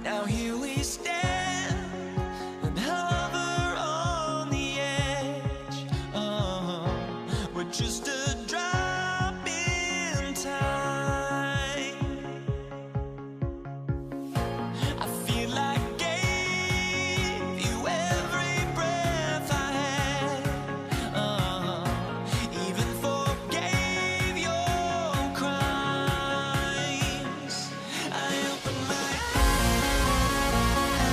Now here we stand and hover on the edge. We're just a drop in time. I feel like gave you every breath I had. Even forgave your crimes. I opened my eyes.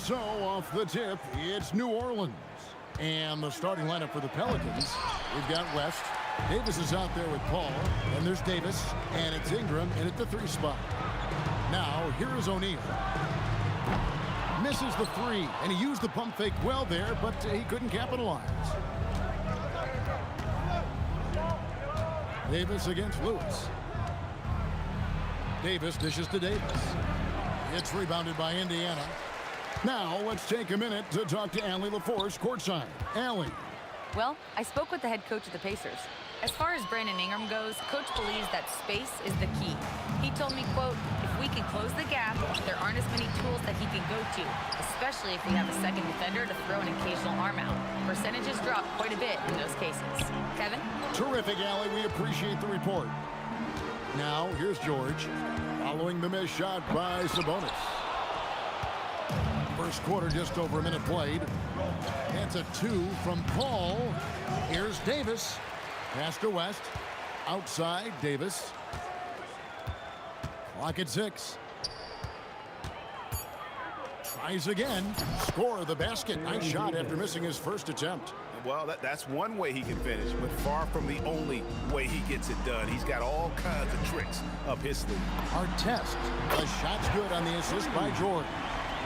So off the tip, it's New Orleans. And the starting lineup for the Pelicans, we've got West. Davis is out there with Paul. And there's Davis. And it's Ingram in at the 3 spot. Now, here is O'Neal. Misses the 3. And he used the pump fake well there, but he couldn't capitalize. Davis against Lewis. Davis dishes to Davis. It's rebounded by Indiana. Now, let's take a minute to talk to Allie LaForce courtside. Allie. Well, I spoke with the head coach of the Pacers. As far as Brandon Ingram goes, coach believes that space is the key. He told me, quote, if we can close the gap, there aren't as many tools that he can go to, especially if we have a second defender to throw an occasional arm out. Percentages drop quite a bit in those cases. Kevin? Terrific, Allie. We appreciate the report. Now, here's George, following the missed shot by Sabonis. First quarter, just over a minute played. That's a 2 from Paul. Here's Davis. Pass to West. Outside, Davis. Clock at 6. Tries again. Score the basket. Nice shot after missing his first attempt. Well, that's one way he can finish, but far from the only way he gets it done. He's got all kinds of tricks up his sleeve. Artest. The shot's good on the assist by George.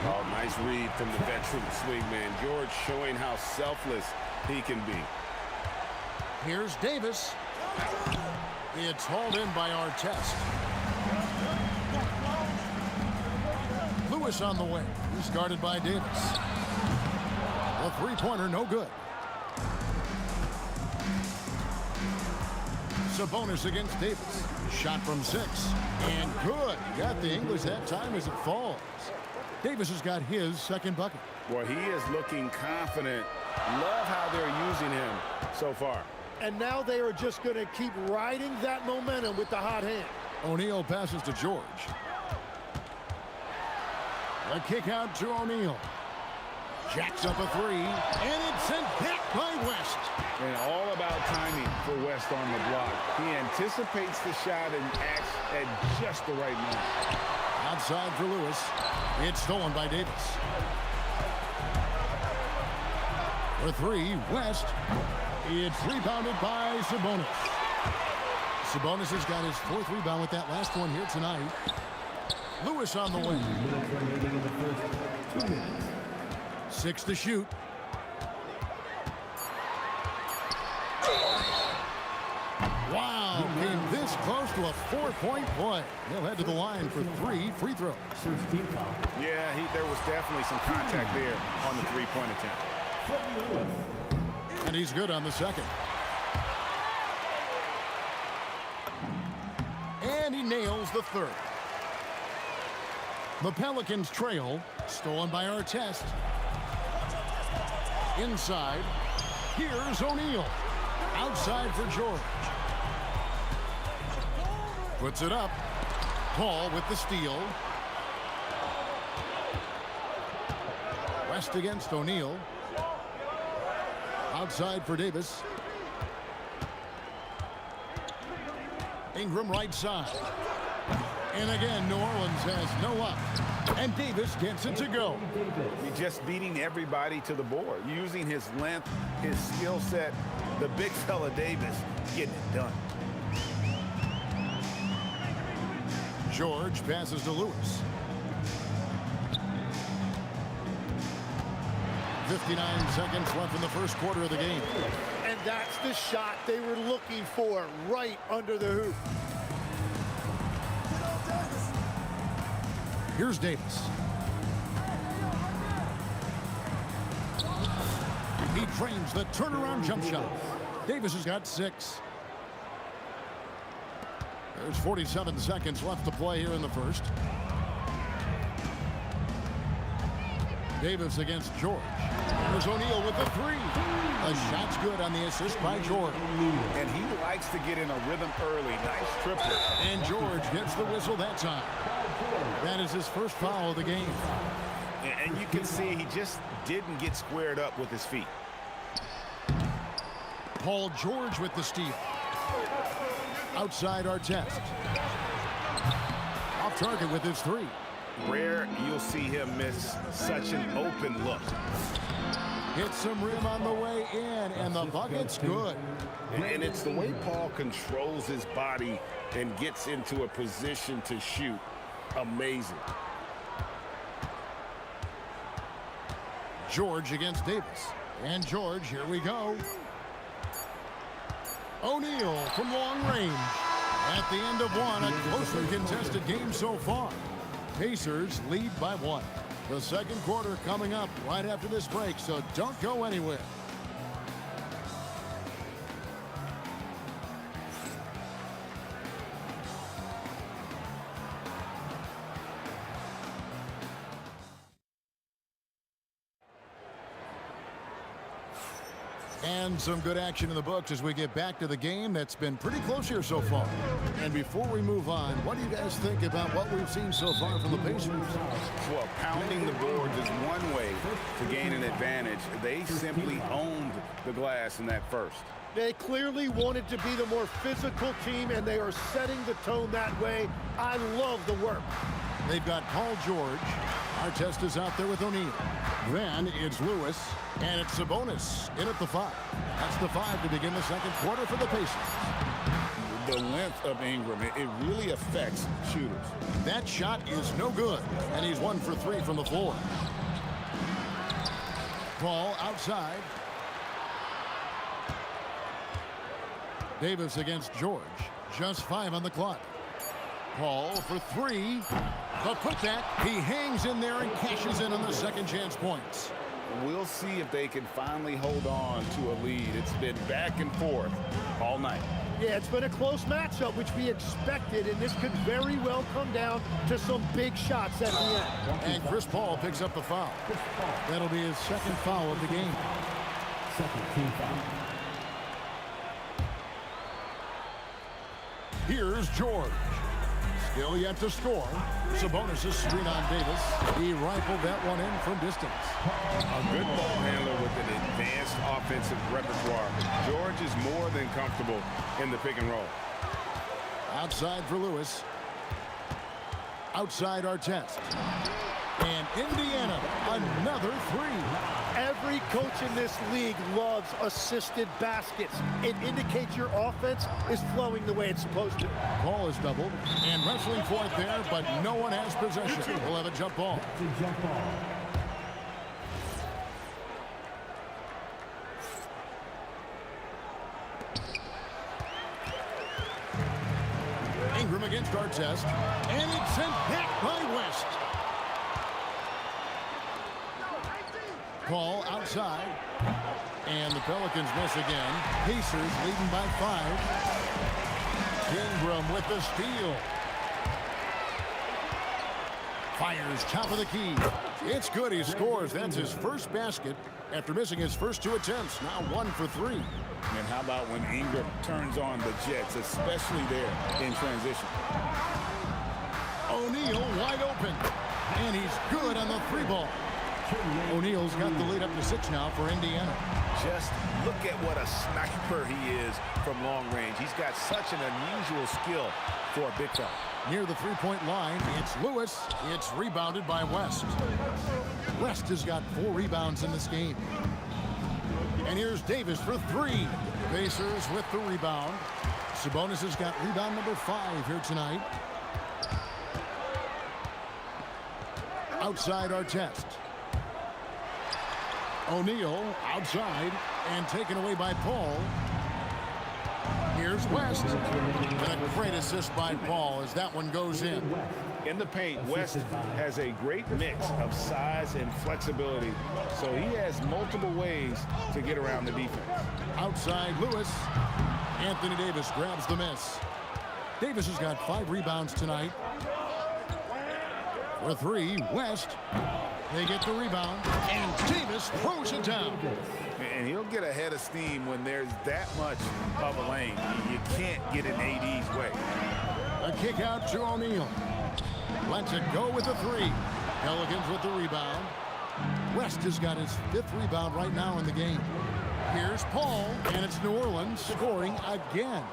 Oh, nice read from the veteran swingman. George showing how selfless he can be. Here's Davis. It's hauled in by Artest. Lewis on the way. He's guarded by Davis. The three-pointer, no good. Sabonis against Davis. Shot from 6. And good. Got the English that time as it falls. Davis has got his second bucket. Well, he is looking confident. Love how they're using him so far. And now they are just going to keep riding that momentum with the hot hand. O'Neal passes to George. A kick out to O'Neal. Jacks up a 3. And it's sent back by West. And all about timing for West on the block. He anticipates the shot and acts at just the right moment. Outside for Lewis. It's stolen by Davis. For 3, West. It's rebounded by Sabonis. Sabonis has got his 4th rebound with that last one here tonight. Lewis on the way. 6 to shoot. Wow, came this close to a 4-point play. He'll head to the line for 3 free throws. Yeah, there was definitely some contact there on the 3-point attempt. And he's good on the second. And he nails the 3rd. The Pelicans trail. Stolen by Artest. Inside. Here's O'Neal. Outside for George. Puts it up. Paul with the steal. West against O'Neal. Outside for Davis. Ingram right side. And again, New Orleans has no up. And Davis gets it to go. He's just beating everybody to the board, using his length, his skill set. The big fella Davis getting it done. George passes to Lewis. 59 seconds left in the first quarter of the game. And that's the shot they were looking for, right under the hoop. Here's Davis. He frames the turnaround jump shot. Davis has got 6. There's 47 seconds left to play here in the first. Davis against George. There's O'Neal with the 3. The shot's good on the assist by George. And he likes to get in a rhythm early. Nice triplet. And George gets the whistle that time. That is his first foul of the game. And you can see he just didn't get squared up with his feet. Paul George with the steal. Outside Artest. Off target with his 3. Rare you'll see him miss such an open look. Hits some rim on the way in, and the bucket's good. And it's the way Paul controls his body and gets into a position to shoot. Amazing. George against Davis. And George, here we go. O'Neal from long range. At the end of one, a closely contested game so far. Pacers lead by 1. The second quarter coming up right after this break, so don't go anywhere. And some good action in the books as we get back to the game that's been pretty close here so far. And before we move on, what do you guys think about what we've seen so far from the Pacers? Well, pounding the boards is one way to gain an advantage. They simply owned the glass in that first. They clearly wanted to be the more physical team, and they are setting the tone that way. I love the work. They've got Paul George. Artest is out there with O'Neal. Then it's Lewis, and it's Sabonis in at the 5. That's the 5 to begin the second quarter for the Pacers. The length of Ingram, it really affects shooters. That shot is no good, and he's 1 for 3 from the floor. Paul outside. Davis against George. Just 5 on the clock. Paul for 3. The putback. He hangs in there and cashes in on the second chance points. We'll see if they can finally hold on to a lead. It's been back and forth all night. Yeah, it's been a close matchup, which we expected, and this could very well come down to some big shots at the end. And Chris Paul picks up the foul. That'll be his second foul of the game. Second team foul. Here's George. Still yet to score. Sabonis' screen on Davis. He rifled that one in from distance. A good ball handler with an advanced offensive repertoire. George is more than comfortable in the pick and roll. Outside for Lewis. Outside Artest. And Indiana, another 3. Every coach in this league loves assisted baskets. It indicates your offense is flowing the way it's supposed to. Paul is doubled and wrestling for it there, but no one has possession. We'll have a jump ball. Jump ball. Ingram against Artest, and it's sent back by West. Paul outside, and the Pelicans miss again. Pacers leading by 5. Ingram with the steal. Fires top of the key. It's good. He scores. That's his first basket after missing his first 2 attempts. Now 1 for 3. And how about when Ingram turns on the Jets, especially there in transition? O'Neal wide open, and he's good on the 3 ball. O'Neal's got the lead up to 6 now for Indiana. Just look at what a sniper he is from long range. He's got such an unusual skill for a big fella. Near the 3-point line, it's Lewis. It's rebounded by West. West has got 4 rebounds in this game. And here's Davis for 3. Pacers with the rebound. Sabonis has got rebound number 5 here tonight. Outside Artest. O'Neal outside and taken away by Paul. Here's West. And a great assist by Paul as that one goes in. In the paint, West has a great mix of size and flexibility, so he has multiple ways to get around the defense. Outside Lewis. Anthony Davis grabs the miss. Davis has got 5 rebounds tonight. For 3, West. They get the rebound, and Davis throws it down. And he'll get a head of steam when there's that much of a lane. You can't get in AD's way. A kick out to O'Neal. Lets it go with the 3. Pelicans with the rebound. West has got his 5th rebound right now in the game. Here's Paul, and it's New Orleans scoring again.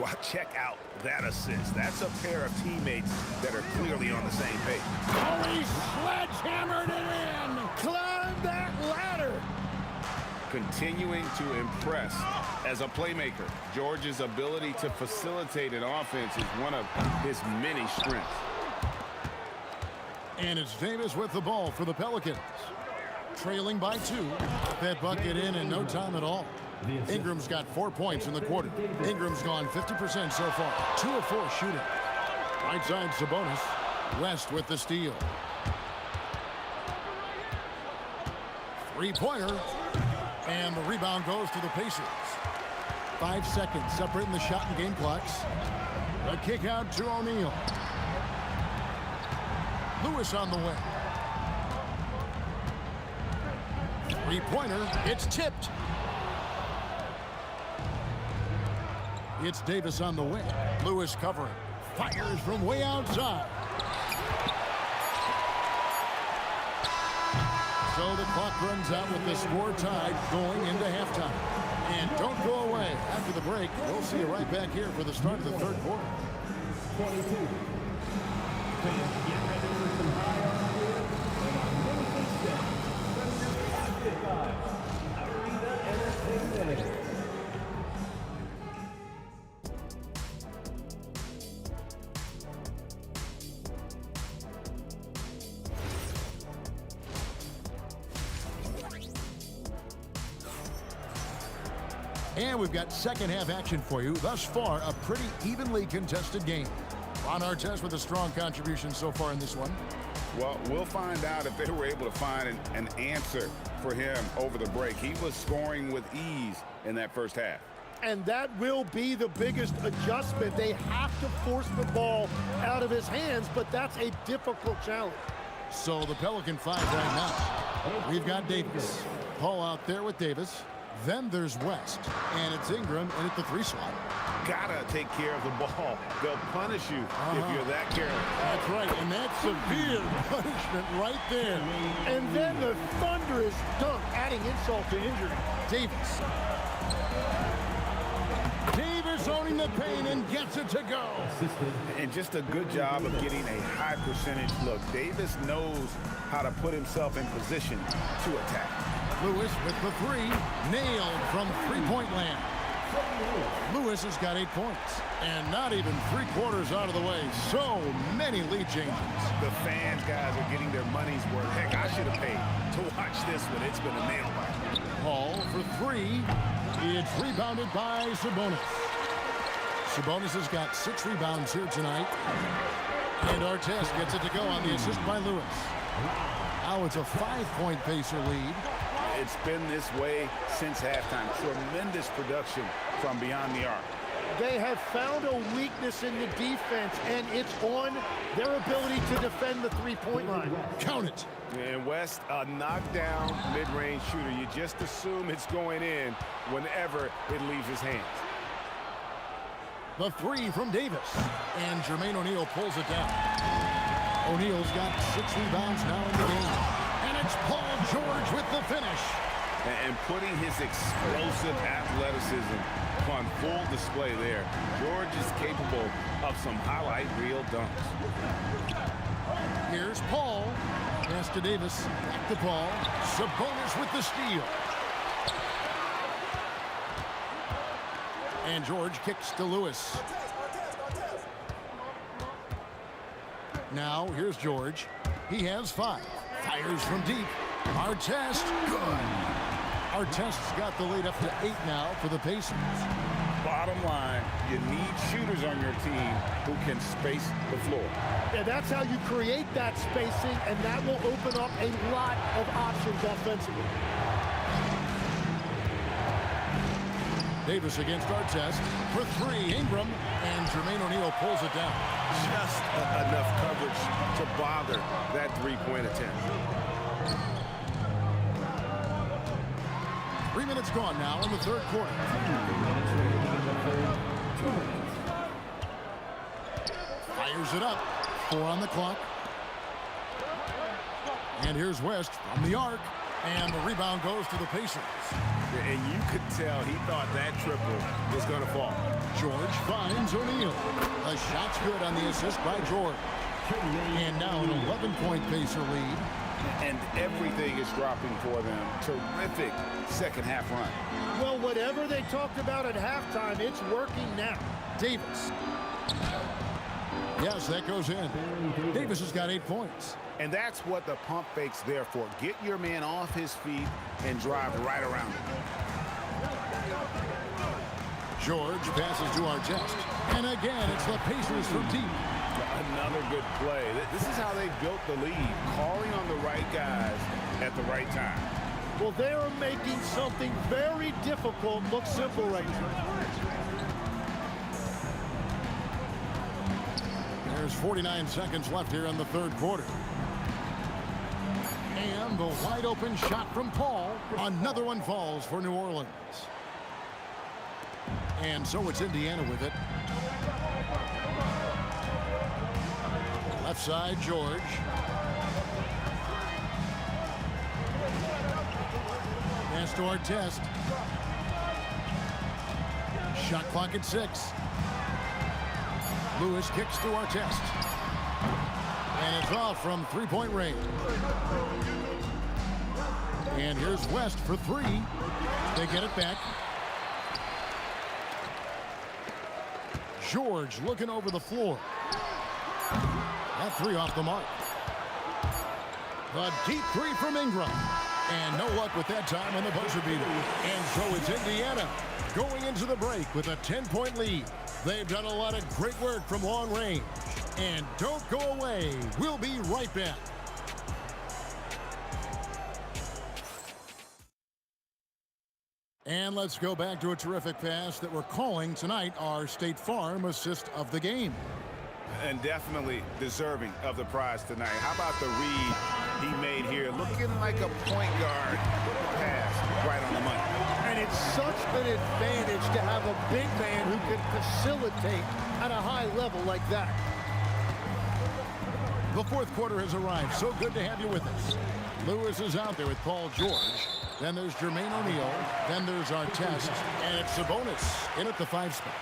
Well, check out that assist. That's a pair of teammates that are clearly on the same page. Oh, he sledgehammered it in. Climb that ladder. Continuing to impress as a playmaker. George's ability to facilitate an offense is one of his many strengths. And it's Davis with the ball for the Pelicans. Trailing by 2. That bucket in no time at all. Ingram's got 4 points in the quarter. Ingram's gone 50% so far. 2 of 4 shooting. Right side Sabonis. West with the steal. Three-pointer. And the rebound goes to the Pacers. 5 seconds separating the shot and game clocks. A kick out to O'Neal. Lewis on the way. Three-pointer. It's tipped. It's Davis on the wing. Lewis covering. Fires from way outside. So the clock runs out with the score tied going into halftime. And don't go away. After the break, we'll see you right back here for the start of the third quarter. 22. Fans, get ready for some high arm here. And on May 6th, Arena Entertainment. And we've got second half action for you. Thus far, a pretty evenly contested game. Ron Artest with a strong contribution so far in this one. Well, we'll find out if they were able to find an answer for him over the break. He was scoring with ease in that first half. And that will be the biggest adjustment. They have to force the ball out of his hands, but that's a difficult challenge. So the Pelican 5 right now. We've got Davis. Paul out there with Davis. Then there's West. And it's Ingram in at the 3 slot. Gotta take care of the ball. They'll punish you if you're that careless. That's right, and that's severe punishment right there. And then the thunderous dunk, adding insult to injury. Davis. Davis owning the paint and gets it to go. And just a good job of getting a high percentage look. Davis knows how to put himself in position to attack. Lewis with the 3. Nailed from three-point land. Lewis has got 8 points. And not even 3/4 out of the way. So many lead changes. The fans, guys, are getting their money's worth. Heck, I should have paid to watch this one. It's been a nail biter. Paul for 3. It's rebounded by Sabonis. Sabonis has got 6 rebounds here tonight. And Artest gets it to go on the assist by Lewis. Now it's a 5-point Pacer lead. It's been this way since halftime. Tremendous production from beyond the arc. They have found a weakness in the defense, and it's on their ability to defend the three-point line. Count it. And West, a knockdown mid-range shooter. You just assume it's going in whenever it leaves his hands. The 3 from Davis. And Jermaine O'Neal pulls it down. O'Neal's got 6 rebounds now in the game. And it's Paul George with the finish. And putting his explosive athleticism on full display there. George is capable of some highlight reel dunks. Here's Paul. Pass to Davis. Back to Paul. Sabonis with the steal. And George kicks to Lewis. Now, here's George. He has 5. Fires from deep. Artest, good. Artest's got the lead up to 8 now for the Pacers. Bottom line, you need shooters on your team who can space the floor. And that's how you create that spacing, and that will open up a lot of options offensively. Davis against Artest for 3. Ingram, and Jermaine O'Neal pulls it down. Just enough coverage to bother that three-point attempt. 3 minutes gone now in the third quarter. Fires it up. 4 on the clock. And here's West from the arc. And the rebound goes to the Pacers. And you could tell he thought that triple was going to fall. George finds O'Neal. A shot's good on the assist by George. And now an 11-point Pacer lead. And everything is dropping for them. Terrific second half run. Well, whatever they talked about at halftime, it's working now. Davis. Yes, that goes in. Davis has got 8 points. And that's what the pump fake's there for. Get your man off his feet and drive right around him. George passes to Artest. And again, it's the Pacers from deep. Another good play. This is how they built the lead, calling on the right guys at the right time. Well, they are making something very difficult look simple right now. There's 49 seconds left here in the third quarter. And the wide open shot from Paul. Another one falls for New Orleans. And so it's Indiana with it. Left side, George. Pass to Artest. Shot clock at 6. Lewis kicks to Artest. And it's off from three-point range. And here's West for 3. They get it back. George looking over the floor. That 3 off the mark. The deep 3 from Ingram. And no luck with that time on the buzzer beater. And so it's Indiana going into the break with a 10-point lead. They've done a lot of great work from long range. And don't go away. We'll be right back. And let's go back to a terrific pass that we're calling tonight our State Farm assist of the game. And definitely deserving of the prize tonight. How about the read he made here? Looking like a point guard with the pass right on the money. And it's such an advantage to have a big man who can facilitate at a high level like that. The fourth quarter has arrived. So good to have you with us. Lewis is out there with Paul George. Then there's Jermaine O'Neal. Then there's Artest. And it's Sabonis in at the 5 spot.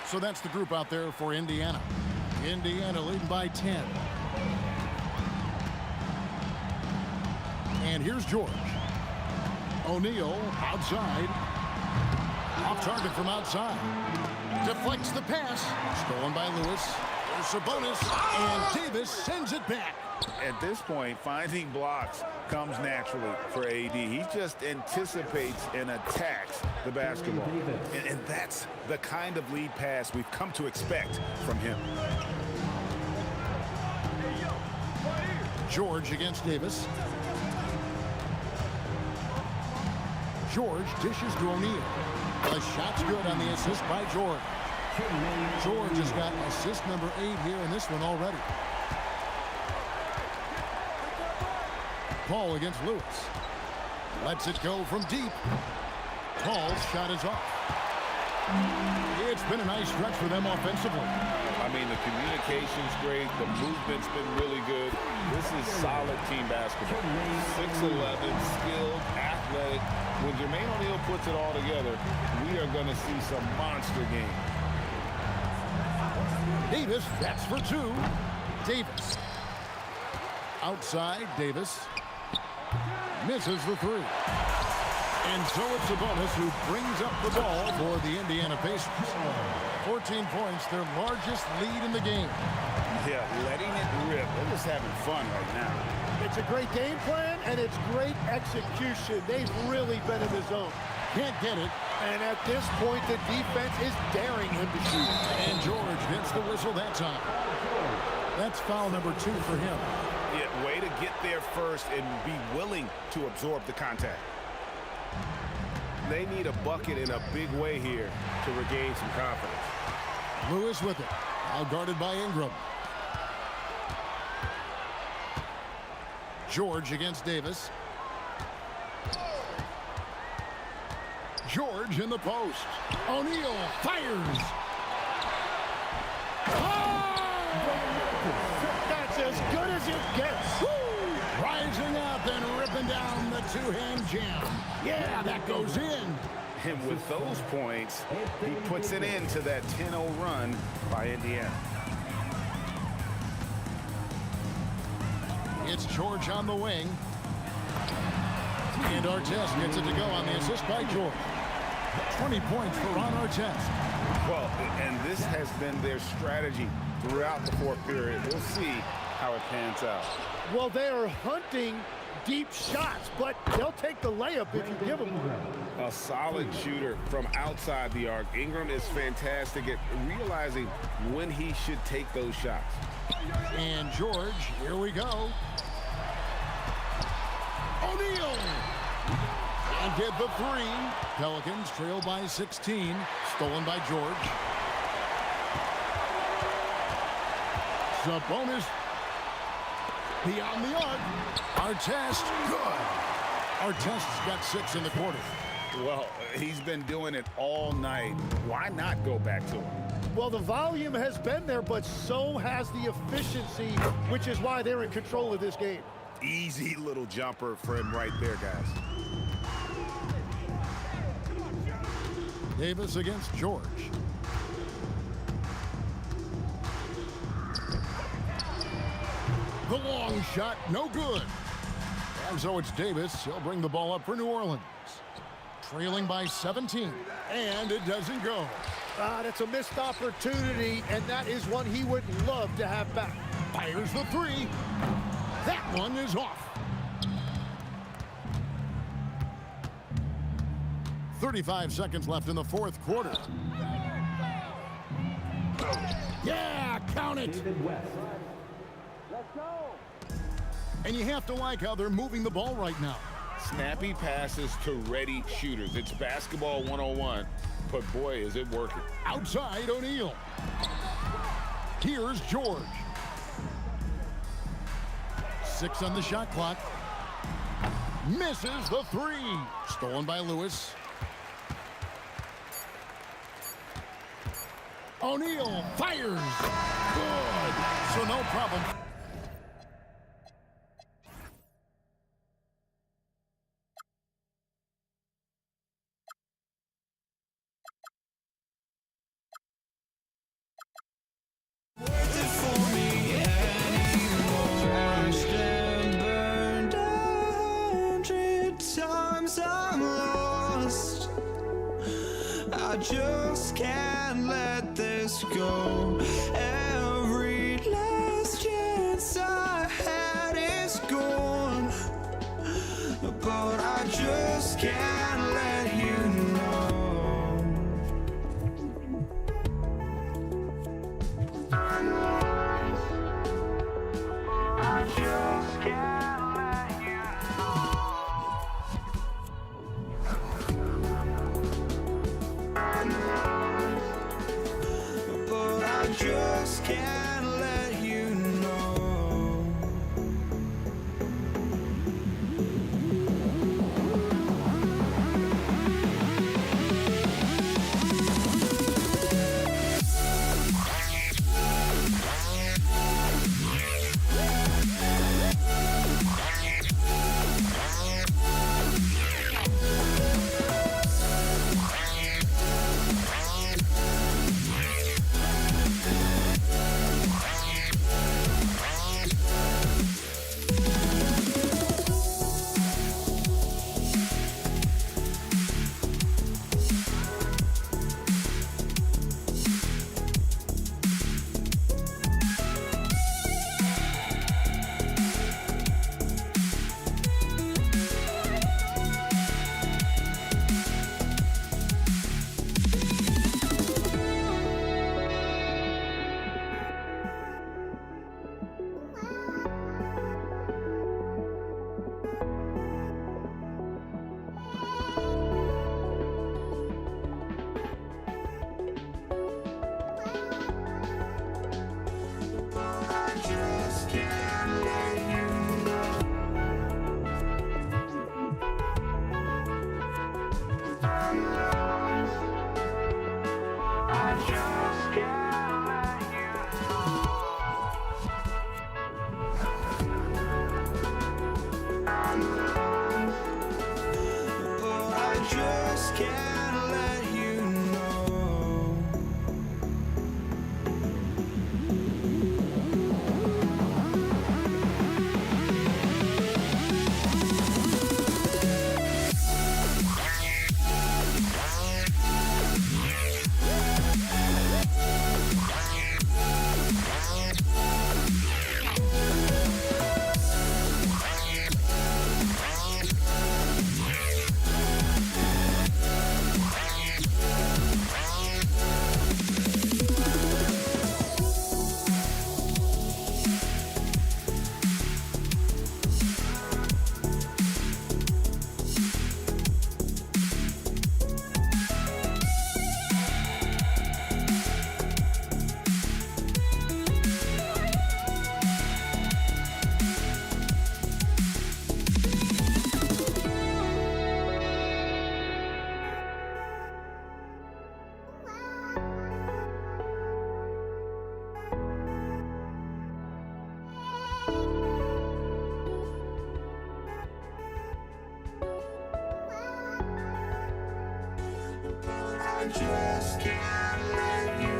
So that's the group out there for Indiana. Indiana leading by 10. And here's George. O'Neal outside. Off target from outside. Deflects the pass. Stolen by Lewis. There's Sabonis. And Davis sends it back. At this point, finding blocks comes naturally for AD. He just anticipates and attacks the basketball. And that's the kind of lead pass we've come to expect from him. George against Davis. George dishes to O'Neal. The shot's good on the assist by George. George has got assist number 8 here in this one already. Paul against Lewis. Lets it go from deep. Paul's shot is off. It's been a nice stretch for them offensively. I mean, the communication's great. The movement's been really good. This is solid team basketball. 6'11", skilled, athletic. When Jermaine O'Neal puts it all together, we are going to see some monster games. Davis, that's for 2. Davis. Outside, Davis. Misses the 3. And so it's Sabonis who brings up the ball for the Indiana Pacers. 14 points, their largest lead in the game. Yeah, letting it rip. They're just having fun right now. It's a great game plan, and it's great execution. They've really been in the zone. Can't get it. And at this point, the defense is daring him to shoot. And George gets the whistle that time. That's foul number 2 for him. Yeah, way to get there first and be willing to absorb the contact. They need a bucket in a big way here to regain some confidence. Lewis with it. Out guarded by Ingram. George against Davis. George in the post. O'Neal fires. That's as good as it gets. Rising up and ripping Knocking down the two-hand jam. Yeah, that goes in. And with those points, he puts it into that 10-0 run by Indiana. It's George on the wing. And Artest gets it to go on the assist by George. 20 points for Ron Artest. Well, and this has been their strategy throughout the fourth period. We'll see how it pans out. Well, they are hunting deep shots, but they'll take the layup if you give them one. A solid shooter from outside the arc. Ingram is fantastic at realizing when he should take those shots. And George, here we go. O'Neal! And did the three. Pelicans trail by 16. Stolen by George. Sabonis beyond the arc. Artest, good. Artest's got 6 in the quarter. Well, he's been doing it all night. Why not go back to him? Well, the volume has been there, but so has the efficiency, which is why they're in control of this game. Easy little jumper for him right there, guys. Davis against George. The long shot, no good. And so it's Davis. He'll bring the ball up for New Orleans. Trailing by 17. And it doesn't go. That's a missed opportunity, and that is one he would love to have back. Fires the three. That one is off. 35 seconds left in the fourth quarter. Yeah, count it. And you have to like how they're moving the ball right now. Snappy passes to ready shooters. It's basketball 101, but boy, is it working. Outside O'Neal. Here's George. 6 on the shot clock. Misses the three. Stolen by Lewis. O'Neal fires. Good. So no problem. I just can't let this go. Every last chance I had is gone, but I just can't let you know. I just can't let you but I just can't let you know. I just can't let you know. just can't let you know. I just can't let you know.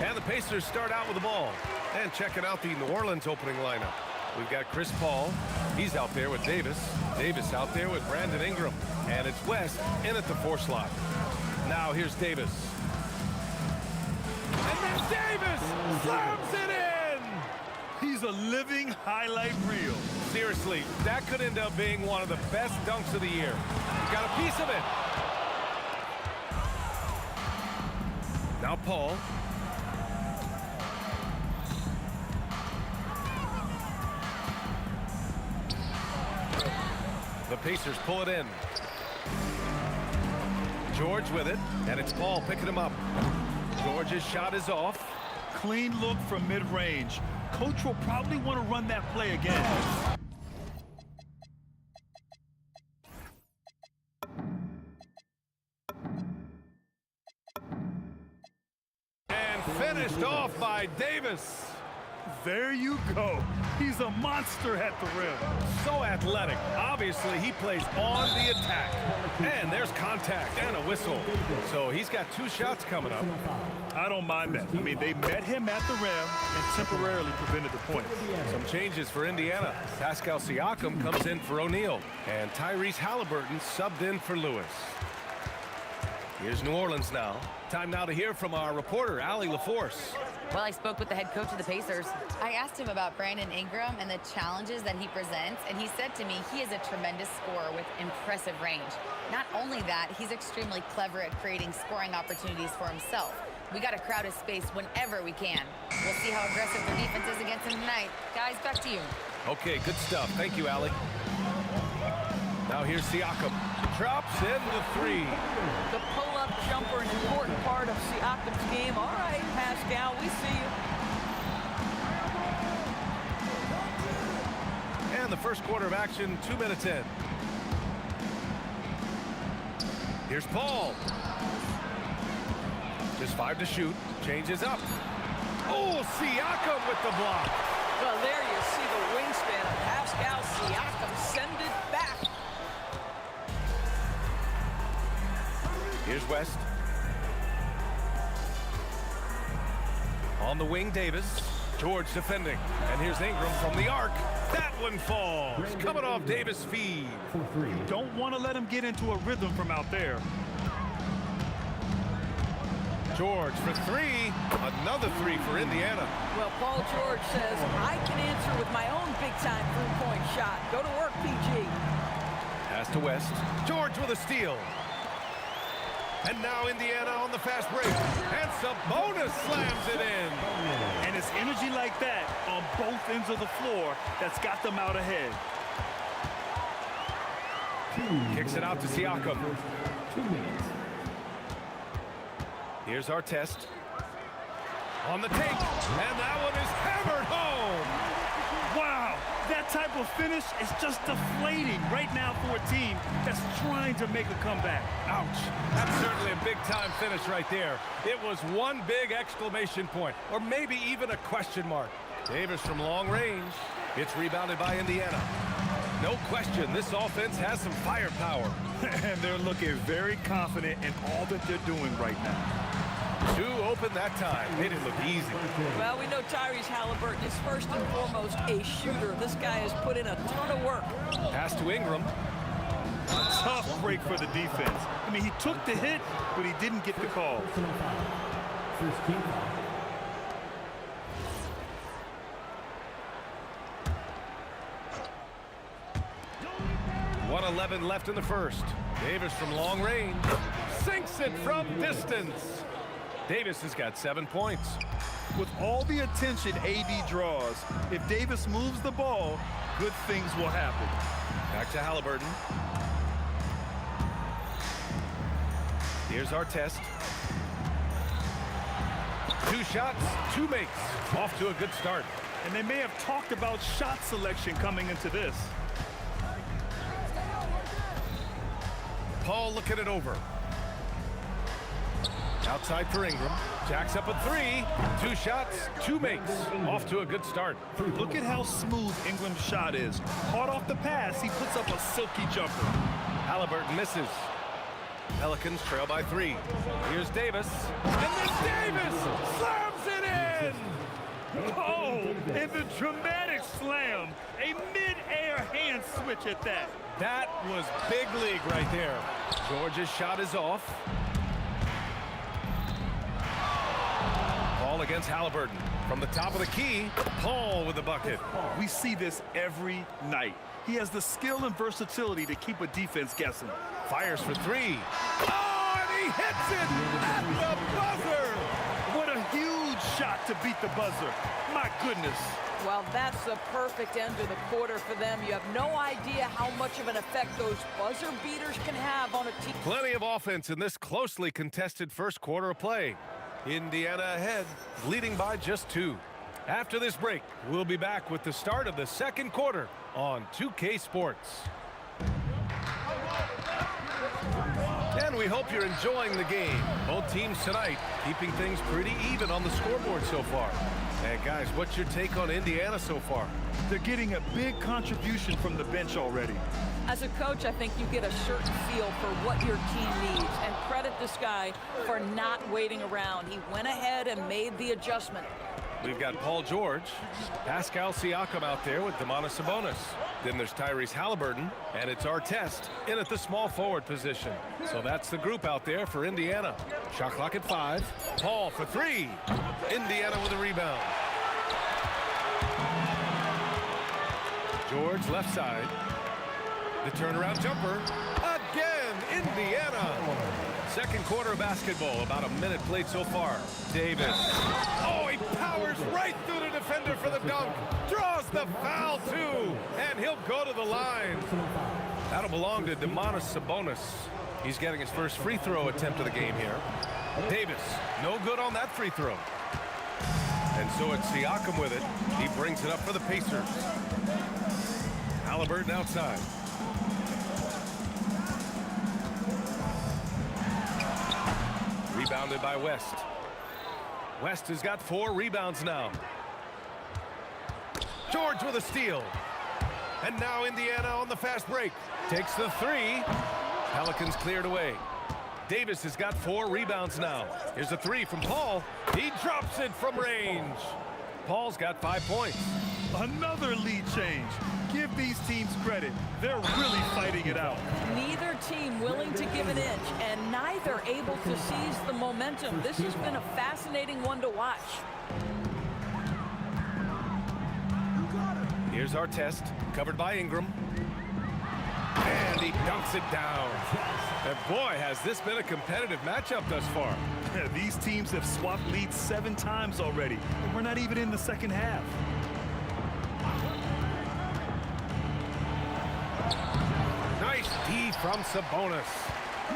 And the Pacers start out with the ball. And checking out the New Orleans opening lineup. We've got Chris Paul. He's out there with Davis. Davis out there with Brandon Ingram. And it's West in at the 4 slot. Now here's Davis. And there's Davis! Slams it in! He's a living highlight reel. Seriously, that could end up being one of the best dunks of the year. He's got a piece of it. Now Paul. The Pacers pull it in. George with it, and it's Paul picking him up. George's shot is off. Clean look from mid-range. Coach will probably want to run that play again. And finished off by Davis. There you go. He's a monster at the rim. So athletic. Obviously, he plays on the attack. And there's contact and a whistle. So he's got 2 shots coming up. I don't mind that. I mean, they met him at the rim and temporarily prevented the point. Some changes for Indiana. Pascal Siakam comes in for O'Neal. And Tyrese Halliburton subbed in for Lewis. Here's New Orleans now. Time now to hear from our reporter, Allie LaForce. Well, I spoke with the head coach of the Pacers. I asked him about Brandon Ingram and the challenges that he presents, and he said to me he is a tremendous scorer with impressive range. Not only that, he's extremely clever at creating scoring opportunities for himself. We got to crowd his space whenever we can. We'll see how aggressive the defense is against him tonight. Guys, back to you. Okay, good stuff. Thank you, Allie. Now here's Siakam. drops in the three. The pull-up jumper, an important part of Siakam's game. All right, Pascal, we see you. And the first quarter of action, 2 minutes in. Here's Paul. Just 5 to shoot. Changes up. Oh, Siakam with the block. Well, there you see the wingspan of Pascal Siakam. Send it back. Here's West. On the wing, Davis. George defending. And here's Ingram from the arc. That one falls. Coming off Davis' feed. You don't want to let him get into a rhythm from out there. George for 3. Another 3 for Indiana. Well, Paul George says, I can answer with my own big-time three-point shot. Go to work, PG. Pass to West. George with a steal. And now Indiana on the fast break. And Sabonis slams it in. And it's energy like that on both ends of the floor that's got them out ahead. Kicks it out to Siakam. 2 minutes. Here's our test. On the take. And that one is hammered home. Wow, that type of finish is just deflating right now for a team that's trying to make a comeback. Ouch. That's certainly a big-time finish right there. It was one big exclamation point, or maybe even a question mark. Davis from long range. It's rebounded by Indiana. No question, this offense has some firepower. And they're looking very confident in all that they're doing right now. 2 open that time. It didn't look easy. Well, we know Tyrese Halliburton is first and foremost a shooter. This guy has put in a ton of work. Pass to Ingram. Tough break for the defense. I mean, he took the hit, but he didn't get the call. First team foul. 1:11 left in the first. Davis from long range. Sinks it from distance. Davis has got 7 points. With all the attention AD draws, if Davis moves the ball, good things will happen. Back to Halliburton. Here's our test. 2 shots, 2 makes. Off to a good start. And they may have talked about shot selection coming into this. Paul looking it over. Outside for Ingram. Jacks up a 3. 2 shots, 2 makes. Off to a good start. Look at how smooth Ingram's shot is. Caught off the pass, he puts up a silky jumper. Halliburton misses. Pelicans trail by 3. Here's Davis. And then Davis slams it in! Oh, and the dramatic slam. A mid-air hand switch at that. That was big league right there. George's shot is off. Paul against Halliburton. From the top of the key, Paul with the bucket. We see this every night. He has the skill and versatility to keep a defense guessing. Fires for 3. Oh, and he hits it at the buzzer! What a huge shot to beat the buzzer. My goodness. Well, that's the perfect end to the quarter for them. You have no idea how much of an effect those buzzer beaters can have on a team. Plenty of offense in this closely contested first quarter of play. Indiana ahead, leading by just 2. After this break, we'll be back with the start of the second quarter on 2K Sports. And we hope you're enjoying the game. Both teams tonight keeping things pretty even on the scoreboard so far. And guys, what's your take on Indiana so far? They're getting a big contribution from the bench already. As a coach, I think you get a certain feel for what your team needs, and credit this guy for not waiting around. He went ahead and made the adjustment. We've got Paul George, Pascal Siakam out there with Domantas Sabonis. Then there's Tyrese Halliburton, and it's our test in at the small forward position. So that's the group out there for Indiana. Shot clock at 5. Paul for 3. Indiana with a rebound. George left side. The turnaround jumper. Again, Indiana. Second quarter of basketball, about a minute played so far. Davis. Oh, he powers right through the defender for the dunk. Draws the foul, too. And he'll go to the line. That'll belong to Domantas Sabonis. He's getting his first free throw attempt of the game here. Davis, no good on that free throw. And so it's Siakam with it. He brings it up for the Pacers. Halliburton outside. Rebounded by West. West has got 4 rebounds now. George with a steal. And now Indiana on the fast break. Takes the 3. Pelicans cleared away. Davis has got 4 rebounds now. Here's a 3 from Paul. He drops it from range. Paul's got 5 points. Another lead change. Give these teams credit. They're really fighting it out. Neither team willing to give an inch, and neither able to seize the momentum. This has been a fascinating one to watch. Here's our test, covered by Ingram. And he dunks it down. And boy, has this been a competitive matchup thus far. These teams have swapped leads 7 times already, and we're not even in the second half. Nice D from Sabonis.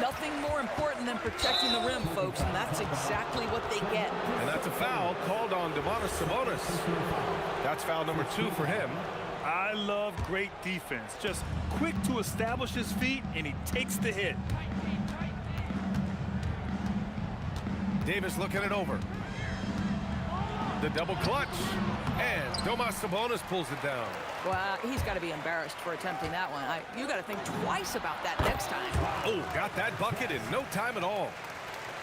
Nothing more important than protecting the rim, folks, and that's exactly what they get. And that's a foul called on Domantas Sabonis. That's foul number 2 for him. I love great defense. Just quick to establish his feet, and he takes the hit. Davis looking it over. The double clutch. And Domantas Sabonis pulls it down. Well, he's got to be embarrassed for attempting that one. You got to think twice about that next time. Oh, got that bucket in no time at all.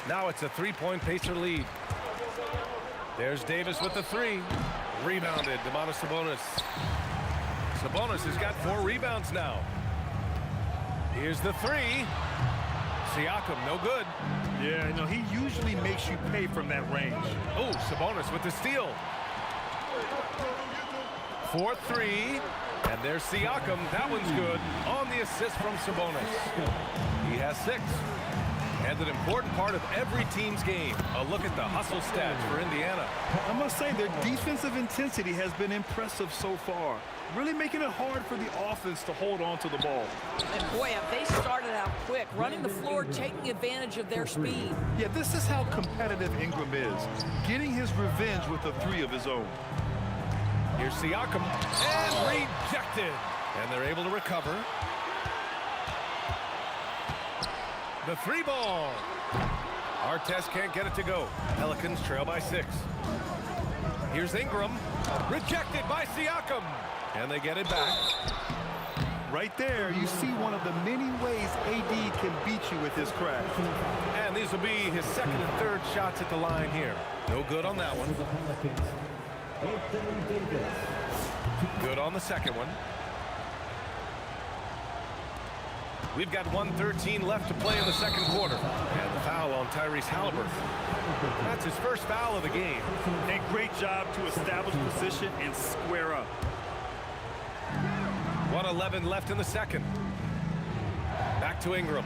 Now it's a 3-point Pacer lead. There's Davis with the 3. Rebounded, Domantas Sabonis. Sabonis has got 4 rebounds now. Here's the 3. Siakam, no good. Yeah, he usually makes you pay from that range. Oh, Sabonis with the steal. 4-3. And there's Siakam. That one's good on the assist from Sabonis. He has 6. And an important part of every team's game. A look at the hustle stats for Indiana. I must say their defensive intensity has been impressive so far. Really making it hard for the offense to hold on to the ball. And boy, have they started out quick, running the floor, taking advantage of their speed. Yeah, this is how competitive Ingram is. Getting his revenge with a 3 of his own. Here's Siakam. And rejected. And they're able to recover. The 3 ball. Artest can't get it to go. Pelicans trail by 6. Here's Ingram. Rejected by Siakam. And they get it back. Right there, you see one of the many ways AD can beat you with his craft. And these will be his 2nd and 3rd shots at the line here. No good on that one. Good on the 2nd one. We've got 1:13 left to play in the 2nd quarter. And the foul on Tyrese Halliburton. That's his first foul of the game. And great job to establish position and square up. 1:11 left in the 2nd. Back to Ingram.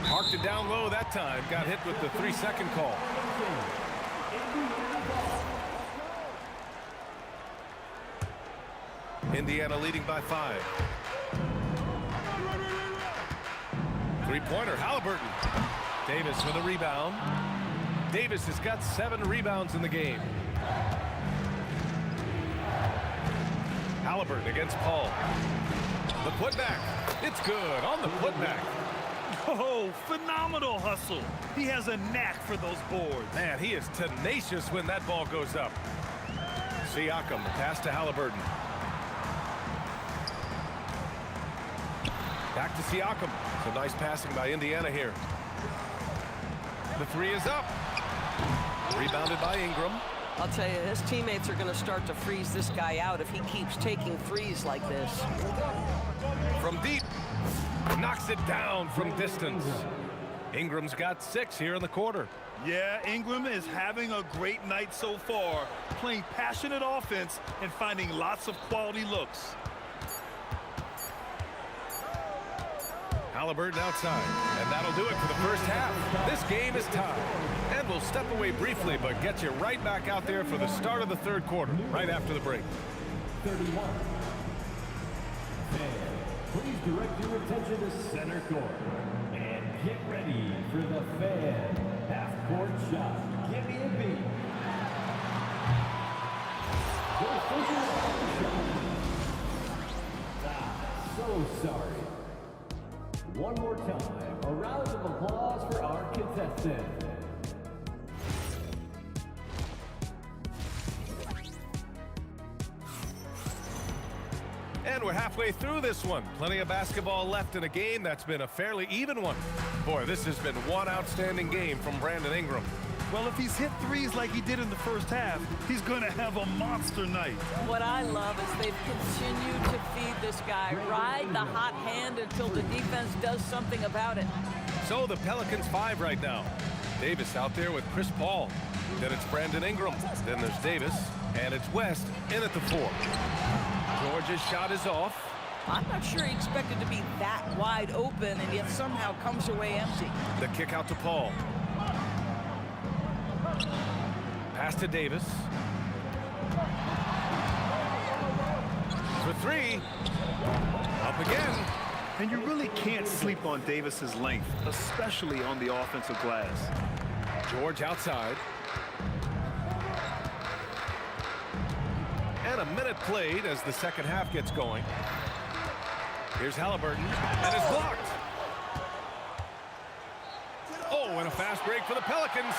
Parked it down low that time. Got hit with the 3-second call. Indiana leading by 5. 3-pointer, Halliburton. Davis with a rebound. Davis has got 7 rebounds in the game. Halliburton against Paul. The putback. It's good on the putback. Oh, phenomenal hustle. He has a knack for those boards. Man, he is tenacious when that ball goes up. Siakam, pass to Halliburton. Back to Siakam. Some nice passing by Indiana here. The 3 is up. Rebounded by Ingram. I'll tell you, his teammates are going to start to freeze this guy out if he keeps taking threes like this. From deep. Knocks it down from distance. Ingram's got 6 here in the quarter. Yeah, Ingram is having a great night so far, playing passionate offense and finding lots of quality looks. Halliburton outside, and that'll do it for the first half. This game is tied, and we'll step away briefly, but get you right back out there for the start of the 3rd quarter, right after the break. 31. direct your attention to center court. And get ready for the fan half-court shot. Give me a beat. So sorry. One more time, a round of applause for our contestant. And we're halfway through this one. Plenty of basketball left in a game that's been a fairly even one. Boy, this has been one outstanding game from Brandon Ingram. Well, if he's hit threes like he did in the first half, he's going to have a monster night. What I love is they've continued to feed this guy, ride the hot hand until the defense does something about it. So the Pelicans 5 right now. Davis out there with Chris Paul. Then it's Brandon Ingram. Then there's Davis. And it's West in at the 4. George's shot is off. I'm not sure he expected to be that wide open and yet somehow comes away empty. The kick out to Paul. Pass to Davis. For 3. Up again. And you really can't sleep on Davis's length, especially on the offensive glass. George outside. And a minute played as the second half gets going. Here's Halliburton, and it's blocked. Oh, and a fast break for the Pelicans.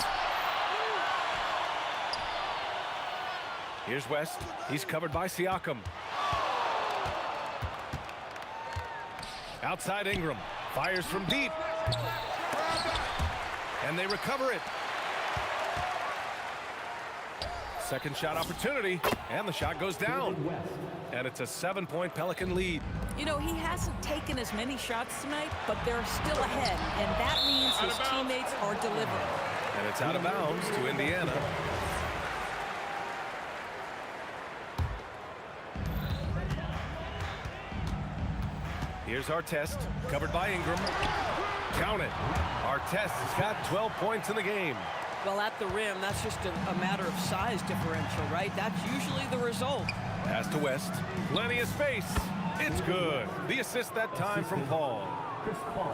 Here's West. He's covered by Siakam. Outside Ingram. Fires from deep. And they recover it. Second shot opportunity, and the shot goes down. And it's a 7-point Pelican lead. You know, he hasn't taken as many shots tonight, but they're still ahead, and that means his teammates are delivering. And it's out of bounds to Indiana. Here's Artest, covered by Ingram. Count it. Artest has got 12 points in the game. Well, at the rim, that's just a matter of size differential, right? That's usually the result. Pass to West. Plenty of space. It's good. The assist that time from Paul.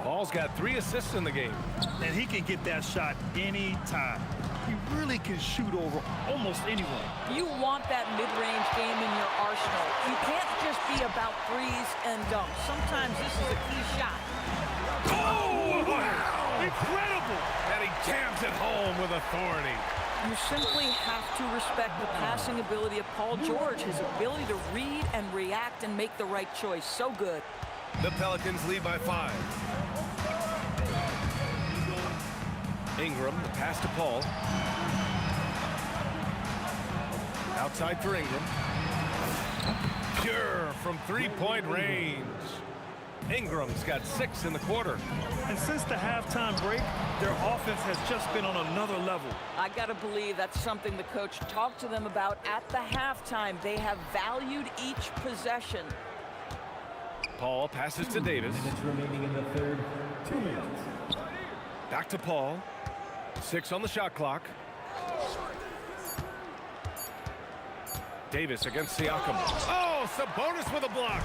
Paul's got 3 assists in the game. And he can get that shot anytime. He really can shoot over almost anyone. You want that mid-range game in your arsenal. You can't just be about threes and dunks. Sometimes this is a key shot. Oh, wow! Incredible! And he jams it home with authority. You simply have to respect the passing ability of Paul George, his ability to read and react and make the right choice. So good. The Pelicans lead by 5. Ingram, the pass to Paul. Outside for Ingram. Pure from 3-point range. Ingram's got 6 in the quarter. And since the halftime break, their offense has just been on another level. I got to believe that's something the coach talked to them about at the halftime. They have valued each possession. Paul passes to Davis. Minutes remaining in the third. 2 minutes. Back to Paul. 6 on the shot clock. Davis against Siakam. Oh, Sabonis with a block.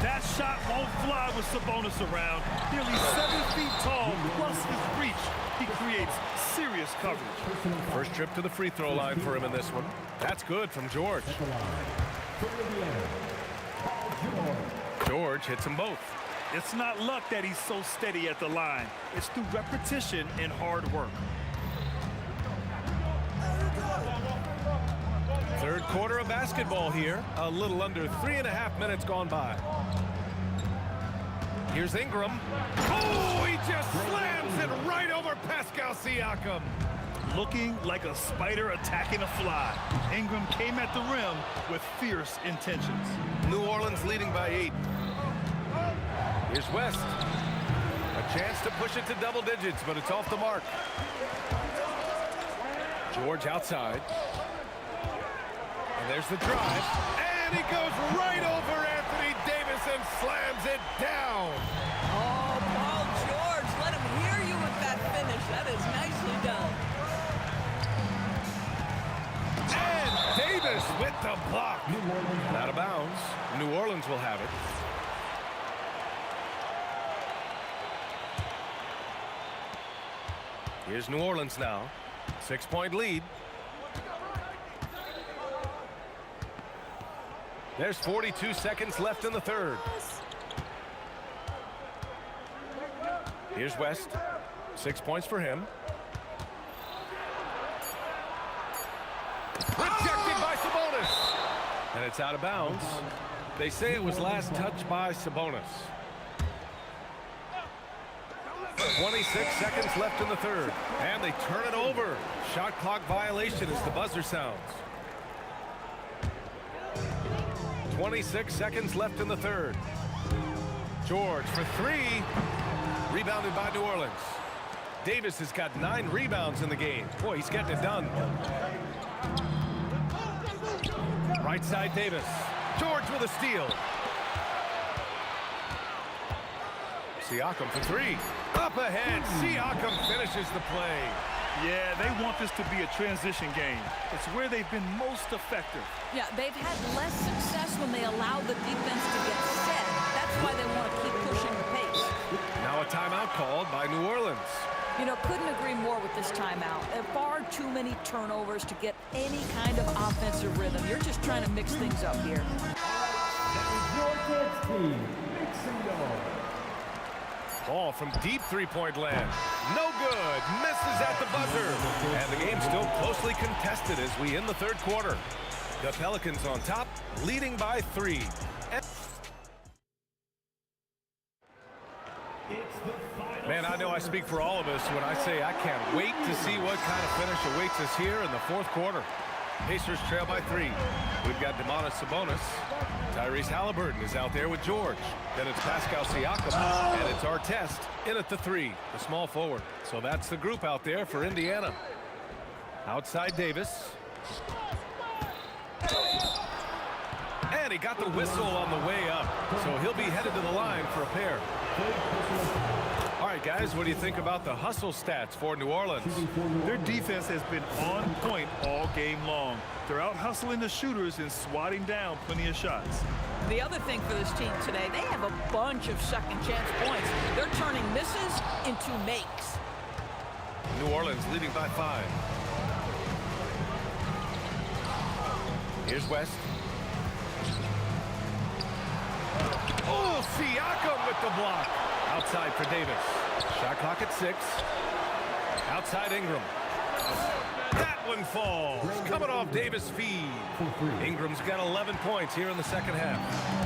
That shot won't fly with Sabonis around. Nearly 7 feet tall, plus his reach. He creates serious coverage. First trip to the free throw line for him in this one. That's good from George. George hits them both. It's not luck that he's so steady at the line. It's through repetition and hard work. Third quarter of basketball here. A little under 3.5 minutes gone by. Here's Ingram. Oh, he just slams it right over Pascal Siakam. Looking like a spider attacking a fly. Ingram came at the rim with fierce intentions. New Orleans leading by 8. Here's West. A chance to push it to double digits, but it's off the mark. George outside. And there's the drive. And he goes right over Anthony Davis and slams it down. Oh, Paul George, let him hear you with that finish. That is nicely done. And Davis with the block. Out of bounds. New Orleans will have it. Here's New Orleans now. 6-point lead. There's 42 seconds left in the third. Here's West. 6 points for him. Rejected by Sabonis. And it's out of bounds. They say it was last touched by Sabonis. 26 seconds left in the third. And they turn it over. Shot clock violation as the buzzer sounds. 26 seconds left in the third. George for three. Rebounded by New Orleans. Davis has got 9 rebounds in the game. Boy, he's getting it done. Right side Davis. George with a steal. Siakam for three. Up ahead. Siakam finishes the play. Yeah, they want this to be a transition game. It's where they've been most effective. Yeah, they've had less success when they allow the defense to get set. That's why they want to keep pushing the pace. Now a timeout called by New Orleans. You know, couldn't agree more with this timeout. There are far too many turnovers to get any kind of offensive rhythm. You're just trying to mix things up here. Ball from deep three-point land. No good. Misses at the buzzer. And the game's still closely contested as we end the third quarter. The Pelicans on top, leading by 3. Man, I know I speak for all of us when I say I can't wait to see what kind of finish awaits us here in the fourth quarter. Pacers trail by 3. We've got Domantas Sabonis. Tyrese Halliburton is out there with George. Then it's Pascal Siakam. And it's Artest in at the 3, the small forward. So that's the group out there for Indiana. Outside Davis. And he got the whistle on the way up. So he'll be headed to the line for a pair. All right, guys, what do you think about the hustle stats for New Orleans? Their defense has been on point all game long. They're out hustling the shooters and swatting down plenty of shots. The other thing for this team today, they have a bunch of second chance points. They're turning misses into makes. New Orleans leading by 5. Here's West. Oh, Siakam with the block. Outside for Davis. Shot clock at 6. Outside Ingram. That one falls. Coming off Davis' feed. Ingram's got 11 points here in the second half.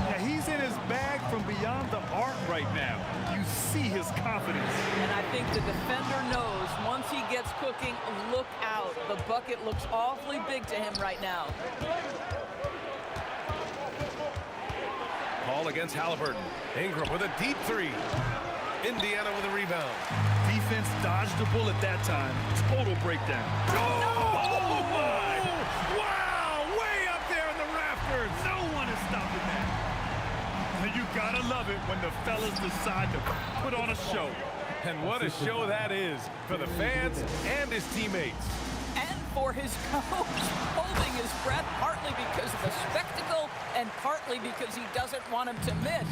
Yeah, he's in his bag from beyond the arc right now. You see his confidence. And I think the defender knows once he gets cooking, look out. The bucket looks awfully big to him right now. Ball against Halliburton. Ingram with a deep 3. Indiana with a rebound. Defense dodged the bullet that time. Total breakdown. Oh my! Wow! Way up there in the rafters. No one is stopping that. And you gotta love it when the fellas decide to put on a show. And what a show that is for the fans and his teammates. And for his coach, holding his breath partly because of the spectacle and partly because he doesn't want him to miss.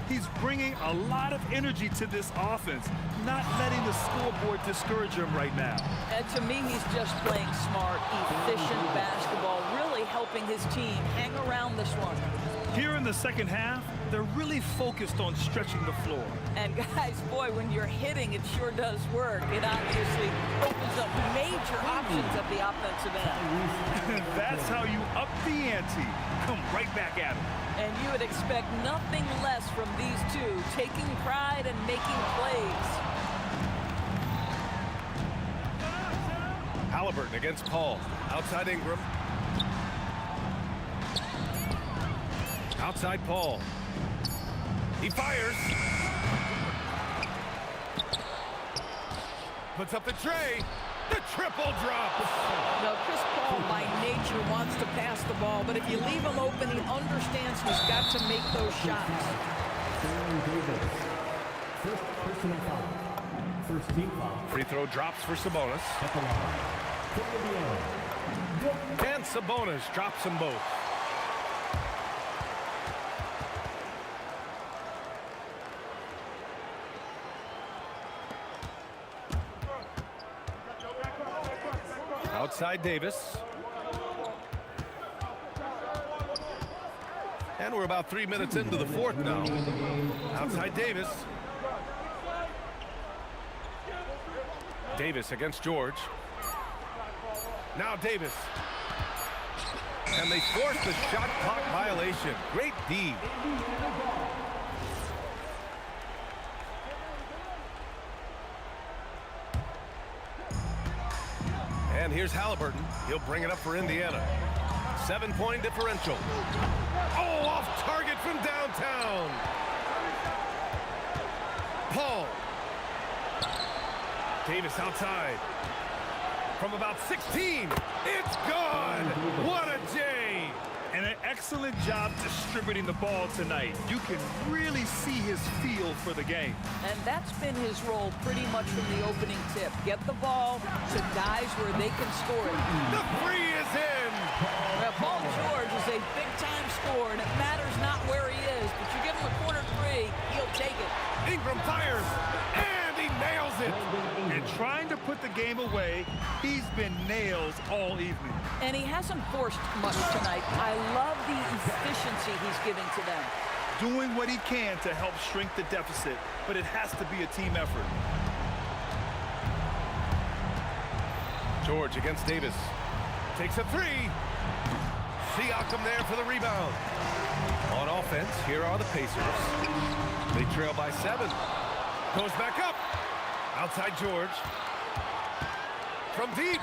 He's bringing a lot of energy to this offense, not letting the scoreboard discourage him right now. And to me, he's just playing smart, efficient basketball, really helping his team hang around this one. Here in the second half, they're really focused on stretching the floor. And guys, boy, when you're hitting, it sure does work. It obviously opens up major options at the offensive end. That's how you up the ante. Come right back at him. And you would expect nothing less from these two, taking pride and making plays. Halliburton against Paul. Outside Ingram. Outside Paul. He fires. Puts up the tray. The triple drop. Now, Chris Paul, by nature, wants to pass the ball, but if you leave him open, he understands he's got to make those shots. First personal foul. First team foul. Free throw drops for Sabonis. And Sabonis drops them both. Outside Davis. And we're about 3 minutes into the fourth now. Outside Davis. Davis against George. Now Davis. And they force the shot clock violation. Great D. And here's Halliburton. He'll bring it up for Indiana. 7-point differential. Oh, off target from downtown. Paul. Davis outside. From about 16. It's gone. What a J. And an excellent job distributing the ball tonight. You can really see his feel for the game. And that's been his role pretty much from the opening tip. Get the ball to guys where they can score it. The three is in. Well, Paul George is a big-time scorer, and it matters not where he is, but you give him a corner three, he'll take it. Ingram fires, and he nails it. And trying to put the game away, he's been nails all evening. And he hasn't forced much tonight. I love the efficiency he's giving to them. Doing what he can to help shrink the deficit, but it has to be a team effort. George against Davis. Takes a three. Siakam there for the rebound. On offense, here are the Pacers. They trail by 7. Goes back up. Outside George. From deep.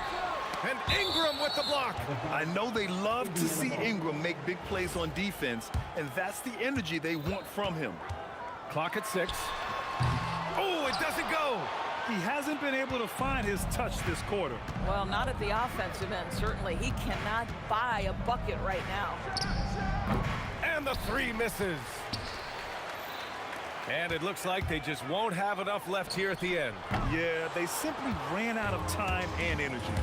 And Ingram with the block. I know they love to see Ingram make big plays on defense, and that's the energy they want from him. Clock at 6. Oh, it doesn't go. He hasn't been able to find his touch this quarter. Well, not at the offensive end, certainly. He cannot buy a bucket right now. And the three misses. And it looks like they just won't have enough left here at the end. Yeah, they simply ran out of time and energy.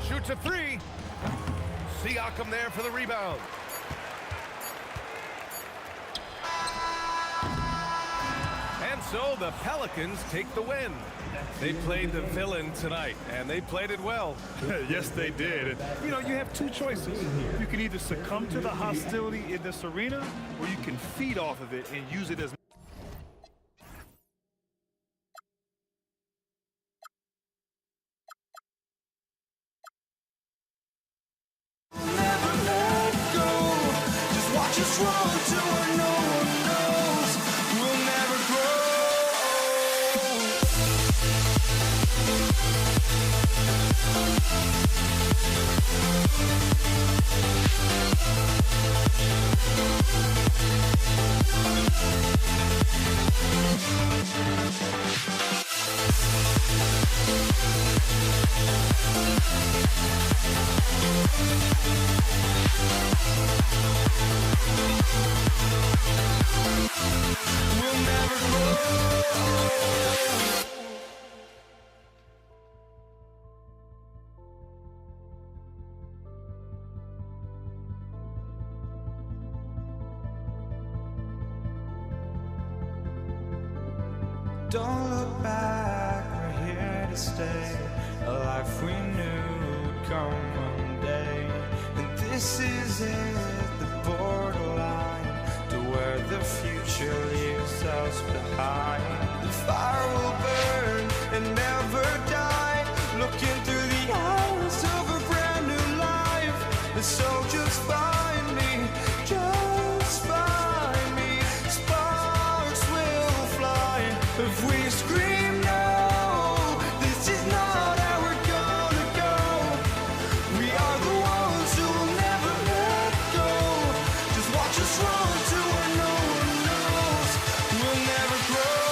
Shoots a three. Siakam there for the rebound. And so the Pelicans take the win. They played the villain tonight, and they played it well. Yes, they did. You know, you have two choices. You can either succumb to the hostility in this arena, or you can feed off of it and use it as Never let go. Just watch us run to where no one knows. We'll never grow. We'll never grow. Don't look back, we're here to stay. A life we knew would come one day. And this is it, the borderline to where the future leaves us behind. The fire will burn and never die. Looking through the eyes of a brand new life. And so just find me, just find me. Sparks will fly if we scream no. This is not how we're gonna go. We are the ones who will never let go. Just watch us run to where no one knows. We'll never grow.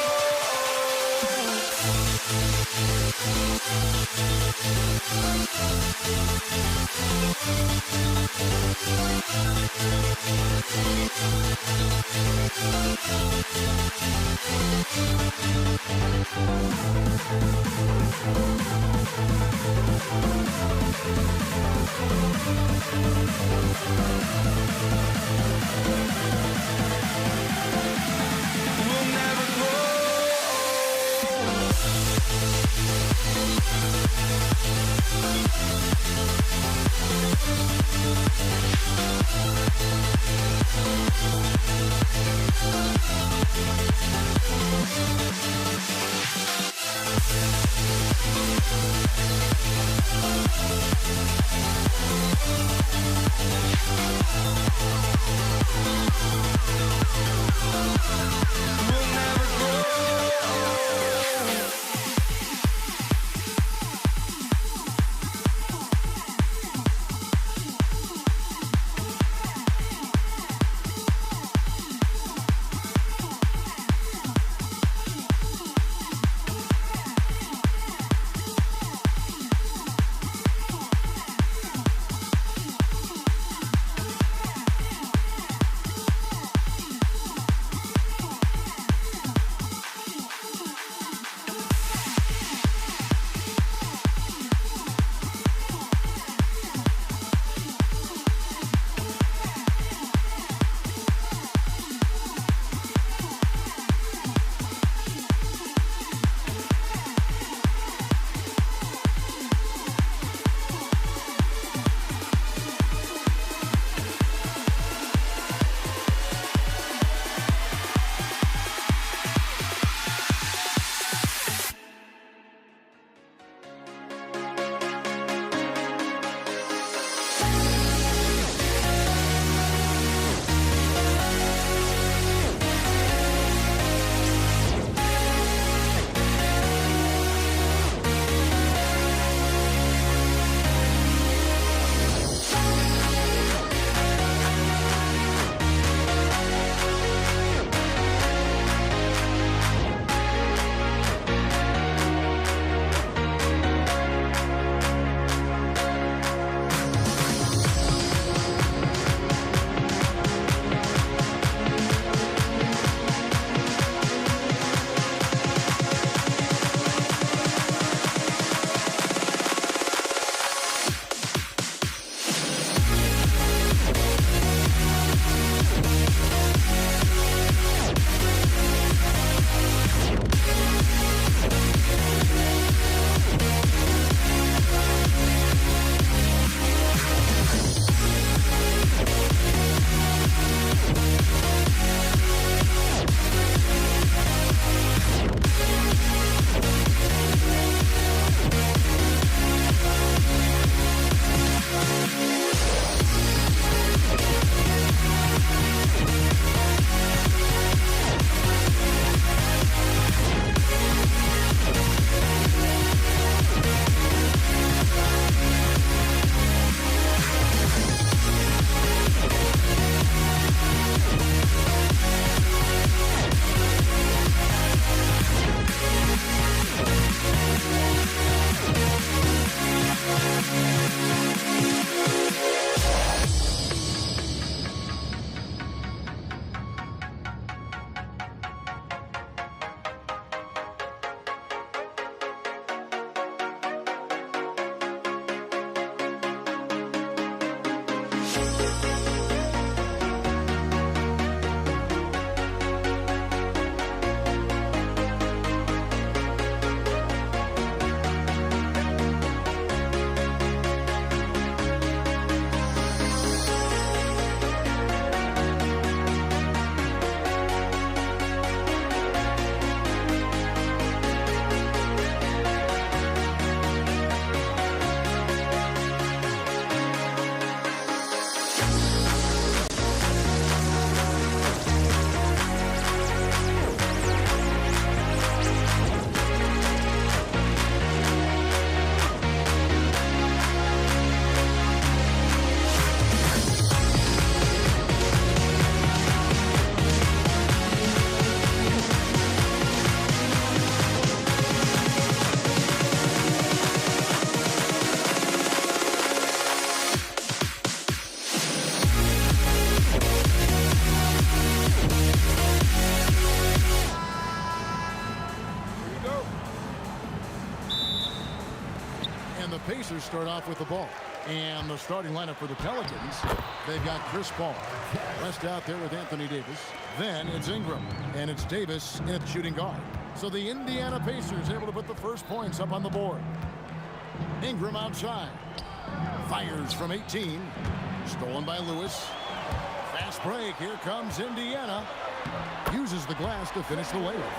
Pacers start off with the ball. And the starting lineup for the Pelicans, they've got Chris Paul. West out there with Anthony Davis. Then it's Ingram. And it's Davis at shooting guard. So the Indiana Pacers able to put the first points up on the board. Ingram outside. Fires from 18. Stolen by Lewis. Fast break. Here comes Indiana. Uses the glass to finish the layup.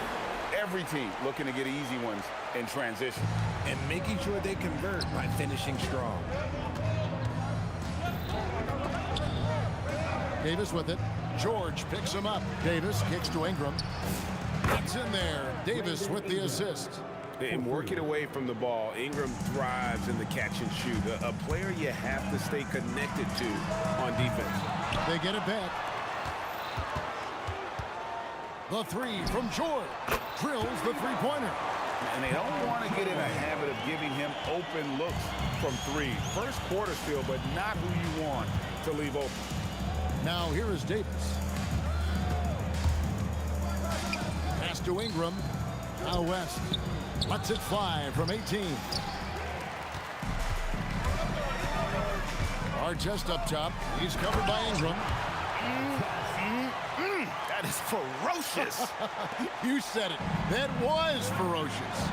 Every team looking to get easy ones in transition. And making sure they convert by finishing strong. Davis with it. George picks him up. Davis kicks to Ingram. It's in there. Davis with the assist. And working away from the ball, Ingram thrives in the catch and shoot. A player you have to stay connected to on defense. They get it back. The three from George. Drills the three-pointer. And they don't want to get in a habit of giving him open looks from three. First quarter still, but not who you want to leave open. Now here is Davis. Pass to Ingram. Now West. Lets it fly from 18. Artest up top. He's covered by Ingram. That is ferocious. You said it. That was ferocious.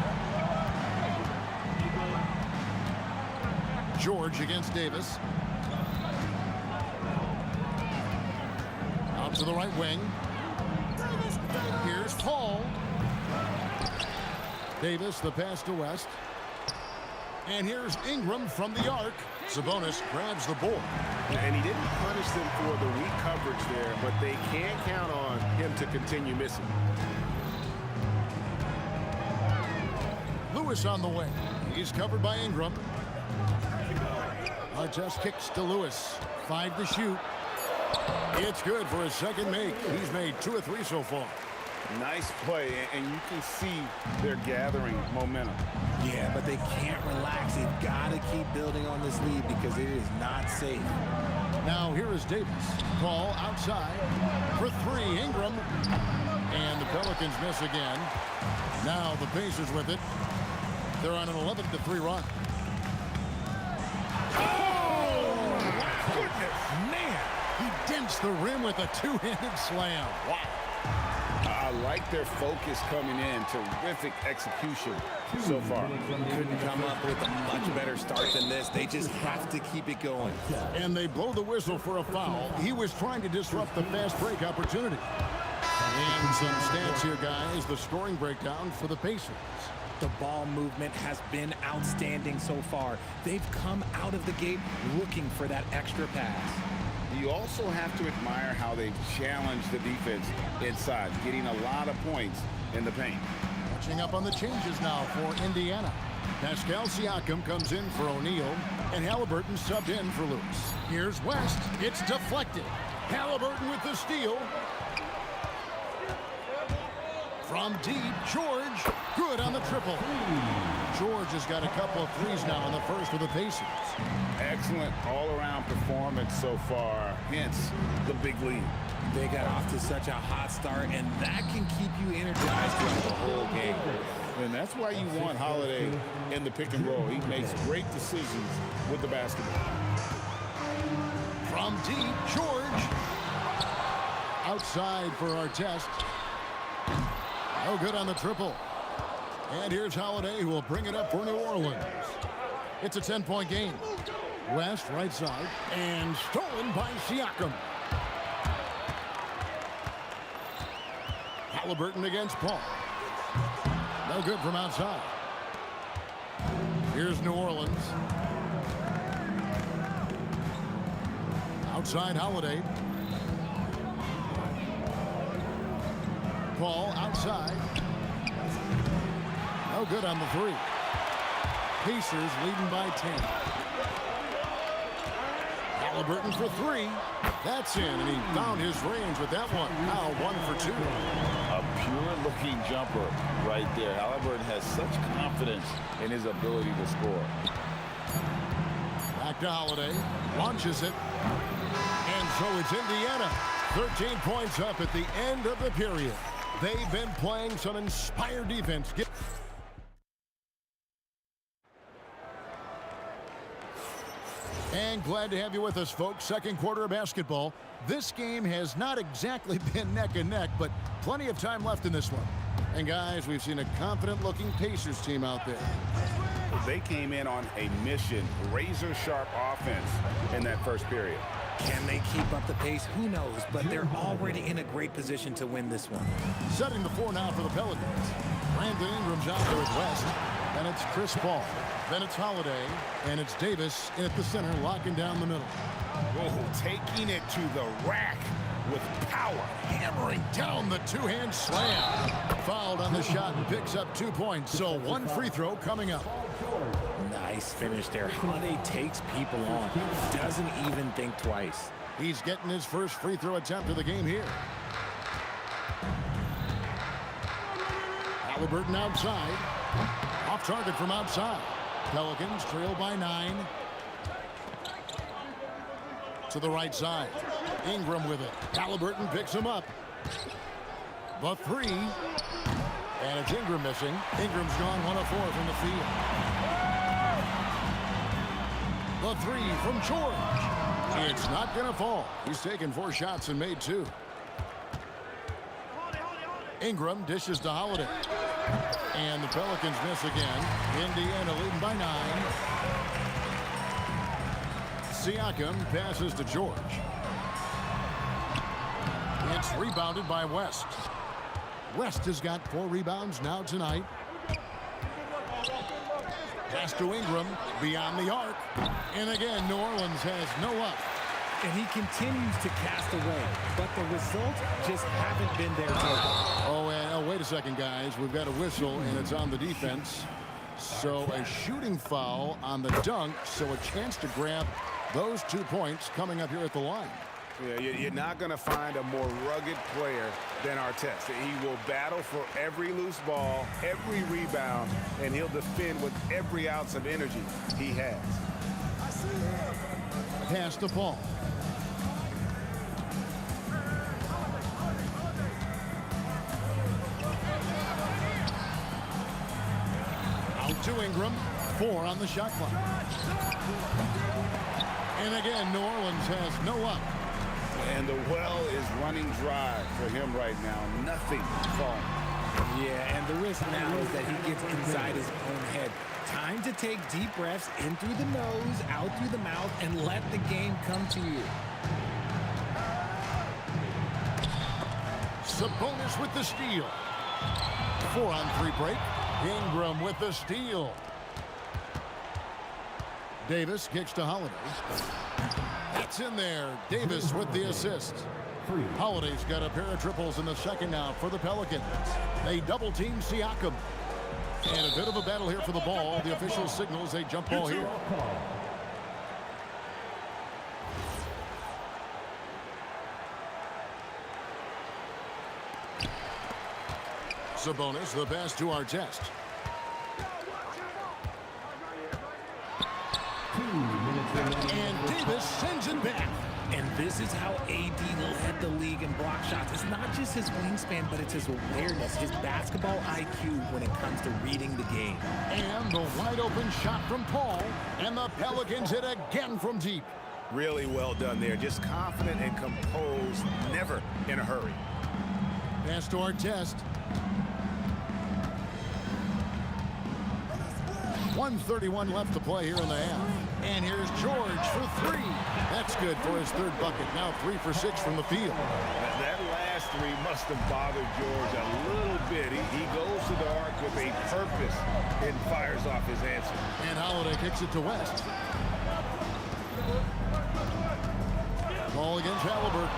George against Davis. Out to the right wing. Here's Paul. Davis, the pass to West. And here's Ingram from the arc. Sabonis grabs the board. And he didn't punish them for the weak coverage there, but they can't count on him to continue missing. Lewis on the way. He's covered by Ingram. Artest kicks to Lewis. 5 to shoot. It's good for his second make. He's made 2 of 3 so far. Nice play, and you can see they're gathering momentum. Yeah, but they can't relax. They've got to keep building on this lead because it is not safe. Now here is Davis. Ball outside for 3. Ingram. And the Pelicans miss again. Now the Pacers with it. They're on an 11-3 run. Oh, goodness. Man, he dents the rim with a two-handed slam. Wow. I like their focus coming in. Terrific execution so far. Couldn't come up with a much better start than this. They just have to keep it going. And they blow the whistle for a foul. He was trying to disrupt the fast break opportunity. And some stats here, guys. The scoring breakdown for the Pacers. The ball movement has been outstanding so far. They've come out of the gate looking for that extra pass. You also have to admire how they've challenged the defense inside, getting a lot of points in the paint. Catching up on the changes now for Indiana. Pascal Siakam comes in for O'Neal, and Halliburton subbed in for Lewis. Here's West. It's deflected. Halliburton with the steal. From deep, George. Good on the triple. George has got a couple of threes now in the first for the Pacers. Excellent all-around performance so far, hence the big lead. They got off to such a hot start, and that can keep you energized throughout the whole game. And that's why you want Holiday in the pick and roll. He makes great decisions with the basketball. From deep, George. Outside for Artest. No good on the triple. And here's Holiday, who will bring it up for New Orleans. It's a 10-point game. West, right side, and stolen by Siakam. Halliburton against Paul. No good from outside. Here's New Orleans. Outside Holiday. Paul outside. No good on the 3. Pacers leading by 10. Halliburton for 3. That's in, and he found his range with that one. Now 1 for 2. A pure-looking jumper right there. Halliburton has such confidence in his ability to score. Back to Holiday. Launches it. And so it's Indiana. 13 points up at the end of the period. They've been playing some inspired defense. And glad to have you with us, folks. Second quarter of basketball. This game has not exactly been neck and neck, but plenty of time left in this one. And guys, we've seen a confident-looking Pacers team out there. They came in on a mission, razor-sharp offense in that first period. Can they keep up the pace? Who knows, but they're already in a great position to win this one. Setting the floor now for the Pelicans. Brandon Ingram's out there at West. And it's Chris Paul. Then it's Holiday. And it's Davis in at the center, locking down the middle. Whoa, taking it to the rack with power. Hammering down the two-hand slam. Fouled on the shot and picks up 2 points. So one free throw coming up. Nice finish there. Holiday takes people on. Doesn't even think twice. He's getting his first free throw attempt of the game here. Halliburton outside. Off target from outside. Pelicans trail by 9. To the right side. Ingram with it. Halliburton picks him up. The three. And it's Ingram missing. Ingram's gone 1 of 4 from the field. The three from George. It's not going to fall. He's taken 4 shots and made 2. Ingram dishes to Holiday. And the Pelicans miss again. Indiana leading by 9. Siakam passes to George. It's rebounded by West. West has got 4 rebounds now tonight. Pass to Ingram, beyond the arc. And again, New Orleans has no up. And he continues to cast away, but the results just haven't been there today. Oh, wait a second, guys. We've got a whistle, and it's on the defense. So a shooting foul on the dunk, so a chance to grab those 2 points coming up here at the line. Yeah, you're not going to find a more rugged player than Artest. He will battle for every loose ball, every rebound, and he'll defend with every ounce of energy he has. Pass to Paul. Out to Ingram. 4 on the shot clock. And again, New Orleans has no up. And the well is running dry for him right now. Nothing falling. Yeah, and the risk now is that he gets inside his own head. Time to take deep breaths in through the nose, out through the mouth, and let the game come to you. Sabonis with the steal. 4-on-3 break. Ingram with the steal. Davis kicks to Holiday. That's in there. Davis with the assist. Holiday's got a pair of triples in the second now for the Pelicans. They double team Siakam. And a bit of a battle here for the ball. The official signals a jump ball here. Sabonis, the pass to Artest. And Davis sends it back. And this is how AD led the league in block shots. It's not just his wingspan, but it's his awareness, his basketball IQ when it comes to reading the game. And the wide open shot from Paul. And the Pelicans hit again from deep. Really well done there. Just confident and composed, never in a hurry. Pass to Artest. 1:31 left to play here in the half. And here's George for 3. That's good for his 3rd bucket. Now 3 for 6 from the field. That last 3 must have bothered George a little bit. He goes to the arc with a purpose and fires off his answer. And Holiday kicks it to West. Ball against Halliburton.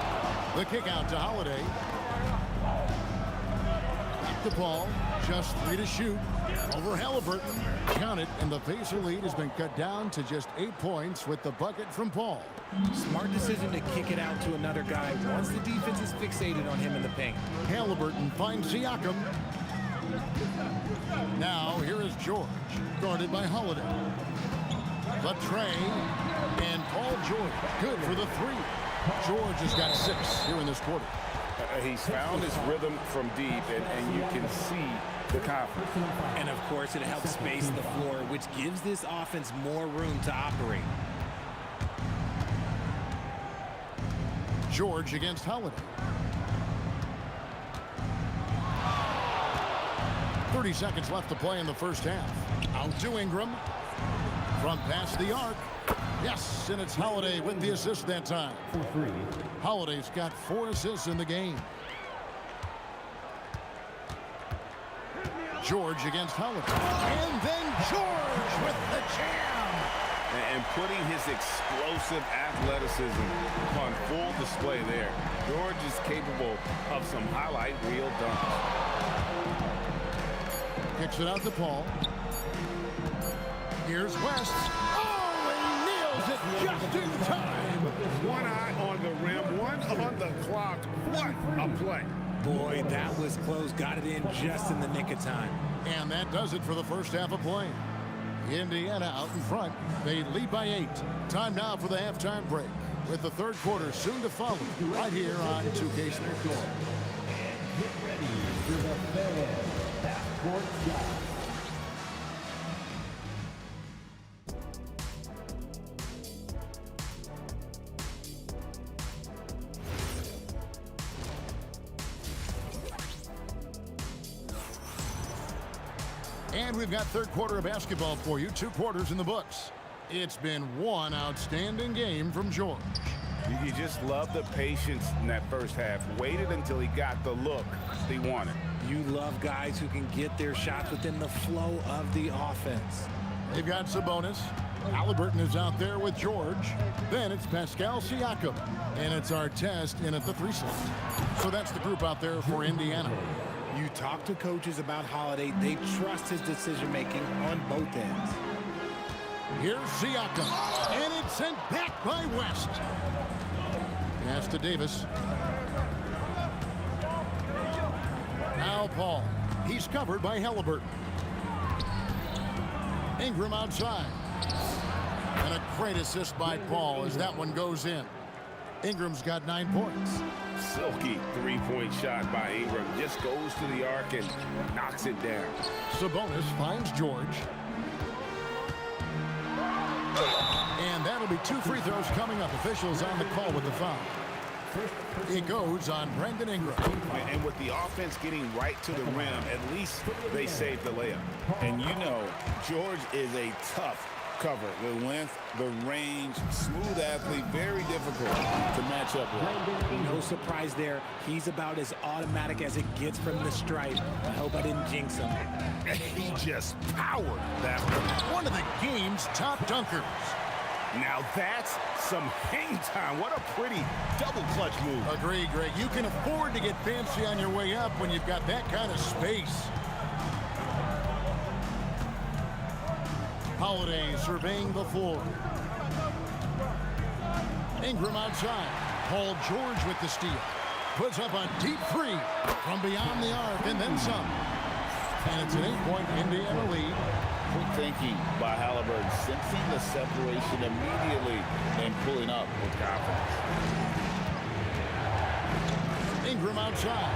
The kick out to Holiday. Back to Paul. Just 3 to shoot. Over Halliburton. Count it, and the Pacer lead has been cut down to just 8 points with the bucket from Paul. Smart decision to kick it out to another guy once the defense is fixated on him in the paint. Halliburton finds Siakam. Now here is George, guarded by Holiday. The tray, and Paul George, good for the 3. George has got 6 here in this quarter. He's found his rhythm from deep, and you can see the confidence. And of course, it helps space the floor, which gives this offense more room to operate. George against Holiday. 30 seconds left to play in the first half. Out to Ingram. From past the arc. Yes, and it's Holiday with the assist that time. Holiday's got 4 assists in the game. George against Holiday. And then George with the jam. And putting his explosive athleticism on full display there. George is capable of some highlight reel dunks. Kicks it out to Paul. Here's West. Oh, he nails it just in time. One eye on the rim, one on the clock. What a play. Boy, that was close. Got it in just in the nick of time. And that does it for the first half of play. Indiana out in front. They lead by 8. Time now for the halftime break, with the third quarter soon to follow right here on 2K Sports. Get ready for the Fan Half-Court Shot. And we've got third quarter of basketball for you. 2 quarters in the books. It's been one outstanding game from George. You just love the patience in that first half. Waited until he got the look he wanted. You love guys who can get their shots within the flow of the offense. They've got Sabonis. Halliburton is out there with George. Then it's Pascal Siakam. And it's Artest in at the 3 slot. So that's the group out there for Indiana. You talk to coaches about Holiday, they trust his decision-making on both ends. Here's Siakam, and it's sent back by West. Pass to Davis. Now Paul. He's covered by Halliburton. Ingram outside. And a great assist by Paul as that one goes in. Ingram's got 9 points. Silky 3-point shot by Ingram. Just goes to the arc and knocks it down. Sabonis finds George. And that'll be 2 free throws coming up. Officials on the call with the foul. It goes on Brandon Ingram. And with the offense getting right to the rim, at least they saved the layup. And you know, George is a tough cover. The length, the range, smooth athlete, very difficult to match up with. No surprise there. He's about as automatic as it gets from the stripe. I hope I didn't jinx him. He just powered that one. One of the game's top dunkers. Now that's some hang time. What a pretty double clutch move. Agree, Greg. You can afford to get fancy on your way up when you've got that kind of space. Holiday surveying the floor. Ingram outside. Paul George with the steal. Puts up a deep 3 from beyond the arc and then some. And it's an 8-point Indiana lead. Quick thinking by Halliburton, sensing the separation immediately and pulling up with confidence. Ingram outside.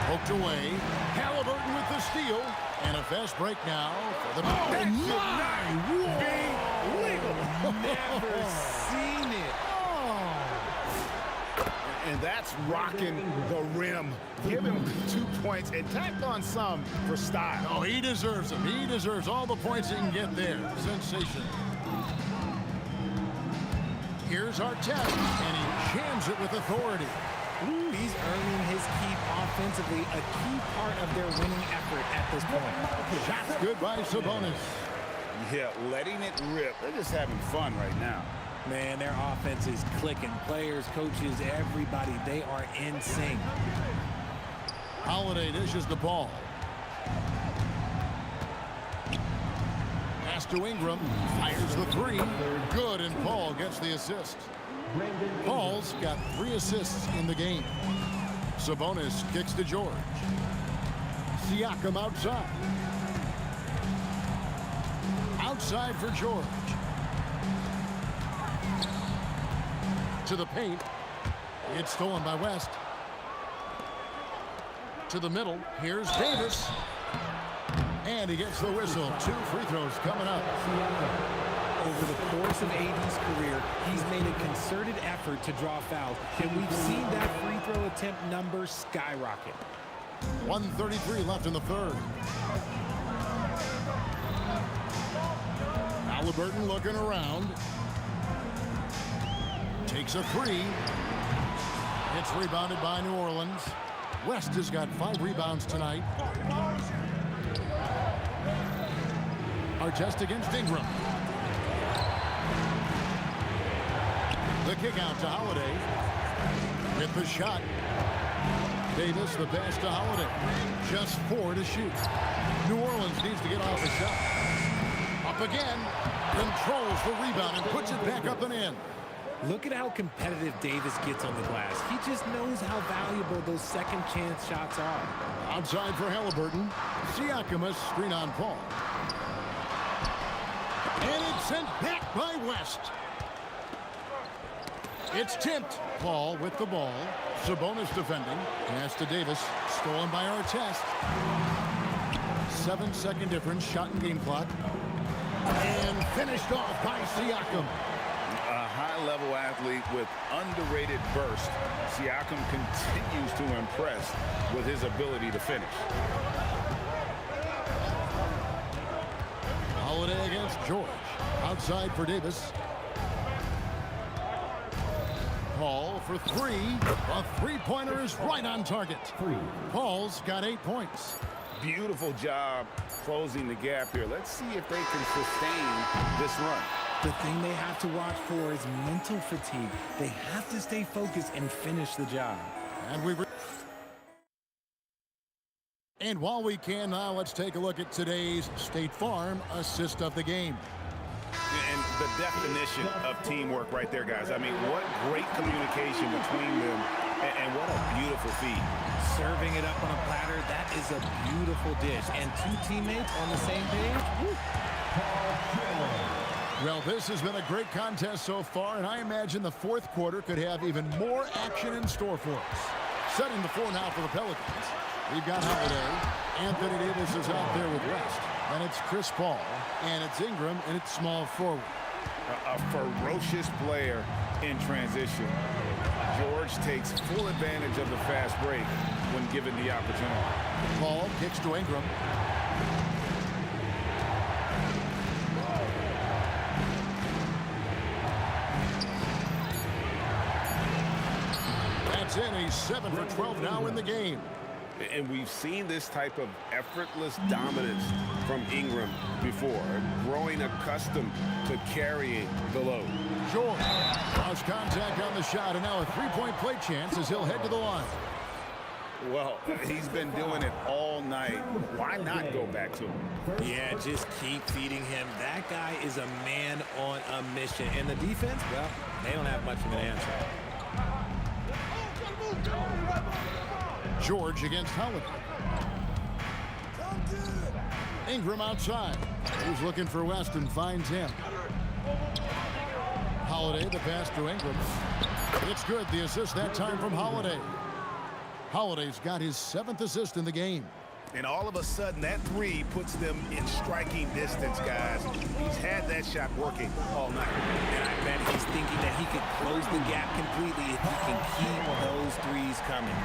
Hooked away. Halliburton with the steal. And a fast break now for the... That should not be legal. Never seen it. And that's rocking the rim. Give him 2 points and tack on some for style. Oh, he deserves them. He deserves all the points he can get there. Sensation. Here's Artest, and he jams it with authority. Ooh, he's earning his keep offensively, a key part of their winning effort at this point. Shots good by Sabonis. Yeah, letting it rip. They're just having fun right now. Man, their offense is clicking. Players, coaches, everybody, they are in sync. Holiday dishes the ball. Pass to Ingram. Fires the 3. Good, and Paul gets the assist. Paul's got 3 assists in the game. Sabonis kicks to George. Siakam outside. Outside for George. To the paint. It's stolen by West. To the middle. Here's Davis. And he gets the whistle. 2 free throws coming up. Over the course of AD's career, he's made a concerted effort to draw fouls, and we've seen that free throw attempt number skyrocket. 1:33 left in the third. Halliburton looking around. Takes a three. It's rebounded by New Orleans. West has got 5 rebounds tonight. Artest against Ingram. The kick out to Holiday. With the shot. Davis, the pass to Holiday. Just 4 to shoot. New Orleans needs to get off a shot. Up again. Controls the rebound and puts it back up and in. Look at how competitive Davis gets on the glass. He just knows how valuable those second chance shots are. Outside for Halliburton. Siakam, a screen on Paul. And it's sent back by West. It's tipped. Paul with the ball. Sabonis defending. Pass to Davis. Stolen by Artest. 7-second difference. Shot and game clock. And finished off by Siakam. A high-level athlete with underrated burst. Siakam continues to impress with his ability to finish. Holiday against George. Outside for Davis. Paul for 3. A three-pointer is right on target. Paul's got 8 points. Beautiful job closing the gap here. Let's see if they can sustain this run. The thing they have to watch for is mental fatigue. They have to stay focused and finish the job. And while we can now, let's take a look at today's State Farm assist of the game. And the definition of teamwork right there, guys. I mean, what great communication between them, and what a beautiful feed. Serving it up on a platter, that is a beautiful dish. And 2 teammates on the same page. Woo. Well, this has been a great contest so far, and I imagine the fourth quarter could have even more action in store for us. Setting the floor now for the Pelicans. We've got Holiday. Anthony Davis is out there with West. And it's Chris Paul. And it's Ingram, and it's small forward. A ferocious player in transition. George takes full advantage of the fast break when given the opportunity. Paul kicks to Ingram. That's in. He's 7 for 12 now in the game. And we've seen this type of effortless dominance from Ingram before, growing accustomed to carrying the load. George lost contact on the shot, and now a three-point play chance as he'll head to the line. Well, he's been doing it all night. Why not go back to him? Yeah, just keep feeding him. That guy is a man on a mission. And the defense, well, they don't have much of an answer. George against Holiday. Ingram outside. He's looking for West and finds him. Holiday, the pass to Ingram. It's good. The assist that time from Holiday. Holiday's got his 7th assist in the game. And all of a sudden, that three puts them in striking distance, guys. He's had that shot working all night. And I bet he's thinking that he could close the gap completely if he can keep those threes coming.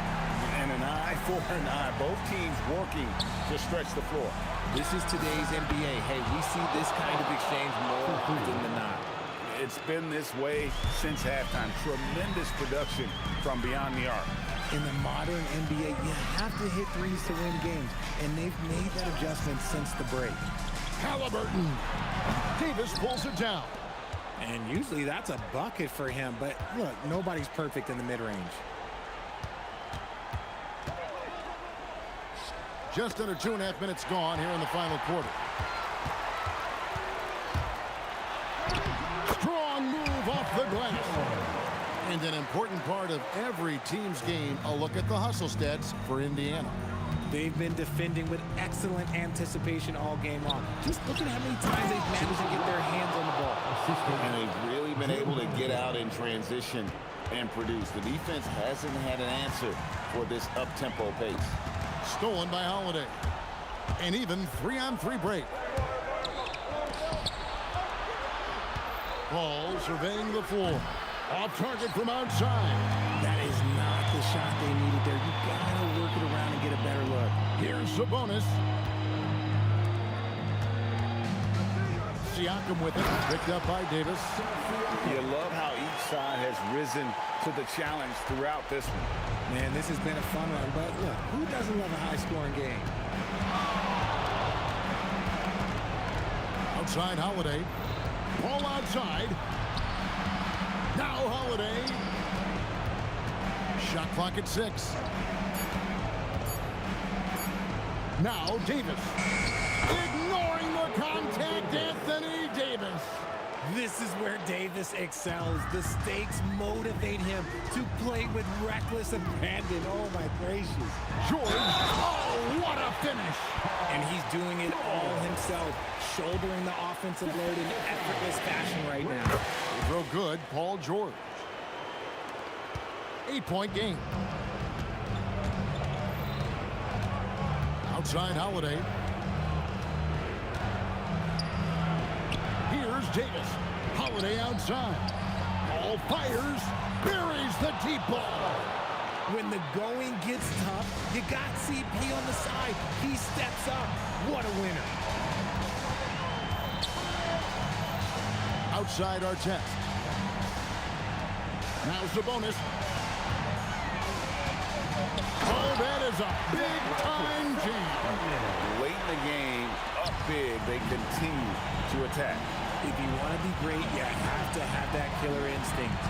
And an eye for an eye. Both teams working to stretch the floor. This is today's NBA. Hey, we see this kind of exchange more often than not. It's been this way since halftime. Tremendous production from beyond the arc. In the modern NBA, you have to hit threes to win games, and they've made that adjustment since the break. Halliburton. Davis pulls it down. And usually that's a bucket for him, but look, nobody's perfect in the mid-range. Just under 2.5 minutes gone here in the final quarter. Strong move off the glass. And an important part of every team's game, a look at the hustle stats for Indiana. They've been defending with excellent anticipation all game long. Just look at how many times they've managed to get their hands on the ball. And they've really been able to get out in transition and produce. The defense hasn't had an answer for this up-tempo pace. Stolen by Holiday. An even 3-on-3 break. Paul surveying the floor. Off target from outside. That is not the shot they needed there. You gotta work it around and get a better look. Here's Sabonis. Siakam with it. Picked up by Davis. You love how each side has risen to the challenge throughout this one. Man, this has been a fun one, but look, who doesn't love a high-scoring game? Outside Holiday. Ball outside. Now Holiday. Shot clock at 6. Now Davis. Ignoring the contact, Anthony Davis. This is where Davis excels. The stakes motivate him to play with reckless abandon. Oh, my gracious. George. Oh, what a finish. And he's doing it all himself, shouldering the offensive load in effortless fashion right now. They throw good, Paul George. 8-point game. Outside Holiday. Here's Davis. Holiday outside. Ball fires. Buries the deep ball. When the going gets tough, you got CP on the side. He steps up. What a winner. Outside Artest. Now Sabonis. Oh, that is a big-time jam. Late in the game, up big, they continue to attack. If you want to be great, you have to have that killer instinct.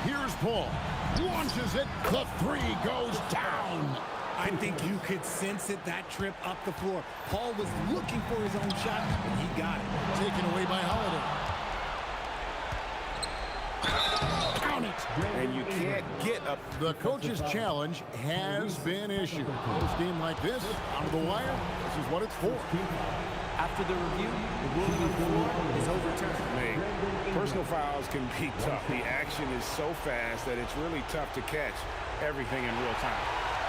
Here's Paul. Launches it. The 3 goes down. I think you could sense it that trip up the floor. Paul was looking for his own shot, and he got it. Taken away by Holiday. Count it. And you can't get up. The coach's challenge has been issued. A game like this, out of the wire, this is what it's for. After the review, the ruling on the floor is overturned. Personal fouls can be tough. The action is so fast that it's really tough to catch everything in real time.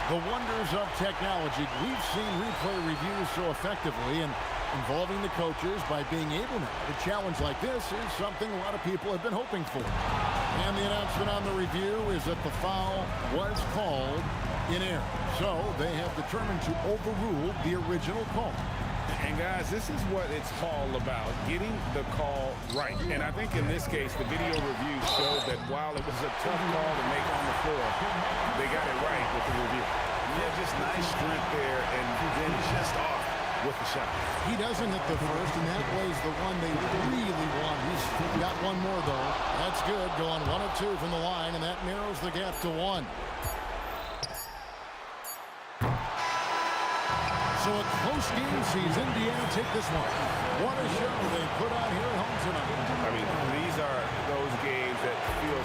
The wonders of technology. We've seen replay reviews so effectively, and involving the coaches by being able to challenge like this is something a lot of people have been hoping for. And the announcement on the review is that the foul was called in error. So they have determined to overrule the original call. And guys, this is what it's all about, getting the call right. And I think in this case, the video review showed that while it was a tough call to make on the floor, they got it right with the review. Yeah, just nice strength there, and then just off with the shot. He doesn't hit the first, and that was the one they really want. He's got one more, though. That's good, going 1 of 2 from the line, and that narrows the gap to 1. So a close game sees Indiana take this one. What a show they put on here at home tonight. I mean, these are those games that feel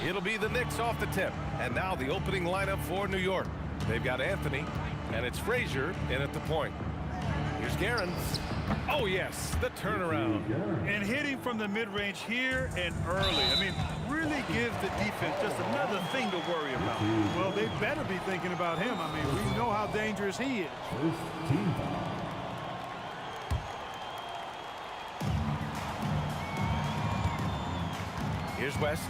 It'll be the Knicks off the tip. And now the opening lineup for New York. They've got Anthony, and it's Frazier in at the point. Here's Guerin. Oh, yes, the turnaround. And hitting from the mid-range here and early. I mean, really gives the defense just another thing to worry about. Well, they better be thinking about him. I mean, we know how dangerous he is. Here's West.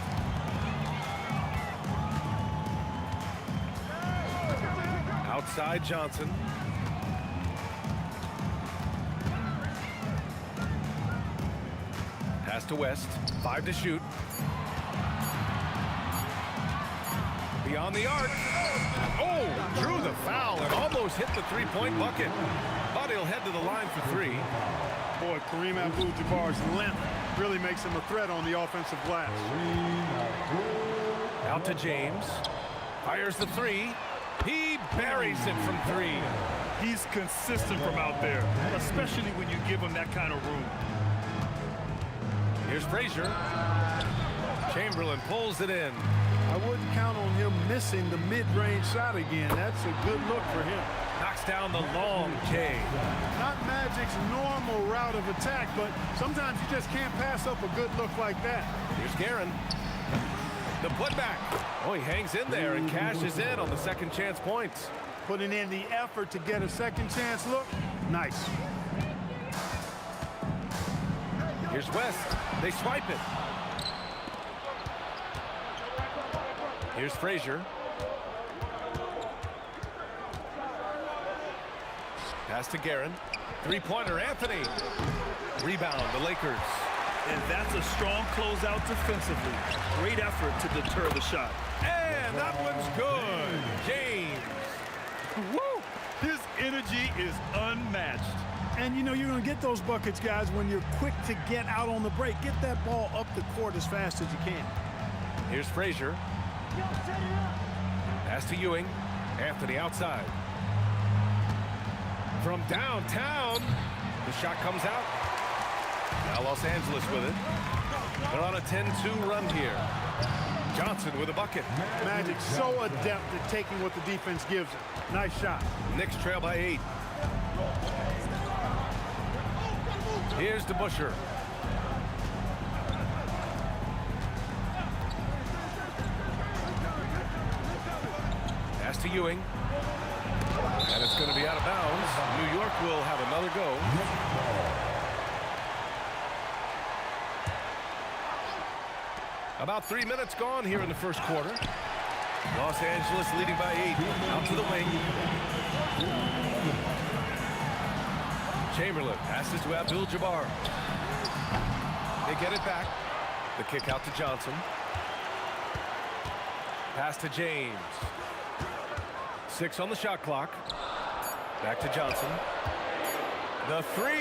Outside Johnson. Pass to West. 5 to shoot. Beyond the arc. Oh, drew the foul and almost hit the three-point bucket. But he'll head to the line for 3. Boy, Kareem Abdul-Jabbar's length really makes him a threat on the offensive glass. Out to James. Fires the 3. He buries it from 3. He's consistent from out there, especially when you give him that kind of room. Here's Frazier. Chamberlain pulls it in. I wouldn't count on him missing the mid-range shot again. That's a good look for him. Knocks down the long K. Not Magic's normal route of attack, but sometimes you just can't pass up a good look like that. Here's Guerin. The putback. Oh, he hangs in there and cashes in on the second chance points. Putting in the effort to get a second chance look. Nice. Here's West. They swipe it. Here's Frazier. Pass to Guerin. Three-pointer, Anthony. Rebound, the Lakers. And that's a strong closeout defensively. Great effort to deter the shot. And that one's good. James. Woo! His energy is unmatched. And, you know, you're going to get those buckets, guys, when you're quick to get out on the break. Get that ball up the court as fast as you can. Here's Frazier. Pass to Ewing. Anthony outside. From downtown, the shot comes out. Now Los Angeles with it. They're on a 10-2 run here. Johnson with a bucket. Magic so adept at taking what the defense gives him. Nice shot. Knicks trail by 8. Here's DeBusschere. Pass to Ewing. And it's going to be out of bounds. New York will have another go. About 3 minutes gone here in the first quarter. Los Angeles leading by 8. Out to the wing. Chamberlain passes to Abdul-Jabbar. They get it back. The kick out to Johnson. Pass to James. 6 on the shot clock. Back to Johnson. The 3.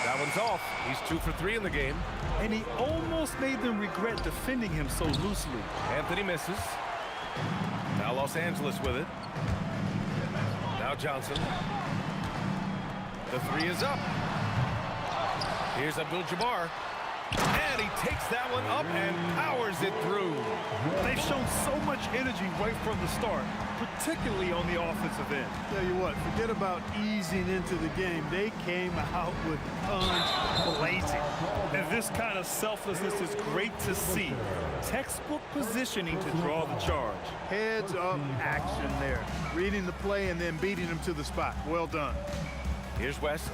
That one's off. He's 2 for 3 in the game. And he almost made them regret defending him so loosely. Anthony misses. Now Los Angeles with it. Now Johnson. The 3 is up. Here's Abdul-Jabbar. And he takes that one up and powers it through. They've shown so much energy right from the start, particularly on the offensive end. Tell you what, forget about easing into the game. They came out with guns blazing. And this kind of selflessness is great to see. Textbook positioning to draw the charge. Heads up action there. Reading the play and then beating them to the spot. Well done. Here's West.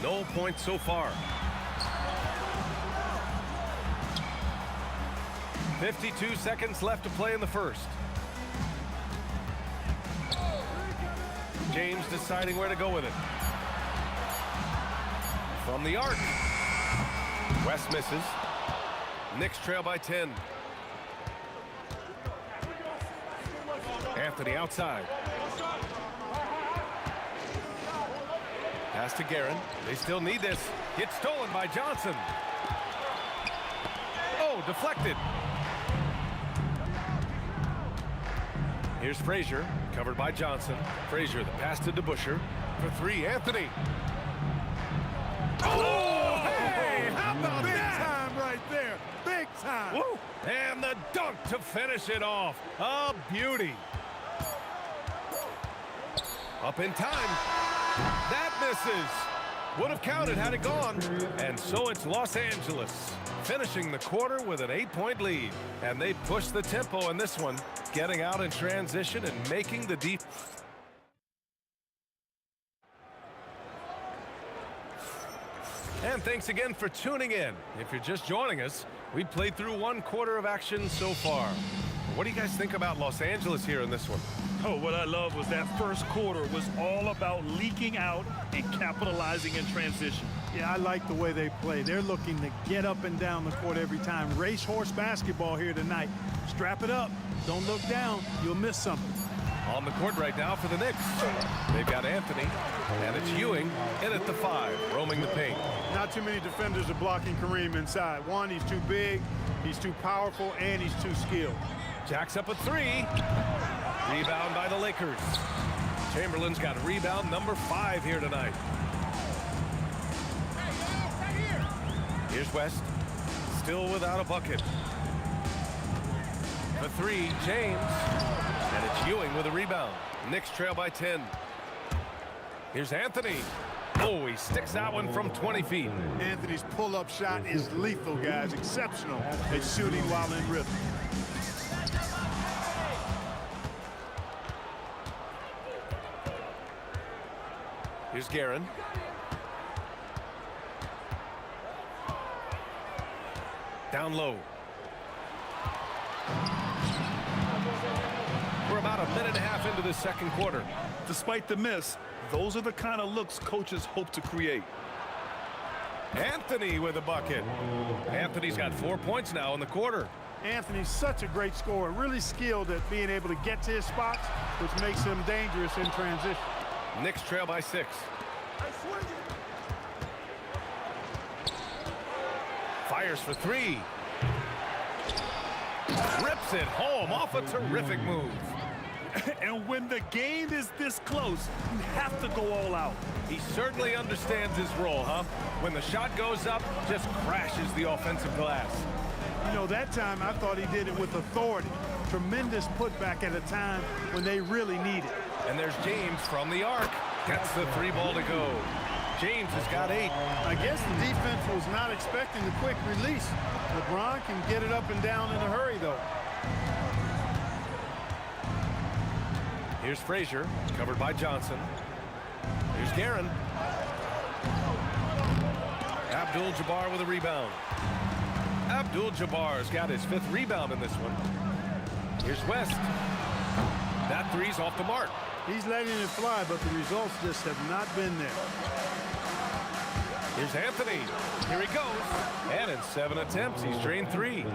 No points so far. 52 seconds left to play in the first. James deciding where to go with it. From the arc. West misses. Knicks trail by 10. Anthony outside. Pass to Guerin. They still need this. Gets stolen by Johnson. Oh, deflected. Here's Frazier, covered by Johnson. Frazier, the pass to DeBusschere. For 3, Anthony. Oh, hey, how about big that? time right there. Big time. Woo! And the dunk to finish it off. A beauty. Up in time. That misses. Would have counted had it gone. And so it's Los Angeles finishing the quarter with an 8-point lead. And they push the tempo in this one, getting out in transition and making the deep. And thanks again for tuning in. If you're just joining us, we played through 1 quarter of action so far. What do you guys think about Los Angeles here in this one? Oh, what I love was that first quarter was all about leaking out and capitalizing in transition. Yeah, I like the way they play. They're looking to get up and down the court every time. Racehorse basketball here tonight. Strap it up. Don't look down. You'll miss something. On the court right now for the Knicks. They've got Anthony, and it's Ewing in at the 5, roaming the paint. Not too many defenders are blocking Kareem inside. One, he's too big, he's too powerful, and he's too skilled. Jacks up a 3. Rebound by the Lakers. Chamberlain's got rebound number 5 here tonight. Here's West, still without a bucket. The 3, James. And it's Ewing with a rebound. Knicks trail by 10. Here's Anthony. Oh, he sticks that one from 20 feet. Anthony's pull-up shot is lethal, guys. Exceptional at shooting while in rhythm. Here's Guerin. Down low. We're about a minute and a half into the second quarter. Despite the miss, those are the kind of looks coaches hope to create. Anthony with a bucket. Anthony's got 4 points now in the quarter. Anthony's such a great scorer, really skilled at being able to get to his spots, which makes him dangerous in transition. Knicks trail by 6. Fires for 3. Rips it home off a terrific move. And when the game is this close, you have to go all out. He certainly understands his role, huh? When the shot goes up, just crashes the offensive glass. You know, that time I thought he did it with authority. Tremendous putback at a time when they really need it. And there's James from the arc. Gets the 3 ball to go. James has got 8. I guess the defense was not expecting the quick release. LeBron can get it up and down in a hurry, though. Here's Frazier, covered by Johnson. Here's Guerin. Abdul-Jabbar with a rebound. Abdul-Jabbar's got his 5th rebound in this one. Here's West. That 3's off the mark. He's letting it fly, but the results just have not been there. Here's Anthony. Here he goes. And in 7 attempts, he's drained 3.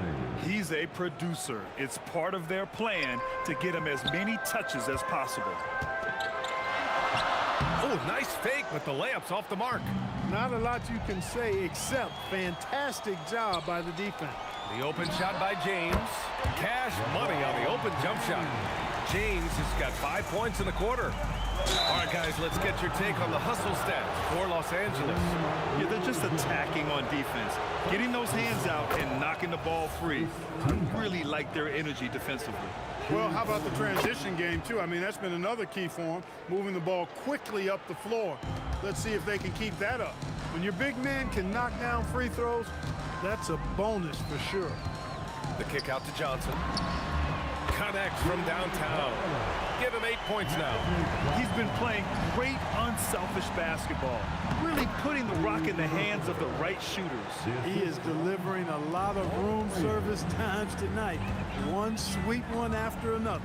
He's a producer. It's part of their plan to get him as many touches as possible. Oh, nice fake, but the layup's off the mark. Not a lot you can say except fantastic job by the defense. The open shot by James. Cash money on the open jump shot. James has got 5 points in the quarter. All right, guys, let's get your take on the hustle stats for Los Angeles. Yeah, they're just attacking on defense, getting those hands out and knocking the ball free. I really like their energy defensively. Well, how about the transition game, too? I mean, that's been another key for them, moving the ball quickly up the floor. Let's see if they can keep that up. When your big man can knock down free throws, that's a bonus for sure. The kick out to Johnson. Connects from downtown. Give him 8 points now. He's been playing great unselfish basketball, really putting the rock in the hands of the right shooters. He is delivering a lot of room service times tonight. One sweet one after another.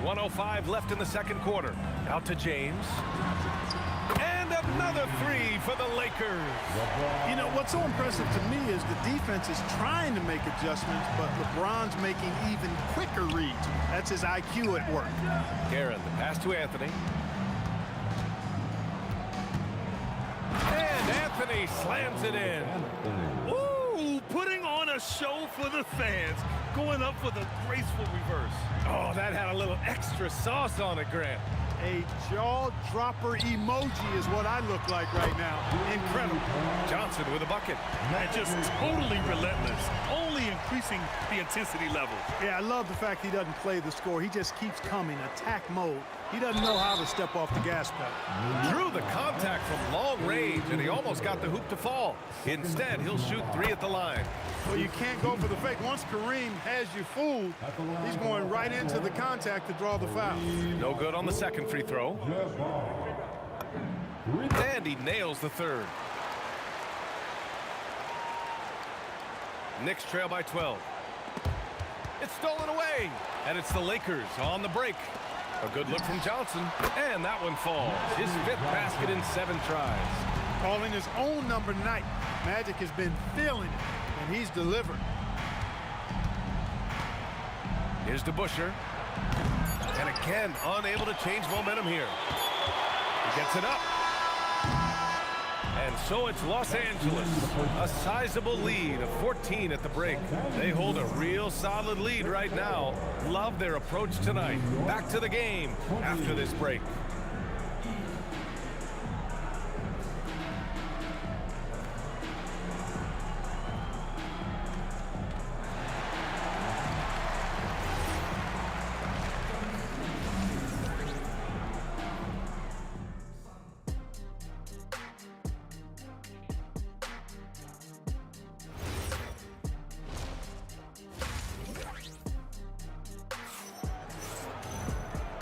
1:05 left in the second quarter. Out to James. And another 3 for the Lakers. You know, what's so impressive to me is the defense is trying to make adjustments, but LeBron's making even quicker reads. That's his IQ at work. Guerin, the pass to Anthony. And Anthony slams it in. Ooh, putting on a show for the fans, going up for the graceful reverse. Oh, that had a little extra sauce on it, Grant. A jaw-dropper emoji is what I look like right now. Incredible. Johnson with a bucket. And just totally relentless, only increasing the intensity level. Yeah, I love the fact he doesn't play the score. He just keeps coming, attack mode. He doesn't know how to step off the gas pedal. Drew the contact from long range, and he almost got the hoop to fall. Instead, he'll shoot 3 at the line. Well, you can't go for the fake. Once Kareem has you fooled, he's going right into the contact to draw the foul. No good on the second free throw. And he nails the third. Knicks trail by 12. It's stolen away, and it's the Lakers on the break. A good look from Johnson, and that one falls. His 5th basket in 7 tries. Calling his own number night. Magic has been feeling it, and he's delivered. Here's DeBuscher. And again, unable to change momentum here. He gets it up. And so it's Los Angeles. A sizable lead of 14 at the break. They hold a real solid lead right now. Love their approach tonight. Back to the game after this break.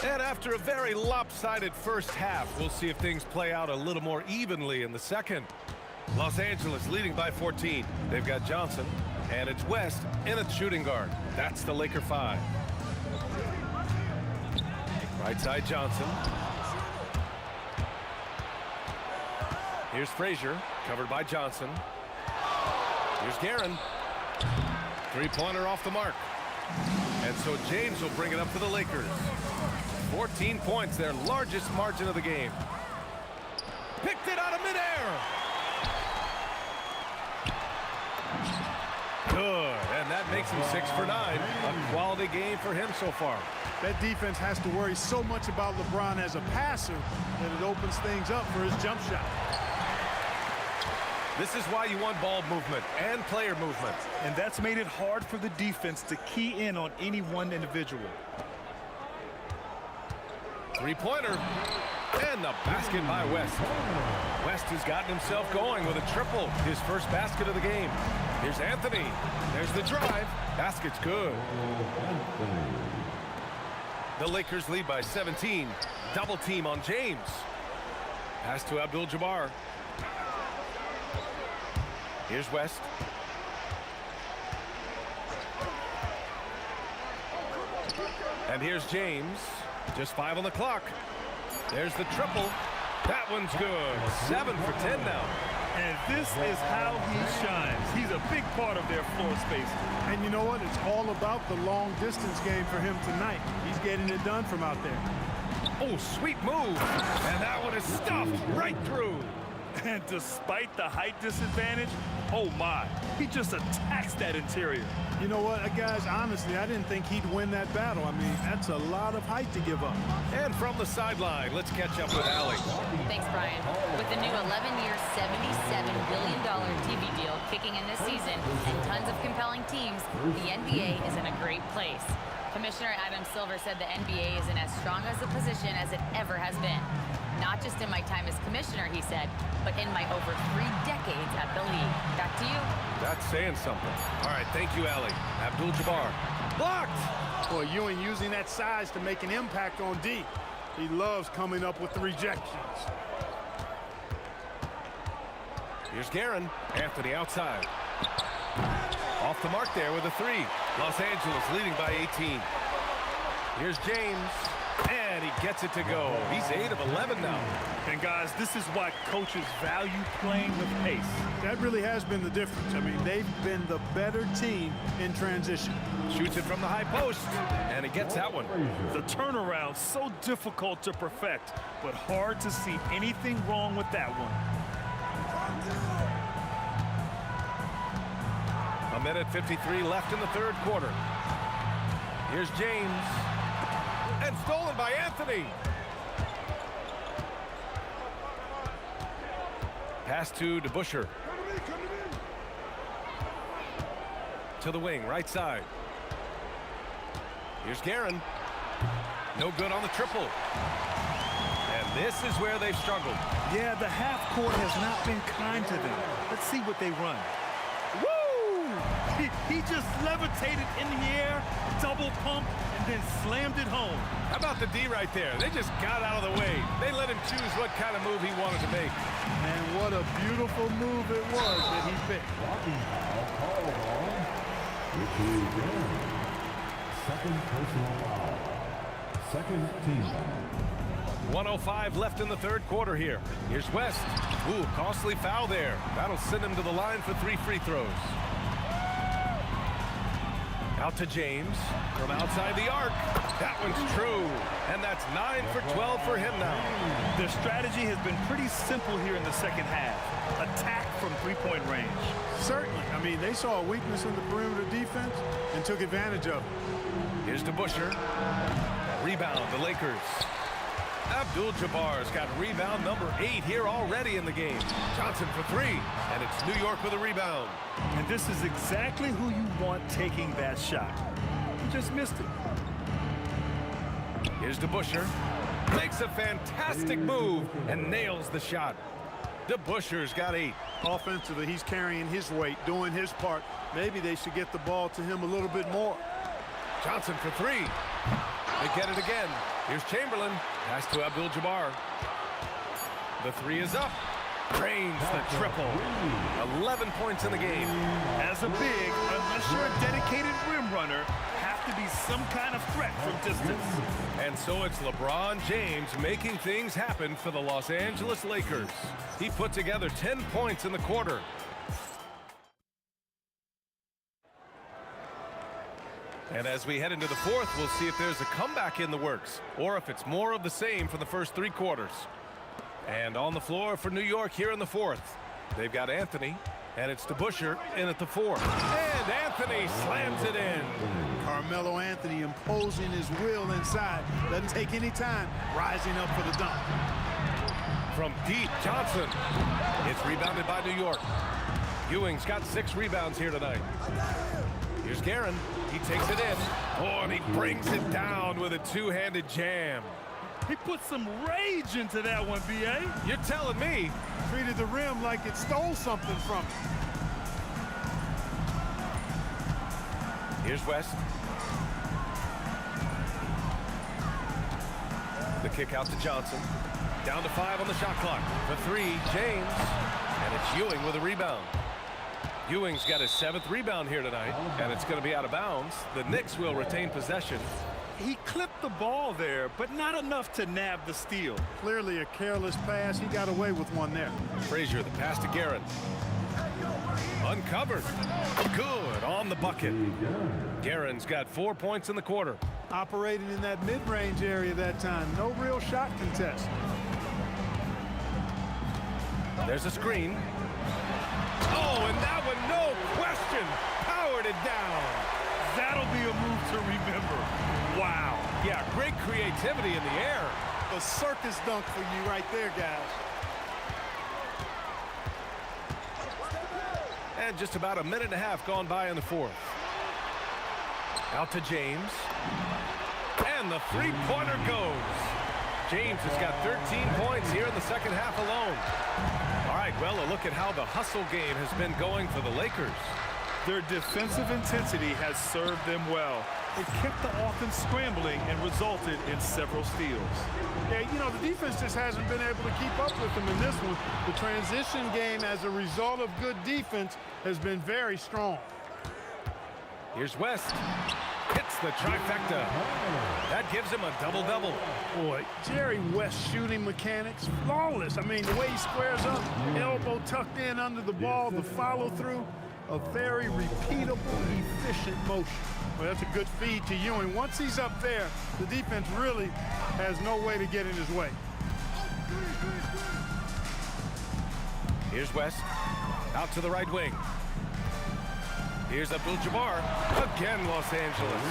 And after a very lopsided first half, we'll see if things play out a little more evenly in the second. Los Angeles leading by 14. They've got Johnson, and it's West in at shooting guard. That's the Laker 5. Right side Johnson. Here's Frazier, covered by Johnson. Here's Guerin. Three-pointer off the mark. And so James will bring it up for the Lakers. 14 points, their largest margin of the game. Picked it out of midair. Good, and that makes him 6 for 9. A quality game for him so far. That defense has to worry so much about LeBron as a passer that it opens things up for his jump shot. This is why you want ball movement and player movement. And that's made it hard for the defense to key in on any one individual. Three-pointer. And the basket by West. West has gotten himself going with a triple. His first basket of the game. Here's Anthony. There's the drive. Basket's good. The Lakers lead by 17. Double team on James. Pass to Abdul-Jabbar. Here's West. And here's James. Just 5 on the clock. There's the triple. That one's good. 7 for 10 now. And this is how he shines. He's a big part of their floor space. And you know what? It's all about the long distance game for him tonight. He's getting it done from out there. Oh, sweet move. And that one is stuffed right through. And despite the height disadvantage, oh my, he just attacks that interior. You know what, guys, honestly, I didn't think he'd win that battle. I mean, that's a lot of height to give up. And from the sideline, let's catch up with Allie. Thanks, Brian. With the new 11-year, $77 billion TV deal kicking in this season and tons of compelling teams, the NBA is in a great place. Commissioner Adam Silver said the NBA is in as strong as a position as it ever has been. Not just in my time as commissioner, he said, but in my over 3 decades at the league. Back to you. That's saying something. All right, thank you, Allie. Abdul-Jabbar. Blocked! Boy, Ewing using that size to make an impact on D. He loves coming up with the rejections. Here's Guerin. Anthony outside. Off the mark there with a 3. Los Angeles leading by 18. Here's James. And he gets it to go. He's 8 of 11 now. And guys, this is why coaches value playing with pace. That really has been the difference. I mean, they've been the better team in transition. Shoots it from the high post, and he gets that one. The turnaround, so difficult to perfect, but hard to see anything wrong with that one. A minute 53 left in the third quarter. Here's James. And stolen by Anthony. Pass to DeBuscher. To the wing, right side. Here's Guerin. No good on the triple. And this is where they've struggled. Yeah, the half court has not been kind to them. Let's see what they run. Woo! He just levitated in the air, double pump, and then slammed it home. How about the D right there? They just got out of the way. They let him choose what kind of move he wanted to make. And what a beautiful move it was that he picked. Second personal foul. Second team foul. 1:05 left in the third quarter here. Here's West. Ooh, costly foul there. That'll send him to the line for 3 free throws. Out to James from outside the arc. That one's true. And that's 9 for 12 for him now. Their strategy has been pretty simple here in the second half. Attack from three-point range. Certainly. I mean, they saw a weakness in the perimeter defense and took advantage of it. Here's DeBuscher. Rebound, the Lakers. Abdul-Jabbar's got rebound number 8 here already in the game. Johnson for 3, and it's New York with a rebound. And this is exactly who you want taking that shot. He just missed it. Here's DeBuscher. Makes a fantastic move and nails the shot. DeBuscher's got 8. Offensively, he's carrying his weight, doing his part. Maybe they should get the ball to him a little bit more. Johnson for 3. They get it again. Here's Chamberlain. Pass to Abdul-Jabbar. The 3 is up. Drains the triple. 11 points in the game. As a big, unless you're a dedicated rim runner, have to be some kind of threat from distance. And so it's LeBron James making things happen for the Los Angeles Lakers. He put together 10 points in the quarter. And as we head into the fourth, we'll see if there's a comeback in the works or if it's more of the same for the first 3 quarters. And on the floor for New York here in the fourth, they've got Anthony, and it's DeBuscher in at the 4. And Anthony slams it in. Carmelo Anthony imposing his will inside. Doesn't take any time, rising up for the dunk. From deep, Johnson. It's rebounded by New York. Ewing's got 6 rebounds here tonight. Here's Guerin. He takes it in. Oh, and he brings it down with a 2-handed jam. He put some rage into that one, B.A. You're telling me. Treated the rim like it stole something from him. Here's West. The kick out to Johnson. Down to 5 on the shot clock. For 3, James. And it's Ewing with a rebound. Ewing's got his 7th rebound here tonight, and it's going to be out of bounds. The Knicks will retain possession. He clipped the ball there, but not enough to nab the steal. Clearly a careless pass. He got away with one there. Frazier, the pass to Guerin. Uncovered. Good on the bucket. Guerin's got 4 points in the quarter. Operating in that mid-range area that time. No real shot contest. There's a screen. Oh, and that one, no question, powered it down. That'll be a move to remember. Wow. Yeah, great creativity in the air. A circus dunk for you right there, guys. And just about a minute and a half gone by in the fourth. Out to James. And the three-pointer goes. James has got 13 points here in the second half alone. All right, well, a look at how the hustle game has been going for the Lakers. Their defensive intensity has served them well. It kept the offense scrambling and resulted in several steals. Yeah, you know, the defense just hasn't been able to keep up with them in this one. The transition game, as a result of good defense, has been very strong. Here's West. Hits the trifecta. That gives him a double-double. Boy, Jerry West shooting mechanics, flawless. I mean, the way he squares up, elbow tucked in under the ball, the follow-through, a very repeatable, efficient motion. Well, that's a good feed to Ewing. Once he's up there, the defense really has no way to get in his way. Here's West. Out to the right wing. Here's Abdul-Jabbar. Again, Los Angeles.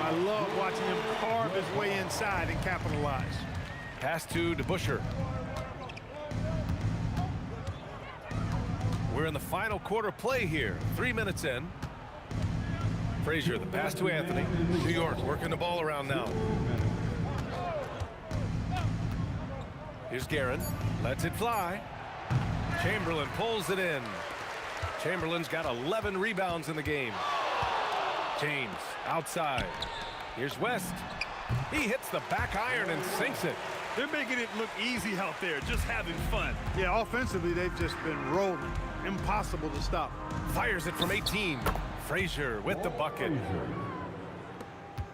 I love watching him carve his way inside and capitalize. Pass to DeBuscher. We're in the final quarter play here. 3 minutes in. Frazier, the pass to Anthony. New York working the ball around now. Here's Guerin. Lets it fly. Chamberlain pulls it in. Chamberlain's got 11 rebounds in the game. James outside. Here's West. He hits the back iron and sinks it. They're making it look easy out there, just having fun. Yeah, offensively, they've just been rolling. Impossible to stop. Fires it from 18. Frazier with the bucket.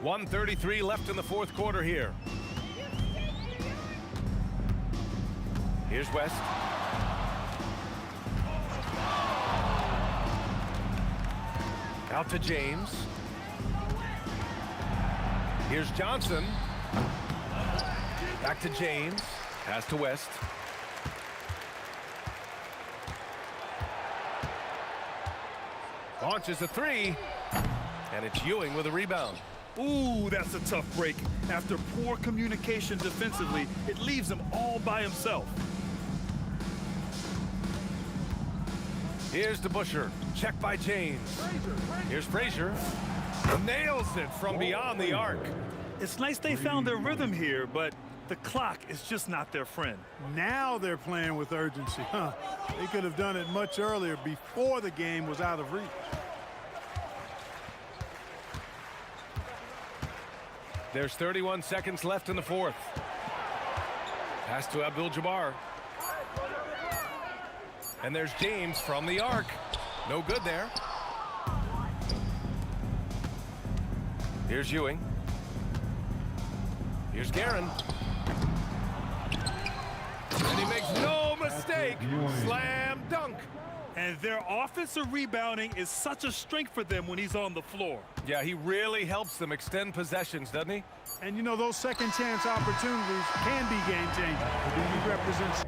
1:33 left in the fourth quarter here. Here's West. Out to James. Here's Johnson. Back to James. Pass to West. Launches a three. And it's Ewing with a rebound. Ooh, that's a tough break. After poor communication defensively, it leaves him all by himself. Here's DeBusschere. Check by James. Here's Frazier. Nails it from beyond the arc. It's nice they found their rhythm here, but the clock is just not their friend. Now they're playing with urgency. They could have done it much earlier before the game was out of reach. There's 31 seconds left in the fourth. Pass to Abdul-Jabbar. And there's James from the arc. No good there. Here's Ewing. Here's Guerin. And he makes no mistake. Slam dunk. And their offensive rebounding is such a strength for them when he's on the floor. Yeah, he really helps them extend possessions, doesn't he? And you know, those second chance opportunities can be game changing. He represents.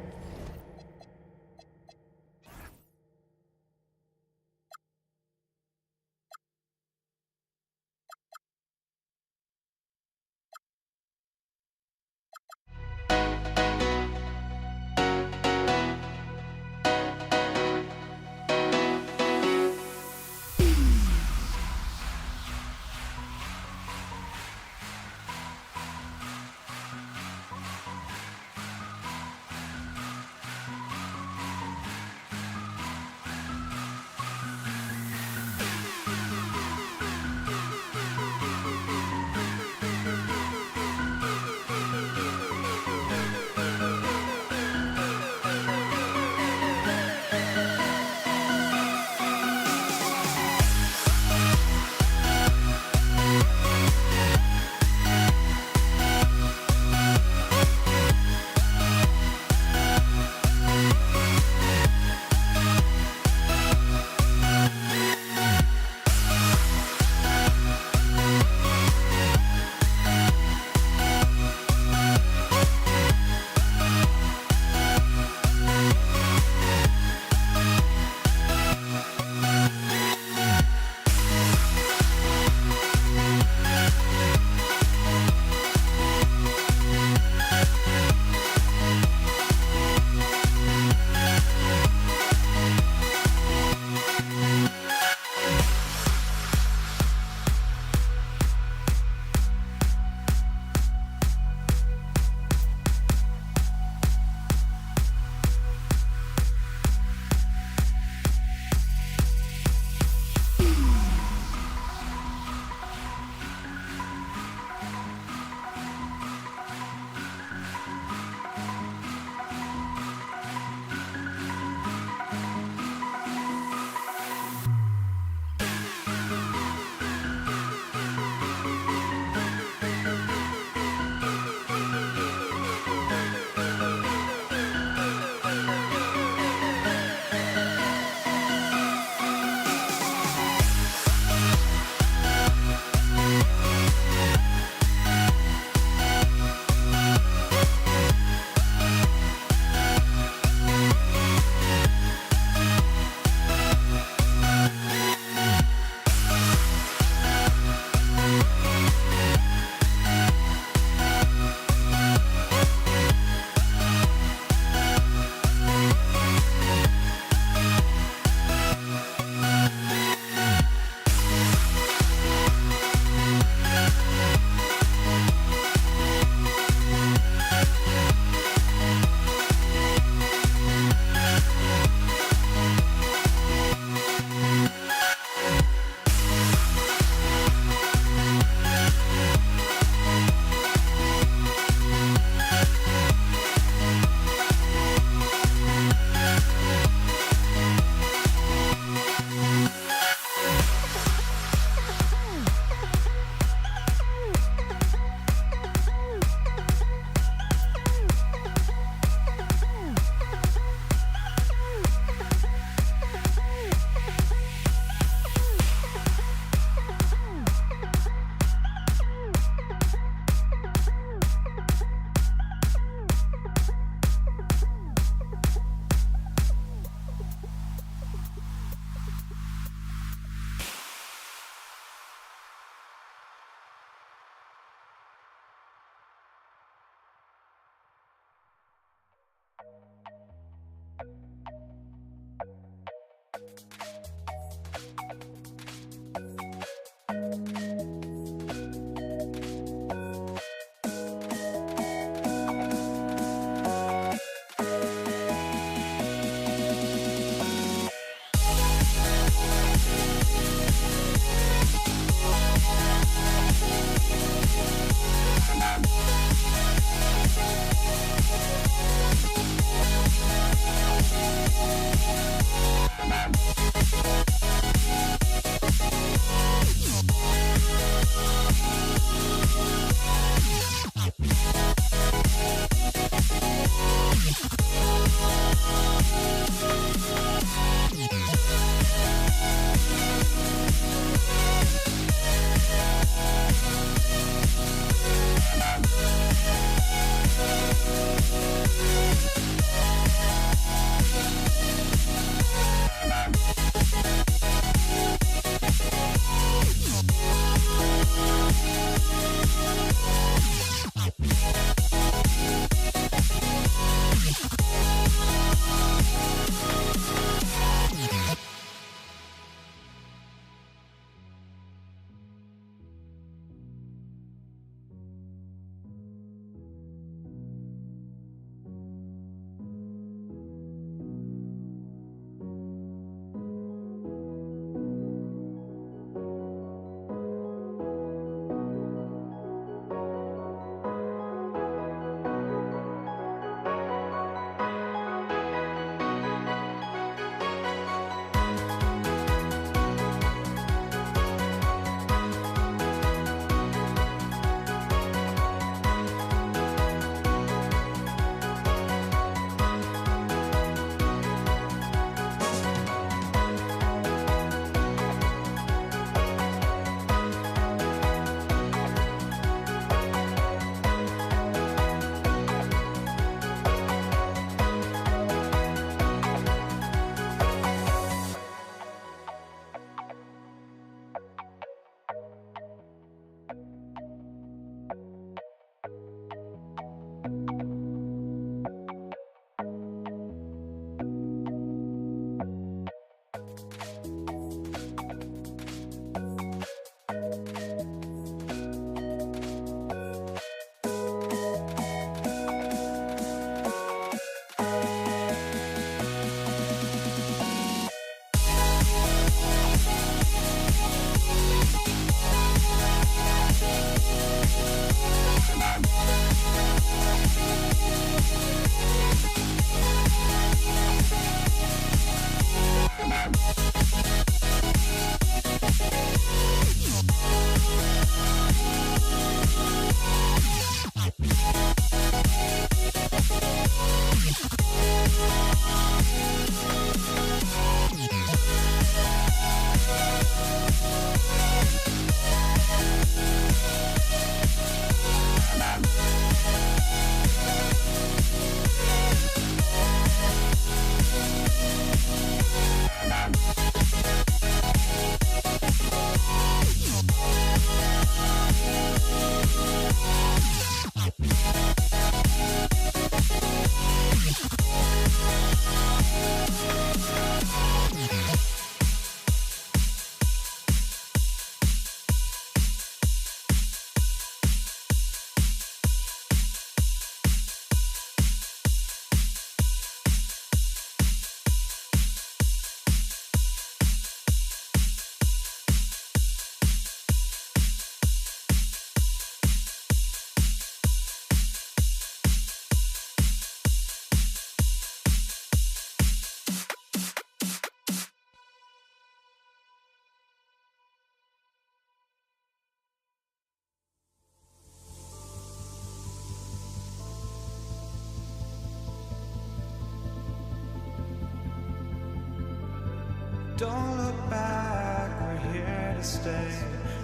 Don't look back, we're here to stay.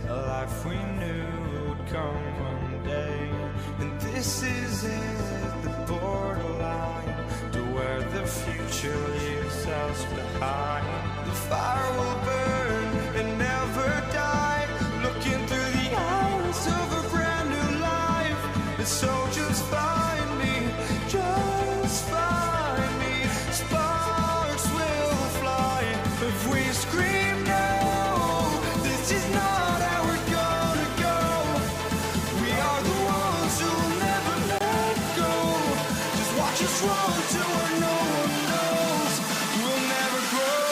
A life we knew would come one day. And this is it, the borderline to where the future leaves us behind. The fire will burn and never die, looking through the eyes of a brand new life. And so just find me, just find me. Sparks will fly if we scream no. This is not how we're gonna go. We are the ones who'll never let go. Just watch us run to where no one knows. We'll never grow.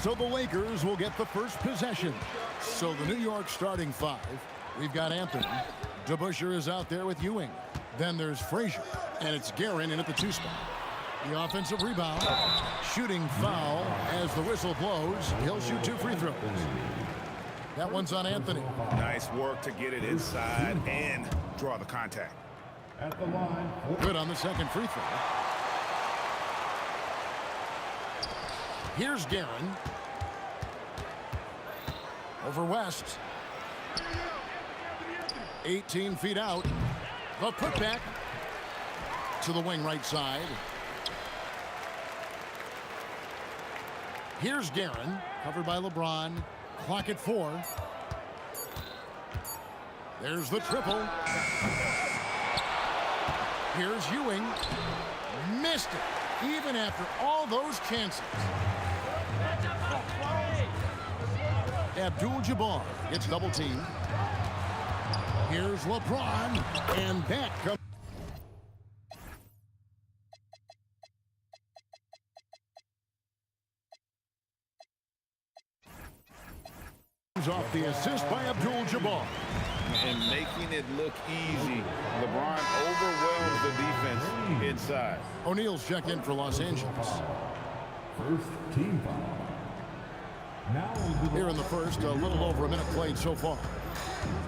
So the Lakers will get the first possession. So the New York starting five. We've got Anthony. DeBusschere is out there with Ewing. Then there's Frazier. And it's Guerin in at the 2 spot. The offensive rebound. Shooting foul as the whistle blows. He'll shoot 2 free throws. That one's on Anthony. Nice work to get it inside and draw the contact. At the line. Good on the second free throw. Here's Guerin. Over West. 18 feet out. The putback to the wing right side. Here's Guerin. Covered by LeBron. Clock at 4. There's the triple. Here's Ewing. Missed it, even after all those chances. Abdul-Jabbar gets double teamed. Here's LeBron, and that comes off the assist by Abdul-Jabbar. And making it look easy. LeBron overwhelms the defense inside. O'Neal's checked in for Los Angeles. First team foul. Now here in the first, a little over a minute played so far.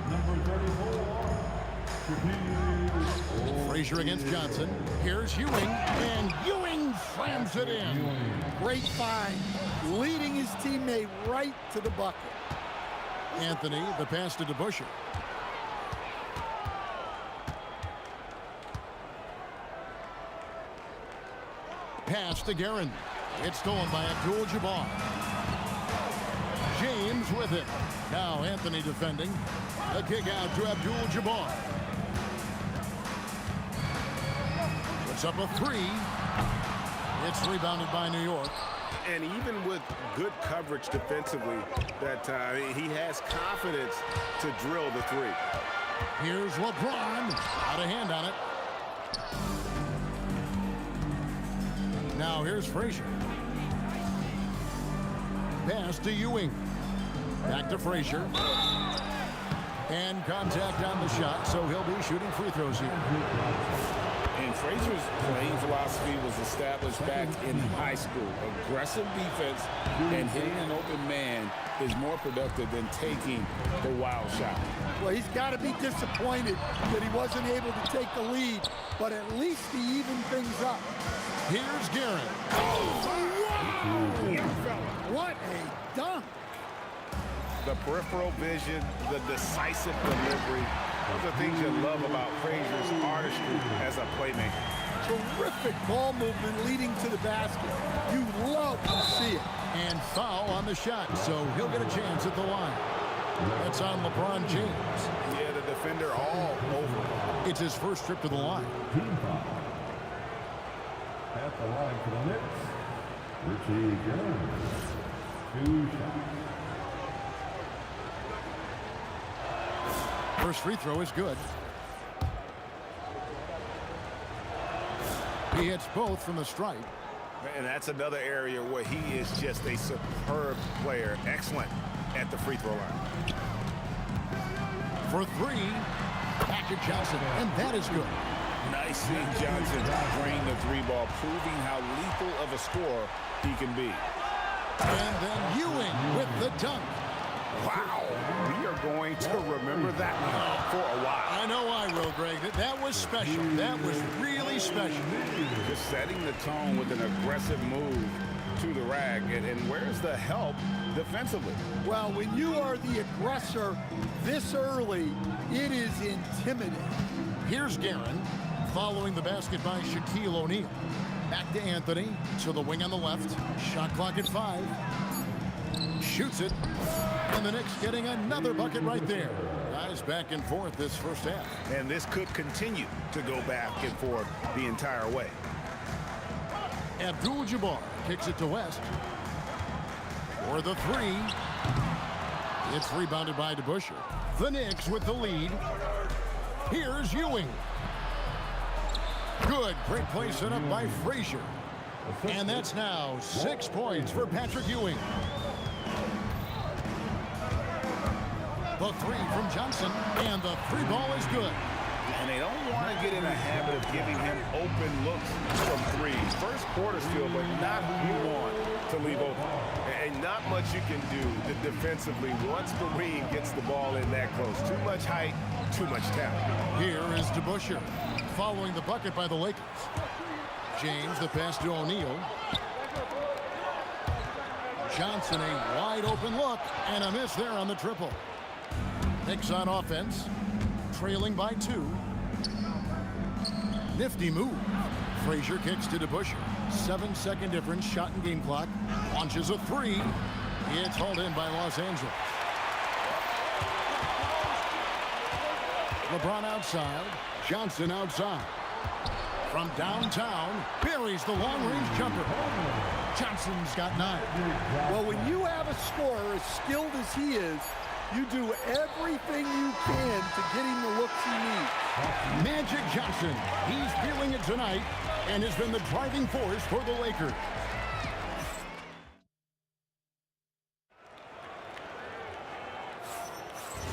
Number 34. Frazier against Johnson. Here's Ewing, and Ewing slams it in. Great find, leading his teammate right to the bucket. Anthony, the pass to DeBusschere. Pass to Guerin. It's stolen by Abdul-Jabbar. James with it. Now Anthony defending. A kick out to Abdul-Jabbar. Puts up a 3. It's rebounded by New York. And even with good coverage defensively, that he has confidence to drill the 3. Here's LeBron. Out of hand on it. Now here's Frazier. Pass to Ewing. Back to Frazier. And contact on the shot, so he'll be shooting free throws here. And Frazier's playing philosophy was established back in high school. Aggressive defense and hitting an open man is more productive than taking the wild shot. Well, he's got to be disappointed that he wasn't able to take the lead, but at least he evened things up. Here's Guerin. Oh, wow! What a dunk! The peripheral vision, the decisive delivery. Those are things you love about Frazier's artistry as a playmaker. Terrific ball movement leading to the basket. You love to see it. And foul on the shot, so he'll get a chance at the line. That's on LeBron James. Yeah, the defender all over. It's his first trip to the line. At the line for the Knicks, Richie Guerin. 2 shots. First free throw is good. He hits both from the stripe. And that's another area where he is just a superb player. Excellent at the free throw line. For three, back to Johnson, and that is good. Nice seeing Johnson drain the three ball, proving how lethal of a scorer he can be. And then Ewing with the dunk. Wow, we are going to remember that one for a while. I know I will, Greg. That was special. That was really special. Just setting the tone with an aggressive move to the rack. And where's the help defensively? Well, when you are the aggressor this early, it is intimidating. Here's Guerin following the basket by Shaquille O'Neal. Back to Anthony, to the wing on the left. Shot clock at 5. Shoots it. And the Knicks getting another bucket right there. Guys back and forth this first half. And this could continue to go back and forth the entire way. Abdul-Jabbar kicks it to West. For the three. It's rebounded by DeBusschere. The Knicks with the lead. Here's Ewing. Good. Great play set up by Frazier. And that's now 6 points for Patrick Ewing. The three from Johnson, and the three ball is good. And they don't want to get in a habit of giving him open looks from three. First quarter still, but not who you want to leave open. And not much you can do defensively once Kareem gets the ball in that close. Too much height, too much talent. Here is DeBusschere following the bucket by the Lakers. James, the pass to O'Neal. Johnson, a wide open look, and a miss there on the triple. Knicks on offense, trailing by 2. Nifty move. Frazier kicks to DeBusschere. 7-second difference, shot and game clock. Launches a three. It's hauled in by Los Angeles. LeBron outside. Johnson outside. From downtown, buries the long-range jumper. Johnson's got 9. Well, when you have a scorer as skilled as he is, you do everything you can to get him the looks he needs. Magic Johnson, he's feeling it tonight and has been the driving force for the Lakers.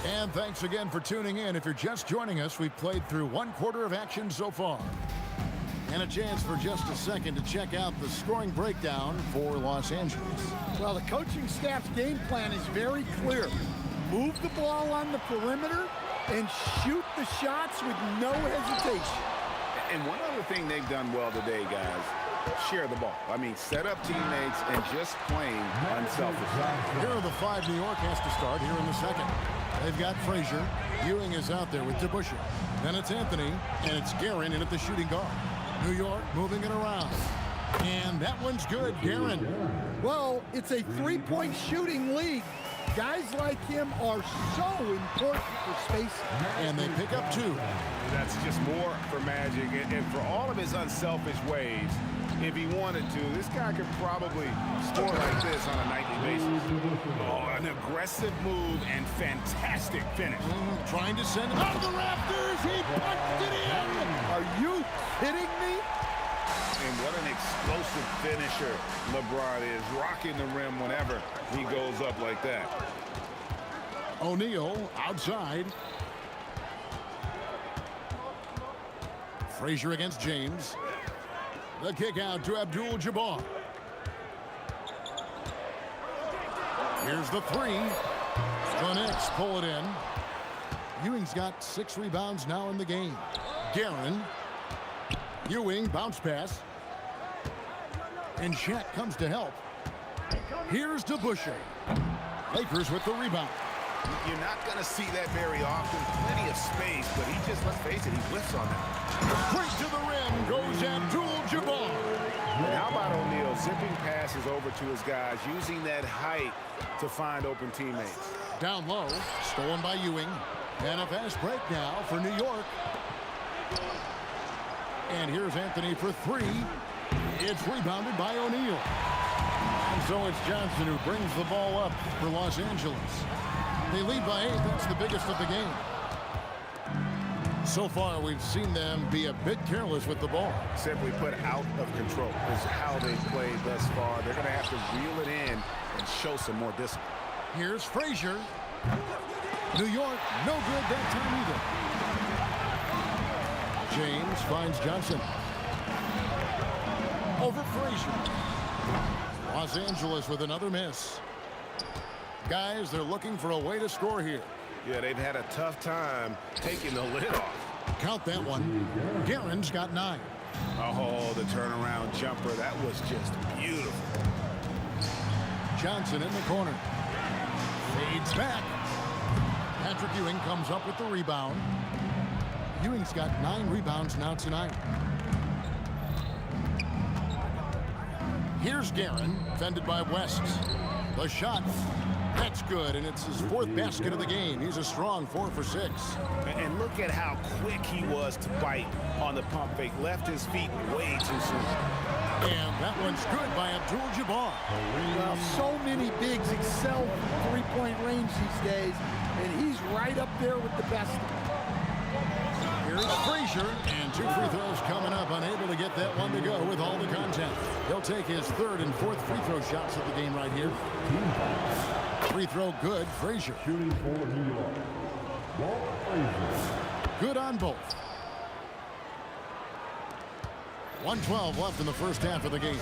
And thanks again for tuning in. If you're just joining us, we've played through 1 quarter of action so far. And a chance for just a second to check out the scoring breakdown for Los Angeles. Well, the coaching staff's game plan is very clear. Move the ball on the perimeter and shoot the shots with no hesitation. And one other thing they've done well today, guys, share the ball. I mean, set up teammates and just playing unselfishly. Here are the 5 New York has to start here in the second. They've got Frazier. Ewing is out there with DeBusschere. Then it's Anthony, and it's Guerin in at the shooting guard. New York moving it around. And that one's good, Guerin. Well, it's a 3-point shooting league. Guys like him are so important for space. And they pick up 2. That's just more for Magic. And for all of his unselfish ways, if he wanted to, this guy could probably score like this on a nightly basis. Oh, an aggressive move and fantastic finish. Trying to send him out of the rafters. He punched it in. Are you kidding me? And what an explosive finisher LeBron is, rocking the rim whenever he goes up like that. O'Neal outside. Frazier against James. The kick out to Abdul-Jabbar. Here's the three. The Knicks pull it in. Ewing's got 6 rebounds now in the game. Guerin. Ewing, bounce pass. And Shaq comes to help. Here's DeBusschere. Lakers with the rebound. You're not going to see that very often. Plenty of space, but he just, let's face it, he whiffs on that. Straight to the rim goes Abdul-Jabbar. And how about O'Neal zipping passes over to his guys, using that height to find open teammates. Down low, stolen by Ewing. And a fast break now for New York. And here's Anthony for 3. It's rebounded by O'Neal. And so it's Johnson who brings the ball up for Los Angeles. They lead by 8. That's the biggest of the game. So far, we've seen them be a bit careless with the ball. Simply put, out of control is how they've played thus far. They're going to have to reel it in and show some more discipline. Here's Frazier. New York, no good that time either. James finds Johnson. Over Frazier. Los Angeles with another miss. Guys, they're looking for a way to score here. Yeah, they've had a tough time taking the lid off. Count that one. Guerin's got 9. Oh, the turnaround jumper. That was just beautiful. Johnson in the corner. Fades back. Patrick Ewing comes up with the rebound. Ewing's got 9 rebounds now tonight. Here's Guerin, fended by West. The shot. That's good, and it's his 4th basket of the game. He's a strong 4 for 6. And look at how quick he was to bite on the pump fake. Left his feet way too soon. And that one's good by Abdul-Jabbar. Well, so many bigs excel from three-point range these days, and he's right up there with the best. Here's Frazier, and 2 free throws coming up. Unable to get that one to go with all the contact. He'll take his 3rd and 4th free throw shots of the game right here. Free throw good, Frazier. Shooting for New York. Walt Frazier. Good on both. 1:12 left in the first half of the game.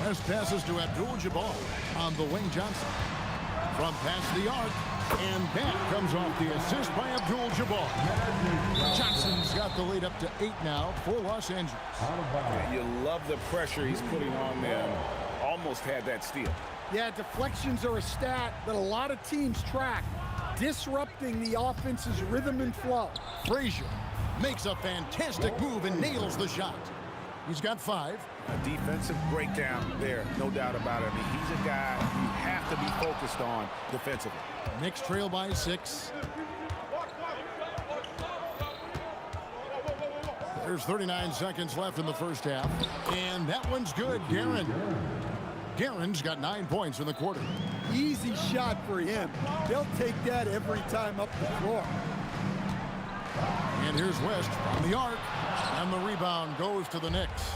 As passes to Abdul-Jabbar on the wing. Johnson. From past the arc, and back comes off the assist by Abdul-Jabbar. Johnson's got the lead up to 8 now for Los Angeles. You love the pressure he's putting on them. Almost had that steal. Yeah, deflections are a stat that a lot of teams track, disrupting the offense's rhythm and flow. Frazier makes a fantastic move and nails the shot. He's got 5. A defensive breakdown there, no doubt about it. I mean, he's a guy you have to be focused on defensively. Knicks trail by 6. There's 39 seconds left in the first half. And that one's good, Guerin. Guerin's got 9 points in the quarter. Easy shot for him. They'll take that every time up the floor. And here's West from the arc. And the rebound goes to the Knicks.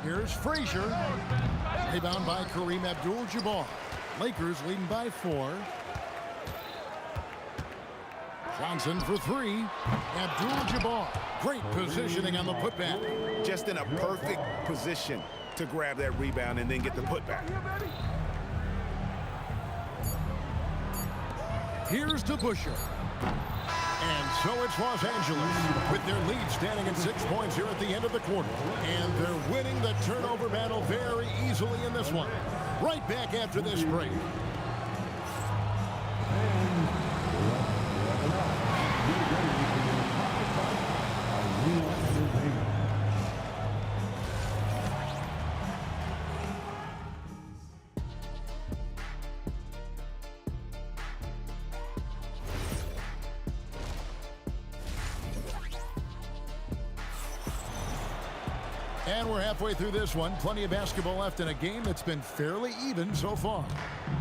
Here's Frazier. Rebound by Kareem Abdul-Jabbar. Lakers leading by 4. Johnson for 3. Abdul-Jabbar. Great positioning on the putback. Just in a perfect position to grab that rebound and then get the putback. Here's to Busher. And so it's Los Angeles with their lead standing at 6 points here at the end of the quarter. And they're winning the turnover battle very easily in this one. Right back after this break. And we're halfway through this one. Plenty of basketball left in a game that's been fairly even so far.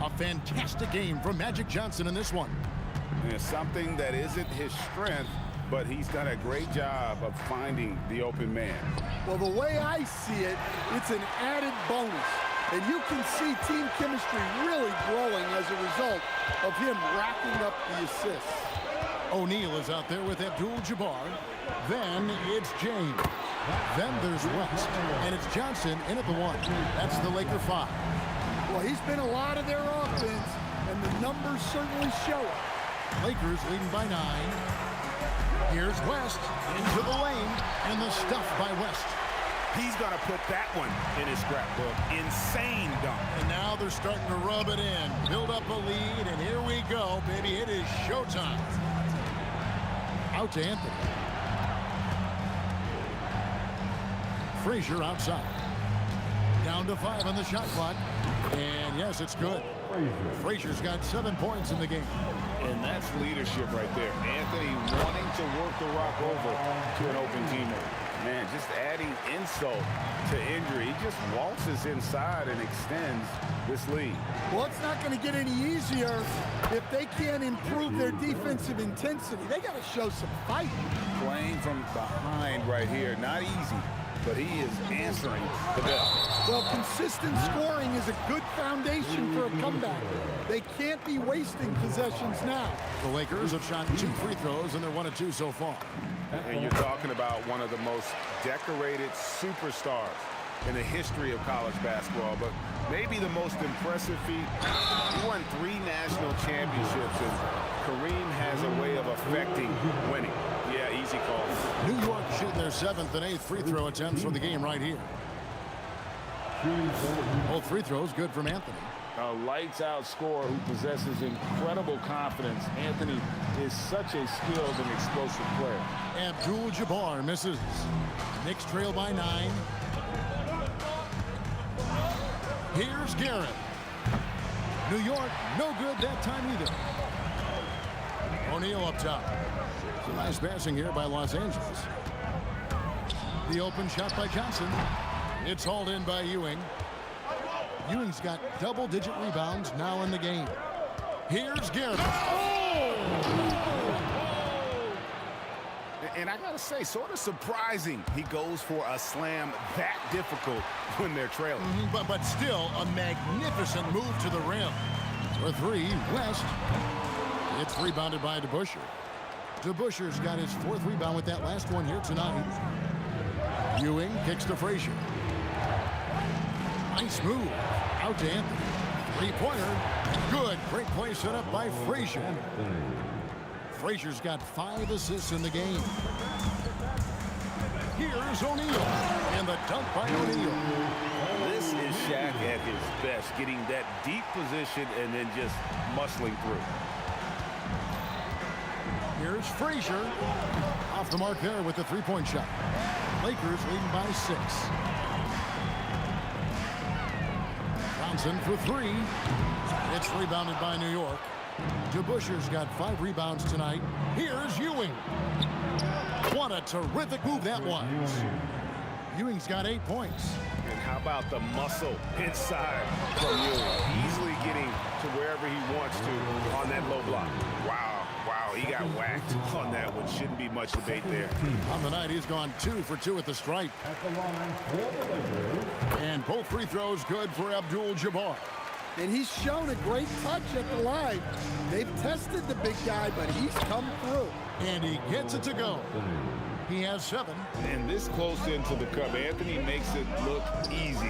A fantastic game from Magic Johnson in this one. And it's something that isn't his strength, but he's done a great job of finding the open man. Well, the way I see it, it's an added bonus. And you can see team chemistry really growing as a result of him racking up the assists. O'Neal is out there with Abdul-Jabbar. Then it's James. Then there's West. And it's Johnson in at the 1. That's the Laker 5. Well, he's been a lot of their offense, and the numbers certainly show it. Lakers leading by 9. Here's West into the lane, and the stuff by West. He's going to put that one in his scrapbook. Insane dunk. And now they're starting to rub it in. Build up a lead, and here we go, baby. It is showtime. Out to Anthony. Frazier outside. Down to 5 on the shot clock. And yes, it's good. Frazier's got 7 points in the game. And that's leadership right there. Anthony wanting to work the rock over to an open teammate. Man, just adding insult to injury. He just waltzes inside and extends this lead. Well, it's not going to get any easier if they can't improve their defensive intensity. They got to show some fight. Playing from behind right here. Not easy but he is answering the bell. Well, consistent scoring is a good foundation for a comeback. They can't be wasting possessions now. The Lakers have shot 2 free throws, and they're 1 of 2 so far. And you're talking about one of the most decorated superstars in the history of college basketball, but maybe the most impressive feat. He won 3 national championships, and Kareem has a way of affecting winning. Yeah, easy call. New York shooting their 7th and 8th free throw attempts for the game right here. Both free throws good from Anthony. A lights-out scorer who possesses incredible confidence. Anthony is such a skilled and explosive player. Abdul-Jabbar misses. Knicks trail by 9. Here's Garrett. New York, no good that time either. O'Neal up top. Some nice passing here by Los Angeles. The open shot by Johnson. It's hauled in by Ewing. Ewing's got double-digit rebounds now in the game. Here's Garrett. And I gotta say, sort of surprising he goes for a slam that difficult when they're trailing. But still a magnificent move to the rim. For 3, West. It's rebounded by DeBusschere. DeBusschere's got his 4th rebound with that last one here tonight. Ewing kicks to Frazier. Nice move. Out to Anthony. 3-pointer. Good. Great play set up by Frazier. Frazier's got 5 assists in the game. Here's O'Neal. And the dunk by O'Neal. This is Shaq at his best, getting that deep position and then just muscling through. Here's Frazier. Off the mark there with the 3-point shot. Lakers leading by 6. Johnson for 3. It's rebounded by New York. DeBusschere's got 5 rebounds tonight. Here's Ewing. What a terrific move that was. Ewing's got 8 points. And how about the muscle inside from Ewing? Easily getting to wherever he wants to on that low block. Wow, he got whacked on that one. Shouldn't be much debate there. On the night, he's gone 2 for 2 at the stripe. And both free throws good for Abdul-Jabbar. And he's shown a great touch at the line. They've tested the big guy, but he's come through. And he gets it to go. He has 7. And this close into the cup, Anthony makes it look easy.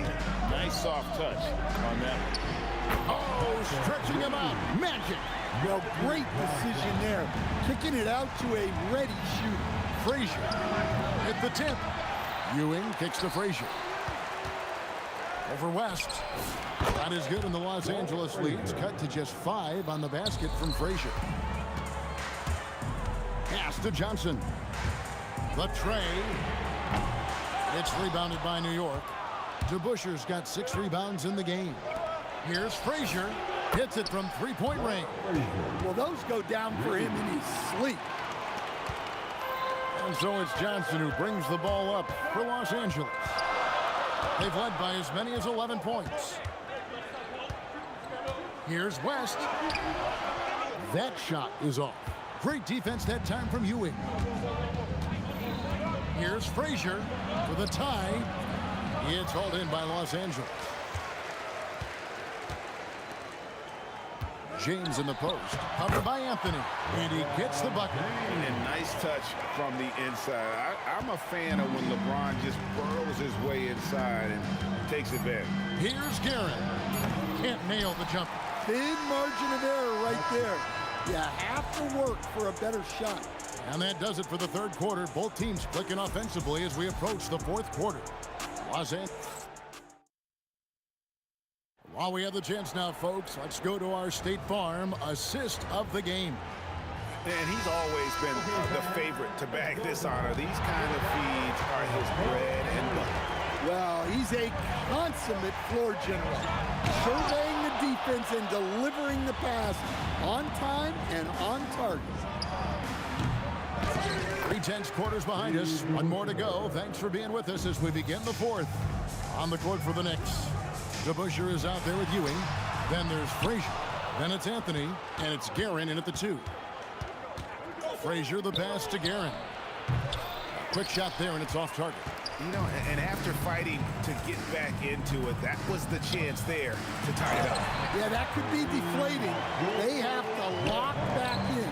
Nice soft touch on that one. Oh, stretching him out. Magic. Well, great decision there. Kicking it out to a ready shooter. Frazier at the tip. Ewing kicks to Frazier. Over West. Not as good in the Los Angeles leads. Cut to just 5 on the basket from Frazier. Pass to Johnson. The tray. It's rebounded by New York. DeBusschere's got 6 rebounds in the game. Here's Frazier. Hits it from 3-point range. Well, those go down for him in his sleep. And so it's Johnson who brings the ball up for Los Angeles. They've led by as many as 11 points. Here's West. That shot is off. Great defense that time from Ewing. Here's Frazier for the tie. It's hauled in by Los Angeles. James in the post. Covered by Anthony. And he gets the bucket. And nice touch from the inside. I'm a fan of when LeBron just burrows his way inside and takes advantage. Here's Garrett. Can't nail the jumper. Thin margin of error right there. You have to work for a better shot. And that does it for the 3rd quarter. Both teams clicking offensively as we approach the 4th quarter. Los Angeles. While we have the chance now, folks, let's go to our State Farm assist of the game. And he's always been the favorite to bag this honor. These kind of feeds are his bread and butter. Well, he's a consummate floor general. Surveying the defense and delivering the pass on time and on target. 3/10 quarters behind us. 1 more to go. Thanks for being with us as we begin the 4th. On the court for the Knicks. DeBusschere is out there with Ewing. Then there's Frazier. Then it's Anthony. And it's Guerin in at the 2. Frazier the pass to Guerin. Quick shot there and it's off target. You know, and after fighting to get back into it, that was the chance there to tie it up. Yeah, that could be deflating. They have to lock back in.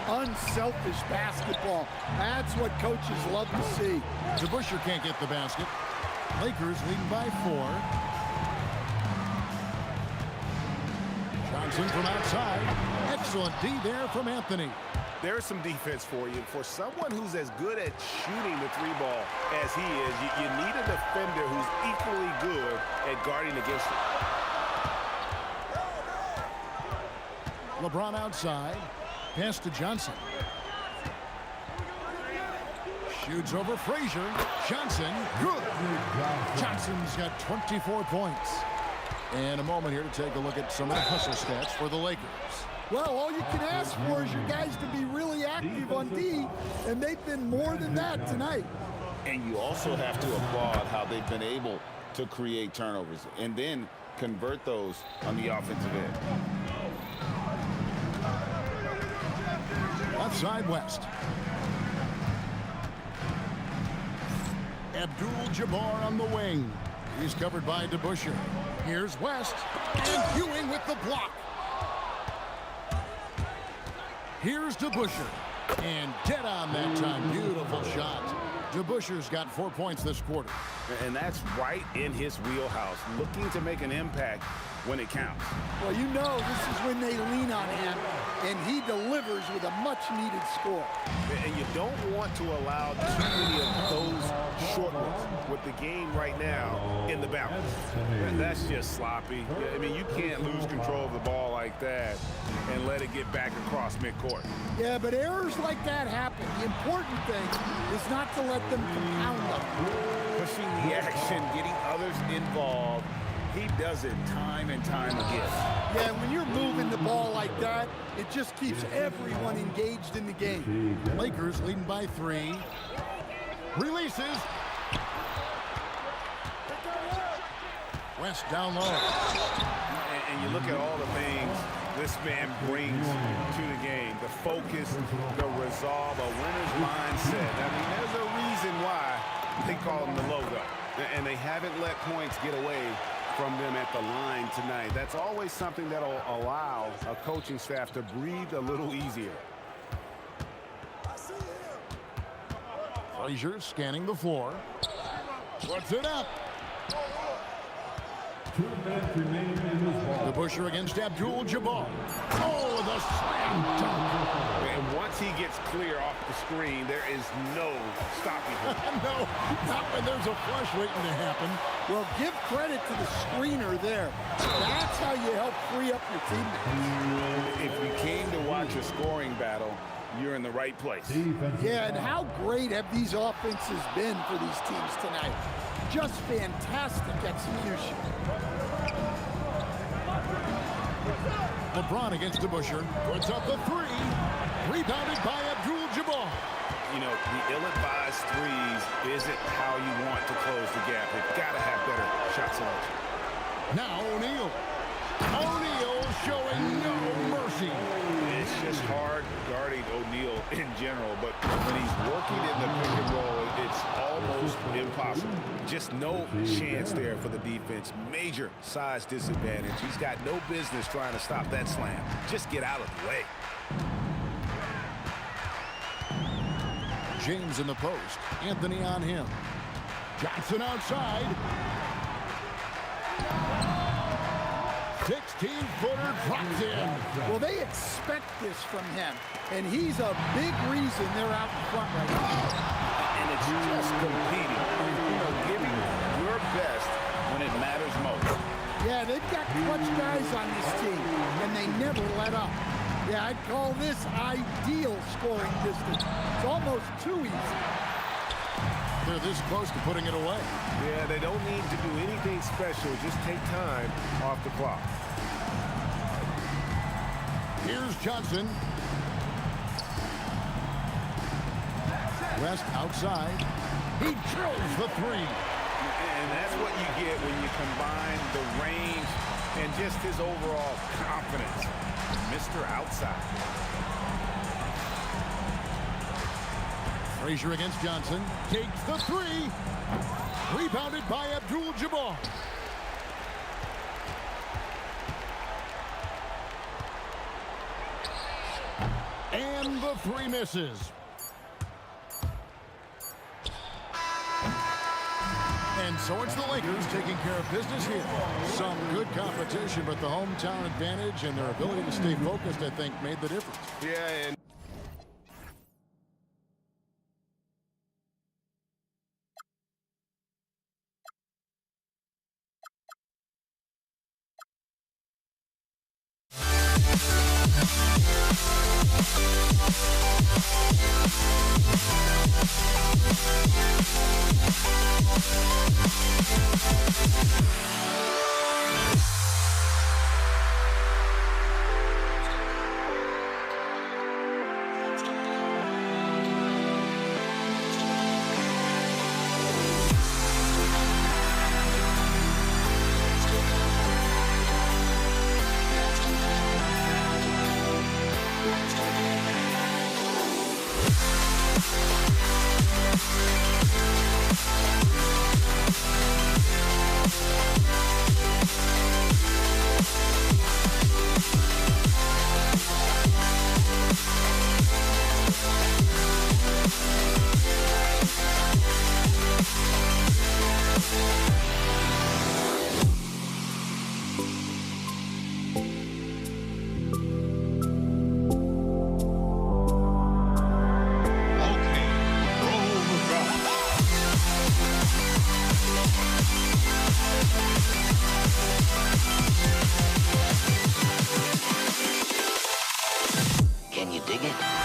Unselfish basketball. That's what coaches love to see. DeBusschere can't get the basket. Lakers leading by 4. Johnson from outside. Excellent D there from Anthony. There's some defense for you. For someone who's as good at shooting the 3-ball as he is, you need a defender who's equally good at guarding against him. LeBron outside. Pass to Johnson. Shoots over Frazier. Johnson, good. Johnson's got 24 points. And a moment here to take a look at some of the hustle stats for the Lakers. Well, all you can ask for is your guys to be really active on D, and they've been more than that tonight. And you also have to applaud how they've been able to create turnovers and then convert those on the offensive end. Left side, West. Abdul-Jabbar on the wing. He's covered by DeBusschere. Here's West. And Ewing with the block. Here's DeBusschere. And dead on that time. Beautiful shot. DeBusschere's got 4 points this quarter. And that's right in his wheelhouse, looking to make an impact when it counts. Well, you know this is when they lean on him, and he delivers with a much-needed score. And you don't want to allow too many of those short ones with the game right now in the balance. That's just sloppy. I mean, you can't lose control of the ball like that and let it get back across midcourt. Yeah, but errors like that happen. The important thing is not to let them compound them. Pushing the action, getting others involved. He does it time and time again. Yeah, when you're moving the ball like that, it just keeps everyone engaged in the game. Lakers leading by 3. Releases. West down low. And you look at all the things this man brings to the game. The focus, the resolve, a winner's mindset. I mean, there's a reason why they call him the logo. And they haven't let points get away from them at the line tonight. That's always something that'll allow a coaching staff to breathe a little easier. Frazier scanning the floor. Puts it up. 2 minutes remaining in this ball. DeBusschere against Abdul-Jabbar. Oh, the slam dunk. And once he gets clear off the screen, there is no stopping him. No, not when there's a flush waiting to happen. Well, give credit to the screener there. That's how you help free up your teammates. If you came to watch a scoring battle, you're in the right place. Yeah, and how great have these offenses been for these teams tonight? Just fantastic execution. LeBron against DeBusschere. Puts up the 3. Rebounded by Abdul-Jabbar. You know, the ill-advised threes isn't how you want to close the gap. They've got to have better shot selection. Now O'Neal. O'Neal showing no mercy. It's just hard guarding O'Neal in general, but when he's working in the pick and roll, it's almost impossible. Just no chance there for the defense. Major size disadvantage. He's got no business trying to stop that slam. Just get out of the way. James in the post. Anthony on him. Johnson outside. 16-footer drops in. Well, they expect this from him, and he's a big reason they're out in front right now. And it's just competing. You know, giving your best when it matters most. Yeah, they've got clutch guys on this team, and they never let up. Yeah, I'd call this ideal scoring distance. It's almost too easy. They're this close to putting it away. Yeah, they don't need to do anything special. Just take time off the clock. Here's Johnson. West outside. He drills the 3. And that's what you get when you combine the range and just his overall confidence. Mr. Outside. Frazier against Johnson. Takes the three. Rebounded by Abdul-Jabbar. And the three misses. And so it's the Lakers taking care of business here. Some good competition, but the hometown advantage and their ability to stay focused, I think, made the difference. Yeah, and Can you dig it?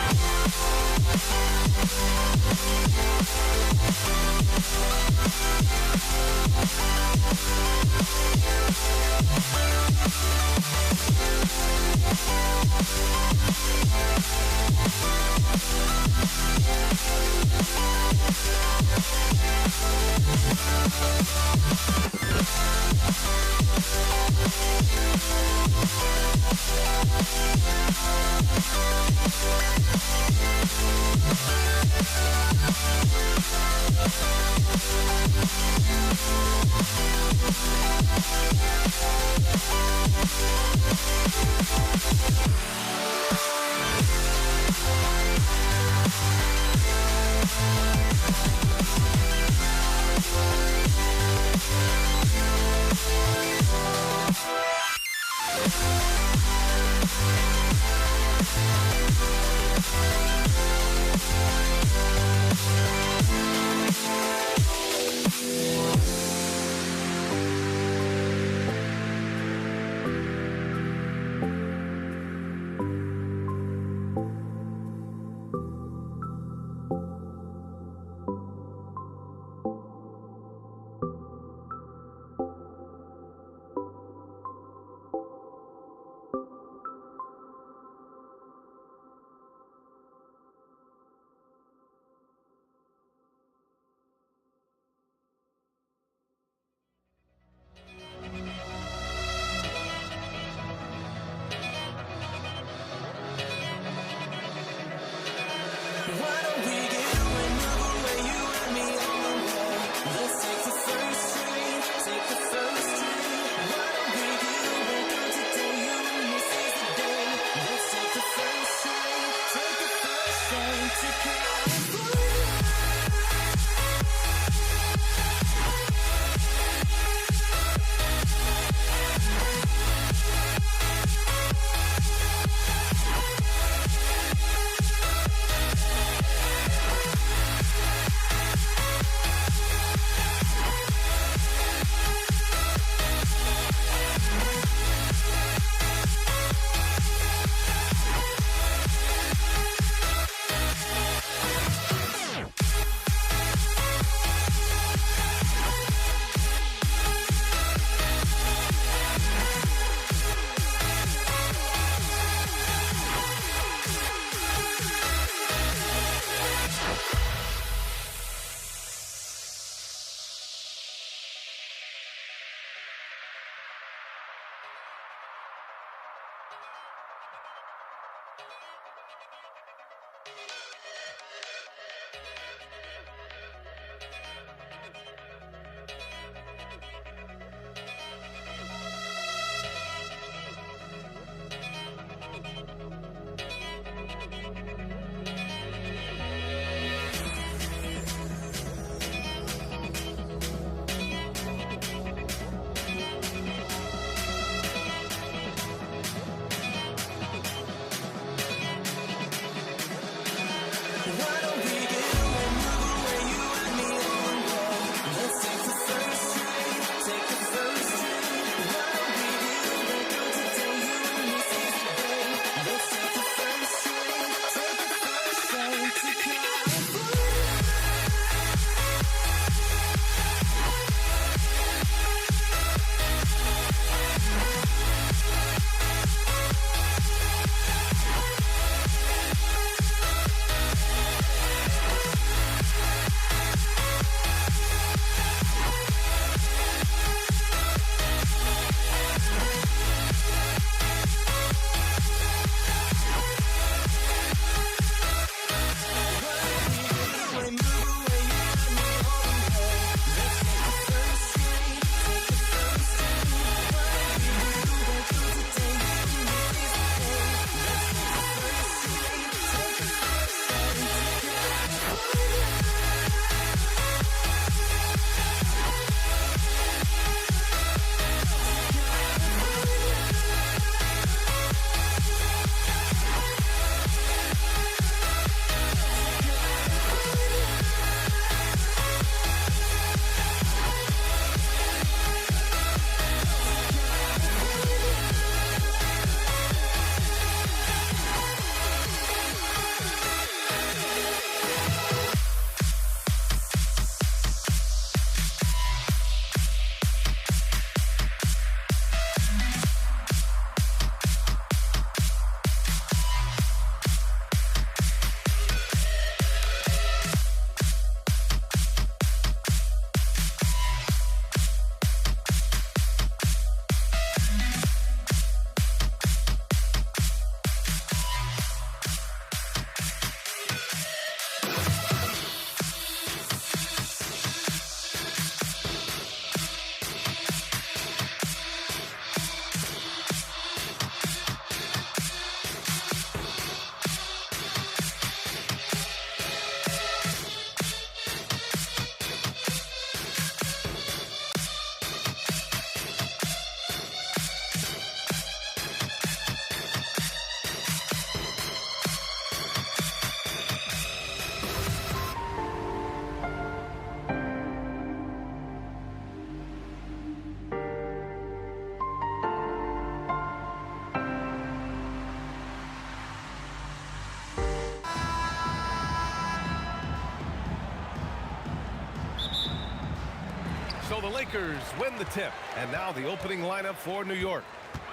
So the Lakers win the tip. And now the opening lineup for New York.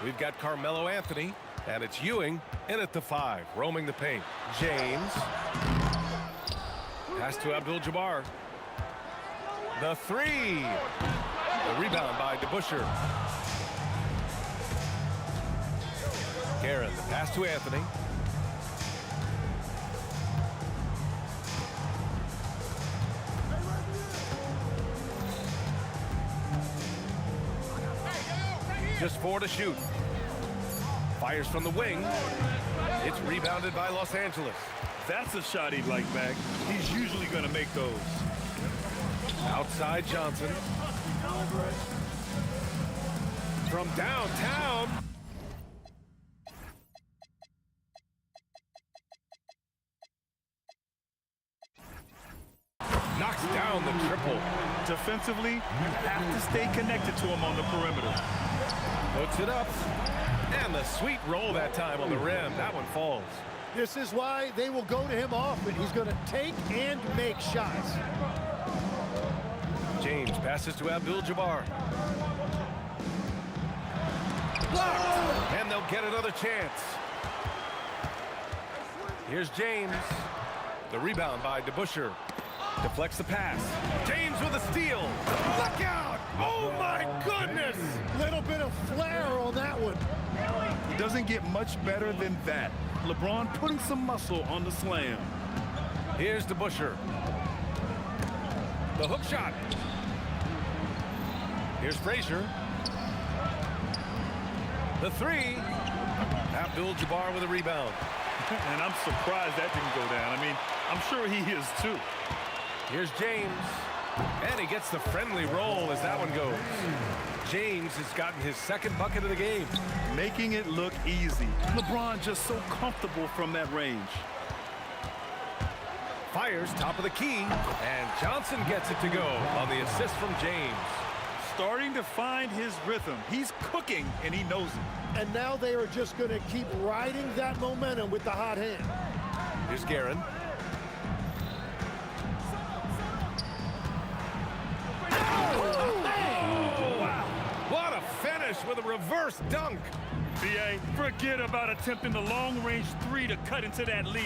We've got Carmelo Anthony, and it's Ewing in at the 5, roaming the paint. James. Pass to Abdul-Jabbar. The 3. The rebound by DeBusschere. Garrett, the pass to Anthony. Just 4 to shoot. Fires from the wing. It's rebounded by Los Angeles. That's a shot he'd like back. He's usually going to make those. Outside Johnson. From downtown. Knocks down the triple. Defensively, you have to stay connected to him on the perimeter. Puts it up. And the sweet roll that time on the rim. That one falls. This is why they will go to him often. He's going to take and make shots. James passes to Abdul-Jabbar. Blocked. And they'll get another chance. Here's James. The rebound by DeBusschere. Deflects the pass. James with a steal. Look out! Oh my goodness! Little bit of flair on that one. Doesn't get much better than that. LeBron putting some muscle on the slam. Here's DeBusschere. The hook shot. Here's Frazier. The 3. Abdul-Jabbar with a rebound. And I'm surprised that didn't go down. I mean, I'm sure he is too. Here's James. And he gets the friendly roll as that one goes. James has gotten his second bucket of the game. Making it look easy. LeBron just so comfortable from that range. Fires top of the key. And Johnson gets it to go on the assist from James. Starting to find his rhythm. He's cooking, and he knows it. And now they are just going to keep riding that momentum with the hot hand. Here's Guerin. reverse dunk. BA, forget about attempting the long-range three to cut into that lead.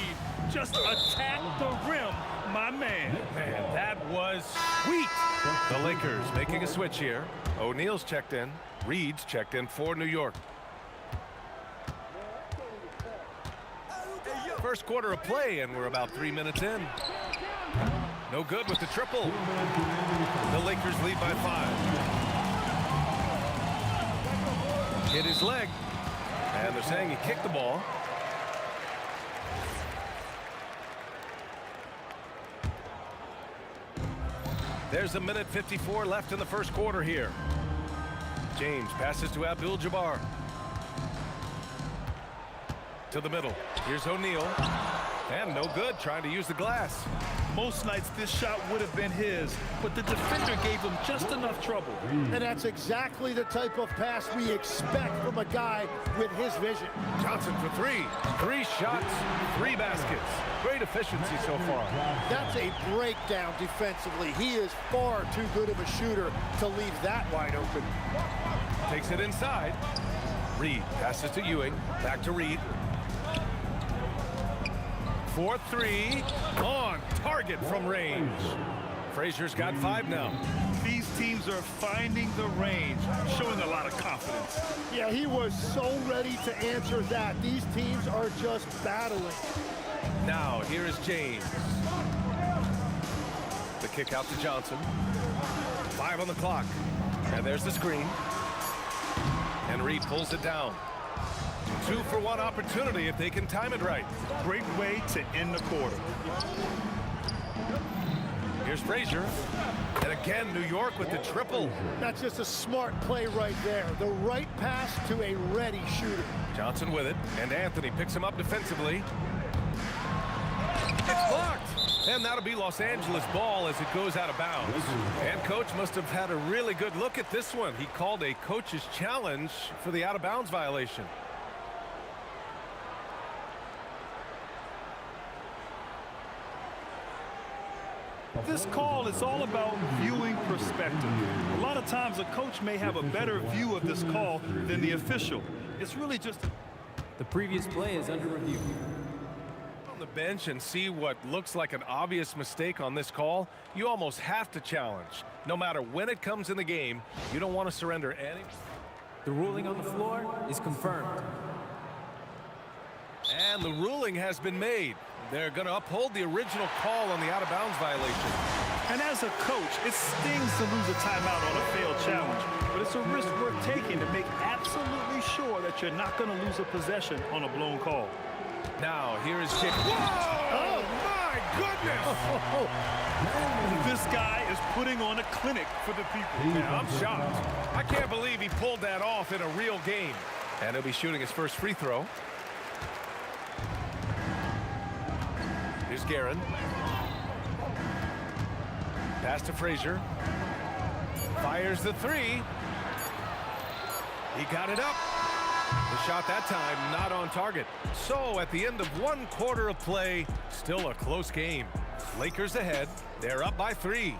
Just attack the rim, my man. Man, that was sweet. The Lakers making a switch here. O'Neal's checked in. Reed's checked in for New York. First quarter of play, and we're about 3 minutes in. No good with the triple. The Lakers lead by 5. Hit his leg. And they're saying he kicked the ball. There's 1:54 left in the first quarter here. James passes to Abdul-Jabbar. To the middle. Here's O'Neal. And no good, trying to use the glass. Most nights this shot would have been his, but the defender gave him just enough trouble. And that's exactly the type of pass we expect from a guy with his vision. Johnson for 3. 3 shots, 3 baskets. Great efficiency so far. That's a breakdown defensively. He is far too good of a shooter to leave that wide open. Takes it inside. Reed passes to Ewing. Back to Reed. 4-3 on target from range. Frazier's got 5 now. These teams are finding the range, showing a lot of confidence. Yeah, he was so ready to answer that. These teams are just battling. Now, here is James. The kick out to Johnson. 5 on the clock. And there's the screen. And Reed pulls it down. 2-for-1 opportunity if they can time it right. Great way to end the quarter. Here's Frazier. And again, New York with the triple. That's just a smart play right there. The right pass to a ready shooter. Johnson with it. And Anthony picks him up defensively. It's blocked. And that'll be Los Angeles ball as it goes out of bounds. And coach must have had a really good look at this one. He called a coach's challenge for the out-of-bounds violation. This call is all about viewing perspective. A lot of times a coach may have a better view of this call than the official. It's really just... The previous play is under review. On the bench and see what looks like an obvious mistake on this call, you almost have to challenge. No matter when it comes in the game, you don't want to surrender any. The ruling on the floor is confirmed. And the ruling has been made. They're going to uphold the original call on the out-of-bounds violation. And as a coach, it stings to lose a timeout on a failed challenge, but it's a risk worth taking to make absolutely sure that you're not going to lose a possession on a blown call. Now, here is kick. Whoa! Oh, my goodness! This guy is putting on a clinic for the people. Yeah, I'm shocked. I can't believe he pulled that off in a real game. And he'll be shooting his first free throw. Here's Guerin. Pass to Frazier. Fires the 3. He got it up. The shot that time not on target. So at the end of 1 quarter of play, still a close game. Lakers ahead. They're up by 3.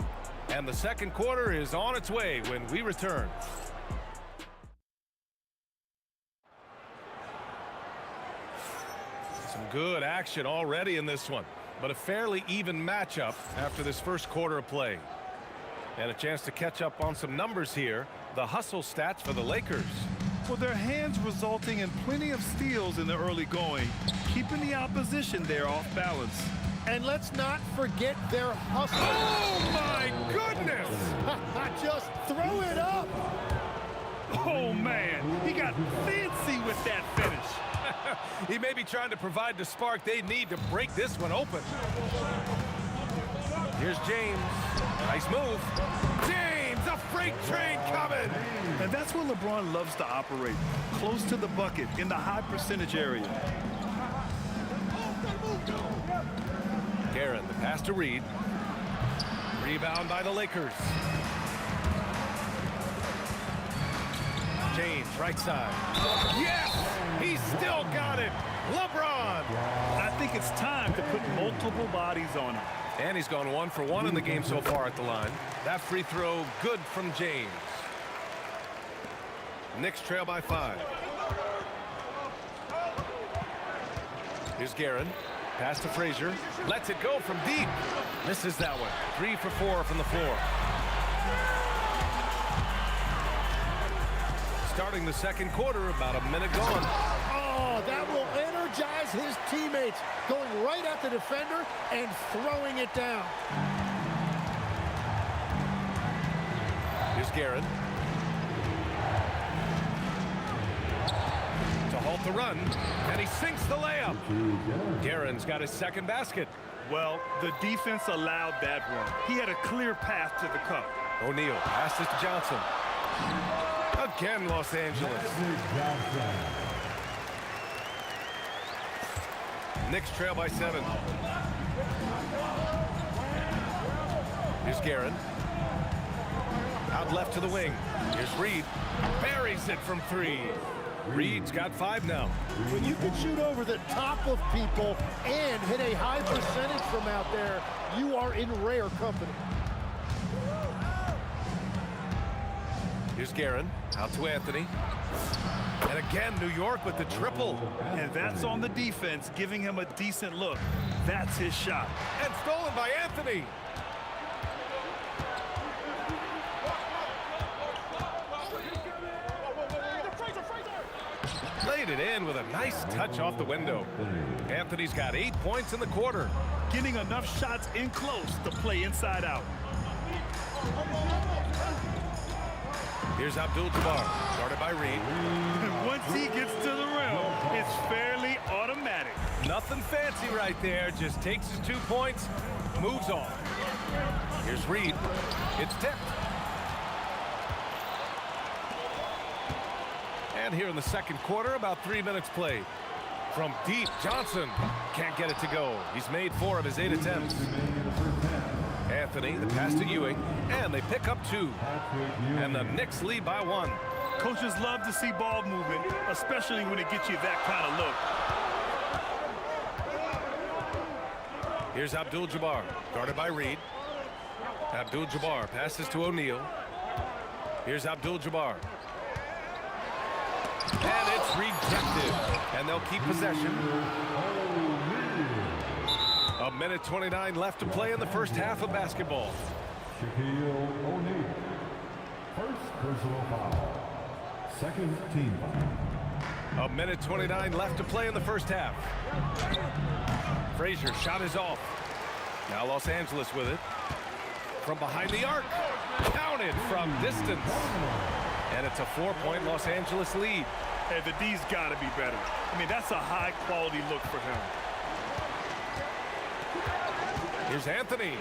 And the second quarter is on its way when we return. Some good action already in this one, but a fairly even matchup after this first quarter of play. And a chance to catch up on some numbers here. The hustle stats for the Lakers. Well, their hands resulting in plenty of steals in the early going, keeping the opposition there off balance. And let's not forget their hustle. Oh, my goodness! Just throw it up. Oh, man, he got fancy with that finish. He may be trying to provide the spark they need to break this one open. Here's James. Nice move. James, a freight train coming. And that's where LeBron loves to operate, close to the bucket in the high percentage area. Guerin, the pass to Reed. Rebound by the Lakers. James, right side. Yes! He's still got it! LeBron! I think it's time to put multiple bodies on him. And he's gone 1 for 1 in the game so far at the line. That free throw good from James. Knicks trail by 5. Here's Guerin. Pass to Frazier. Lets it go from deep. Misses that one. 3 for 4 from the floor. Starting the second quarter, about a minute gone. Oh, that will energize his teammates. Going right at the defender and throwing it down. Here's Guerin. To halt the run, and he sinks the layup. Guerin's got his second basket. Well, the defense allowed that run. He had a clear path to the cup. O'Neal passes to Johnson. Again, Los Angeles. Knicks trail by 7. Here's Guerin. Out left to the wing. Here's Reed. Buries it from 3. Reed's got 5 now. When you can shoot over the top of people and hit a high percentage from out there, you are in rare company. Here's Guerin. Out to Anthony. And again, New York with the triple. And that's on the defense, giving him a decent look. That's his shot. And stolen by Anthony. Laid it in with a nice touch off the window. Anthony's got 8 points in the quarter. Getting enough shots in close to play inside out. Here's Abdul-Jabbar, guarded by Reed. Once he gets to the rim, it's fairly automatic. Nothing fancy right there. Just takes his 2 points, moves on. Here's Reed. It's tipped. And here in the second quarter, about 3 minutes played. From deep, Johnson can't get it to go. He's made 4 of his 8 attempts. Anthony, the pass to Ewing, and they pick up 2. And the Knicks lead by 1. Coaches love to see ball movement, especially when it gets you that kind of look. Here's Abdul-Jabbar, guarded by Reed. Abdul-Jabbar passes to O'Neal. Here's Abdul-Jabbar. And it's rejected. And they'll keep possession. A minute 29 left to play in the first half of basketball. Shaquille O'Neal. First personal foul. Second team foul. A minute 29 left to play in the first half. Frazier shot is off. Now Los Angeles with it. From behind the arc. Counted from distance. And it's a 4-point Los Angeles lead. Hey, the D's got to be better. I mean, that's a high-quality look for him. Here's Anthony.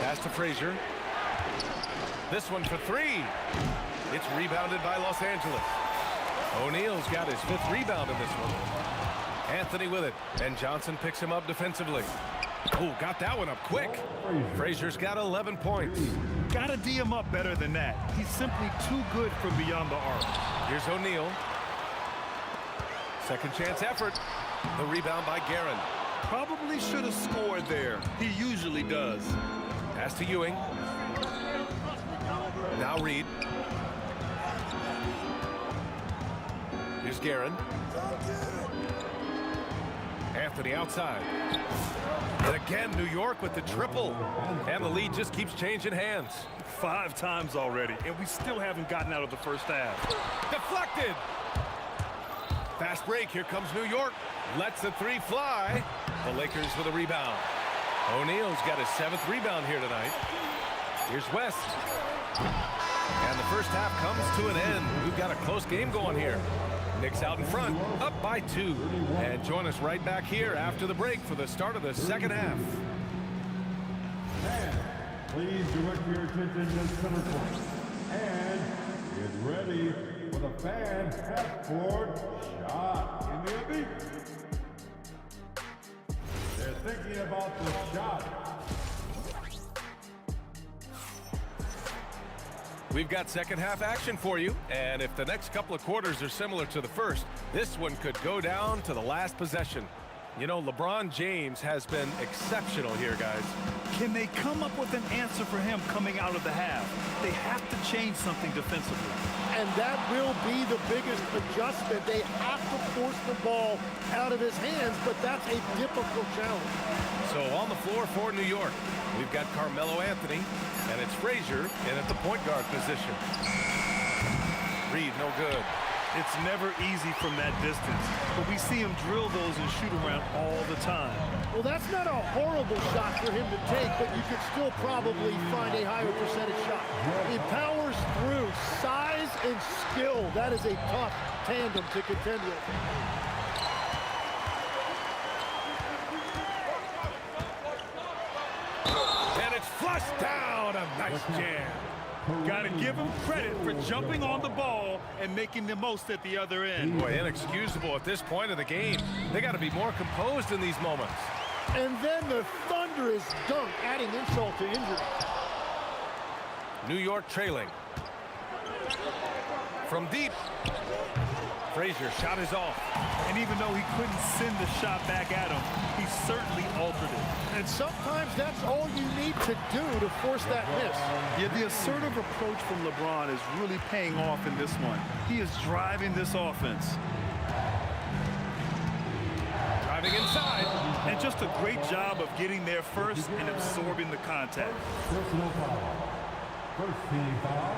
Pass to Frazier. This one for 3. It's rebounded by Los Angeles. O'Neal's got his 5th rebound in this one. Anthony with it. And Johnson picks him up defensively. Oh, got that one up quick. Frazier's got 11 points. Gotta D him up better than that. He's simply too good from beyond the arc. Here's O'Neal. Second chance effort. The rebound by Guerin. Probably should have scored there. He usually does. Pass to Ewing. Now Reed. Here's Guerin. Anthony outside. And again, New York with the triple. And the lead just keeps changing hands. 5 times already, and we still haven't gotten out of the first half. Deflected. Fast break. Here comes New York. Lets the 3 fly. The Lakers with a rebound. O'Neal's got his 7th rebound here tonight. Here's West. And the first half comes to an end. We've got a close game going here. Knicks out in front, up by 2. And join us right back here after the break for the start of the second half. And please direct your attention to center court. And get ready for the fan half-court shot. In the elite. They're thinking about the shot. We've got second half action for you, and if the next couple of quarters are similar to the first, this one could go down to the last possession. You know, LeBron James has been exceptional here, guys. Can they come up with an answer for him coming out of the half? They have to change something defensively. And that will be the biggest adjustment. They have to force the ball out of his hands, but that's a difficult challenge. So on the floor for New York, we've got Carmelo Anthony, and it's Frazier in at the point guard position. Reed, no good. It's never easy from that distance, but we see him drill those and shoot around all the time. Well, that's not a horrible shot for him to take, but you could still probably find a higher percentage shot. He powers through. Size and skill, that is a tough tandem to contend with. And it's flushed down. A nice jam. Got to give him credit for jumping on the ball and making the most at the other end. Boy, inexcusable at this point of the game. They got to be more composed in these moments. And then the thunderous dunk, adding insult to injury. New York trailing. From deep. Frazier shot is off. And even though he couldn't send the shot back at him, he certainly altered it. And sometimes that's all you need to do to force that miss. Yeah, the assertive approach from LeBron is really paying off in this one. He is driving this offense. Driving inside. And just a great job of getting there first and absorbing the contact. Personal foul. First team foul.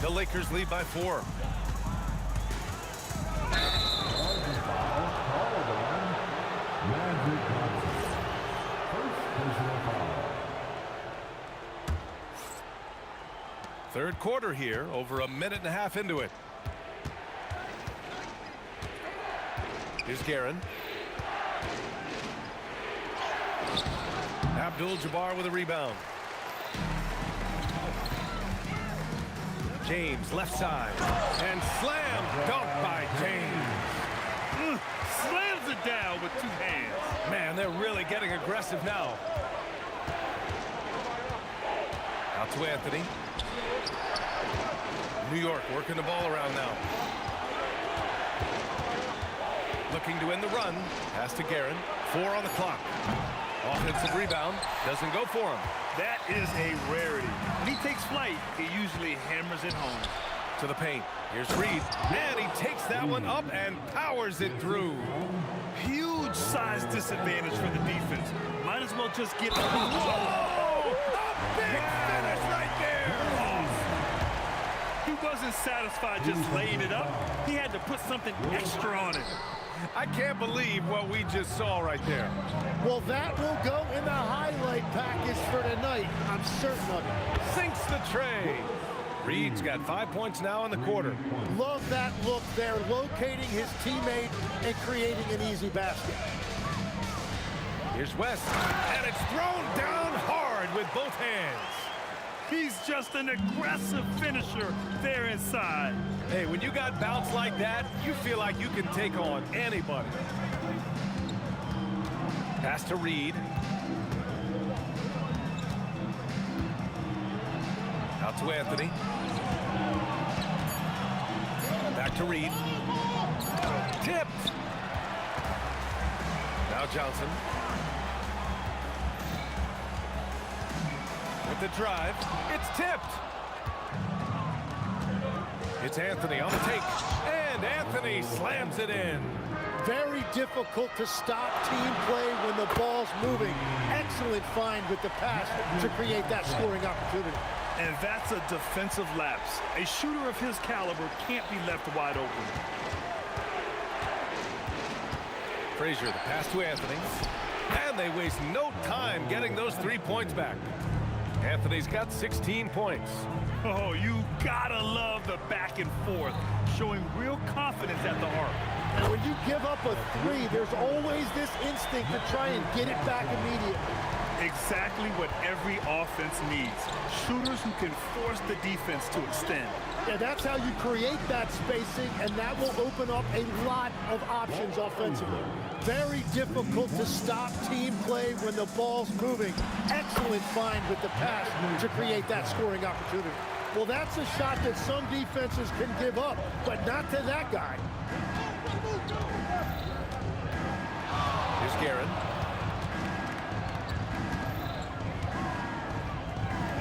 The Lakers lead by 4. Third quarter here, over a minute and a half into it. Here's Guerin. Abdul-Jabbar with a rebound. James left side and slam dunk by James. Slams it down with 2 hands. Man, they're really getting aggressive now. Out to Anthony. New York working the ball around now. Looking to end the run. Pass to Guerin. 4 on the clock. Offensive rebound. Doesn't go for him. That is a rarity. When he takes flight, he usually hammers it home. To the paint. Here's Reed. And he takes that one up and powers it through. Huge size disadvantage for the defense. Might as well just get... Whoa! A big finish right there! He wasn't satisfied just laying it up. He had to put something extra on it. I can't believe what we just saw right there. Well, that will go in the highlight package for tonight. I'm certain of it. Sinks the tray. Reed's got 5 points now in the quarter. Love that look there, locating his teammate and creating an easy basket. Here's West, and it's thrown down hard with both hands. He's just an aggressive finisher there inside. Hey, when you got bounce like that, you feel like you can take on anybody. Pass to Reed. Out to Anthony. Back to Reed. Tipped. Now Johnson. With the drive. It's tipped. It's Anthony on the take. And Anthony slams it in. Very difficult to stop team play when the ball's moving. Excellent find with the pass to create that scoring opportunity. And that's a defensive lapse. A shooter of his caliber can't be left wide open. Frazier, the pass to Anthony. And they waste no time getting those 3 points back. Anthony's got 16 points. Oh, you gotta love the back and forth, showing real confidence at the arc. And when you give up a 3, there's always this instinct to try and get it back immediately. Exactly what every offense needs. Shooters who can force the defense to extend. Yeah, that's how you create that spacing, and that will open up a lot of options offensively. Very difficult to stop team play when the ball's moving. Excellent find with the pass to create that scoring opportunity. Well, that's a shot that some defenses can give up, but not to that guy. Guerin.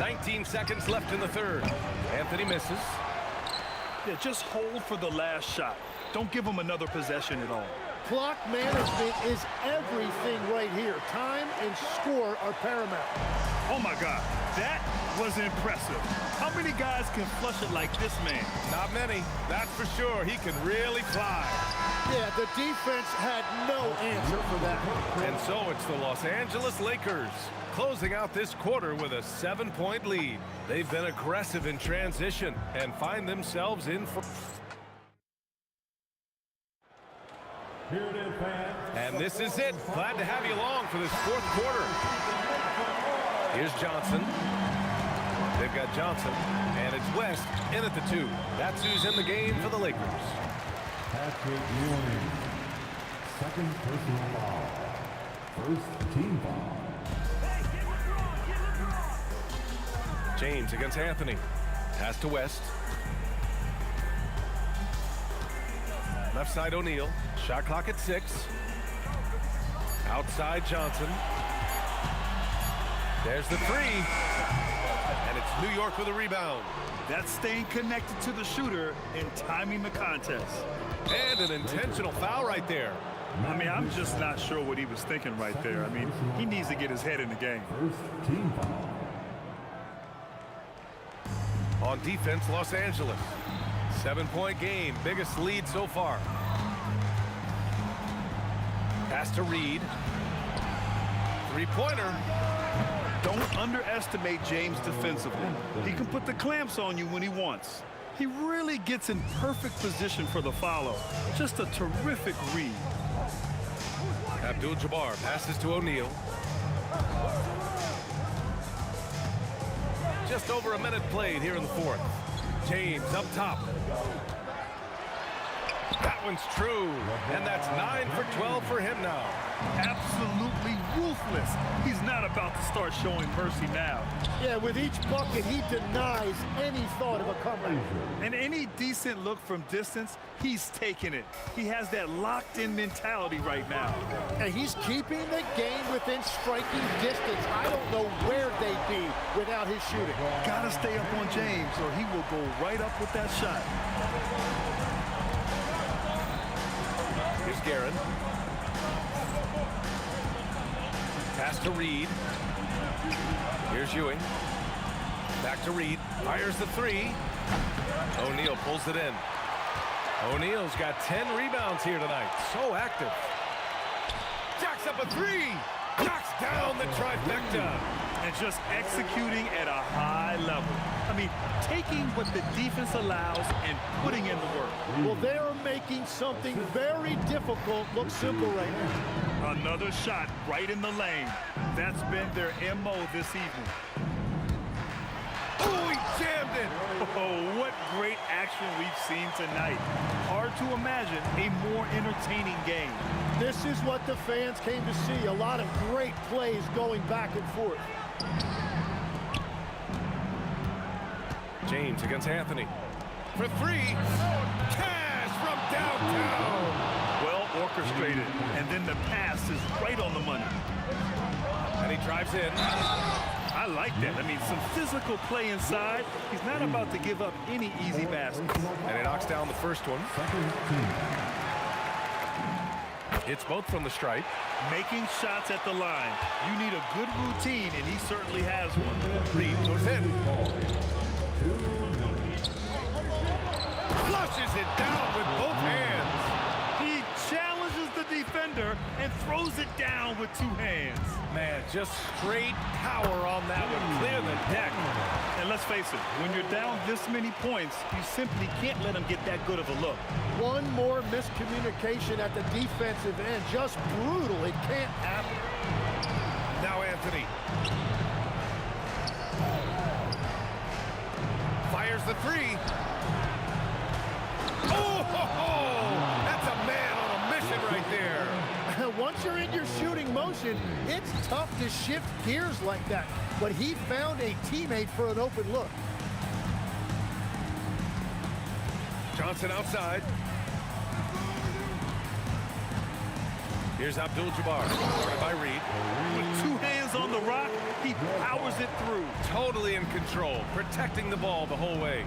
19 seconds left in the third. Anthony misses. Yeah, just hold for the last shot. Don't give him another possession at all. Clock management is everything right here. Time and score are paramount. Oh, my God. That was impressive. How many guys can flush it like this man? Not many. That's for sure. He can really fly. Yeah, the defense had no answer for that. And so it's the Los Angeles Lakers closing out this quarter with a 7-point lead. They've been aggressive in transition and find themselves in front. Here it is, fans. And this is it. Glad to have you along for this fourth quarter. Here's Johnson. They've got Johnson, and it's West in at the 2. That's who's in the game for the Lakers. Patrick Ewing. Second personal foul. First team foul. James against Anthony. Pass to West. Left side O'Neal. Shot clock at 6. Outside Johnson. There's the 3. And it's New York with a rebound. That's staying connected to the shooter and timing the contest. And an intentional foul right there. I mean, I'm just not sure what he was thinking right there. I mean, he needs to get his head in the game. First team foul. On defense, Los Angeles. 7-point game. Biggest lead so far. Pass to Reed. Three-pointer. Don't underestimate James defensively. He can put the clamps on you when he wants. He really gets in perfect position for the follow. Just a terrific read. Abdul-Jabbar passes to O'Neal. Just over a minute played here in the fourth. James up top. That one's true. And that's 9 for 12 for him now. Absolutely ruthless. He's not about to start showing mercy now. Yeah, with each bucket, he denies any thought of a comeback. And any decent look from distance, he's taking it. He has that locked-in mentality right now. And he's keeping the game within striking distance. I don't know where they'd be without his shooting. Gotta stay up on James or he will go right up with that shot. Here's Guerin. Pass to Reed. Here's Ewing. Back to Reed. Fires the 3. O'Neal pulls it in. O'Neal's got 10 rebounds here tonight. So active. Jacks up a 3. Knocks down the trifecta. And just executing at a high level. I mean, taking what the defense allows and putting in the work. Well, they are making something very difficult look simple right now. Another shot right in the lane. That's been their MO this evening. Oh, he jammed it. Oh, what great action we've seen tonight. Hard to imagine a more entertaining game. This is what the fans came to see. A lot of great plays going back and forth. James against Anthony. For 3. Cash from downtown. Well orchestrated. And then the pass is right on the money. And he drives in. I like that. I mean, some physical play inside. He's not about to give up any easy baskets. And he knocks down the first one. It's both from the stripe. Making shots at the line. You need a good routine, and he certainly has one. Reed goes in. Flushes it down with both hands. He challenges the defender and throws it down with 2 hands. Man, just straight power on that one. Clear the deck. And let's face it, when you're down this many points, you simply can't let him get that good of a look. One more miscommunication at the defensive end. Just brutal. It can't happen. Now Anthony. Fires the 3. Oh, that's a man on a mission right there. Once you're in your shooting motion, it's tough to shift gears like that. But he found a teammate for an open look. Johnson outside. Here's Abdul-Jabbar, guarded by Reed. With 2 hands on the rock, he powers it through. Totally in control, protecting the ball the whole way.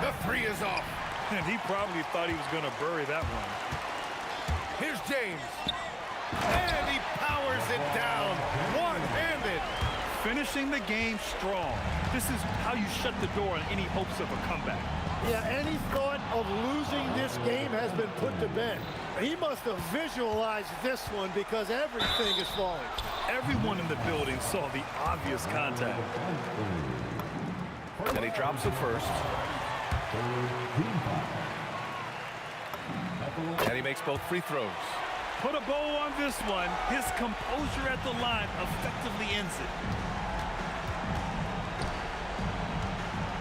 The three is off. And he probably thought he was going to bury that one. Here's James. And he powers it down, one-handed. Finishing the game strong. This is how you shut the door on any hopes of a comeback. Yeah, any thought of losing this game has been put to bed. He must have visualized this one because everything is falling. Everyone in the building saw the obvious contact. And he drops it first. And he makes both free throws. Put a bow on this one. His composure at the line effectively ends it.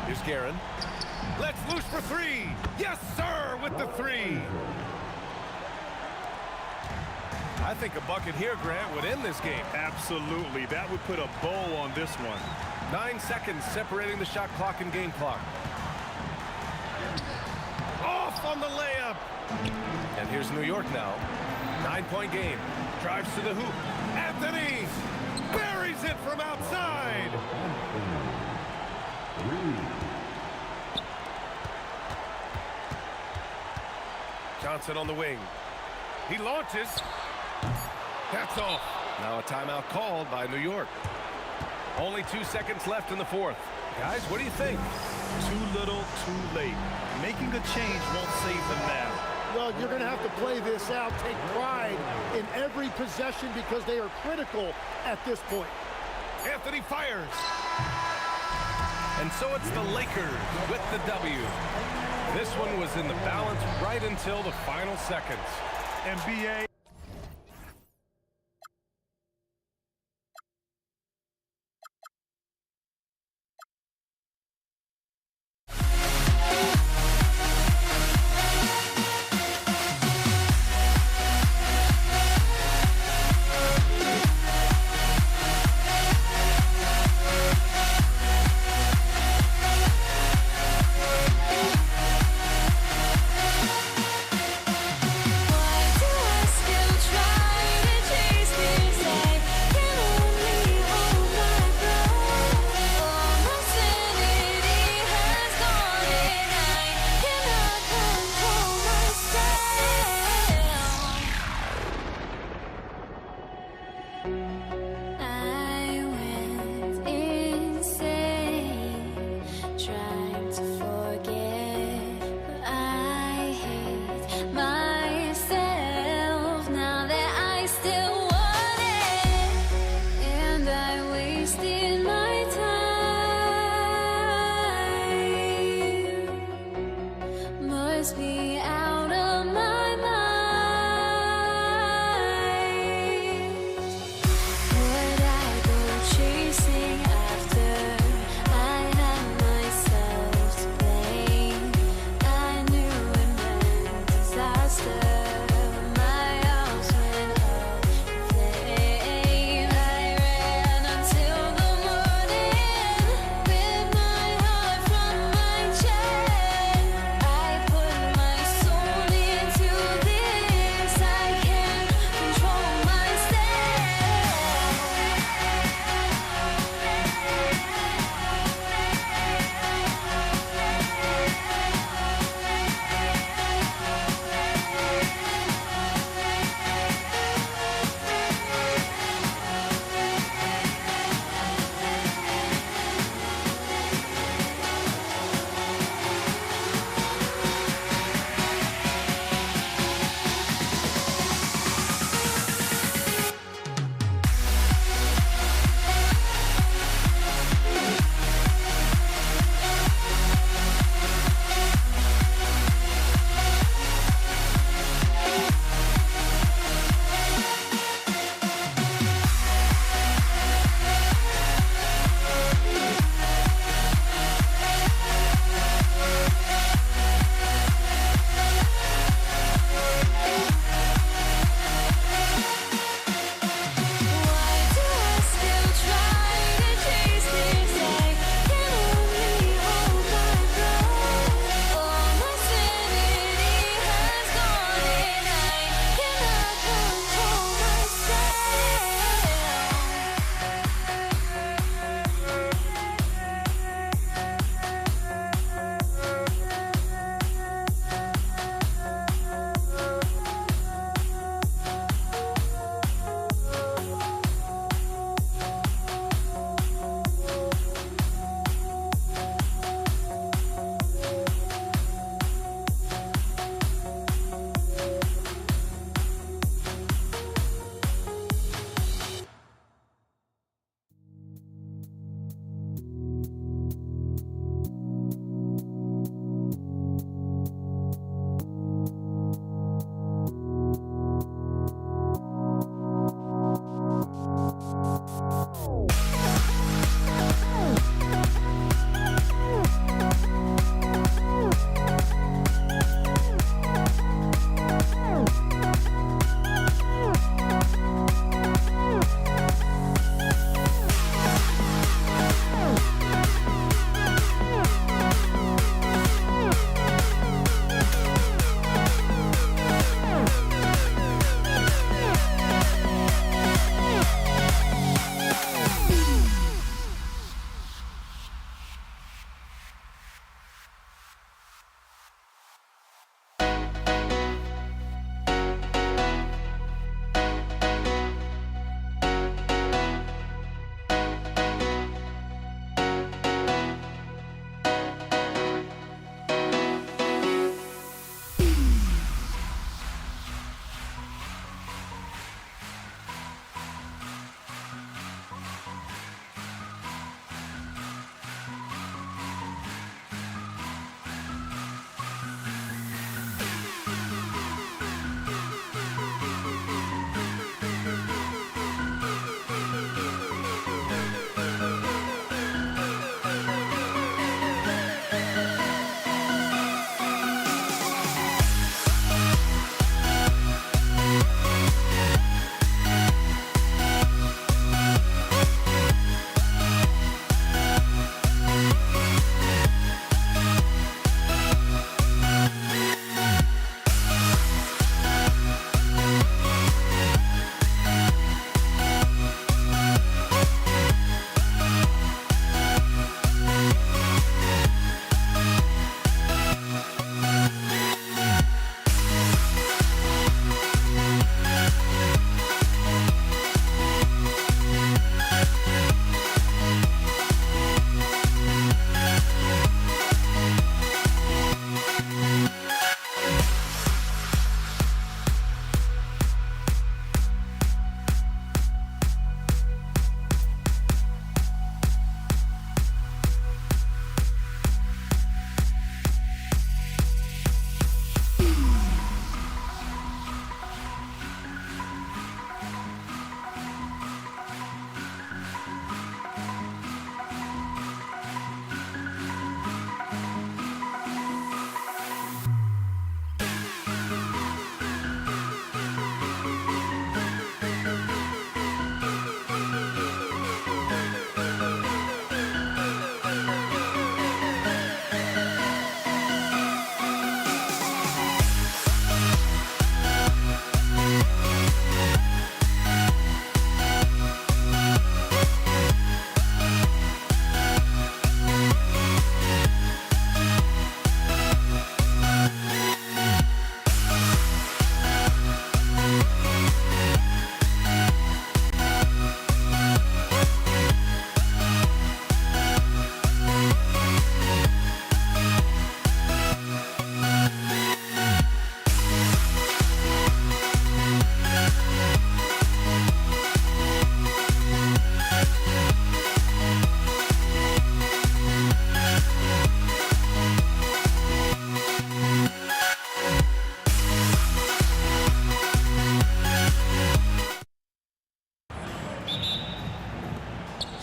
Here's Guerin. Let's loose for three. Yes, sir, with the three. I think a bucket here, Grant, would end this game. Absolutely. That would put a bow on this one. 9 seconds separating the shot clock and game clock. Off on the layup. And here's New York now. 9-point game. Drives to the hoop. Anthony buries it from outside. Johnson on the wing. He launches. That's off. Now a timeout called by New York. Only 2 seconds left in the fourth. Guys, what do you think? Too little, too late. Making a change won't save them now. Well, you're going to have to play this out, take pride in every possession because they are critical at this point. Anthony fires. And so it's the Lakers with the W. This one was in the balance right until the final seconds. NBA.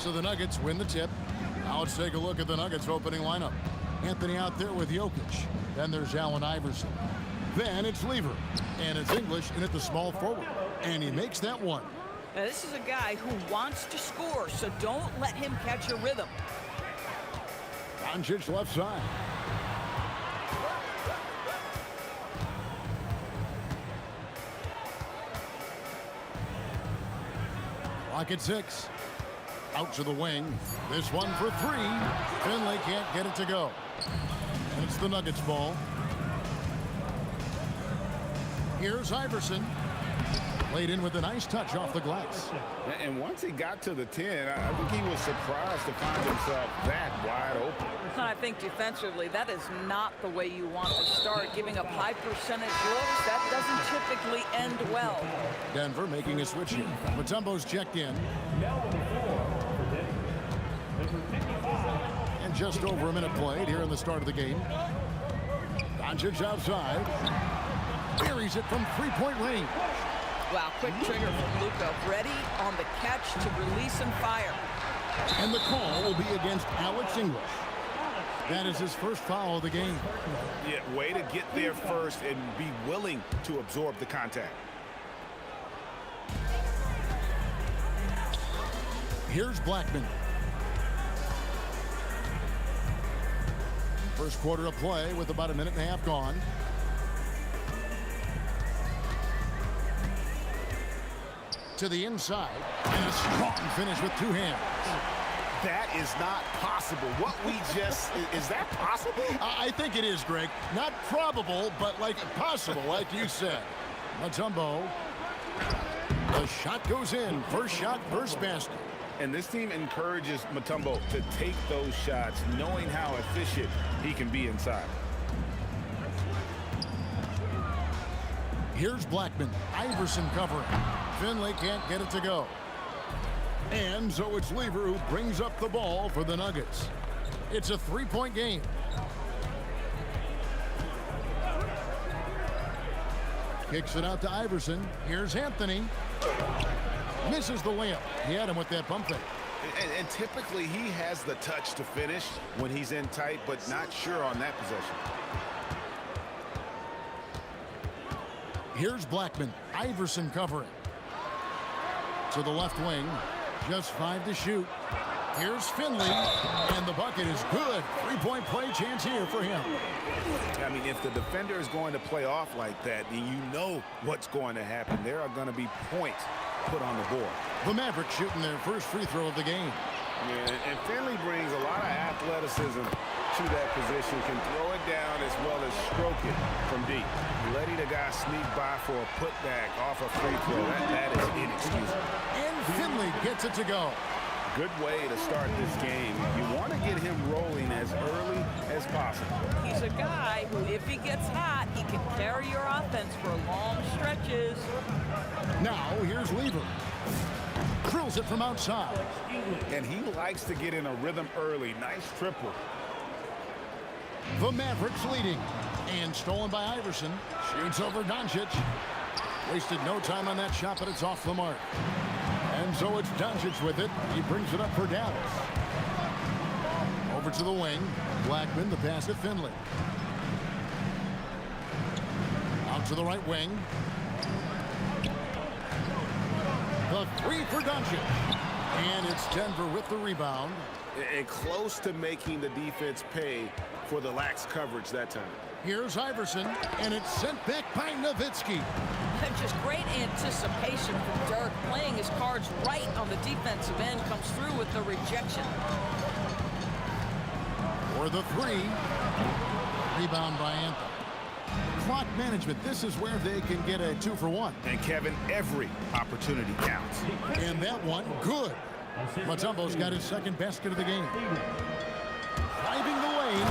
So the Nuggets win the tip. Now let's take a look at the Nuggets opening lineup. Anthony out there with Jokic. Then there's Allen Iverson. Then it's Lever. And it's English in at the small forward. And he makes that one. Now, this is a guy who wants to score, so don't let him catch a rhythm. Doncic left side. Clock at 6. Out to the wing. This one for 3. Finley can't get it to go. And it's the Nuggets ball. Here's Iverson. Played in with a nice touch off the glass. And once he got to the 10, I think he was surprised to find himself that wide open. I think defensively, that is not the way you want to start. Giving up high percentage looks, that doesn't typically end well. Denver making a switch here. Mutombo's checked in. And just over a minute played here in the start of the game. Doncic outside. Buries it from three-point range. Wow, quick trigger from Luka. Ready on the catch to release and fire. And the call will be against Alex English. That is his first foul of the game. Yeah, way to get there first and be willing to absorb the contact. Here's Blackman. First quarter of play with about a minute and a half gone. To the inside, and a strong finish with two hands. That is not possible. What we just, is that possible? I think it is, Greg. Not probable, but like possible, like you said. Mutombo. The shot goes in. First shot, first basket. And this team encourages Mutombo to take those shots, knowing how efficient he can be inside. Here's Blackman. Iverson covering. Finley can't get it to go. And so it's Lever who brings up the ball for the Nuggets. It's a three-point game. Kicks it out to Iverson. Here's Anthony. Misses the layup. He had him with that pump fake. And typically he has the touch to finish when he's in tight, but not sure on that possession. Here's Blackman. Iverson covering. To the left wing. Just 5 to shoot. Here's Finley. And the bucket is good. Three-point play chance here for him. I mean, if the defender is going to play off like that, then you know what's going to happen. There are going to be points put on the board. The Mavericks shooting their first free throw of the game. Yeah, and Finley brings a lot of athleticism to that position, can throw it down as well as stroke it from deep. Letting the guy sneak by for a putback off a free throw, that is inexcusable. And Finley gets it to go. Good way to start this game. You want to get him rolling as early as possible. He's a guy who, if he gets hot, he can carry your offense for long stretches. Now, here's Lever. Drills it from outside. And he likes to get in a rhythm early. Nice triple. The Mavericks leading. And stolen by Iverson. Shoots over Doncic. Wasted no time on that shot, but it's off the mark. And so it's Doncic with it. He brings it up for Dallas. Over to the wing. Blackman, the pass to Finley. Out to the right wing. The three for Doncic. And it's Denver with the rebound. And close to making the defense pay for the lax coverage that time. Here's Iverson, and it's sent back by Nowitzki. Just great anticipation from Dirk, playing his cards right on the defensive end, comes through with the rejection. For the three. Rebound by Anthony. Clock management, this is where they can get a 2-for-1. And Kevin, every opportunity counts. And that one, good. Mutombo's got his second basket of the game. Driving the lane.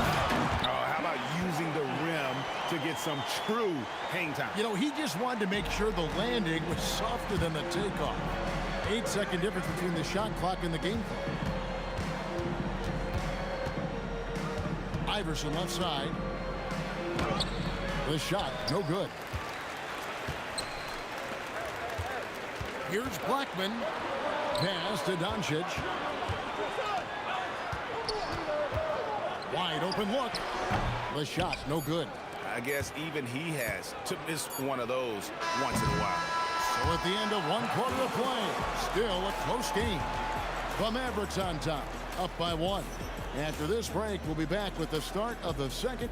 Oh, how about using the rim to get some true hang time? You know, he just wanted to make sure the landing was softer than the takeoff. 8-second difference between the shot clock and the game clock. Iverson left side. The shot, no good. Here's Blackman. Pass to Doncic. open look. The shot, no good. I guess even he has to miss one of those once in a while. So at the end of one quarter of play, still a close game. The Mavericks on top, up by 1. After this break, we'll be back with the start of the second.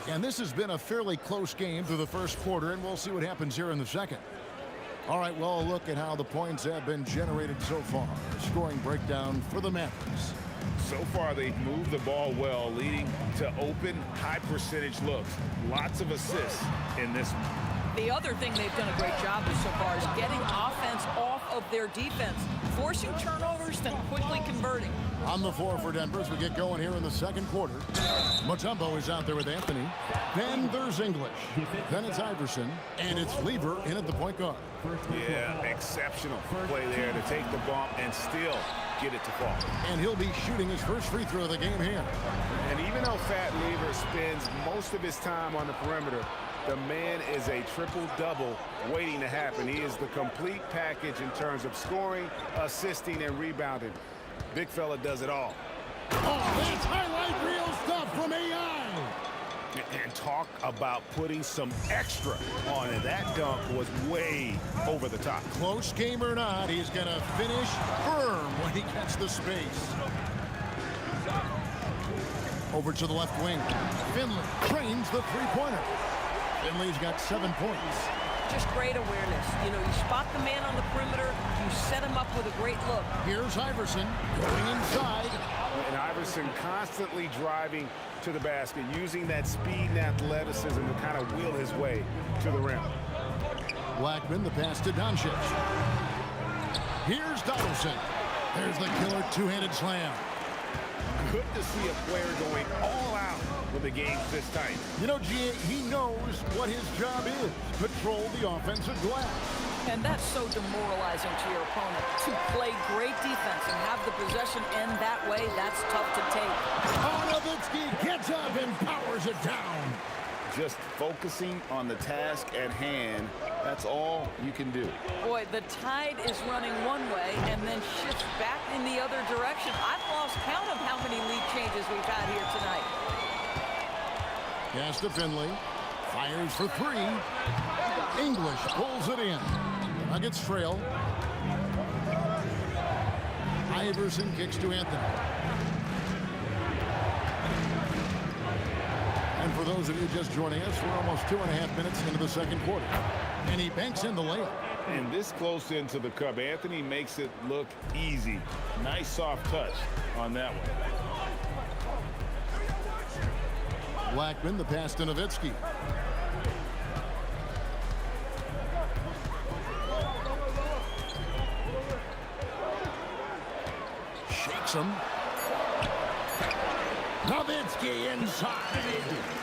And this has been a fairly close game through the first quarter, and we'll see what happens here in the second. All right, well, a look at how the points have been generated so far. Scoring breakdown for the Mavericks. So far, they've moved the ball well, leading to open, high-percentage looks. Lots of assists in this one. The other thing they've done a great job with so far is getting offense off of their defense, forcing turnovers, then quickly converting. On the floor for Denver as we get going here in the second quarter. Mutombo is out there with Anthony. Then there's English. Then it's Iverson. And it's Lever in at the point guard. Yeah, exceptional play there to take the bump and still get it to fall. And he'll be shooting his first free throw of the game here. And even though Fat Lever spends most of his time on the perimeter, the man is a triple-double waiting to happen. He is the complete package in terms of scoring, assisting, and rebounding. Big fella does it all. Oh, that's highlight reel stuff from AI. And talk about putting some extra on it. That dunk was way over the top. Close game or not, he's going to finish firm when he gets the space. Over to the left wing. Finley trains the three-pointer. Finley's got 7 points. Just great awareness. You know, you spot the man on the perimeter, you set him up with a great look. Here's Iverson going inside. And Iverson constantly driving to the basket, using that speed and athleticism to kind of wheel his way to the rim. Blackman, the pass to Doncic. Here's Donaldson. There's the killer two-handed slam. Good to see a player going all out when the game's this tight. You know, G.A., he knows what his job is. Control the offensive glass. And that's so demoralizing to your opponent. To play great defense and have the possession end that way, that's tough to take. Nowitzki gets up and powers it down. Just focusing on the task at hand, that's all you can do. Boy, the tide is running one way and then shifts back in the other direction. I've lost count of how many lead changes we've had here tonight. Pass to Finley. Fires for 3. English pulls it in. Nuggets trail. Iverson kicks to Anthony. And for those of you just joining us, we're almost 2.5 minutes into the second quarter. And he banks in the layup. And this close into the cup, Anthony makes it look easy. Nice soft touch on that one. Blackman, the pass to Nowitzki. Shakes him. Nowitzki inside.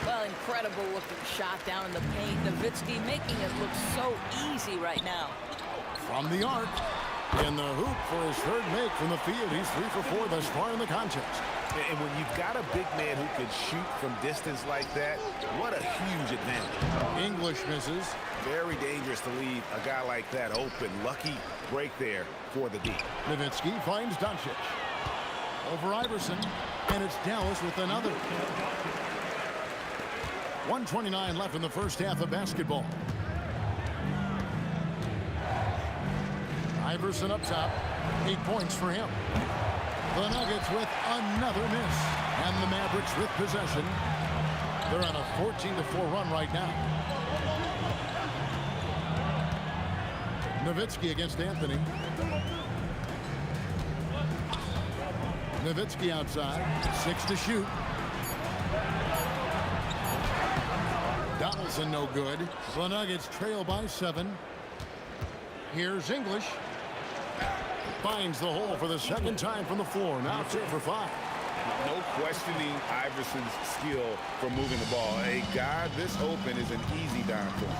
Well, incredible looking shot down in the paint. Nowitzki making it look so easy right now. From the arc. In the hoop for his third make from the field. He's 3 for 4 thus far in the contest. And when you've got a big man who can shoot from distance like that, what a huge advantage. English misses. Very dangerous to leave a guy like that open. Lucky break there for the D. Nowitzki finds Doncic. Over Iverson. And it's Dallas with another. 1:29 left in the first half of basketball. Iverson up top. 8 points for him. The Nuggets with another miss. And the Mavericks with possession. They're on a 14-4 run right now. Nowitzki against Anthony. Nowitzki outside. 6 to shoot. Donaldson no good. The Nuggets trail by 7. Here's English. Finds the hole for the second time from the floor. Now 2 for 5. No questioning Iverson's skill for moving the ball. A guy this open is an easy down for him.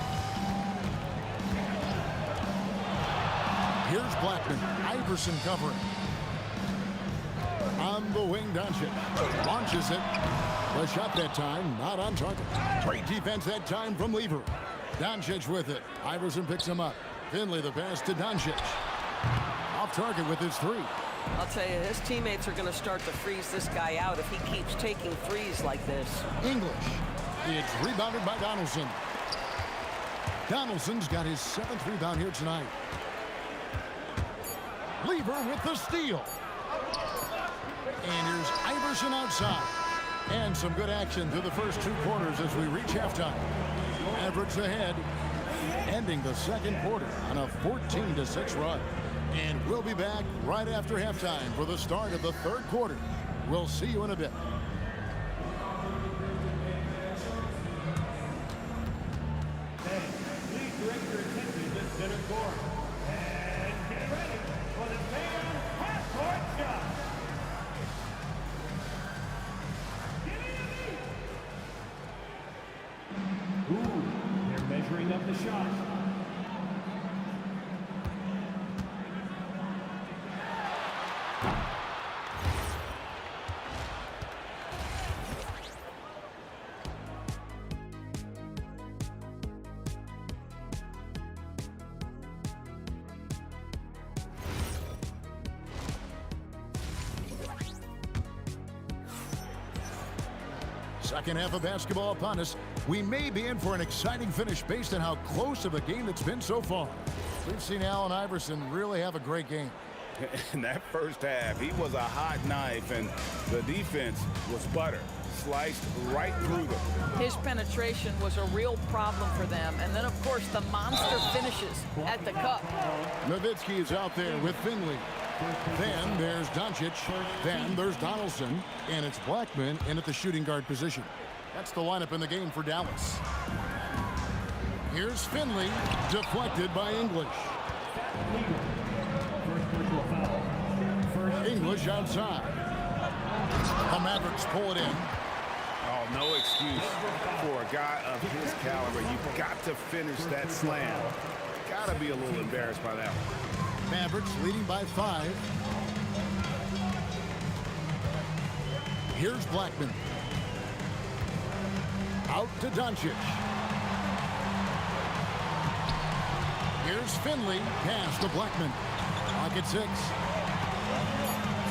Here's Blackman. Iverson covering. On the wing, Doncic launches it. The shot that time, not on target. Great defense that time from Lever. Doncic with it. Iverson picks him up. Finley the pass to Doncic. Off target with his three. I'll tell you, his teammates are going to start to freeze this guy out if he keeps taking threes like this. English. It's rebounded by Donaldson. Donaldson's got his 7th rebound here tonight. Lever with the steal. And here's Iverson outside. And some good action through the first 2 quarters as we reach halftime. Mavericks ahead, ending the second quarter on a 14-6 run. And we'll be back right after halftime for the start of the 3rd quarter. We'll see you in a bit. Please direct your attention to center court. And get ready for the fan half-court shot. Ooh, they're measuring up the shot. Second half of basketball upon us. We may be in for an exciting finish based on how close of a game it's been so far. We've seen Allen Iverson really have a great game. In that first half, he was a hot knife, and the defense was butter. Sliced right through them. His penetration was a real problem for them. And then, of course, the monster finishes at the cup. Nowitzki is out there with Finley. Then there's Doncic. Then there's Donaldson. And it's Blackman in at the shooting guard position. That's the lineup in the game for Dallas. Here's Finley, deflected by English. English outside. The Mavericks pull it in. Oh, no excuse for a guy of his caliber. You've got to finish that slam. Got to be a little embarrassed by that one. Mavericks leading by 5. Here's Blackman. Out to Doncic. Here's Finley. Pass to Blackman. Clock at 6.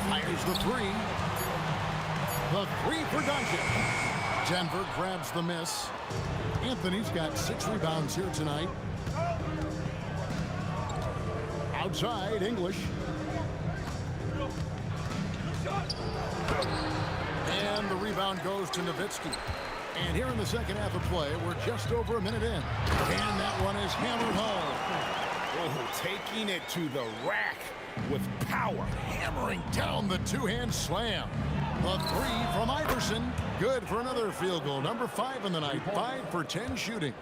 Fires the 3. The 3 for Doncic. Denver grabs the miss. Anthony's got 6 rebounds here tonight. Outside, English. And the rebound goes to Nowitzki. And here in the second half of play, we're just over a minute in. And that one is hammered home. Oh, taking it to the rack with power. Hammering down the two-hand slam. The 3 from Iverson. Good for another field goal. Number 5 in the night. 5 for 10 shooting.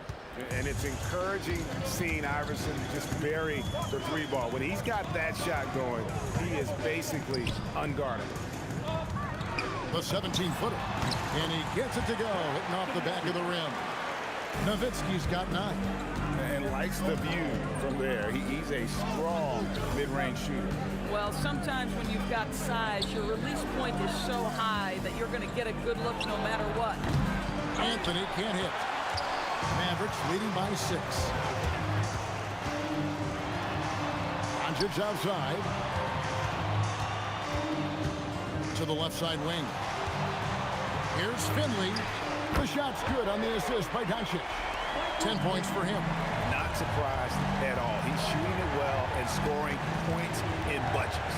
And it's encouraging seeing Iverson just bury the 3 ball. When he's got that shot going, he is basically unguardable. The 17-footer. And he gets it to go, hitting off the back of the rim. Nowitzki's got 9. And likes the view from there. He's a strong mid-range shooter. Well, sometimes when you've got size, your release point is so high that you're going to get a good look no matter what. Anthony can't hit. Mavericks leading by 6. Doncic outside. To the left side wing. Here's Finley. The shot's good on the assist by Doncic. 10 points for him. Not surprised at all. He's shooting it well and scoring points in bunches.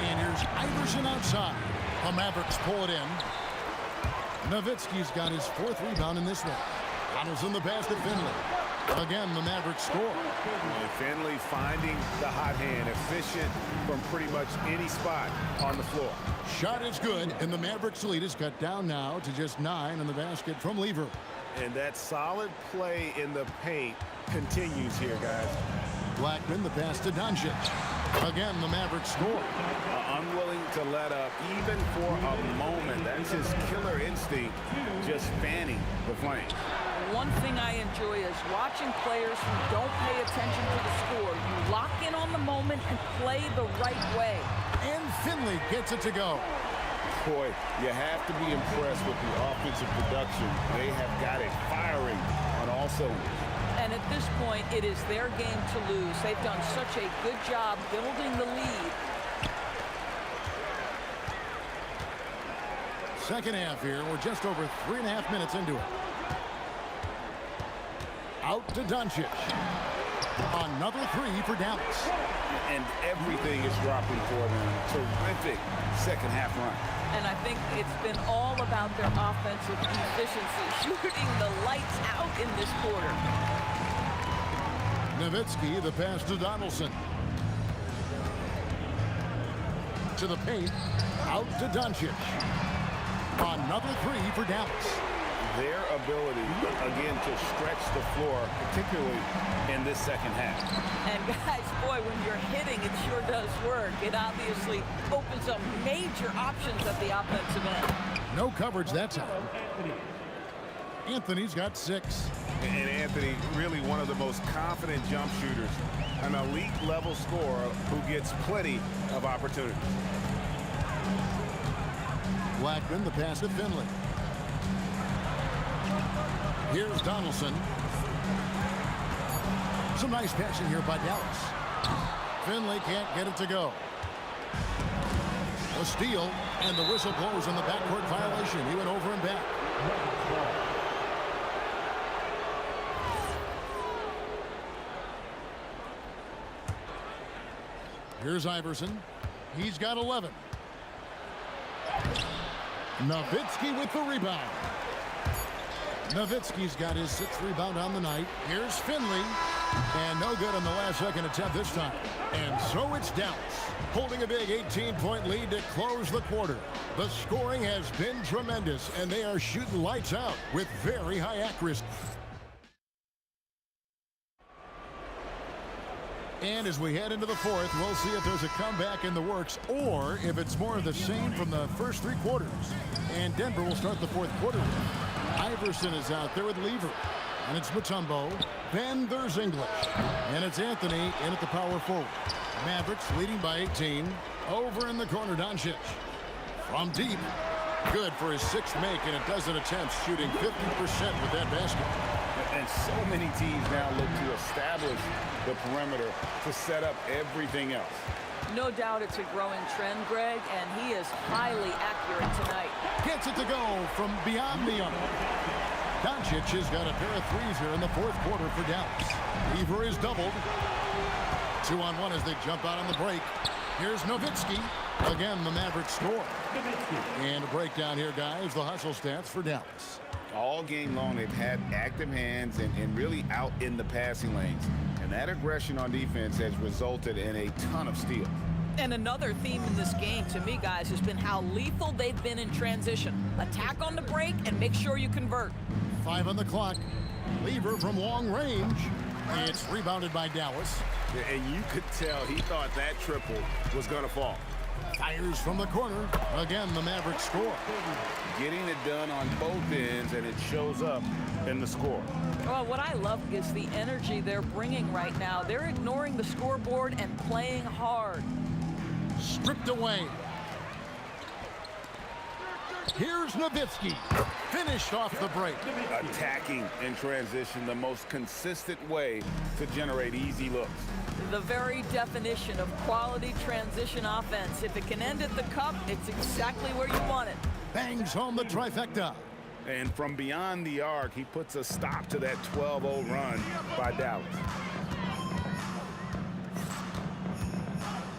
And here's Iverson outside. The Mavericks pull it in. Nowitzki's got his 4th rebound in this one. Donaldson the pass to Finley. Again, the Mavericks score. And Finley finding the hot hand, efficient from pretty much any spot on the floor. Shot is good, and the Mavericks lead is cut down now to just 9 in the basket from Lever. And that solid play in the paint continues here, guys. Blackman the pass to Doncic. Again, the Mavericks score. Unwilling to let up even for a moment. That's his killer instinct, just fanning the flame. One thing I enjoy is watching players who don't pay attention to the score. You lock in on the moment and play the right way. And Finley gets it to go. Boy, you have to be impressed with the offensive production. They have got it firing on all cylinders. And it this point, it is their game to lose. They've done such a good job building the lead. Second half here. We're just over 3.5 minutes into it. Out to Doncic. Another three for Dallas. And everything is dropping for them. Terrific second half run. And I think it's been all about their offensive efficiency, shooting the lights out in this quarter. Nowitzki, the pass to Donaldson. To the paint. Out to Doncic. Another three for Dallas. Their ability, again, to stretch the floor, particularly in this second half. And guys, boy, when you're hitting, it sure does work. It obviously opens up major options at the offensive end. No coverage that time. Anthony's got 6. And Anthony, really one of the most confident jump shooters. An elite level scorer who gets plenty of opportunity. Blackman, the pass to Finley. Here's Donaldson. Some nice passing here by Dallas. Finley can't get it to go. A steal, and the whistle blows on the backcourt violation. He went over and back. Here's Iverson. He's got 11. Nowitzki with the rebound. Nowitzki's got his 6th rebound on the night. Here's Finley. And no good on the last second attempt this time. And so it's Dallas, holding a big 18-point lead to close the quarter. The scoring has been tremendous, and they are shooting lights out with very high accuracy. And as we head into the fourth, we'll see if there's a comeback in the works or if it's more of the same from the first 3 quarters. And Denver will start the fourth quarter. Iverson is out there with Lever. And it's Mutombo. Then there's English. And it's Anthony in at the power forward. Mavericks leading by 18. Over in the corner, Doncic. From deep. Good for his 6th make and a dozen attempts, shooting 50% with that basket. And so many teams now look to establish the perimeter to set up everything else. No doubt it's a growing trend, Greg, and he is highly accurate tonight. Gets it to go from beyond the arc. Doncic has got a pair of threes here in the fourth quarter for Dallas. Lever is doubled. 2-on-1 as they jump out on the break. Here's Nowitzki. Again, the Mavericks score. And a breakdown here, guys. The hustle stats for Dallas. All game long, they've had active hands and really out in the passing lanes. And that aggression on defense has resulted in a ton of steals. And another theme in this game, to me, guys, has been how lethal they've been in transition. Attack on the break and make sure you convert. 5 on the clock. Lever from long range. It's rebounded by Dallas. And you could tell he thought that triple was going to fall. Fires from the corner. Again, the Mavericks score. Getting it done on both ends, and it shows up in the score. Well, what I love is the energy they're bringing right now. They're ignoring the scoreboard and playing hard. Stripped away. Here's Nowitzki. Finished off the break. Attacking in transition, the most consistent way to generate easy looks. The very definition of quality transition offense. If it can end at the cup, it's exactly where you want it. Bangs home the trifecta. And from beyond the arc, he puts a stop to that 12-0 run by Dallas.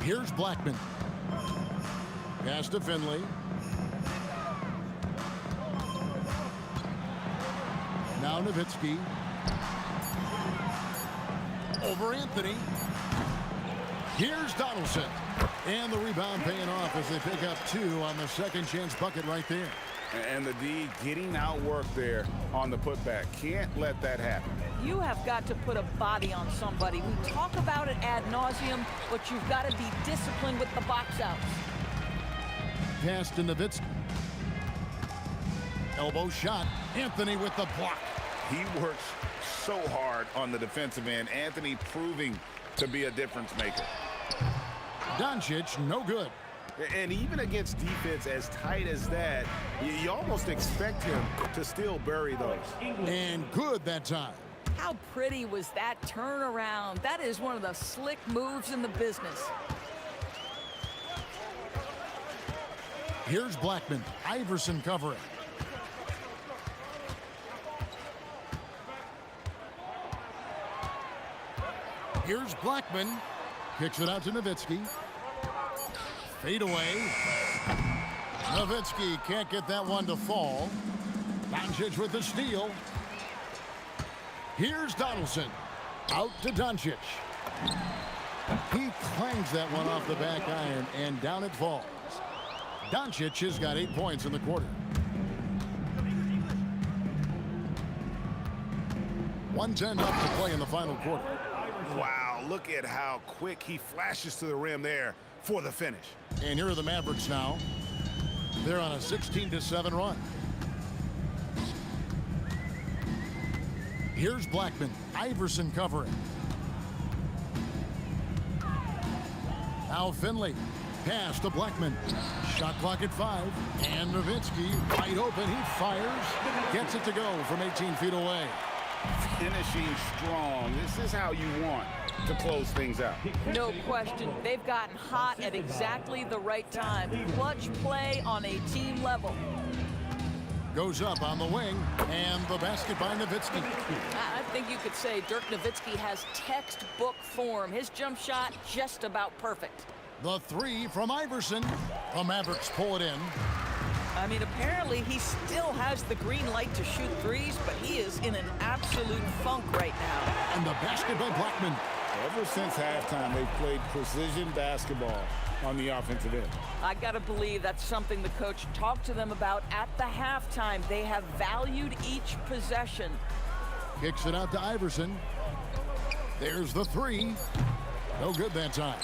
Here's Blackman. Pass to Finley. Now Nowitzki. Over Anthony. Here's Donaldson. And the rebound paying off as they pick up 2 on the second chance bucket right there. And the D getting outworked there on the putback. Can't let that happen. You have got to put a body on somebody. We talk about it ad nauseum, but you've got to be disciplined with the box outs. Pass to Nowitzki. Elbow shot. Anthony with the block. He works so hard on the defensive end. Anthony proving to be a difference maker. Doncic, no good. And even against defense as tight as that, you almost expect him to still bury those. And good that time. How pretty was that turnaround? That is one of the slick moves in the business. Here's Blackman. Iverson covering. Here's Blackman. Kicks it out to Nowitzki. Fade away. Nowitzki can't get that one to fall. Doncic with the steal. Here's Donaldson. Out to Doncic. He clangs that one off the back iron, and down it falls. Doncic has got 8 points in the quarter. 1:10 left to play in the final quarter. Wow, look at how quick he flashes to the rim there for the finish. And here are the Mavericks now. They're on a 16-7 run. Here's Blackman. Iverson covering. Now Finley. Pass to Blackman. Shot clock at 5. And Nowitzki wide open. He fires. Gets it to go from 18 feet away. Finishing strong. This is how you want to close things out. No question. They've gotten hot at exactly the right time. Clutch play on a team level. Goes up on the wing, and the basket by Nowitzki. I think you could say Dirk Nowitzki has textbook form. His jump shot just about perfect. The three from Iverson. The Mavericks pull it in. I mean, apparently he still has the green light to shoot threes, but he is in an absolute funk right now. And the basket by Blackman. Ever since halftime, they've played precision basketball on the offensive end. I got to believe that's something the coach talked to them about at the halftime. They have valued each possession. Kicks it out to Iverson. There's the three. No good that time.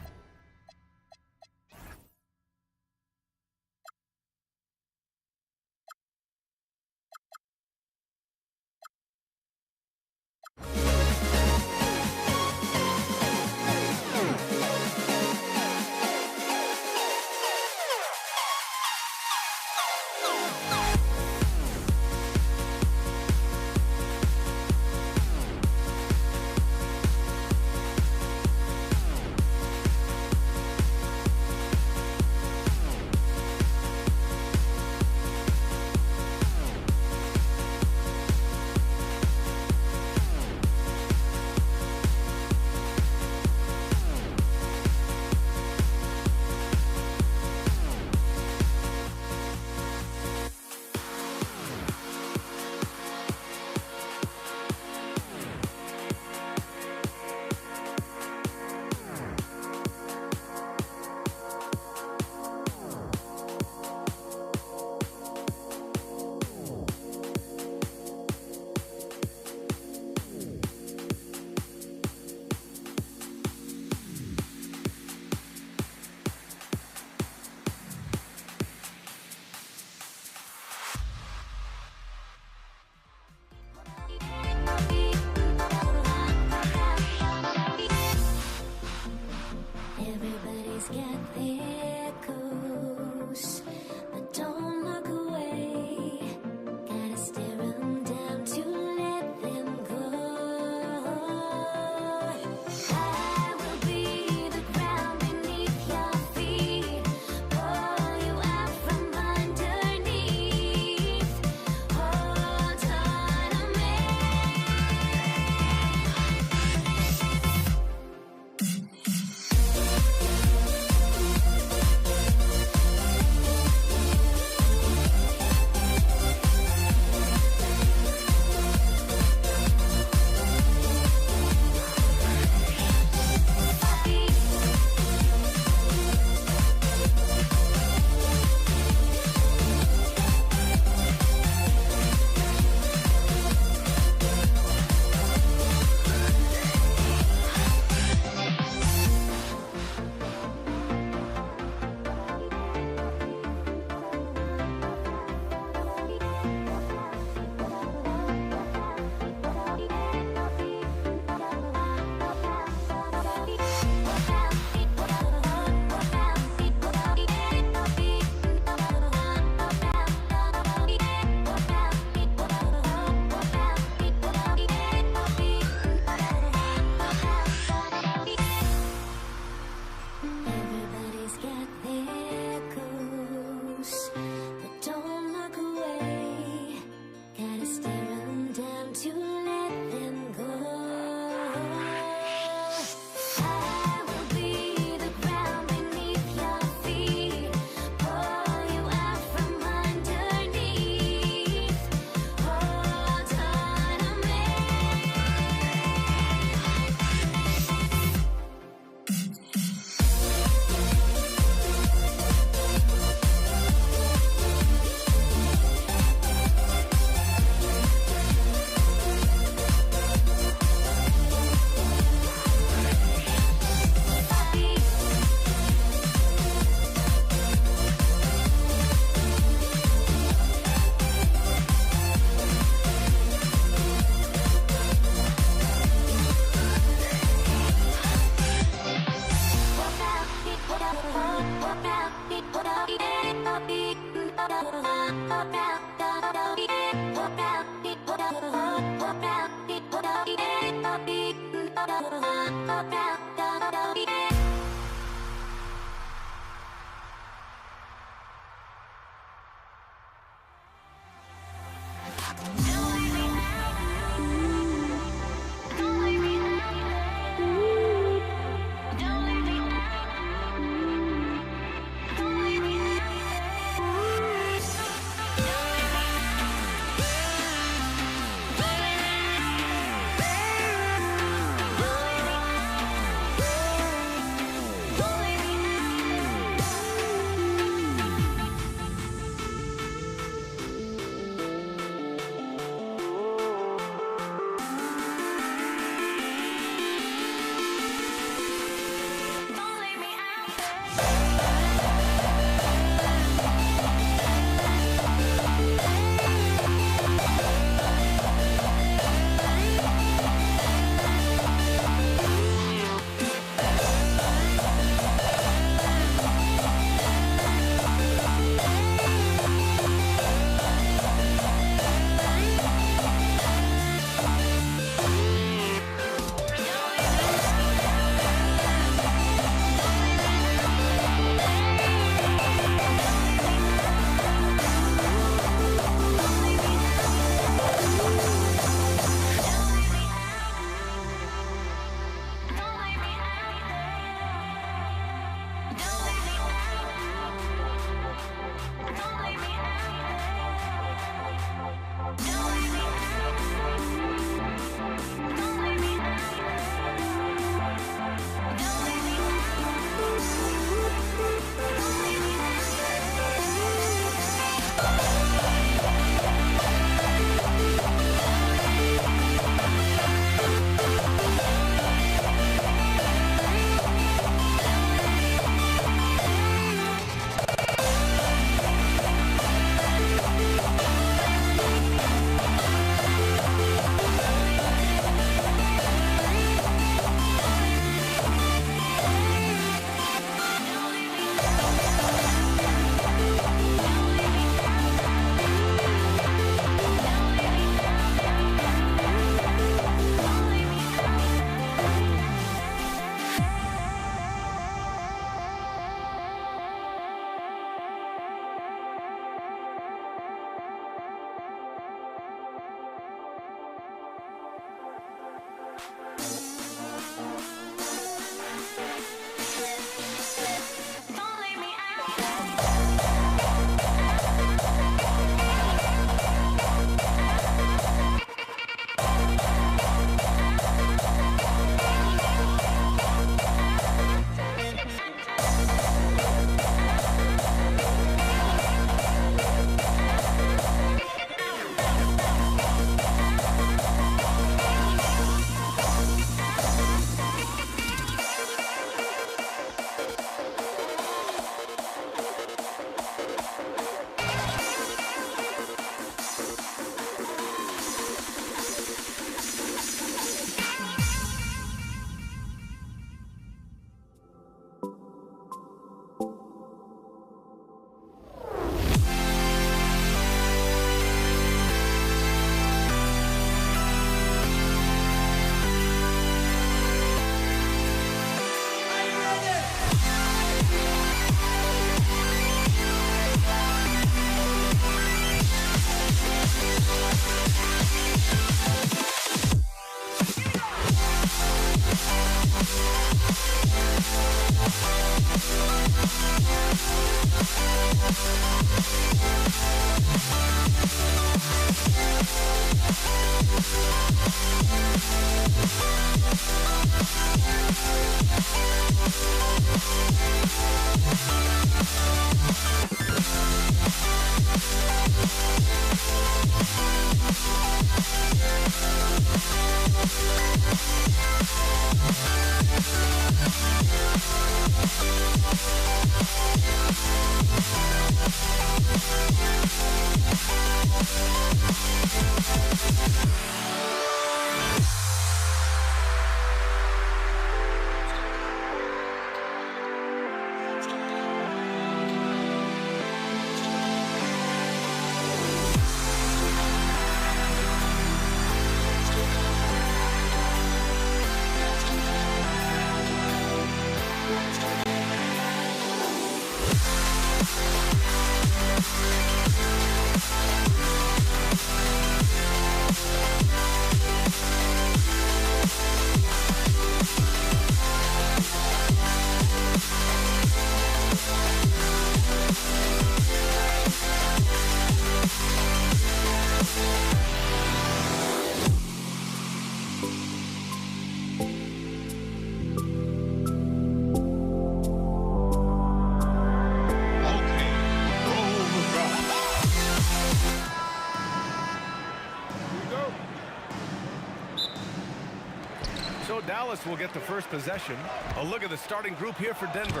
So Dallas will get the first possession. A look at the starting group here for Denver.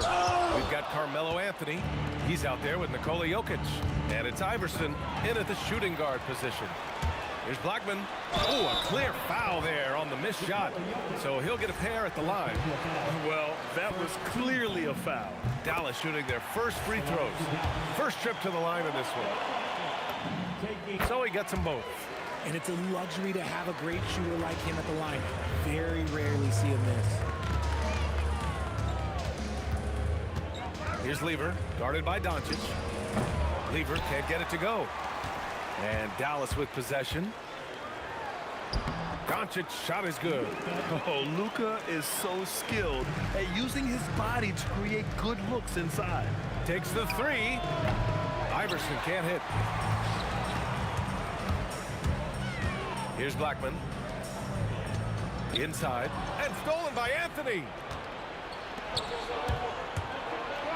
We've got Carmelo Anthony. He's out there with Nikola Jokic. And it's Iverson in at the shooting guard position. Here's Blackman. Oh, a clear foul there on the missed shot. So he'll get a pair at the line. Well, that was clearly a foul. Dallas shooting their first free throws. First trip to the line in this one. So he gets them both. And it's a luxury to have a great shooter like him at the line. Very rarely see him miss. Here's Lever, guarded by Doncic. Lever can't get it to go. And Dallas with possession. Doncic shot is good. Oh, Luka is so skilled at using his body to create good looks inside. Takes the three. Iverson can't hit. Here's Blackman. Inside. And stolen by Anthony.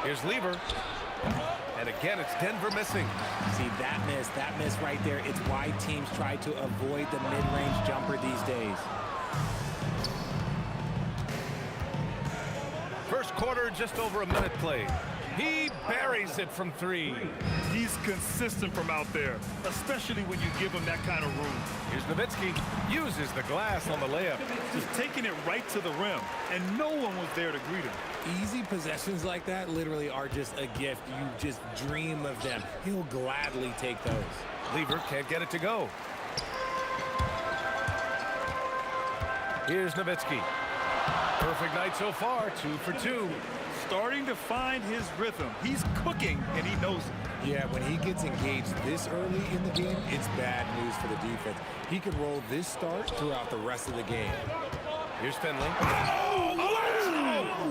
Here's Lever. And again, it's Denver missing. See, that miss right there, it's why teams try to avoid the mid-range jumper these days. First quarter, just over a minute played. He buries it from three. He's consistent from out there, especially when you give him that kind of room. Here's Nowitzki. Uses the glass on the layup. Just taking it right to the rim, and no one was there to greet him. Easy possessions like that literally are just a gift. You just dream of them. He'll gladly take those. Lever can't get it to go. Here's Nowitzki. Perfect night so far, 2 for 2. Starting to find his rhythm. He's cooking, and he knows it. Yeah, when he gets engaged this early in the game, it's bad news for the defense. He can roll this start throughout the rest of the game. Here's Finley. Oh,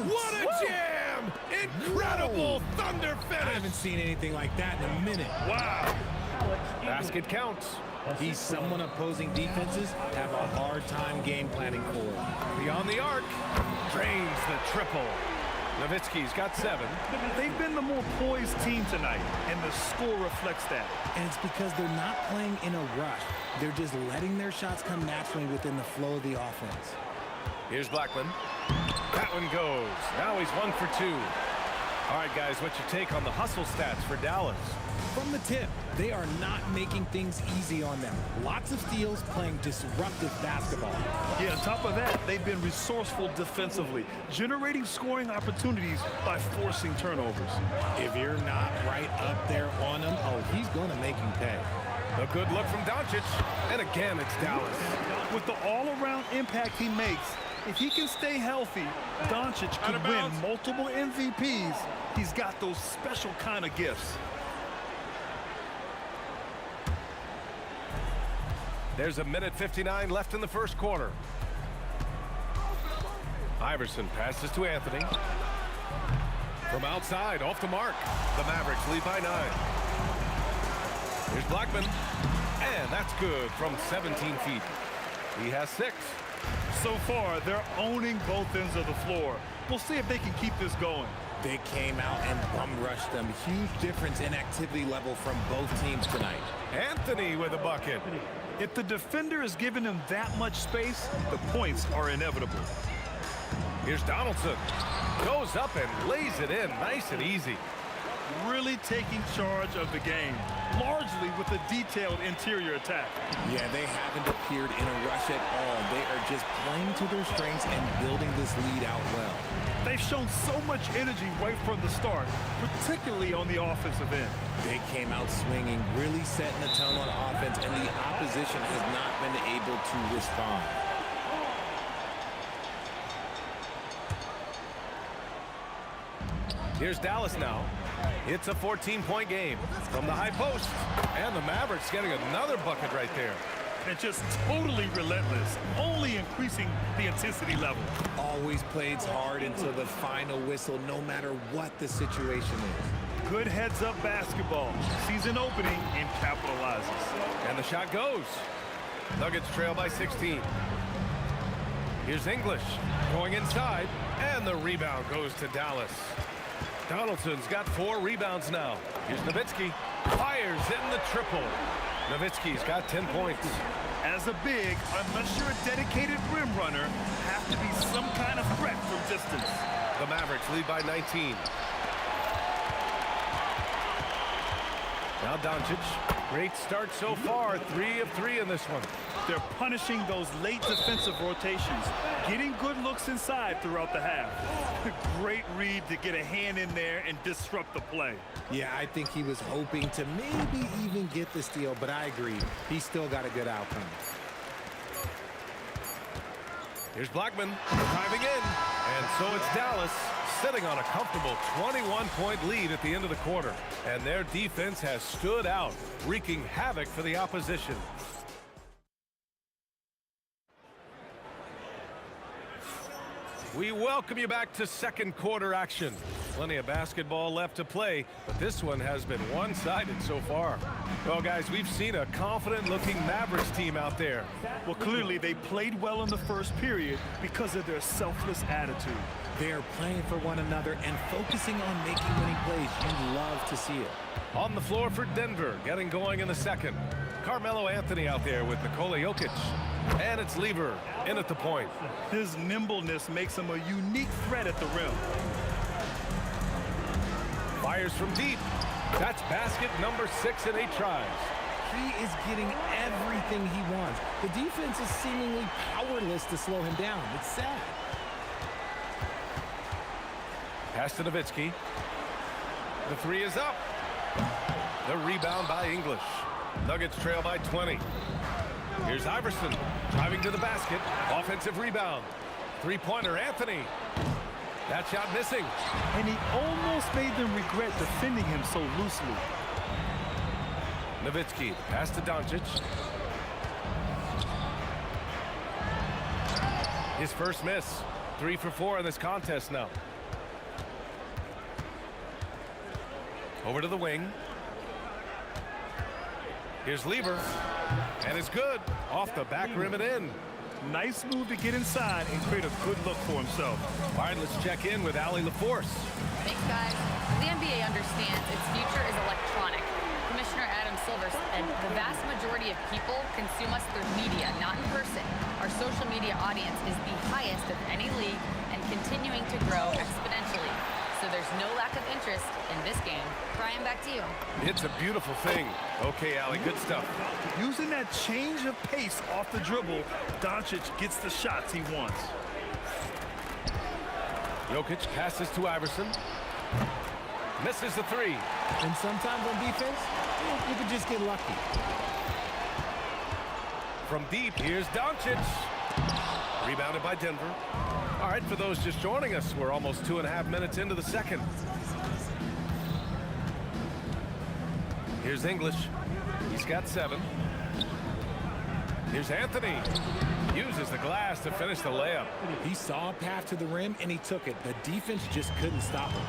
what a jam! Incredible thunder finish! I haven't seen anything like that in a minute. Wow! Basket counts. He's someone opposing defenses have a hard time game planning for. Beyond the arc. Drains the triple. Nowitzki's got 7. They've been the more poised team tonight, and the score reflects that. And it's because they're not playing in a rush. They're just letting their shots come naturally within the flow of the offense. Here's Blackman. That one goes. Now he's 1 for 2. All right, guys, what's your take on the hustle stats for Dallas? From the tip, they are not making things easy on them. Lots of steals, playing disruptive basketball. Yeah, on top of that, they've been resourceful defensively, generating scoring opportunities by forcing turnovers. If you're not right up there on him, oh, he's going to make you pay. A good look from Doncic, and again, it's Dallas. With the all-around impact he makes, if he can stay healthy, Doncic could win multiple MVPs. He's got those special kind of gifts. There's a minute 59 left in the first quarter. Iverson passes to Anthony. From outside, off the mark. The Mavericks lead by 9. Here's Blackman. And that's good from 17 feet. He has 6. So far, they're owning both ends of the floor. We'll see if they can keep this going. They came out and bum-rushed them. Huge difference in activity level from both teams tonight. Anthony with a bucket. If the defender is giving him that much space, the points are inevitable. Here's Donaldson. Goes up and lays it in nice and easy. Really taking charge of the game, largely with a detailed interior attack. Yeah, they haven't appeared in a rush at all. They are just playing to their strengths and building this lead out well. They've shown so much energy right from the start, particularly on the offensive end. They came out swinging, really setting the tone on offense, and the opposition has not been able to respond. Here's Dallas now. It's a 14-point game from the high post. And the Mavericks getting another bucket right there. And just totally relentless, only increasing the intensity level. Always plays hard until the final whistle, no matter what the situation is. Good heads-up basketball. Season opening and capitalizes. And the shot goes. Nuggets trail by 16. Here's English going inside. And the rebound goes to Dallas. Donaldson's got 4 rebounds now. Here's Nowitzki. Fires in the triple. Nowitzki's got 10 points. As a big, unless you're a dedicated rim runner, have to be some kind of threat from distance. The Mavericks lead by 19. Now Doncic. Great start so far. 3 of 3 in this one. They're punishing those late defensive rotations, getting good looks inside throughout the half. Great read to get a hand in there and disrupt the play. Yeah, I think he was hoping to maybe even get the steal, but I agree. He still got a good outcome. Here's Blackman driving in. And so it's Dallas sitting on a comfortable 21-point lead at the end of the quarter. And their defense has stood out, wreaking havoc for the opposition. We welcome you back to second quarter action. Plenty of basketball left to play, but this one has been one-sided so far. Well, guys, we've seen a confident-looking Mavericks team out there. Well, clearly they played well in the first period because of their selfless attitude. They're playing for one another and focusing on making winning plays. You love to see it. On the floor for Denver, getting going in the second. Carmelo Anthony out there with Nikola Jokic. And it's Lever in at the point. His nimbleness makes him a unique threat at the rim. Fires from deep. That's basket number 6 in 8 tries. He is getting everything he wants. The defense is seemingly powerless to slow him down. It's sad. Pass to Nowitzki. The 3 is up. The rebound by English. Nuggets trail by 20. Here's Iverson driving to the basket. Offensive rebound. Three-pointer, Anthony. That shot missing. And he almost made them regret defending him so loosely. Nowitzki, pass to Doncic. His first miss. 3 for 4 in this contest now. Over to the wing. Here's Lever. And it's good. Off the back rim and in. Nice move to get inside and create a good look for himself. All right, let's check in with Allie LaForce. Thanks, guys. The NBA understands its future is electronic. Commissioner Adam Silver said the vast majority of people consume us through media, not in person. Our social media audience is the highest of any league and continuing to grow exponentially. So there's no lack of interest in this game. Brian, back to you. It's a beautiful thing. Okay, Allie, good stuff. Using that change of pace off the dribble, Doncic gets the shots he wants. Jokic passes to Iverson. Misses the 3. And sometimes on defense, you can just get lucky. From deep, here's Doncic. Rebounded by Denver. All right, for those just joining us, we're almost 2.5 minutes into the second. Here's English. He's got 7. Here's Anthony. Uses the glass to finish the layup. He saw a path to the rim, and he took it. The defense just couldn't stop him.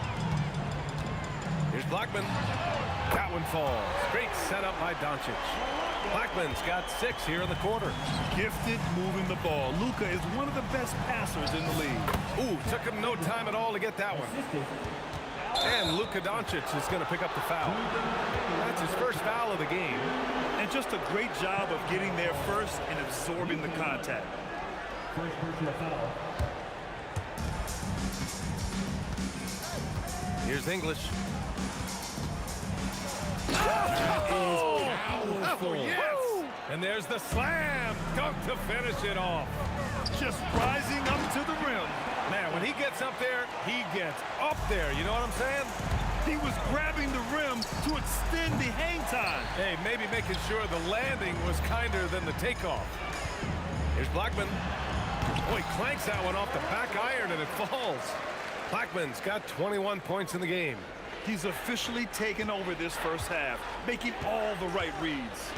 Here's Blackman. That one falls. Great setup by Doncic. Blackman's got 6 here in the quarter. Gifted moving the ball. Luka is one of the best passers in the league. Ooh, took him no time at all to get that one. And Luka Doncic is going to pick up the foul. That's his first foul of the game. And just a great job of getting there first and absorbing the contact. First personal foul. Here's English. Oh, yes! And there's the slam dunk to finish it off. Just rising up to the rim. Man, when he gets up there, he gets up there. You know what I'm saying? He was grabbing the rim to extend the hang time. Hey, maybe making sure the landing was kinder than the takeoff. Here's Blackman. Oh, he clanks that one off the back iron and it falls. Blackman's got 21 points in the game. He's officially taken over this first half, making all the right reads.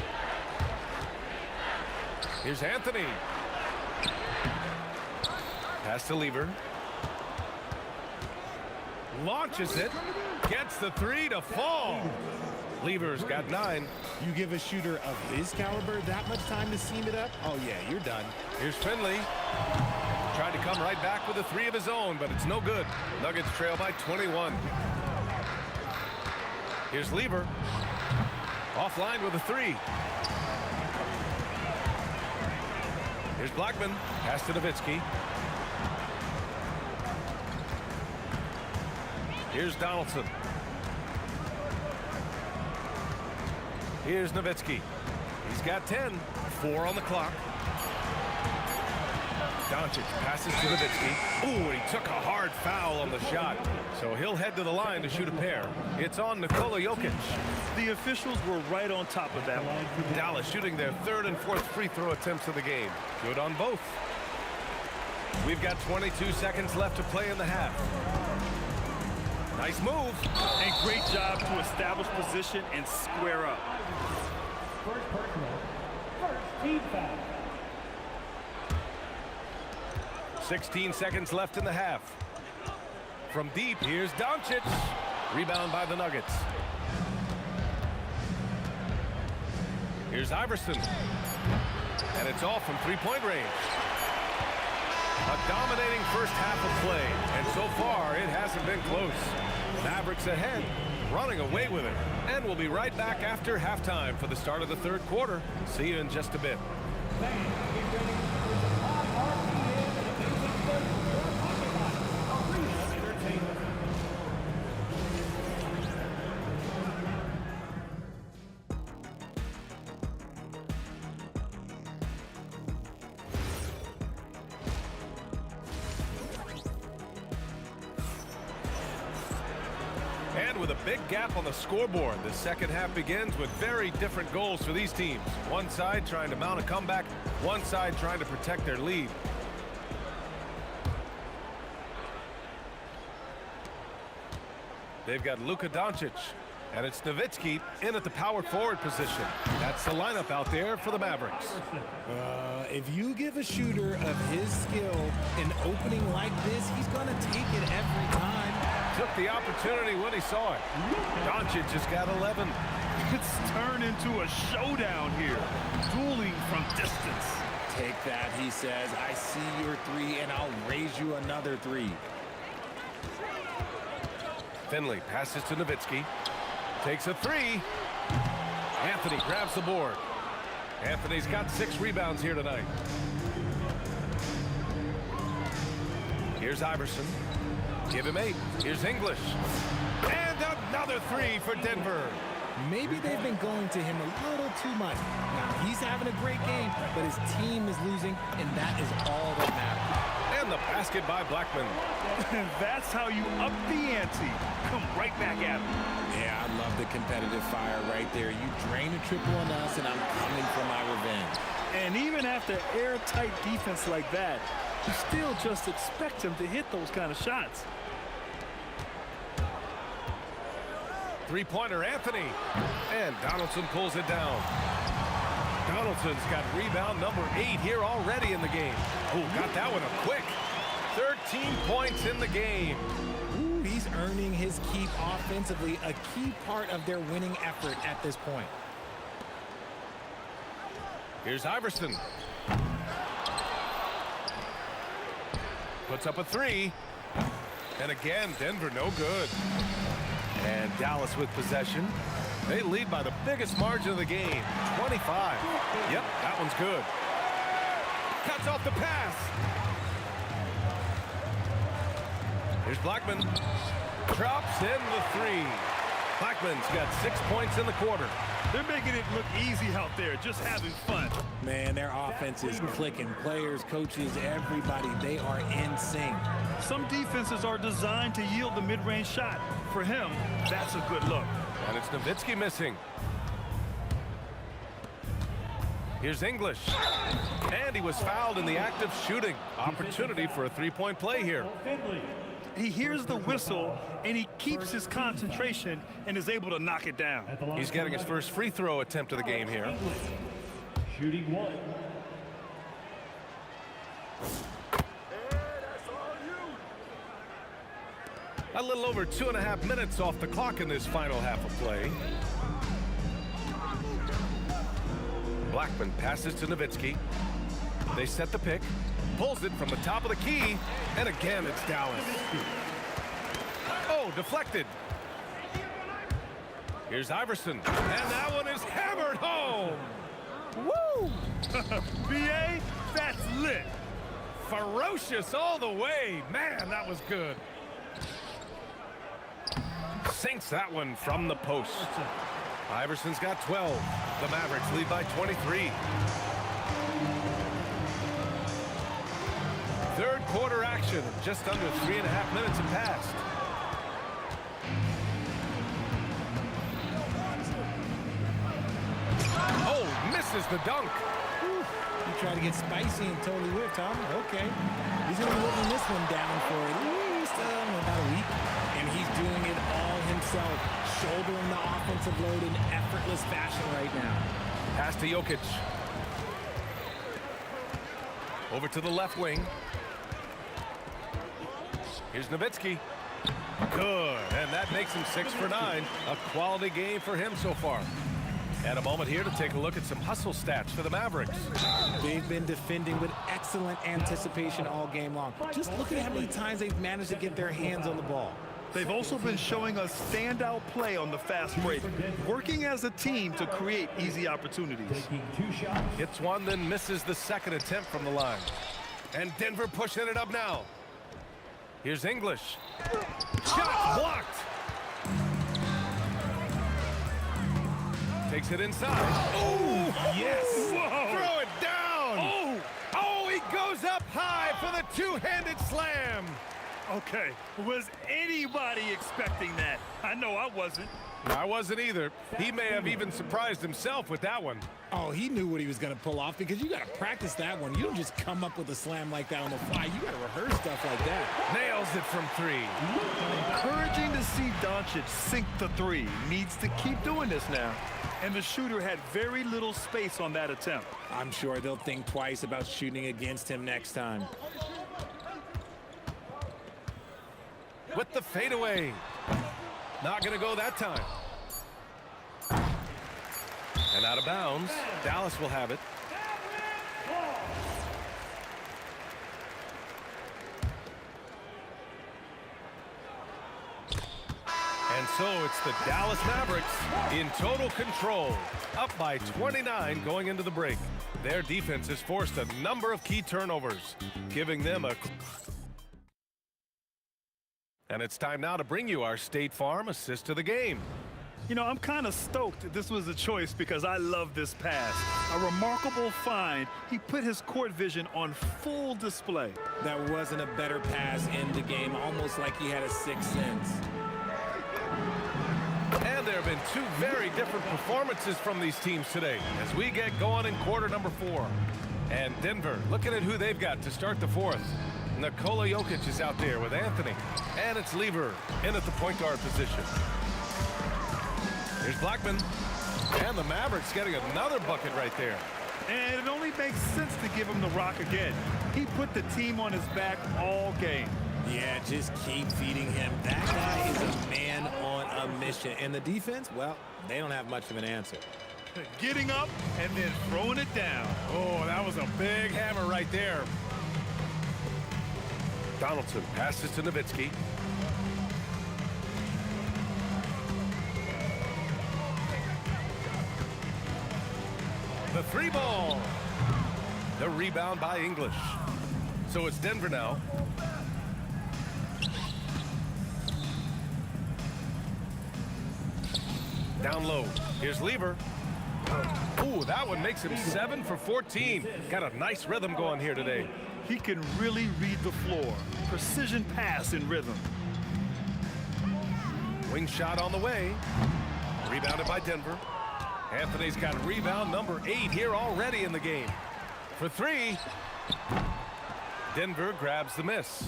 Here's Anthony. Pass to Lever. Launches it. Gets the 3 to fall. Lever's got 9. You give a shooter of his caliber that much time to seam it up? Oh, yeah, you're done. Here's Finley. Tried to come right back with a 3 of his own, but it's no good. Nuggets trail by 21. Here's Lever. Offline with a 3. Here's Blackman. Pass to Nowitzki. Here's Donaldson. Here's Nowitzki. He's got 10. 4 on the clock. Doncic passes to Nowitzki. Ooh, and he took a hard foul on the shot. So he'll head to the line to shoot a pair. It's on Nikola Jokic. The officials were right on top of that one. Dallas shooting their 3rd and 4th free throw attempts of the game. Good on both. We've got 22 seconds left to play in the half. Nice move. And great job to establish position and square up. First personal. First team foul. 16 seconds left in the half. From deep, here's Doncic. Rebound by the Nuggets. Here's Iverson. And it's off from three-point range. A dominating first half of play. And so far, it hasn't been close. Mavericks ahead, running away with it. And we'll be right back after halftime for the start of the 3rd quarter. See you in just a bit. And with a big gap on the scoreboard, the second half begins with very different goals for these teams. One side trying to mount a comeback, one side trying to protect their lead. They've got Luka Doncic, and it's Nowitzki in at the power forward position. That's the lineup out there for the Mavericks. If you give a shooter of his skill an opening like this, he's going to take it every time. Took the opportunity when he saw it. Doncic has got 11. It's turned into a showdown here. Dueling from distance. Take that, he says. I see your 3, and I'll raise you another 3. Finley passes to Nowitzki. Takes a 3. Anthony grabs the board. Anthony's got 6 rebounds here tonight. Here's Iverson. Give him 8. Here's English. And another 3 for Denver. Maybe they've been going to him a little too much. Now, he's having a great game, but his team is losing, and that is all that matters. And the basket by Blackman. That's how you up the ante. Come right back at him. Yeah, I love the competitive fire right there. You drain a triple on us, and I'm coming for my revenge. And even after airtight defense like that, you still just expect him to hit those kind of shots. Three-pointer Anthony. And Donaldson pulls it down. Donaldson's got rebound number 8 here already in the game. Oh, got that one up quick. 13 points in the game. Ooh, he's earning his keep offensively, a key part of their winning effort at this point. Here's Iverson. Puts up a 3. And again, Denver no good. And Dallas with possession. They lead by the biggest margin of the game, 25. Yep, that one's good. Cuts off the pass. Here's Blackman. Drops in the 3. Blackman's got 6 points in the quarter. They're making it look easy out there, just having fun. Man, their offense is clicking. Players, coaches, everybody, they are in sync. Some defenses are designed to yield the mid-range shot. For him, that's a good look. And it's Nowitzki missing. Here's English. And he was fouled in the act of shooting. Opportunity for a 3-point play here. He hears the whistle, and he keeps his concentration and is able to knock it down. He's getting his first free throw attempt of the game here. Shooting 1. A little over 2.5 minutes off the clock in this final half of play. Blackman passes to Nowitzki. They set the pick. Pulls it from the top of the key. And again, it's Dallas. Oh, deflected. Here's Iverson. And that one is hammered home. Woo! Woo! BA, that's lit. Ferocious all the way. Man, that was good. Sinks that one from the post. Iverson's got 12. The Mavericks lead by 23. Third quarter action. Just under 3.5 minutes have passed. Oh, misses the dunk. You try to get spicy and totally whipped, Tom. Okay. He's going to be holding this one down for at least about a week. And he's doing it all himself, shouldering the offensive load in effortless fashion right now. Pass to Jokic. Over to the left wing. Here's Nowitzki. Good, and that makes him 6 for 9. A quality game for him so far. And a moment here to take a look at some hustle stats for the Mavericks. They've been defending with excellent anticipation all game long. Just look at how many times they've managed to get their hands on the ball. They've also been showing us standout play on the fast break, working as a team to create easy opportunities. Hits one, then misses the second attempt from the line. And Denver pushing it up now. Here's English. Shot blocked. Takes it inside. Oh, yes. Whoa. Throw it down. Oh, he goes up high for the two-handed slam. Okay, was anybody expecting that? I know I wasn't. I wasn't either. He may have even surprised himself with that one. Oh, he knew what he was going to pull off because you got to practice that one. You don't just come up with a slam like that on the fly. You got to rehearse stuff like that. Nails it from 3. Encouraging to see Doncic sink the 3. Needs to keep doing this now. And the shooter had very little space on that attempt. I'm sure they'll think twice about shooting against him next time. With the fadeaway. Not going to go that time. And out of bounds. Dallas will have it. And so it's the Dallas Mavericks in total control. Up by 29 going into the break. Their defense has forced a number of key turnovers, giving them a... And it's time now to bring you our State Farm assist of the game. You know, I'm kind of stoked this was a choice because I love this pass. A remarkable find. He put his court vision on full display. That wasn't a better pass in the game, almost like he had a sixth sense. And there have been 2 very different performances from these teams today as we get going in quarter number 4. And Denver, looking at who they've got to start the 4th. Nikola Jokic is out there with Anthony. And it's Lever in at the point guard position. Here's Blackman. And the Mavericks getting another bucket right there. And it only makes sense to give him the rock again. He put the team on his back all game. Yeah, just keep feeding him. That guy is a man on a mission. And the defense, well, they don't have much of an answer. Getting up and then throwing it down. Oh, that was a big hammer right there. Donaldson passes to Nowitzki. The 3 ball. The rebound by English. So it's Denver now. Down low. Here's Lever. Ooh, that one makes him 7 for 14. Got a nice rhythm going here today. He can really read the floor. Precision pass in rhythm. Wing shot on the way. Rebounded by Denver. Anthony's got rebound number 8 here already in the game. For 3. Denver grabs the miss.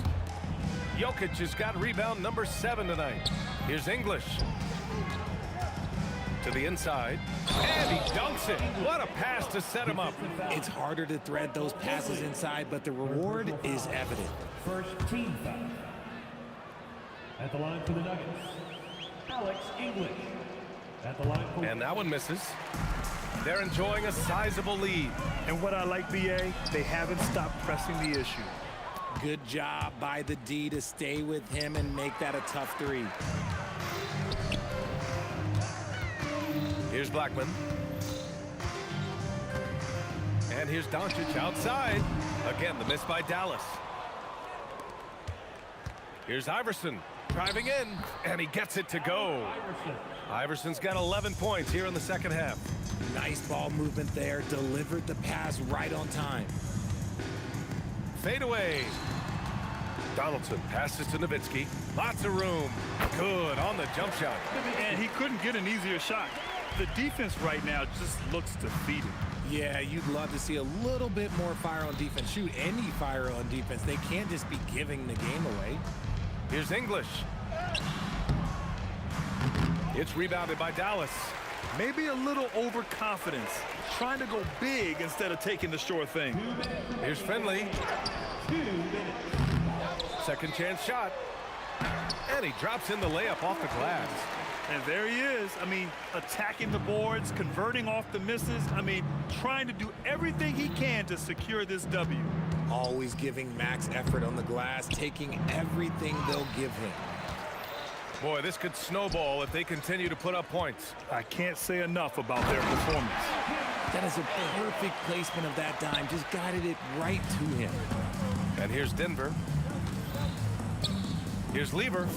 Jokic has got rebound number 7 tonight. Here's English. To the inside. And he dunks it. What a pass to set him up. It's harder to thread those passes inside, but the reward is evident. First team foul. At the line for the Nuggets, Alex English. At the line for... And that one misses. They're enjoying a sizable lead. And what I like, BA, they haven't stopped pressing the issue. Good job by the D to stay with him and make that a tough 3. Here's Blackman. And here's Doncic outside. Again, the miss by Dallas. Here's Iverson driving in, and he gets it to go. Iverson's got 11 points here in the second half. Nice ball movement there. Delivered the pass right on time. Fade away. Donaldson passes to Nowitzki. Lots of room. Good on the jump shot. And he couldn't get an easier shot. The defense right now just looks defeated. Yeah, you'd love to see a little bit more fire on defense. Shoot, any fire on defense. They can't just be giving the game away. Here's English. It's rebounded by Dallas. Maybe a little overconfidence, trying to go big instead of taking the sure thing. Here's Finley. Second chance shot. And he drops in the layup off the glass. And there he is. I mean, attacking the boards, converting off the misses. I mean, trying to do everything he can to secure this W. Always giving max effort on the glass, taking everything they'll give him. Boy, this could snowball if they continue to put up points. I can't say enough about their performance. That is a perfect placement of that dime. Just guided it right to him. And here's Denver. Here's Lever.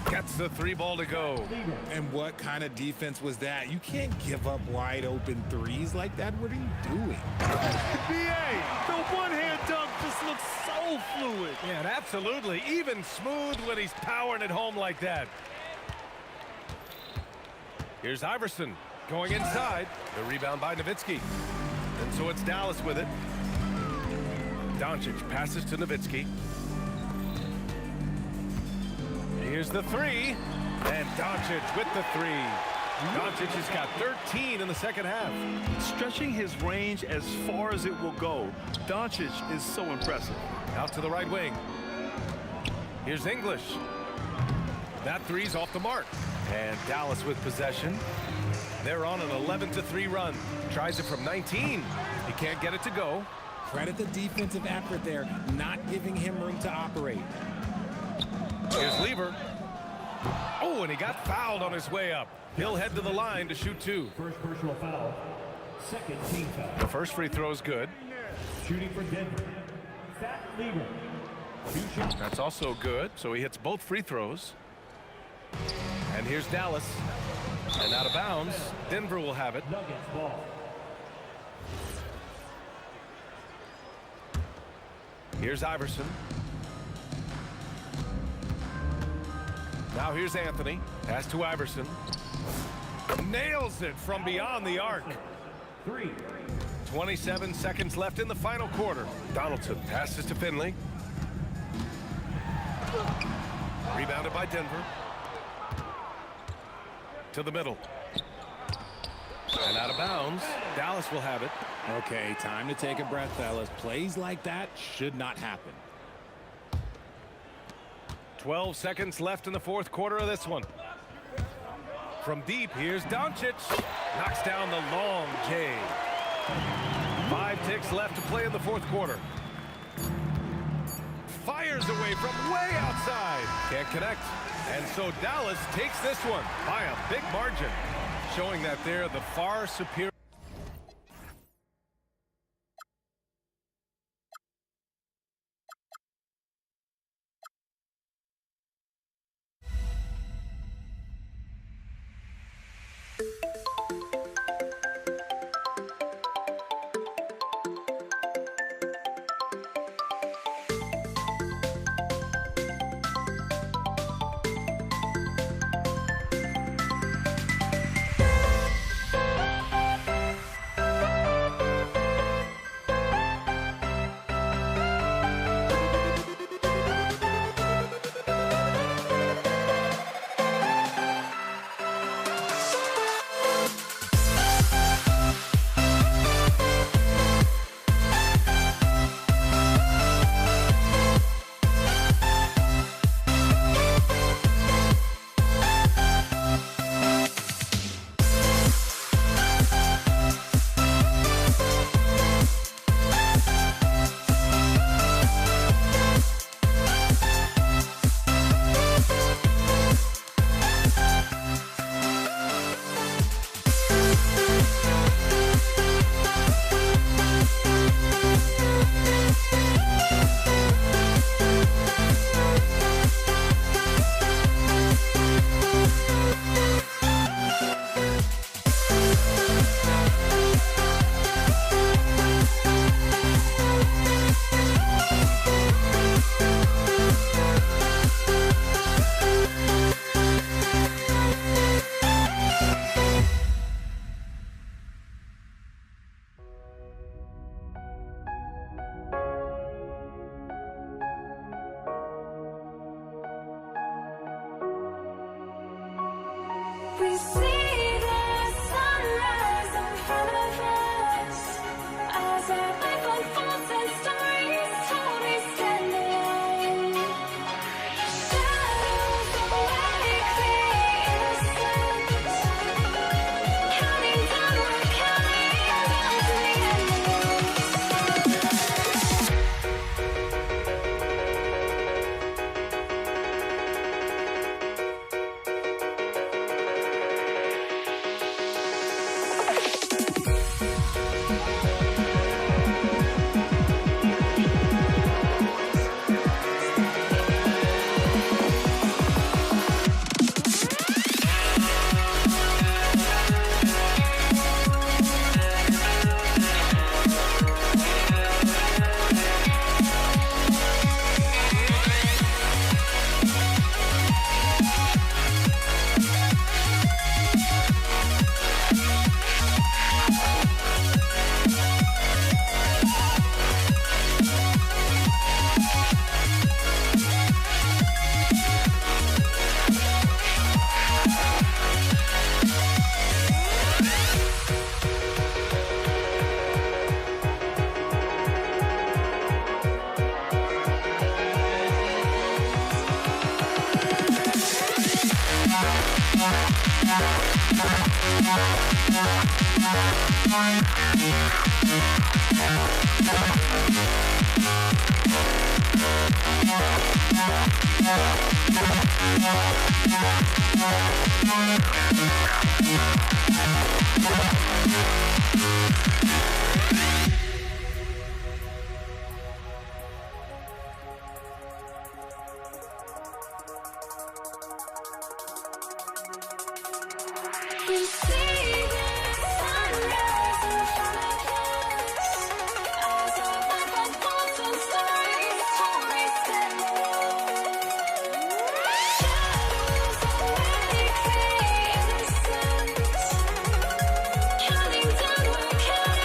Gets the three ball to go. And what kind of defense was that? You can't give up wide open threes like that. What are you doing? B.A., the one-hand dunk just looks so fluid. Yeah, and absolutely. Even smooth when he's powering it home like that. Here's Iverson going inside. The rebound by Nowitzki. And so it's Dallas with it. Doncic passes to Nowitzki. Here's the three, and Doncic with the three. Doncic has got 13 in the second half. Stretching his range as far as it will go. Doncic is so impressive. Out to the right wing. Here's English. That three's off the mark. And Dallas with possession. They're on an 11-3 run. Tries it from 19. He can't get it to go. Credit the defensive effort there, not giving him room to operate. Here's Lever. Oh, and he got fouled on his way up. He'll head to the line to shoot two. First personal foul. Second team foul. The first free throw is good. Shooting for Denver. Fat Lever. That's also good, so he hits both free throws. And here's Dallas. And out of bounds, Denver will have it. Nuggets ball. Here's Iverson. Now here's Anthony. Pass to Iverson. Nails it from beyond the arc. 27 seconds left in the final quarter. Donaldson passes to Finley. Rebounded by Denver. To the middle. And out of bounds. Dallas will have it. Okay, time to take a breath, fellas. Plays like that should not happen. 12 seconds left in the fourth quarter of this one. From deep, here's Doncic. Knocks down the long J. 5 ticks left to play in the fourth quarter. Fires away from way outside. Can't connect. And so Dallas takes this one by a big margin, showing that they're the far superior. Counting down, we're counting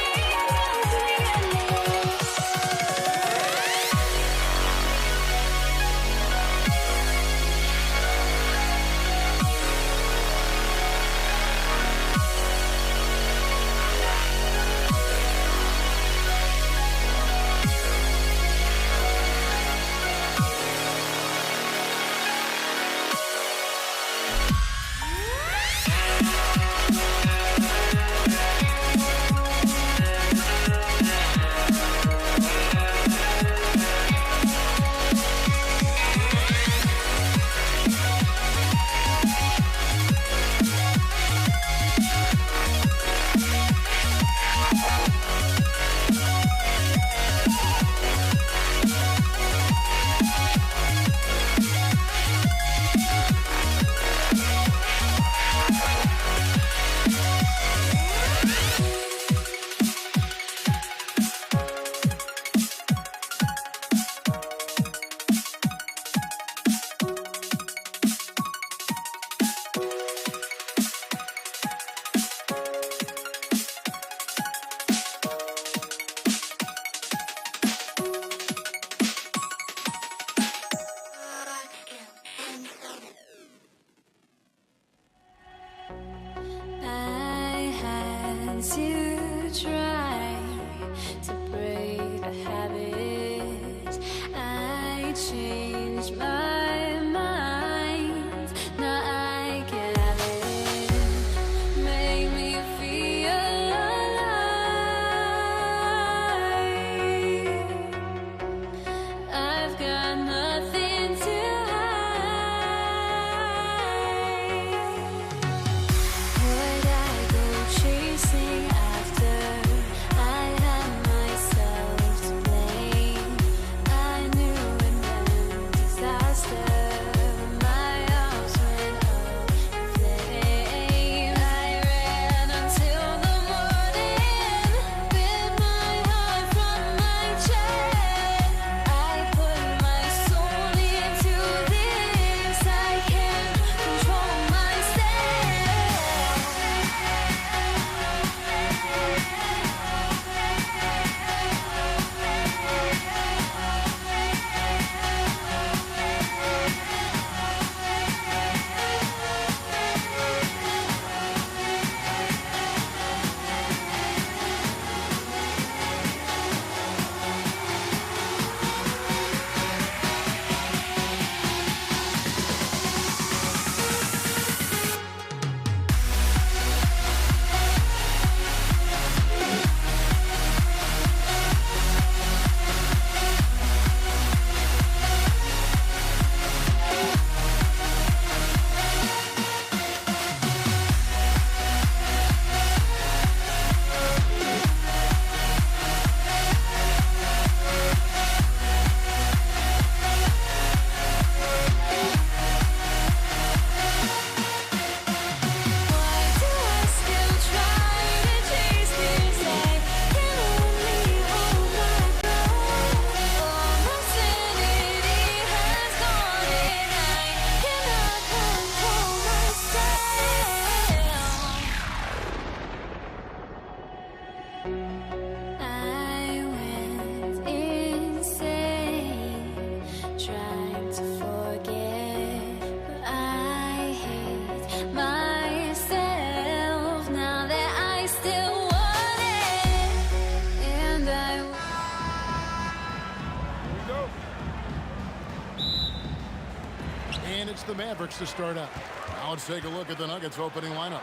the Mavericks to start out. Now let's take a look at the Nuggets opening lineup.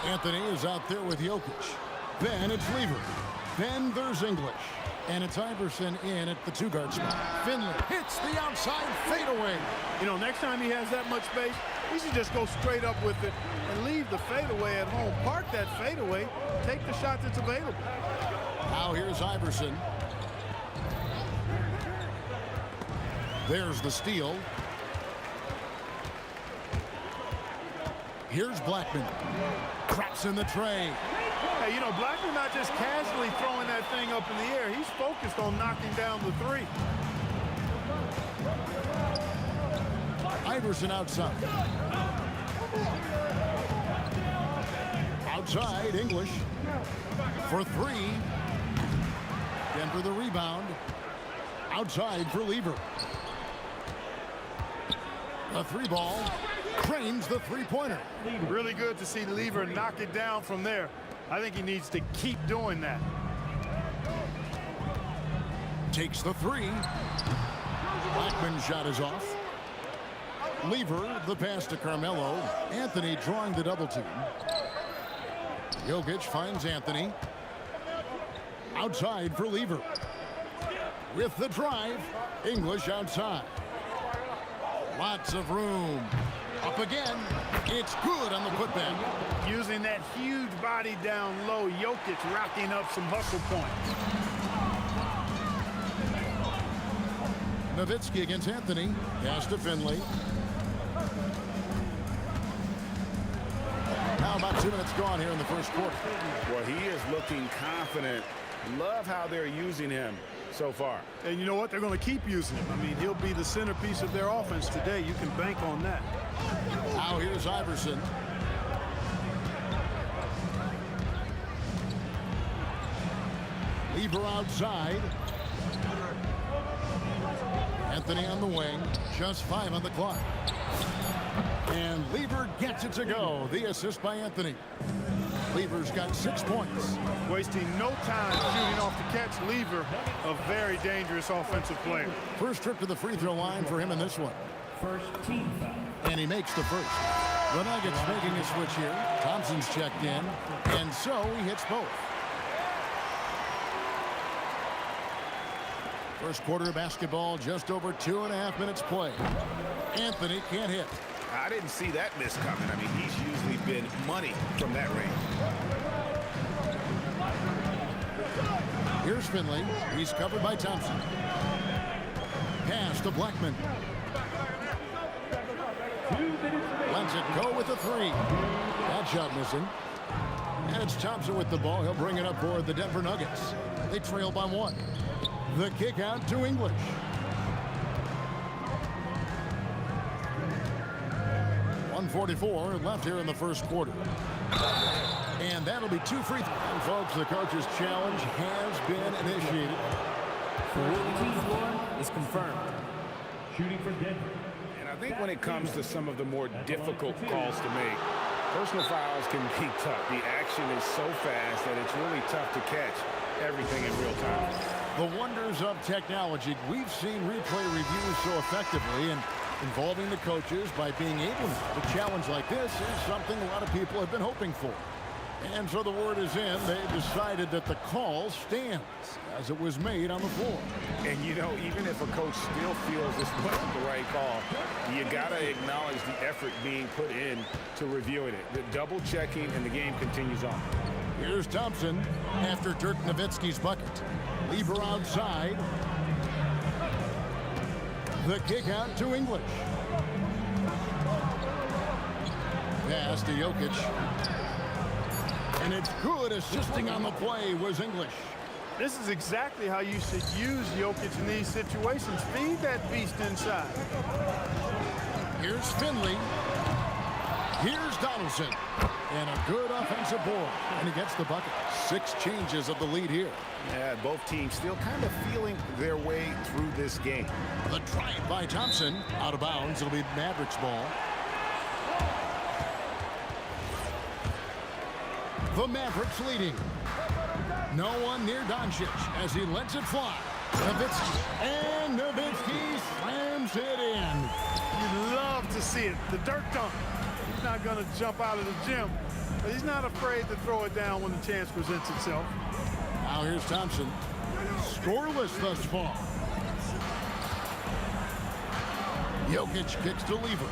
Anthony is out there with Jokic. Then it's Lever. Then there's English. And it's Iverson in at the 2-guard spot. Finley hits the outside fadeaway. You know, next time he has that much space, he should just go straight up with it and leave the fadeaway at home. Park that fadeaway. Take the shot that's available. Now here's Iverson. There's the steal. Here's Blackman. Traps in the tray. Hey, you know, Blackman not just casually throwing that thing up in the air. He's focused on knocking down the three. Iverson outside. Outside, English. For three. Denver the rebound. Outside for Lever. The 3-ball. Trains the three-pointer. Really good to see Lever knock it down from there. I think he needs to keep doing that. Takes the 3. Blackman's shot is off. Lever, the pass to Carmelo. Anthony drawing the double team. Jokic finds Anthony. Outside for Lever. With the drive, English outside. Lots of room. Up again. It's good on the putback. Using that huge body down low, Jokic racking up some hustle points. Nowitzki against Anthony. Pass to Finley. Now about 2 minutes gone here in the first quarter. Well, he is looking confident. Love how they're using him so far. And you know what? They're going to keep using him. I mean, he'll be the centerpiece of their offense today. You can bank on that. Now here's Iverson. Lever outside. Anthony on the wing. Just 5 on the clock. And Lever gets it to go. The assist by Anthony. Lever's got 6 points. Wasting no time shooting off the catch. Lever, a very dangerous offensive player. First trip to the free throw line for him in this one. First team foul. And he makes the first. The Nuggets making a switch here. Thompson's checked in. And so he hits both. First quarter of basketball, just over 2.5 minutes play. Anthony can't hit. I didn't see that miss coming. I mean, he's usually been money from that range. Here's Finley. He's covered by Thompson. Pass to Blackman. Lets it go with the 3. That shot missing. And it's Thompson with the ball. He'll bring it up for the Denver Nuggets. They trail by 1. The kick out to English. .144 left here in the first quarter. And that'll be 2 free throws. And folks, the coach's challenge has been initiated. Is confirmed. Shooting for Denver. And I think when it comes to some of the more difficult calls to make, personal fouls can be tough. The action is so fast that it's really tough to catch everything in real time. The wonders of technology. We've seen replay reviews so effectively, and involving the coaches by being able to challenge like this is something a lot of people have been hoping for. And so the word is in. They decided that the call stands as it was made on the floor. And, you know, even if a coach still feels this wasn't the right call, you got to acknowledge the effort being put in to reviewing it. The double checking, and the game continues on. Here's Thompson after Dirk Nowitzki's bucket. Lever outside. The kick out to English. Pass to Jokic. And it's good. Assisting on the play was English. This is exactly how you should use Jokic in these situations. Feed that beast inside. Here's Finley. Here's Donaldson. And a good offensive board. And he gets the bucket. 6 changes of the lead here. Yeah, both teams still kind of feeling their way through this game. The drive by Thompson. Out of bounds. It'll be Mavericks ball. The Mavericks leading. No one near Doncic as he lets it fly. Nowitzki. And Nowitzki slams it in. You'd love to to see it. The dirt dunk. He's not going to jump out of the gym, but he's not afraid to throw it down when the chance presents itself. Now here's Thompson. Scoreless thus far. Jokic kicks to Lever.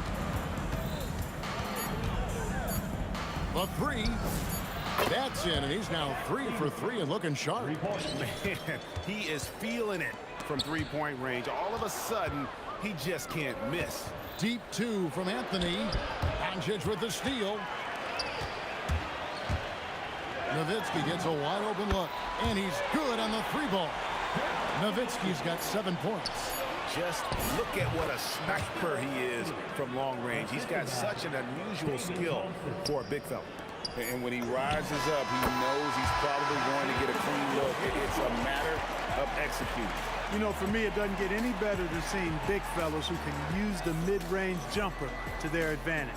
The three. That's in, and he's now 3 for 3 and looking sharp. Man, he is feeling it from three-point range. All of a sudden, he just can't miss. Deep 2 from Anthony. Doncic with the steal. Nowitzki gets a wide open look, and he's good on the 3-ball. Nowitzki's got 7 points. Just look at what a sniper he is from long range. He's got such an unusual skill for a big fella. And when he rises up, he knows he's probably going to get a clean look. It's a matter of executing. You know, for me, it doesn't get any better than seeing big fellas who can use the mid-range jumper to their advantage.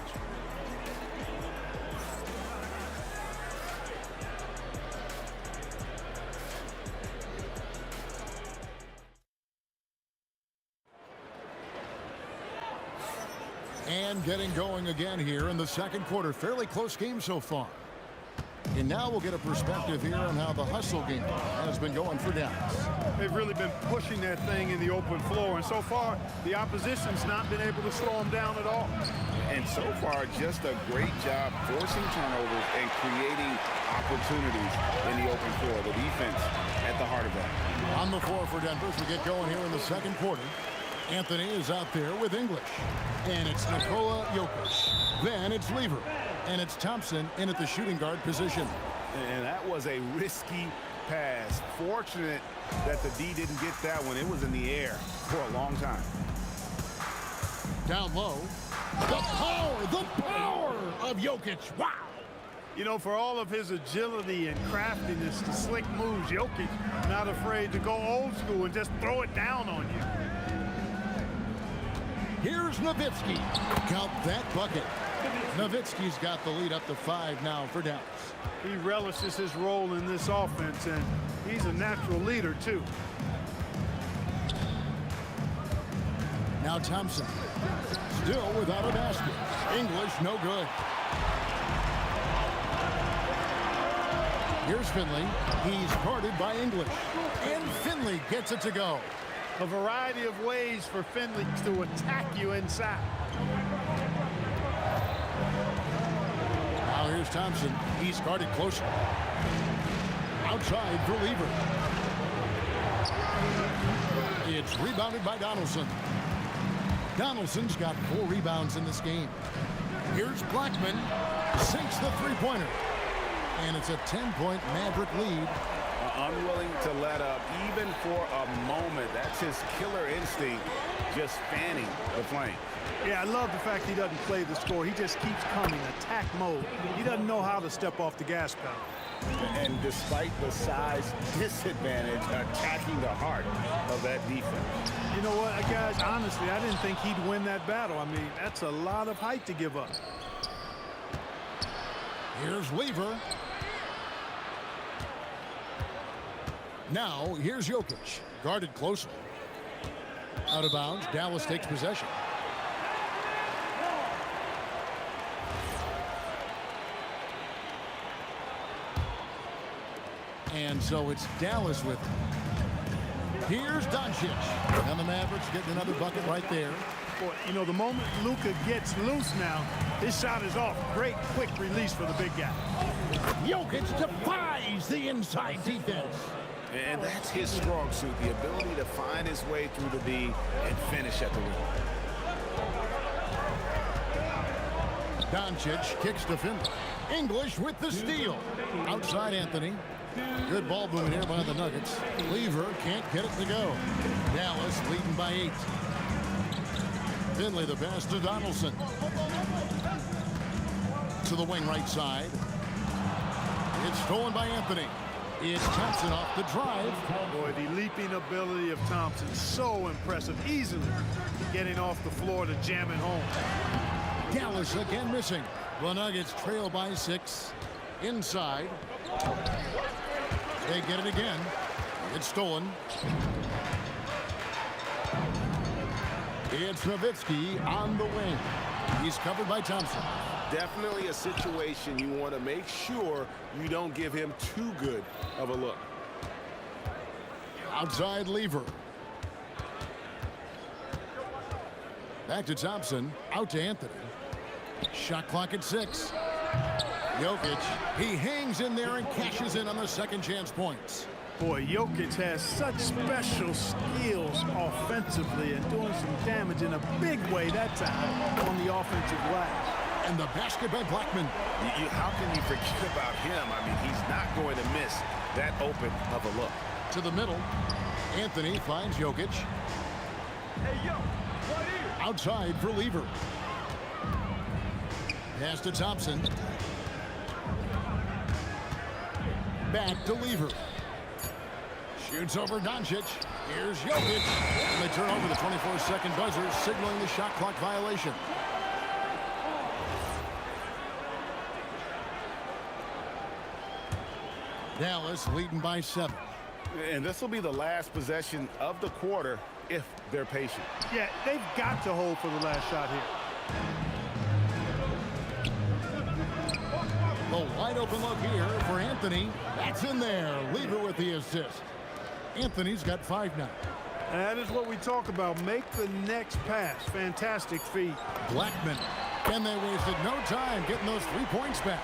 And getting going again here in the second quarter. Fairly close game so far. And now we'll get a perspective here on how the hustle game has been going for Dallas. They've really been pushing that thing in the open floor, and so far, the opposition's not been able to slow them down at all. And so far, just a great job forcing turnovers and creating opportunities in the open floor. The defense at the heart of that. On the floor for Denver as we get going here in the second quarter. Anthony is out there with English. And it's Nikola Jokic. Then it's Lever. And it's Thompson in at the shooting guard position. And that was a risky pass. Fortunate that the D didn't get that one. It was in the air for a long time. Down low. The power of Jokic. Wow. You know, for all of his agility and craftiness, the slick moves, Jokic not afraid to go old school and just throw it down on you. Here's Nowitzki. Count that bucket. Nowitzki's got the lead up to 5 now for Dallas. He relishes his role in this offense, and he's a natural leader, too. Now Thompson. Still without a basket. English, no good. Here's Finley. He's guarded by English. And Finley gets it to go. A variety of ways for Finley to attack you inside. Now here's Thompson. He's guarded closer. Outside for Lever. It's rebounded by Donaldson. Donaldson's got 4 rebounds in this game. Here's Blackman. Sinks the three-pointer. And it's a 10-point Maverick lead. Unwilling to let up even for a moment. That's his killer instinct, just fanning the flame. Yeah, I love the fact he doesn't play the score. He just keeps coming, attack mode. He doesn't know how to step off the gas pedal. And despite the size disadvantage, attacking the heart of that defense. You know what, guys, honestly, I didn't think he'd win that battle. I mean, that's a lot of height to give up. Here's Lever. Now, here's Jokic, guarded closely. Out of bounds, Dallas takes possession. And so it's Dallas with it. Here's Doncic. And the Mavericks getting another bucket right there. Boy, you know, the moment Luka gets loose now, his shot is off. Great quick release for the big guy. Jokic defies the inside defense. And that's his strong suit, the ability to find his way through the D and finish at the rim. Doncic kicks to Finley. English with the steal. Outside Anthony. Good ball movement here by the Nuggets. Lever can't get it to go. Dallas leading by 8. Finley the pass to Donaldson. To the wing right side. It's stolen by Anthony. It's Thompson off the drive. Boy, the leaping ability of Thompson, so impressive. Easily getting off the floor to jam it home. Dallas again missing. The Nuggets trail by 6. Inside. They get it again. It's stolen. It's Nowitzki on the wing. He's covered by Thompson. Definitely a situation you want to make sure you don't give him too good of a look. Outside Lever. Back to Thompson. Out to Anthony. Shot clock at 6. Jokic, he hangs in there and cashes in on the second chance points. Boy, Jokic has such special skills offensively and doing some damage in a big way that time on the offensive glass. And the basket by Blackman. How can you forget about him? I mean, he's not going to miss that open of a look. To the middle. Anthony finds Jokic. Hey, yo, right here. Outside for Lever. Pass to Thompson. Back to Lever. Shoots over Doncic. Here's Jokic. And they turn over the 24-second buzzer, signaling the shot clock violation. Dallas leading by 7. And this will be the last possession of the quarter if they're patient. Yeah, they've got to hold for the last shot here. The wide open look here for Anthony. That's in there. Lever with the assist. Anthony's got 5 now. That is what we talk about. Make the next pass. Fantastic feed. Blackman. And they wasted no time getting those 3 points back.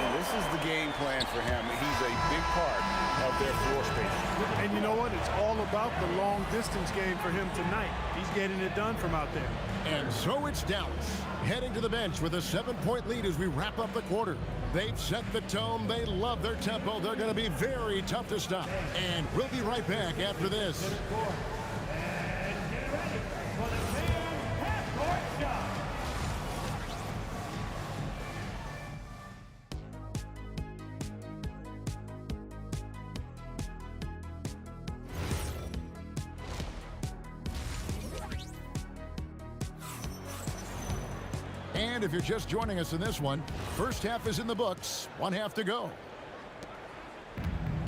And this is the game plan for him. He's a big part of their floor space. And you know what? It's all about the long distance game for him tonight. He's getting it done from out there. And so it's Dallas heading to the bench with a 7-point lead as we wrap up the quarter. They've set the tone. They love their tempo. They're going to be very tough to stop. And we'll be right back after this. And get ready for the man half-court shot. And if you're just joining us in this one, first half is in the books. 1 half to go.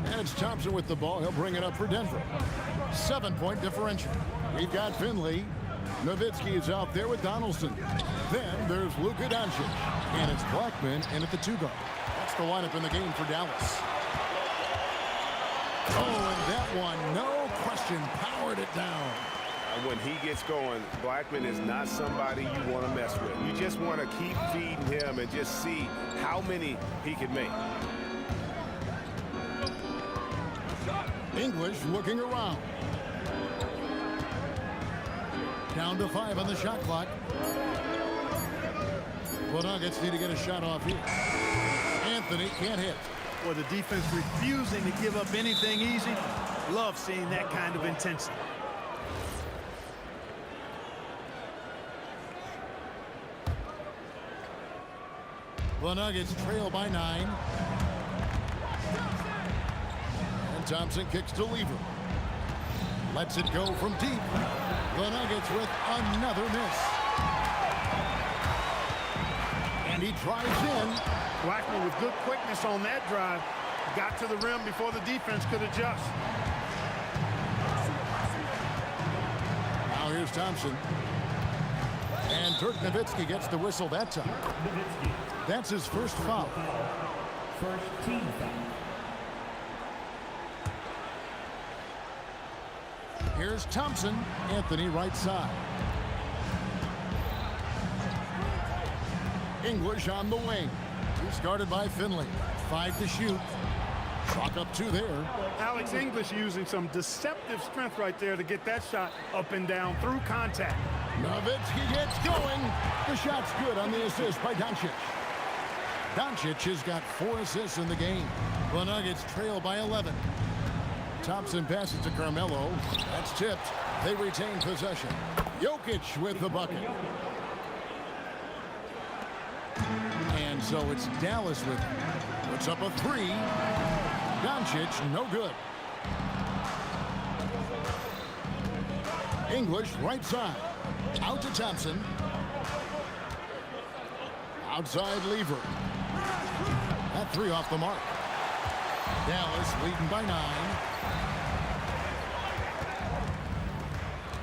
And it's Thompson with the ball. He'll bring it up for Denver. 7-point differential. We've got Finley. Nowitzki is out there with Donaldson. Then there's Luka Doncic. And it's Blackman in at the 2-guard. That's the lineup in the game for Dallas. Oh, and that one, no question, powered it down. When he gets going, Blackman is not somebody you want to mess with. You just want to keep feeding him and just see how many he can make. English looking around. Down to 5 on the shot clock. Well, Nuggets need to get a shot off here. Anthony can't hit. Well, the defense refusing to give up anything easy. Love seeing that kind of intensity. The Nuggets trail by 9. And Thompson kicks to Lever. Lets it go from deep. The Nuggets with another miss. And he drives in. Blackman with good quickness on that drive. Got to the rim before the defense could adjust. Now here's Thompson. And Dirk Nowitzki gets the whistle that time. That's his first foul. First team foul. Here's Thompson. Anthony right side. English on the wing. He's guarded by Finley. 5 to shoot. Clock up 2 there. Alex English using some deceptive strength right there to get that shot up and down through contact. Nowitzki gets going. The shot's good on the assist by Doncic. Doncic has got 4 assists in the game. The Nuggets trail by 11. Thompson passes to Carmelo. That's tipped. They retain possession. Jokic with the bucket. And so it's Dallas with it. Puts up a 3. Doncic, no good. English right side. Out to Thompson. Outside Lever. That 3 off the mark. Dallas leading by 9.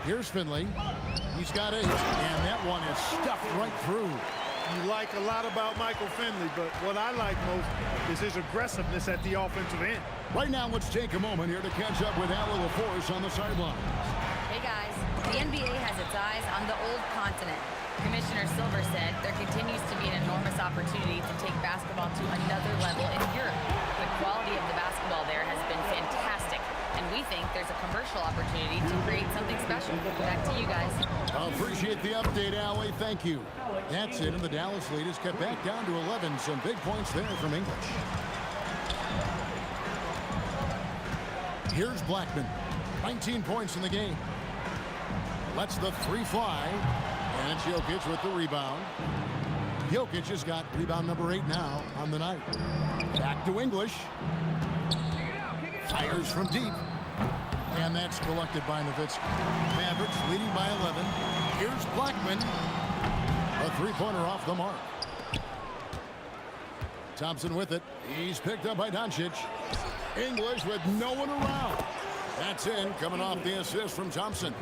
Here's Finley. He's got 8, and that one is stuffed right through. You like a lot about Michael Finley, but what I like most is his aggressiveness at the offensive end. Right now, let's take a moment here to catch up with Al LaForce on the sidelines. Hey guys, the NBA has its eyes on the old continent. Commissioner Silver said there continues to be an enormous opportunity to take basketball to another level in Europe. The quality of the basketball there has been fantastic, and we think there's a commercial opportunity to create something special. Back to you guys. I appreciate the update, Allie. Thank you. That's it, and the Dallas lead is cut back down to 11. Some big points there from English. Here's Blackman. 19 points in the game. Lets the 3 fly. And it's Jokic with the rebound. Jokic has got rebound number 8 now on the night. Back to English. Fires from deep. And that's collected by Nowitzki. Mavericks leading by 11. Here's Blackman. A 3-pointer off the mark. Thompson with it. He's picked up by Doncic. English with no one around. That's in, coming off the assist from Thompson.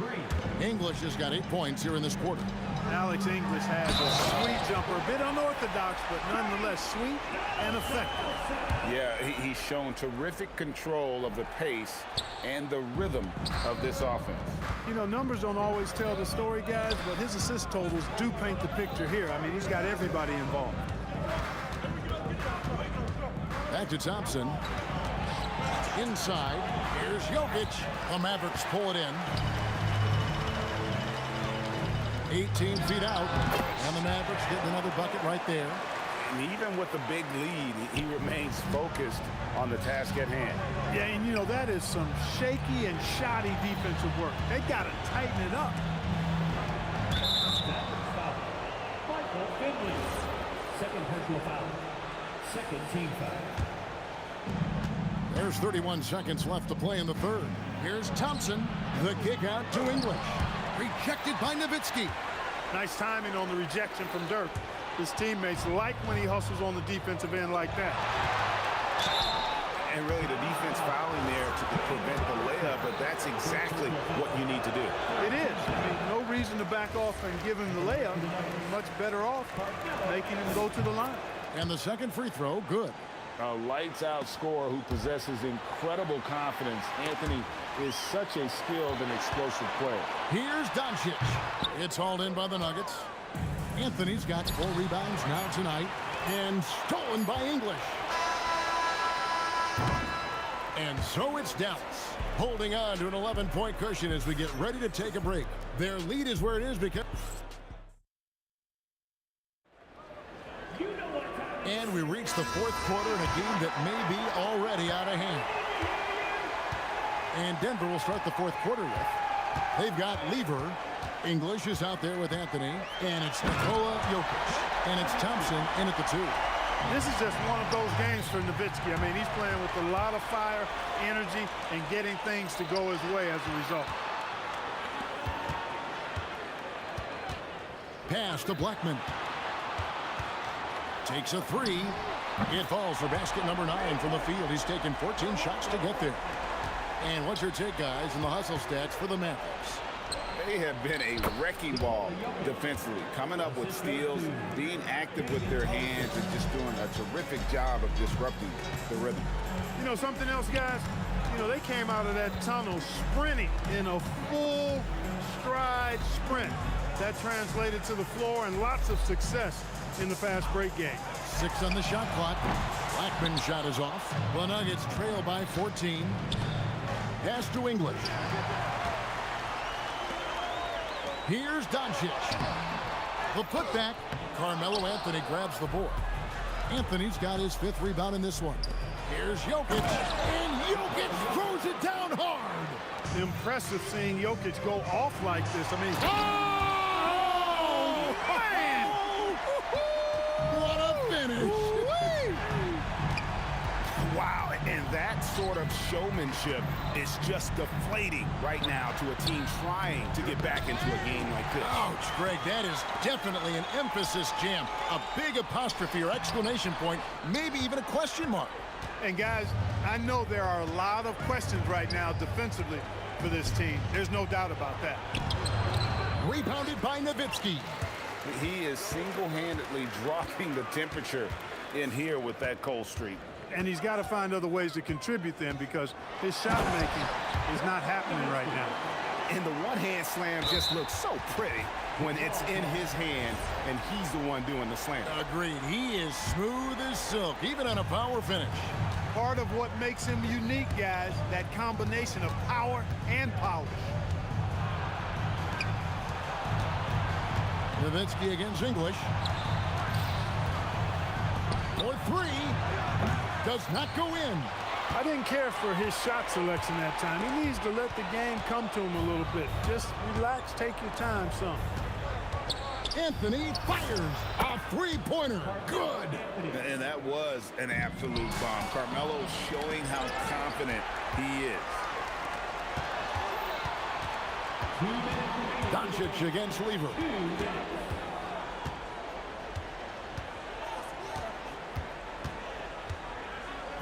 English has got 8 points here in this quarter. Alex English has a sweet jumper, a bit unorthodox, but nonetheless sweet and effective. Yeah, he's shown terrific control of the pace and the rhythm of this offense. You know, numbers don't always tell the story, guys, but his assist totals do paint the picture here. I mean, he's got everybody involved. Back to Thompson. Inside. Here's Jokic. The Mavericks pull it in. 18 feet out. And the Mavericks getting another bucket right there. And even with the big lead, he remains focused on the task at hand. Yeah, and you know, that is some shaky and shoddy defensive work. They got to tighten it up. Michael Finley. Second personal foul. Second team foul. There's 31 seconds left to play in the third. Here's Thompson. The kick out to English. Rejected by Nowitzki. Nice timing on the rejection from Dirk. His teammates like when he hustles on the defensive end like that. And really the defense fouling there to prevent the layup, but that's exactly what you need to do. It is. I mean, no reason to back off and give him the layup. Much better off making him go to the line. And the second free throw, good. A lights-out scorer who possesses incredible confidence. Anthony is such a skilled and explosive player. Here's Doncic. It's hauled in by the Nuggets. Anthony's got 4 rebounds now tonight. And stolen by English. And so it's Dallas, holding on to an 11-point cushion as we get ready to take a break. Their lead is where it is because... And we reach the fourth quarter in a game that may be already out of hand. And Denver will start the fourth quarter with. They've got Lever. English is out there with Anthony. And it's Nikola Jokic. And it's Thompson in at the 2. This is just one of those games for Nowitzki. I mean, he's playing with a lot of fire, energy, and getting things to go his way as a result. Pass to Blackman. Takes a 3. It falls for basket number 9 from the field. He's taken 14 shots to get there. And what's your take, guys, in the hustle stats for the Mavericks? They have been a wrecking ball defensively, coming up with steals, being active with their hands, and just doing a terrific job of disrupting the rhythm. You know, something else, guys? You know, they came out of that tunnel sprinting in a full stride sprint. That translated to the floor and lots of success in the fast break game. 6 on the shot clock. Blackman's shot is off. The Nuggets trail by 14. Pass to English. Here's Doncic. The putback. Carmelo Anthony grabs the board. Anthony's got his 5th rebound in this one. Here's Jokic. And Jokic throws it down hard. Impressive seeing Jokic go off like this. I mean... man! What a finish. Wow, and that sort of showmanship is just deflating right now to a team trying to get back into a game like this. Ouch, Greg, that is definitely an emphasis jam. A big apostrophe or exclamation point, maybe even a question mark. And guys, I know there are a lot of questions right now defensively, for this team. There's no doubt about that. Rebounded by Nowitzki. He is single-handedly dropping the temperature in here with that cold streak. And he's got to find other ways to contribute then, because his shot making is not happening right now. And the one-hand slam just looks so pretty when it's in his hand and he's the one doing the slam. Agreed. He is smooth as silk, even on a power finish. Part of what makes him unique, guys, that combination of power and polish. Nowitzki against English. For three. Does not go in. I didn't care for his shot selection that time. He needs to let the game come to him a little bit. Just relax, take your time, son. Anthony fires a three-pointer. Good. And that was an absolute bomb. Carmelo's showing how confident he is. Doncic against Lever.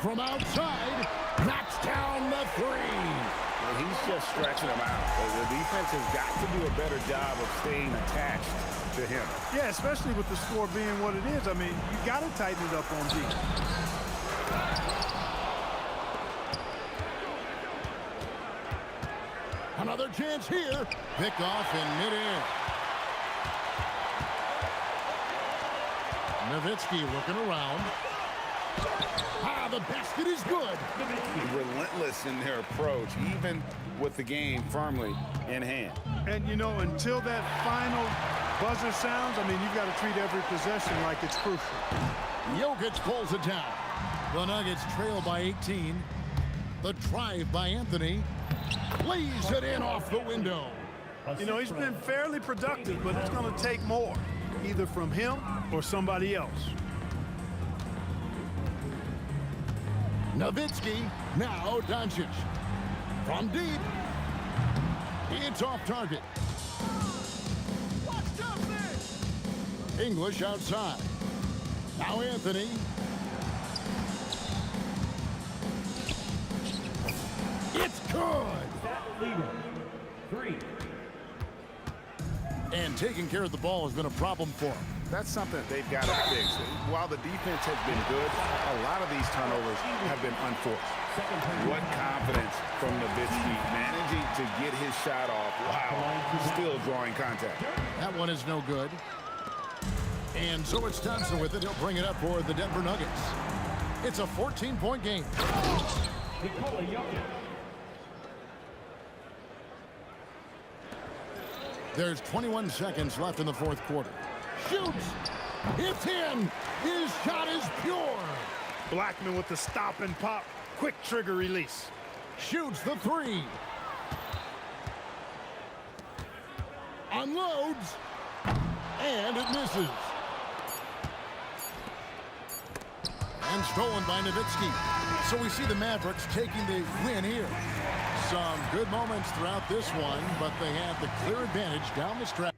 From outside, knocks down the three. Well, he's just stretching him out. The defense has got to do a better job of staying attached to him. Yeah, especially with the score being what it is. I mean, you got to tighten it up on D. Another chance here. Picked off in midair. Nowitzki looking around. The basket is good. Relentless in their approach, even with the game firmly in hand. And, you know, until that final buzzer sounds, I mean, you've got to treat every possession like it's crucial. Jokic pulls it down. The Nuggets trail by 18. The drive by Anthony. Lays it in off the window. You know, he's been fairly productive, but it's going to take more, either from him or somebody else. Nowitzki, now Doncic. From deep. It's off target. English outside. Now Anthony. It's good. Three. And taking care of the ball has been a problem for him. That's something that they've got to fix. While the defense has been good, a lot of these turnovers have been unforced. What confidence from Nowitzki, managing to get his shot off while still drawing contact. That one is no good. And so it's Thompson with it. He'll bring it up for the Denver Nuggets. It's a 14-point game. There's 21 seconds left in the fourth quarter. Shoots. It's in. His shot is pure. Blackman with the stop and pop. Quick trigger release. Shoots the three. Unloads. And it misses. And stolen by Nowitzki. So we see the Mavericks taking the win here. Some good moments throughout this one, but they have the clear advantage down the stretch.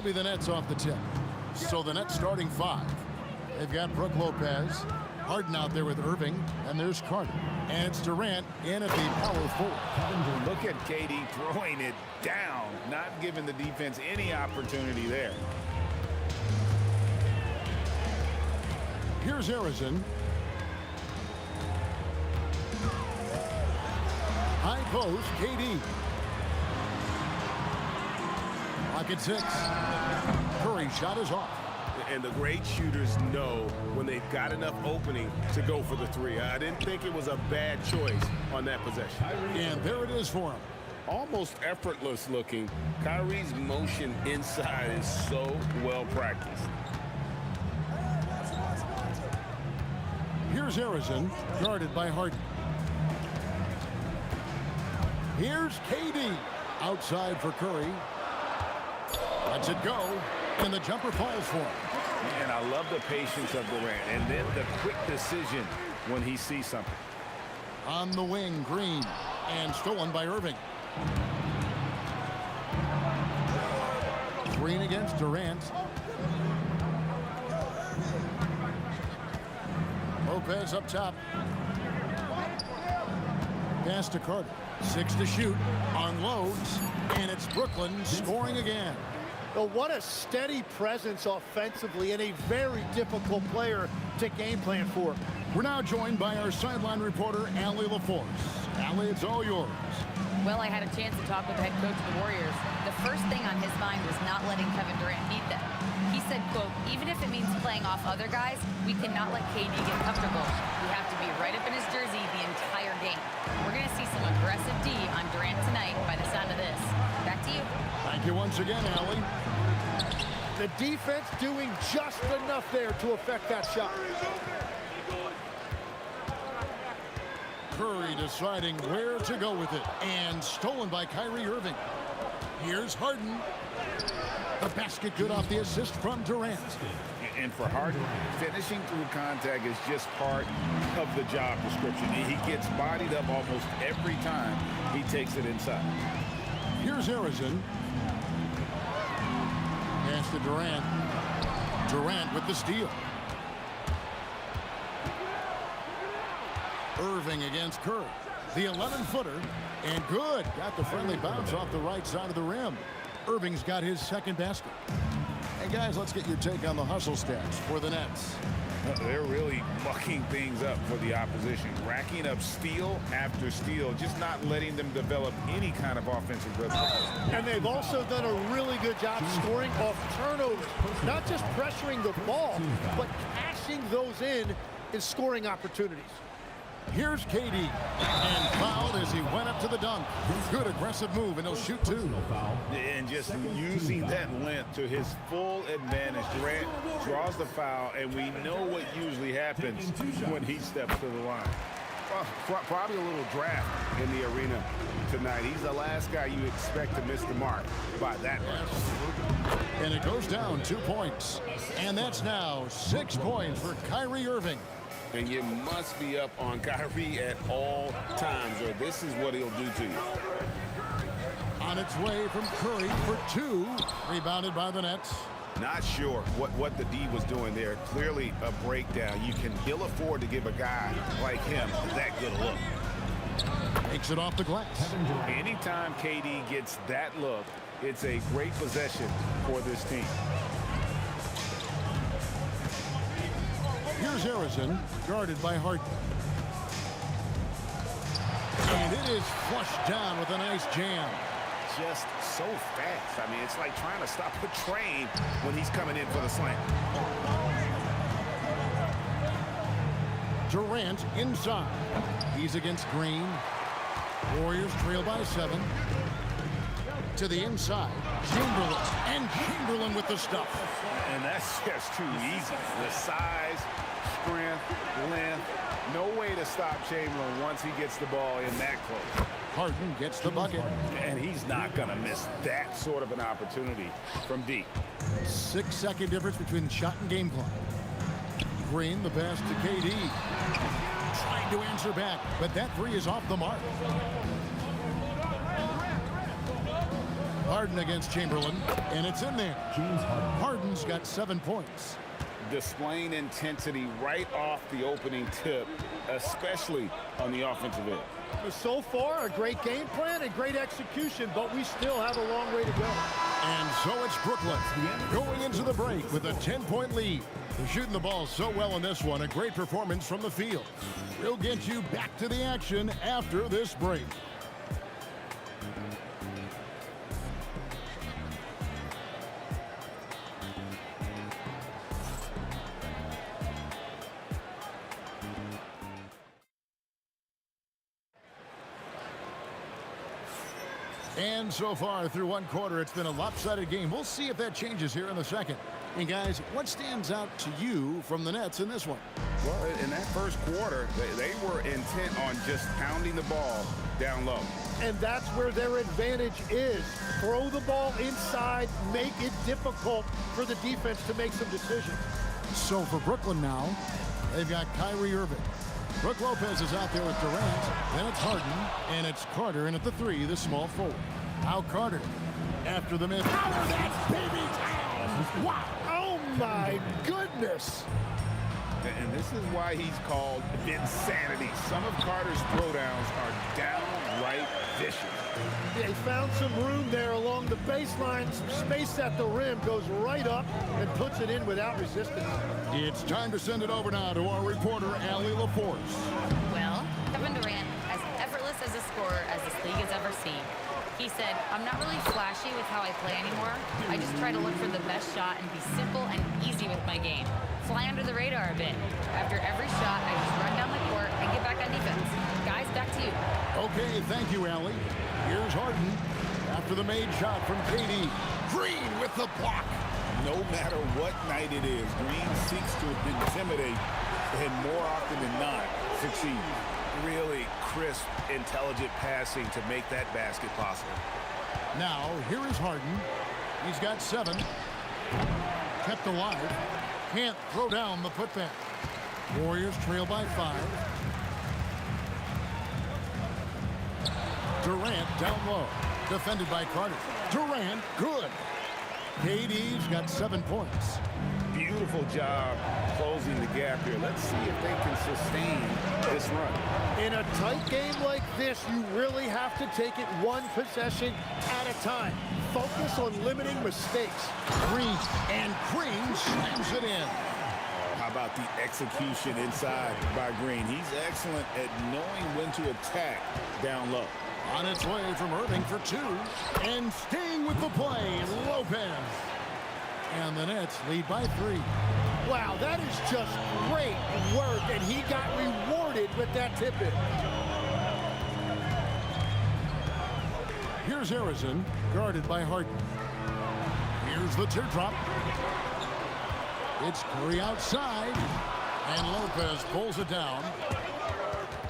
be the Nets off the tip. So the Nets starting 5. They've got Brook Lopez, Harden out there with Irving, and there's Carter. And it's Durant in at the power forward. Look at KD throwing it down, not giving the defense any opportunity there. Here's Harrison. High post, KD. Lock at 6. Curry shot is off. And the great shooters know when they've got enough opening to go for the 3. I didn't think it was a bad choice on that possession. And there it is for him. Almost effortless looking. Kyrie's motion inside is so well practiced. Here's Harrison, guarded by Harden. Here's KD, outside for Curry. Lets it go, and the jumper falls for him. And I love the patience of Durant, and then the quick decision when he sees something. On the wing, Green, and stolen by Irving. Green against Durant. Lopez up top. Pass to Carter. 6 to shoot. Unloads. And it's Brooklyn scoring again. Well, what a steady presence offensively and a very difficult player to game plan for. We're now joined by our sideline reporter, Allie LaForce. Allie, it's all yours. Well, I had a chance to talk with the head coach of the Warriors. The first thing on his mind was not letting Kevin Durant beat them. He said, quote, even if it means playing off other guys, we cannot let KD get comfortable. We have to be right up in his jersey the entire game. We're going to see some aggressive D on Durant tonight by the sound of this. Back to you. Thank you once again, Allie. The defense doing just enough there to affect that shot. Curry deciding where to go with it. And stolen by Kyrie Irving. Here's Harden. The basket good off the assist from Durant. And for Harden, finishing through contact is just part of the job description. He gets bodied up almost every time he takes it inside. Here's Harrison. Pass to Durant. Durant with the steal. Irving against Curry. The 11-footer. And good. Got the friendly bounce off the right side of the rim. Irving's got his second basket. Hey, guys, let's get your take on the hustle stats for the Nets. They're really mucking things up for the opposition, racking up steal after steal, just not letting them develop any kind of offensive rhythm. And they've also done a really good job scoring off turnovers, not just pressuring the ball, but cashing those in scoring opportunities. Here's KD, and fouled as he went up to the dunk. Good aggressive move, and he'll shoot 2. And just using that length to his full advantage. Durant draws the foul, and we know what usually happens when he steps to the line. Probably a little draft in the arena tonight. He's the last guy you expect to miss the mark by that much. And it goes down 2 points. And that's now 6 points for Kyrie Irving. And you must be up on Kyrie at all times, or this is what he'll do to you. On its way from Curry for 2. Rebounded by the Nets. Not sure what the D was doing there. Clearly a breakdown. He'll afford to give a guy like him that good a look. Takes it off the glass. Anytime KD gets that look, it's a great possession for this team. Here's Harrison, guarded by Harden. And it is flushed down with a nice jam. Just so fast. I mean, it's like trying to stop a train when he's coming in for the slam. Durant inside. He's against Green. Warriors trail by 7. To the inside. Chamberlain. And Chamberlain with the stuff. And that's just too easy. The size, strength, length. No way to stop Chamberlain once he gets the ball in that close. Harden gets the bucket. And he's not going to miss that sort of an opportunity from deep. 6-second difference between shot and game clock. Green, the pass to KD. Trying to answer back, but that 3 is off the mark. Harden against Chamberlain, and it's in there. Harden's got 7 points. Displaying intensity right off the opening tip, especially on the offensive end. So far, a great game plan and great execution, but we still have a long way to go. And so it's Brooklyn going into the break with a 10-point lead. They're shooting the ball so well in this one. A great performance from the field. We'll get you back to the action after this break. And so far through one quarter, it's been a lopsided game. We'll see if that changes here in the second. And guys, what stands out to you from the Nets in this one? Well, in that first quarter, they were intent on just pounding the ball down low. And that's where their advantage is. Throw the ball inside, make it difficult for the defense to make some decisions. So for Brooklyn now, they've got Kyrie Irving. Brook Lopez is out there with Durant. Then it's Harden, and it's Carter in at the 3, the small forward. Now Carter after the miss. Power that baby down! Wow! Oh my goodness! And this is why he's called Vinsanity. Some of Carter's throwdowns are downright vicious. They found some room there along the baseline. Some space at the rim, goes right up and puts it in without resistance. It's time to send it over now to our reporter, Allie LaForce. Well, Kevin Durant, as effortless as a scorer as this league has ever seen. He said, I'm not really flashy with how I play anymore. I just try to look for the best shot and be simple and easy with my game. Fly under the radar a bit. After every shot, I just run down the court and get back on defense. Guys, back to you. Okay, thank you, Allie. Here's Harden after the made shot from KD. Green with the block. No matter what night it is, Green seeks to intimidate and more often than not succeed. Really crisp, intelligent passing to make that basket possible. Now, here is Harden. He's got 7. Kept alive. Can't throw down the putback. Warriors trail by 5. Durant down low. Defended by Carter. Durant, good. KD's got 7 points. Beautiful job closing the gap here. Let's see if they can sustain this run. In a tight game like this, you really have to take it one possession at a time. Focus on limiting mistakes. Green, and Green slams it in. How about the execution inside by Green? He's excellent at knowing when to attack down low. On its way from Irving for 2. And staying with the play, Lopez. And the Nets lead by 3. Wow, that is just great work, and he got rewarded with that tip-in. Here's Harrison, guarded by Harden. Here's the teardrop. It's Curry outside, and Lopez pulls it down.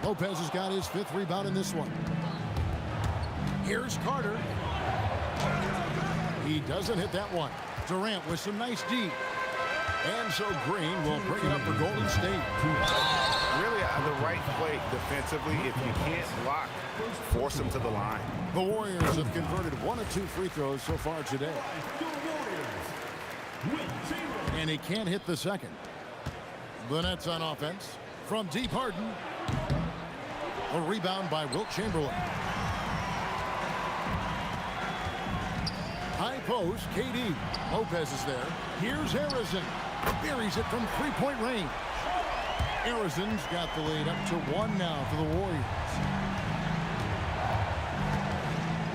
Lopez has got his 5th rebound in this one. Here's Carter. He doesn't hit that one. Durant with some nice D. And so Green will bring it up for Golden State. Really the right play defensively. If you can't block, force them to the line. The Warriors have converted 1 of 2 free throws so far today. And he can't hit the second. The Nets on offense. From deep, Harden. A rebound by Wilt Chamberlain. High post, KD. Lopez is there. Here's Harrison. Buries it from 3-point range. Harrison's got the lead up to 1 now for the Warriors.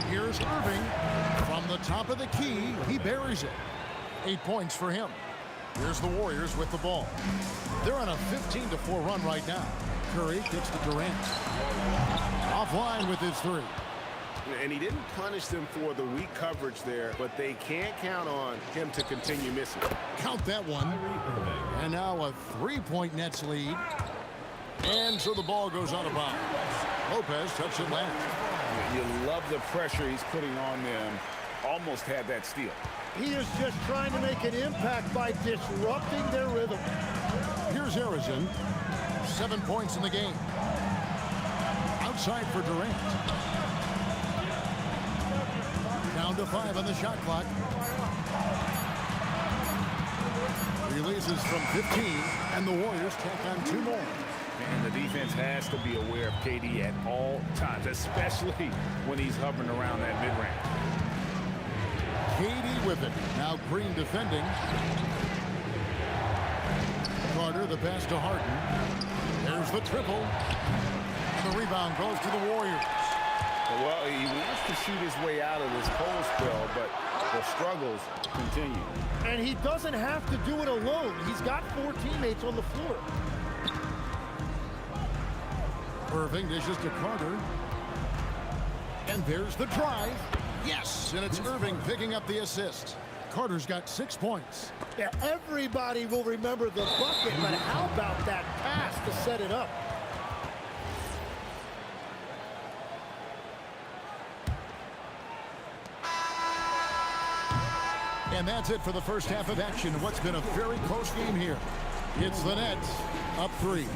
Here's Irving. From the top of the key, he buries it. 8 points for him. Here's the Warriors with the ball. They're on a 15-4 run right now. Curry gets to Durant. Offline with his 3. And he didn't punish them for the weak coverage there, but they can't count on him to continue missing. Count that one. And now a 3-point Nets lead. And so the ball goes out of bounds. Lopez touched it last. You love the pressure he's putting on them. Almost had that steal. He is just trying to make an impact by disrupting their rhythm. Here's Harrison. 7 points in the game. Outside for Durant. Now Down to 5 on the shot clock. Releases from 15, and the Warriors tack on 2 more. And the defense has to be aware of KD at all times, especially when he's hovering around that mid-range. KD with it. Now Green defending. Carter, the pass to Harden. There's the triple. And the rebound goes to the Warriors. Well, he wants to shoot his way out of this cold spell, but the struggles continue. And he doesn't have to do it alone. He's got 4 teammates on the floor. Irving dishes to Carter. And there's the drive. Yes, and it's Irving picking up the assist. Carter's got 6 points. Yeah, everybody will remember the bucket, but how about that pass to set it up? And that's it for the first half of action. What's been a very close game here. It's the Nets up 3.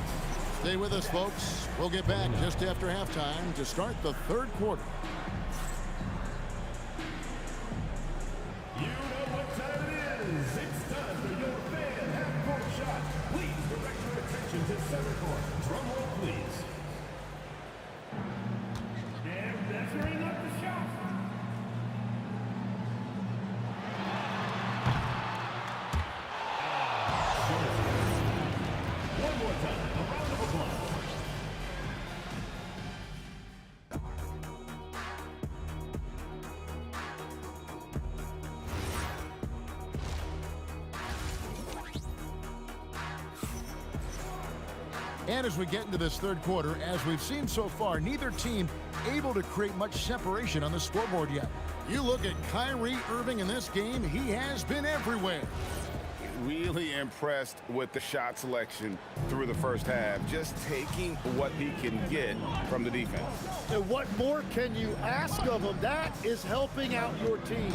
Stay with us, folks. We'll get back just after halftime to start the 3rd quarter. You know what time it is. It's time for your fan half-court shot. Please direct your attention to center court. Drum roll, please. And measuring up the shot. One more time. A round of applause. And as we get into this 3rd quarter, as we've seen so far, neither team able to create much separation on the scoreboard yet. You look at Kyrie Irving in this game, he has been everywhere. Really impressed with the shot selection through the first half, just taking what he can get from the defense. And what more can you ask of him? That is helping out your team.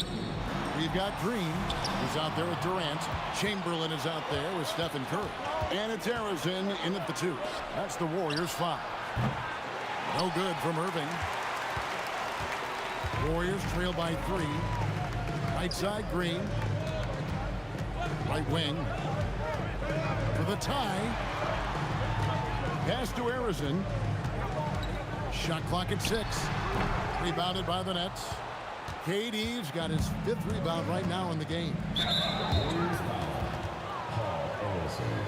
We've got Green, who's out there with Durant. Chamberlain is out there with Stephen Curry. And it's Arizona in at the 2. That's the Warriors' 5. No good from Irving. Warriors trail by 3. Right side, Green. Right wing. For the tie. Pass to Arizona. Shot clock at 6. Rebounded by the Nets. KD's got his 5th rebound right now in the game. Warriors foul. Paul Arizona.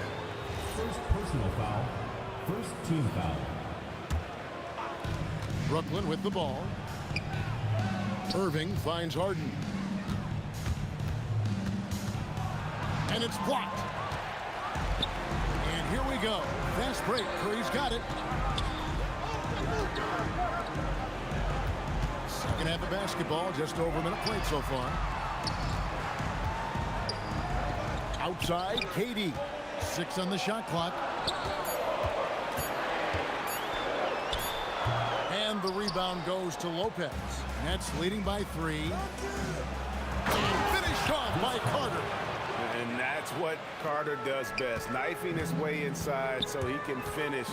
First personal foul. First team foul. Brooklyn with the ball. Irving finds Harden. And it's blocked. And here we go. Fast break. Curry's got it. Second half of basketball, just over a minute played so far. Outside, KD. 6 on the shot clock. And the rebound goes to Lopez. Nets leading by 3. Finished off by Carter. And that's what Carter does best, knifing his way inside so he can finish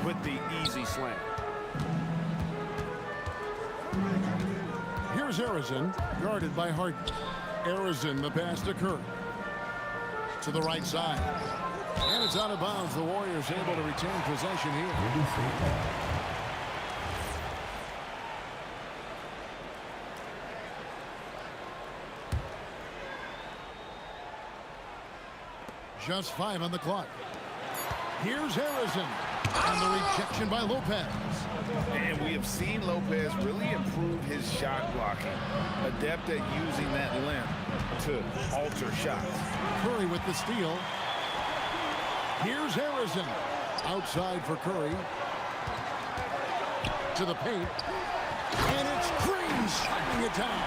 with the easy slam. Here's Arizona, guarded by Harden. Arizona, the pass to Curry. To the right side. And it's out of bounds. The Warriors able to retain possession here. Just 5 on the clock. Here's Arizona. And the rejection by Lopez. And we have seen Lopez really improve his shot blocking. Adept at using that length to alter shots. Curry with the steal. Here's Arizona. Outside for Curry. To the paint. And it's Green shutting it down.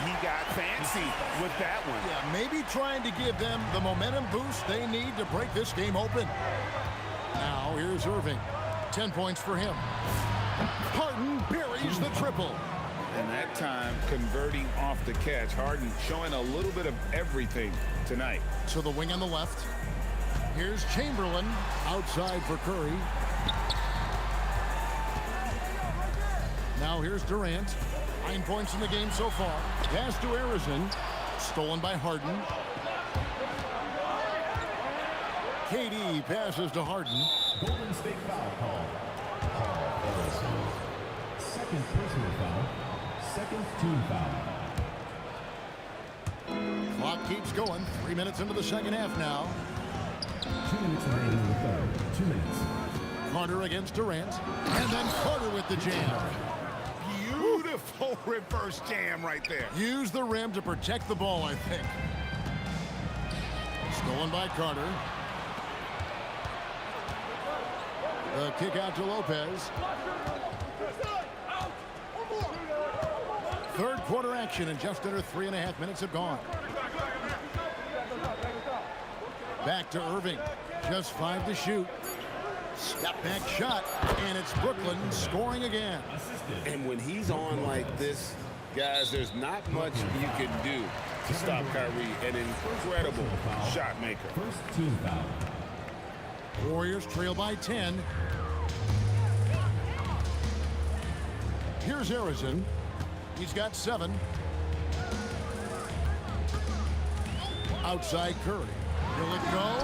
He got fancy with that one. Yeah, maybe trying to give them the momentum boost they need to break this game open. Now here's Irving. 10 points for him. Harden buries the triple. And that time converting off the catch. Harden showing a little bit of everything tonight. To the wing on the left. Here's Chamberlain outside for Curry. Now here's Durant. 9 points in the game so far. Pass to Arizin. Stolen by Harden. KD passes to Harden. Golden State foul call. Second personal foul. Second team foul. Clock keeps going. 3 minutes into the second half now. 2 minutes remaining in the third. 2 minutes. Carter against Durant. And then Carter with the jam. Beautiful reverse jam right there. Use the rim to protect the ball, I think. Stolen by Carter. The kick out to Lopez. Third quarter action, and just under 3.5 minutes have gone. Back to Irving. Just 5 to shoot. Step back shot, and it's Brooklyn scoring again. And when he's on like this, guys, there's not much you can do to stop Kyrie. An incredible shot maker. First team foul. Warriors trail by 10. Here's Arizin. He's got 7. Outside Curry. Will it go?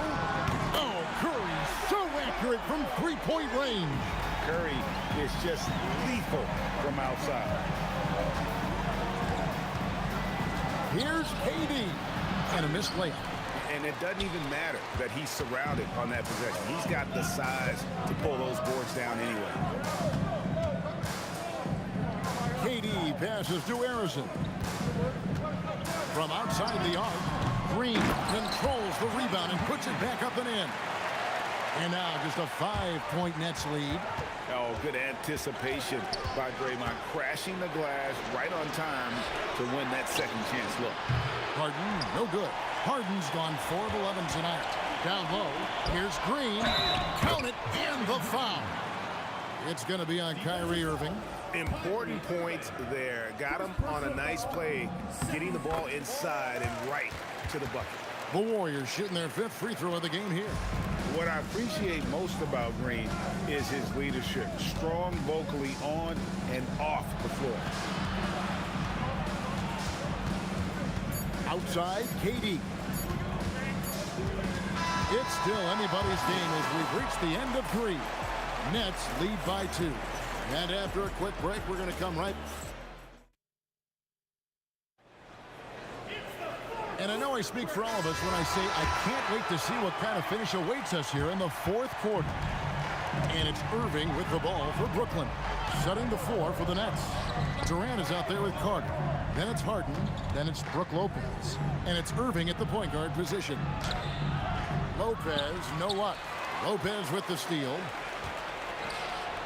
Oh, Curry so accurate from three-point range. Curry is just lethal from outside. Here's KD. And a missed layup. And it doesn't even matter that he's surrounded on that possession. He's got the size to pull those boards down anyway. KD passes to Arizin. From outside the arc, Green controls the rebound and puts it back up and in. And now just a 5-point Nets lead. Oh, good anticipation by Draymond, crashing the glass right on time to win that second chance look. Harden, no good. Harden's gone 4 of 11 tonight. Down low, here's Green. Count it, and the foul. It's going to be on Kyrie Irving. Important points there. Got him on a nice play, getting the ball inside and right to the bucket. The Warriors shooting their 5th free throw of the game here. What I appreciate most about Green is his leadership. Strong vocally on and off the floor. Outside, KD. It's still anybody's game as we've reached the end of 3. Nets lead by 2. And after a quick break, we're going to come right. And I know I speak for all of us when I say I can't wait to see what kind of finish awaits us here in the 4th quarter. And it's Irving with the ball for Brooklyn, setting the floor for the Nets. Durant is out there with Carter. Then it's Harden. Then it's Brook Lopez. And it's Irving at the point guard position. Lopez, no luck. Lopez with the steal.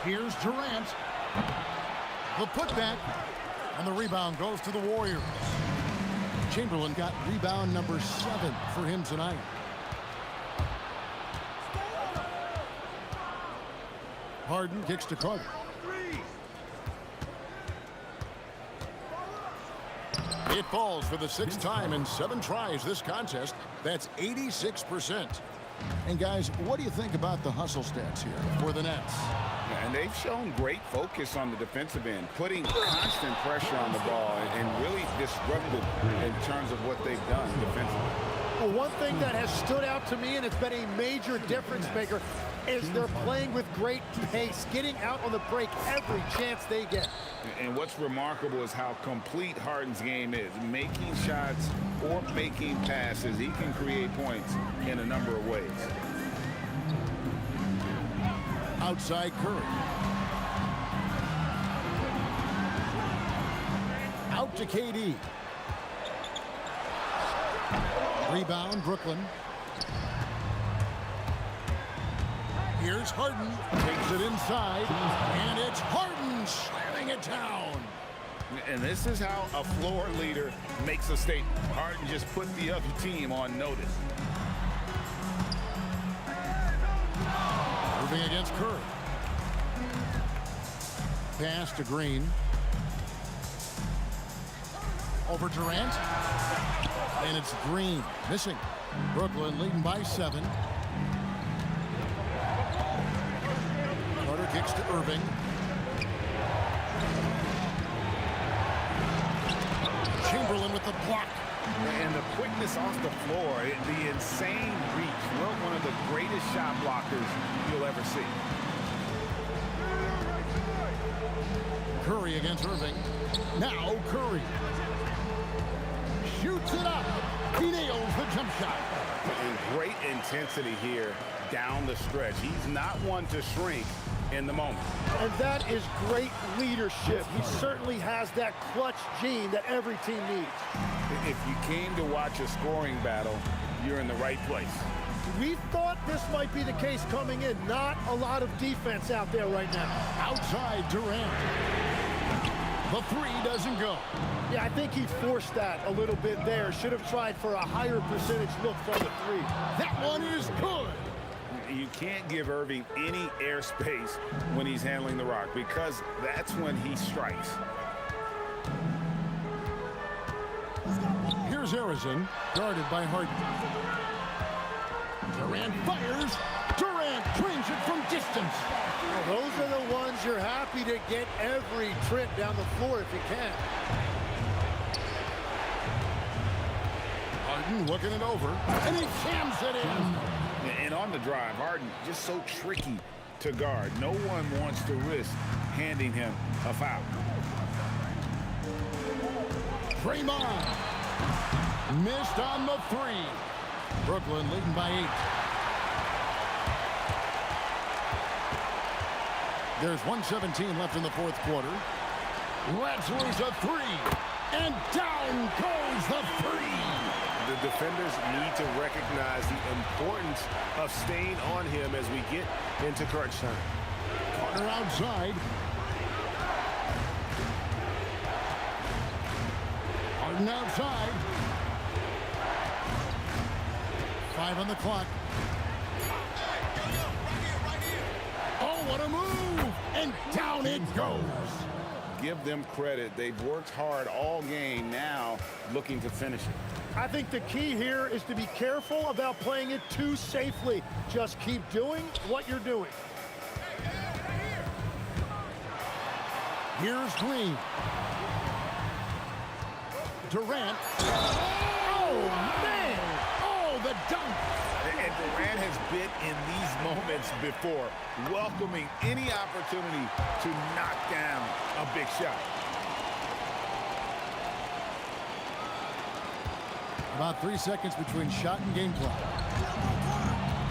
Here's Durant. The putback. And the rebound goes to the Warriors. Chamberlain got rebound number 7 for him tonight. Harden kicks to Carter. It falls for the 6th time in 7 tries this contest. That's 86%. And guys, what do you think about the hustle stats here for the Nets? And they've shown great focus on the defensive end, putting constant pressure on the ball and really disruptive in terms of what they've done defensively. Well, one thing that has stood out to me, and it's been a major difference maker, is they're playing with great pace, getting out on the break every chance they get. And what's remarkable is how complete Harden's game is. Making shots or making passes, he can create points in a number of ways. Outside Curry. Out to KD. Rebound, Brooklyn. Here's Harden. Takes it inside. And it's Harden slamming it down. And this is how a floor leader makes a statement. Harden just put the other team on notice. Moving against Curry. Pass to Green. Over Durant. And it's Green missing. Brooklyn leading by 7. Carter kicks to Irving. Chamberlain with the block. And the quickness off the floor, the insane reach. One of the greatest shot blockers you'll ever see. Curry against Irving. Now Curry. Shoots it up. He nails the jump shot. And great intensity here down the stretch. He's not one to shrink in the moment. And that is great leadership. He certainly has that clutch gene that every team needs. If you came to watch a scoring battle, you're in the right place. We thought this might be the case coming in. Not a lot of defense out there right now. Outside Durant. The three doesn't go. Yeah, I think he forced that a little bit there. Should have tried for a higher percentage look from the three. That one is good. You can't give Irving any airspace when he's handling the rock because that's when he strikes. Here's Harrison, guarded by Harden. Durant fires. Durant drains it from distance. Well, those are the ones you're happy to get every trip down the floor if you can. Harden looking it over, and he jams it in. And on the drive, Harden just so tricky to guard. No one wants to risk handing him a foul. Draymond missed on the three. Brooklyn leading by 8. There's 1:17 left in the fourth quarter. Let's lose a three. And down goes the three. The defenders need to recognize the importance of staying on him as we get into crunch time. Carter outside. Harden outside. 5 on the clock. Oh, what a move! And down it goes. Give them credit. They've worked hard all game, now looking to finish it. I think the key here is to be careful about playing it too safely. Just keep doing what you're doing. Here's Green. Durant. Oh, man! Oh, the dunk! And Durant has been in these moments before, welcoming any opportunity to knock down a big shot. About 3 seconds between shot and game clock.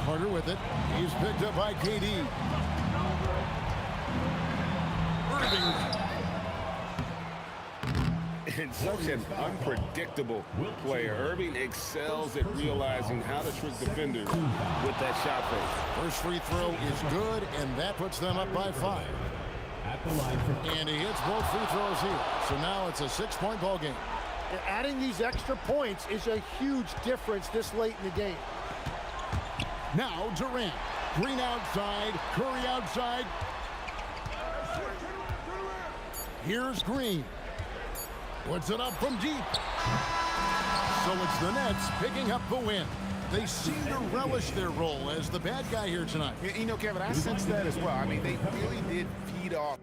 Carter with it. He's picked up by KD. Irving. And such an unpredictable player. Irving excels at realizing how to trick defenders with that shot fake. First free throw is good, and that puts them up by 5. And he hits both free throws here. So now it's a 6-point ball game. Adding these extra points is a huge difference this late in the game. Now Durant. Green outside. Curry outside. Here's Green. Puts it up from deep. So it's the Nets picking up the win. They seem to relish their role as the bad guy here tonight. You know, Kevin, I sense that as well. I mean, they really did feed off